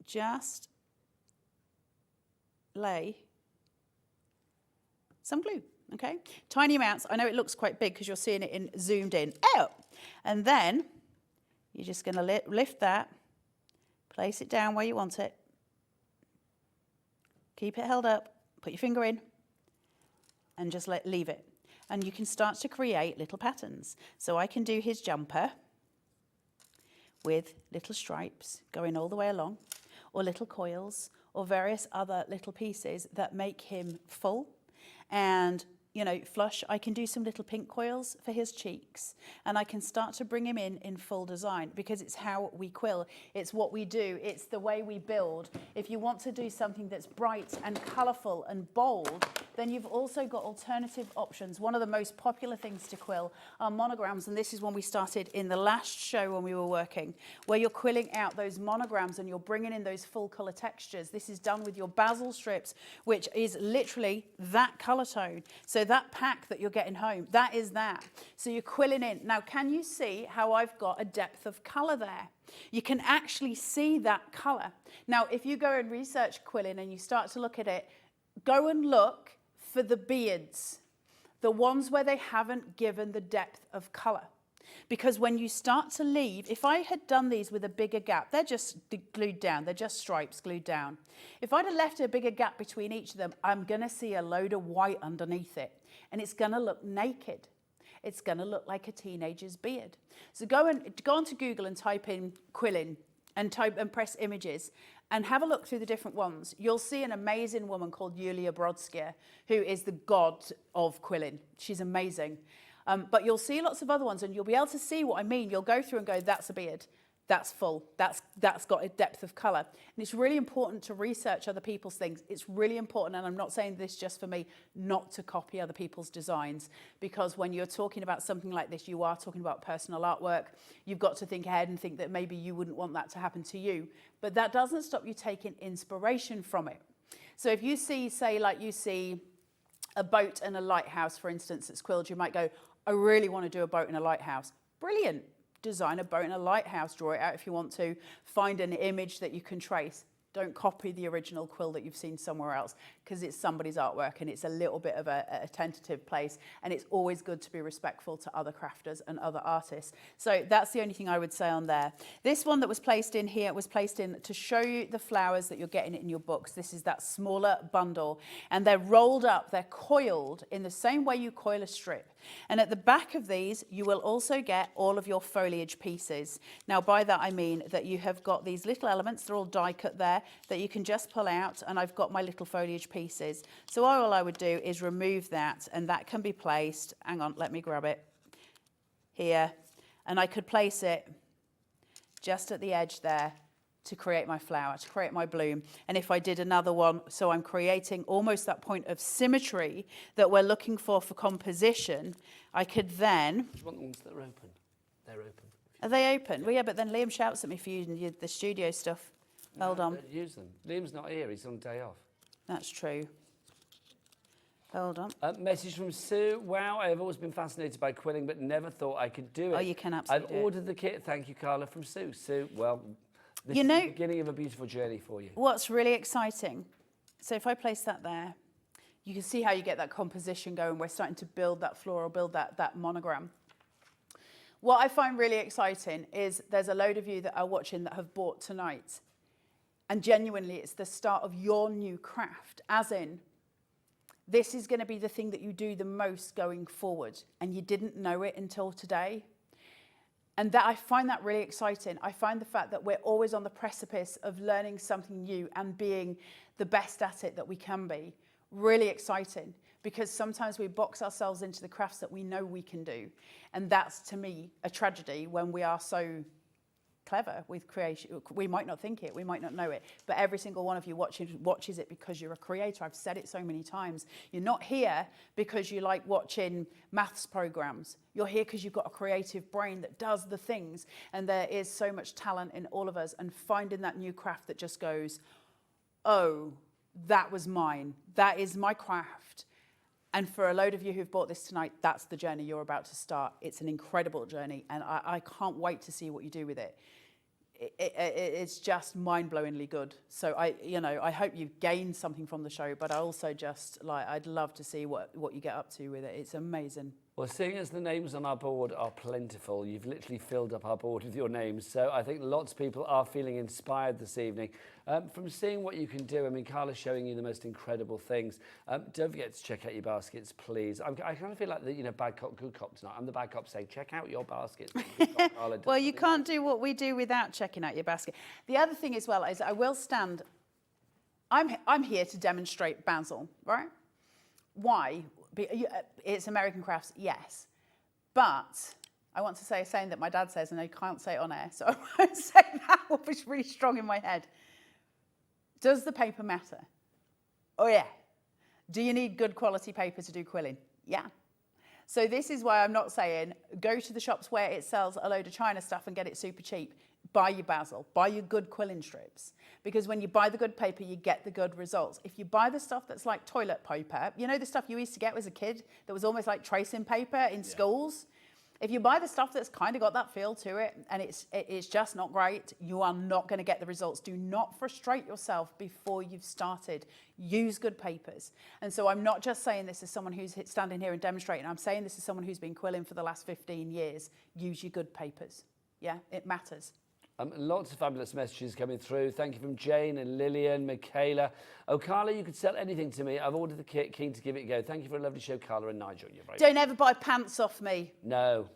S8: just lay some glue. Okay, tiny amounts. I know it looks quite big because you're seeing it in zoomed in. Oh, and then you're just going to lift that, place it down where you want it, keep it held up, put your finger in, and just leave it. And you can start to create little patterns. So I can do his jumper with little stripes going all the way along, or little coils, or various other little pieces that make him full and, you know, flush. I can do some little pink coils for his cheeks, and I can start to bring him in full design, because it's how we quill. It's what we do. It's the way we build. If you want to do something that's bright and colourful and bold, then you've also got alternative options. One of the most popular things to quill are monograms, and this is one we started in the last show when we were working, where you're quilling out those monograms and you're bringing in those full colour textures. This is done with your basil strips, which is literally that colour tone. So that pack that you're getting home, that is that. So you're quilling in. Now, can you see how I've got a depth of colour there? You can actually see that colour. Now, if you go and research quilling and you start to look at it, go and look for the beards, the ones where they haven't given the depth of colour. Because when you start to leave, if I had done these with a bigger gap, they're just glued down, they're just stripes glued down. If I'd have left a bigger gap between each of them, I'm going to see a load of white underneath it, and it's going to look naked. It's going to look like a teenager's beard. So go onto Google and type in quilling and press images and have a look through the different ones. You'll see an amazing woman called Yulia Brodsky, who is the god of quilling. She's amazing. But you'll see lots of other ones and you'll be able to see what I mean. You'll go through and go, that's a beard. That's full. That's got a depth of colour. And it's really important to research other people's things. It's really important, and I'm not saying this just for me, not to copy other people's designs, because when you're talking about something like this, you are talking about personal artwork. You've got to think ahead and think that maybe you wouldn't want that to happen to you. But that doesn't stop you taking inspiration from it. So if you see, say, like you see a boat and a lighthouse, for instance, that's quilled, you might go, I really want to do a boat and a lighthouse. Brilliant. Design a boat and a lighthouse, draw it out if you want to, find an image that you can trace. Don't copy the original quill that you've seen somewhere else, because it's somebody's artwork and it's a little bit of a tentative place, and it's always good to be respectful to other crafters and other artists. So that's the only thing I would say on there. This one that was placed in here was placed in to show you the flowers that you're getting in your books. This is that smaller bundle, and they're rolled up, they're coiled in the same way you coil a strip. And at the back of these, you will also get all of your foliage pieces. Now, by that, I mean that you have got these little elements, they're all die cut there, that you can just pull out, and I've got my little foliage pieces. So all I would do is remove that, and that can be placed, hang on, let me grab it, here, and I could place it just at the edge there to create my flower, to create my bloom. And if I did another one, so I'm creating almost that point of symmetry that we're looking for composition, I could then...
S3: Do you want the ones that are open? They're open.
S8: Are they open? Well, yeah, but then Liam shouts at me for using the studio stuff. Hold on.
S3: Use them. Liam's not here, he's on day off.
S8: That's true. Hold on.
S3: Message from Sue. Wow, I've always been fascinated by quilling, but never thought I could do it.
S8: Oh, you can absolutely
S3: I've ordered the kit. Thank you, Carla, from Sue. Sue, well... This
S8: you
S3: is
S8: know,
S3: the beginning of a beautiful journey for you.
S8: What's really exciting, so if I place that there, you can see how you get that composition going. We're starting to build that floral, build that monogram. What I find really exciting is there's a load of you that are watching that have bought tonight. And genuinely, it's the start of your new craft, as in, this is going to be the thing that you do the most going forward. And you didn't know it until today. And that I find that really exciting. I find the fact that we're always on the precipice of learning something new and being the best at it that we can be really exciting, because sometimes we box ourselves into the crafts that we know we can do. And that's, to me, a tragedy when we are so clever with creation. We might not think it, we might not know it, but every single one of you watches it because you're a creator. I've said it so many times. You're not here because you like watching maths programs. You're here because you've got a creative brain that does the things, and there is so much talent in all of us, and finding that new craft that just goes, oh, that was mine. That is my craft. And for a load of you who've bought this tonight, that's the journey you're about to start. It's an incredible journey, and I can't wait to see what you do with it. It's just mind-blowingly good. So I hope you gained something from the show, but I also just I'd love to see what you get up to with it. It's amazing.
S3: Well, seeing as the names on our board are plentiful, you've literally filled up our board with your names. So I think lots of people are feeling inspired this evening from seeing what you can do. I mean, Carla's showing you the most incredible things. Don't forget to check out your baskets, please. I kind of feel like the bad cop, good cop tonight. I'm the bad cop saying, check out your baskets. Cop,
S8: well, you can't do what we do without checking out your basket. The other thing as well is I will stand. I'm here to demonstrate basil, right? Why? It's American crafts, yes. But I want to say a saying that my dad says, and I can't say it on air, so I won't say that one, which is really strong in my head. Does the paper matter? Oh, yeah. Do you need good quality paper to do quilling? Yeah. So this is why I'm not saying go to the shops where it sells a load of China stuff and get it super cheap. Buy your basil, buy your good quilling strips. Because when you buy the good paper, you get the good results. If you buy the stuff that's like toilet paper, you know the stuff you used to get as a kid that was almost like tracing paper in schools? If you buy the stuff that's kind of got that feel to it and it's just not great, you are not going to get the results. Do not frustrate yourself before you've started. Use good papers. And so I'm not just saying this as someone who's standing here and demonstrating. I'm saying this as someone who's been quilling for the last 15 years. Use your good papers. Yeah, it matters.
S3: Lots of fabulous messages coming through. Thank you from Jane and Lillian, Michaela. Oh, Carla, you could sell anything to me. I've ordered the kit, keen to give it a go. Thank you for a lovely show, Carla and Nigel. You're very
S8: Don't ever buy pants off me.
S3: No.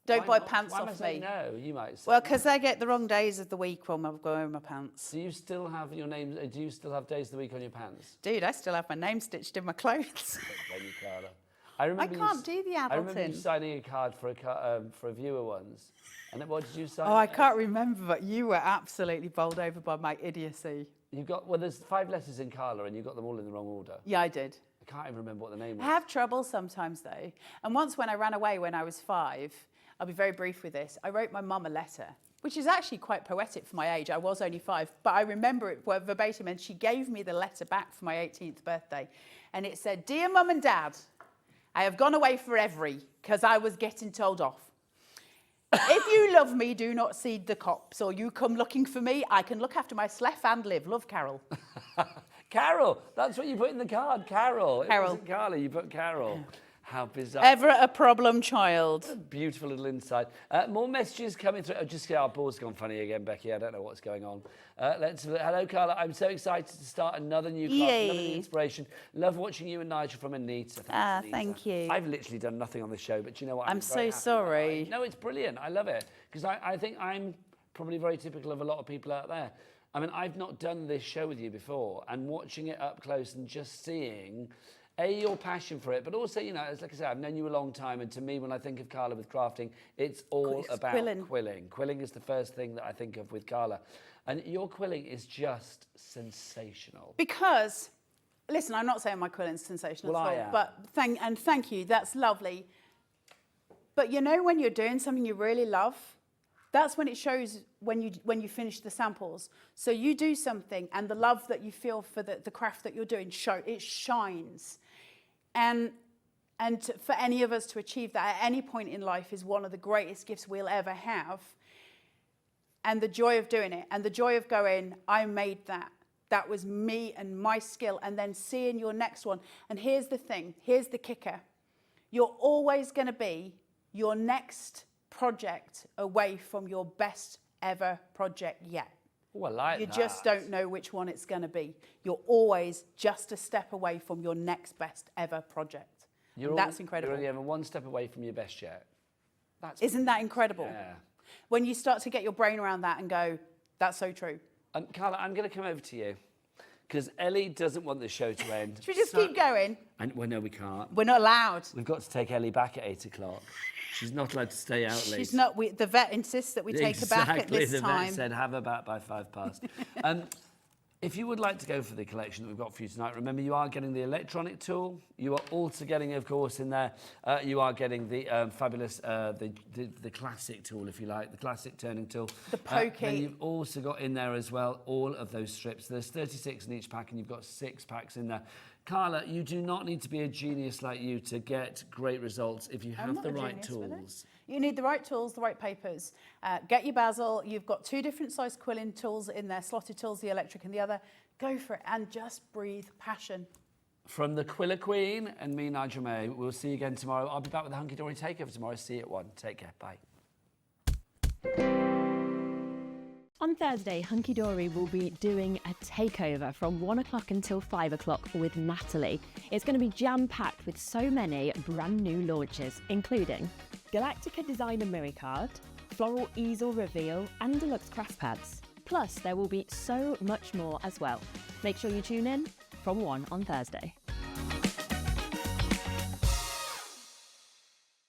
S8: Don't buy pants off me.
S3: No, you might say.
S8: Well, because I get the wrong days of the week when I'm going my pants.
S3: Do you still have your name? Do you still have days of the week on your pants?
S8: Dude, I still have my name stitched in my clothes.
S3: Thank you, Carla.
S8: I can't do the Appleton.
S3: I remember you signing a card for a viewer once. And then what did you sign?
S8: Oh, I can't remember, but you were absolutely bowled over by my idiocy.
S3: You got, well, there's 5 letters in Carla and you got them all in the wrong order.
S8: Yeah, I did.
S3: I can't even remember what the name was.
S8: I have trouble sometimes, though. And once when I ran away when I was 5, I'll be very brief with this, I wrote my mum a letter, which is actually quite poetic for my age. I was only 5, but I remember it verbatim, and she gave me the letter back for my 18th birthday. And it said, "Dear Mum and Dad, I have gone away for every, because I was getting told off. If you love me, do not cede the cops, or you come looking for me, I can look after my sleff and live. Love, Carol."
S3: Carol, that's what you put in the card, Carol.
S8: Carol.
S3: It wasn't Carla, you put Carol. How bizarre.
S8: Ever a problem child.
S3: Beautiful little insight. More messages coming through. Oh, just our board's gone funny again, Becky. I don't know what's going on. Hello, Carla. I'm so excited to start another new class, another new inspiration. Love watching you and Nigel from Anita.
S8: Thank you.
S3: I've literally done nothing on the show, but you know what?
S8: I'm so sorry.
S3: No, it's brilliant. I love it. Because I think I'm probably very typical of a lot of people out there. I mean, I've not done this show with you before, and watching it up close and just seeing your passion for it, but also, you know, as like I said, I've known you a long time, and to me, when I think of Carla with crafting, it's all about quilling. Quilling is the first thing that I think of with Carla. And your quilling is just sensational.
S8: Because, listen, I'm not saying my quilling's sensational
S3: Well,
S8: at all,
S3: I am.
S8: but thank you, that's lovely. But you know, when you're doing something you really love, that's when it shows when you finish the samples. So you do something, and the love that you feel for the craft that you're doing, it shines. And for any of us to achieve that at any point in life is one of the greatest gifts we'll ever have. And the joy of doing it, and the joy of going, I made that. That was me and my skill, and then seeing your next one. And here's the thing, here's the kicker. You're always going to be your next project away from your best ever project yet.
S3: Oh, I like that.
S8: You just don't know which one it's going to be. You're always just a step away from your next best ever project. That's incredible.
S3: You're only ever one step away from your best yet.
S8: Isn't that incredible?
S3: Yeah.
S8: When you start to get your brain around that and go, that's so true.
S3: Carla, I'm going to come over to you, because Ellie doesn't want the show to end.
S8: Should we just keep going?
S3: Well, no, we can't.
S8: We're not allowed.
S3: We've got to take Ellie back at 8 o'clock. She's not allowed to stay out late.
S8: She's not. The vet insists that we take her back at this
S3: the
S8: time.
S3: Vet said have her back by 5 past. If you would like to go for the collection that we've got for you tonight, remember you are getting the electronic tool. You are also getting, of course, in there, you are getting the fabulous, the classic tool, if you like, the classic turning tool.
S8: The pokey.
S3: Then you've also got in there as well all of those strips. There's 36 in each pack, and you've got 6 packs in there. Carla, you do not need to be a genius like you to get great results if you have the right tools.
S8: You need the right tools, the right papers. Get your basil. You've got 2 different size quilling tools in there, slotted tools, the electric and the other. Go for it and just breathe passion.
S3: From the Quiller Queen and me, Nigel May, we'll see you again tomorrow. I'll be back with the Hunky Dory Takeover tomorrow. See you at 1. Take care. Bye.
S9: On Thursday, Hunky Dory will be doing a takeover from 1 o'clock until 5 o'clock with Natalie. It's going to be jam-packed with so many brand new launches, including Galactica Designer Mirror Card, Floral Easel Reveal, and Deluxe Craft Pads. Plus, there will be so much more as well. Make sure you tune in from 1 on Thursday.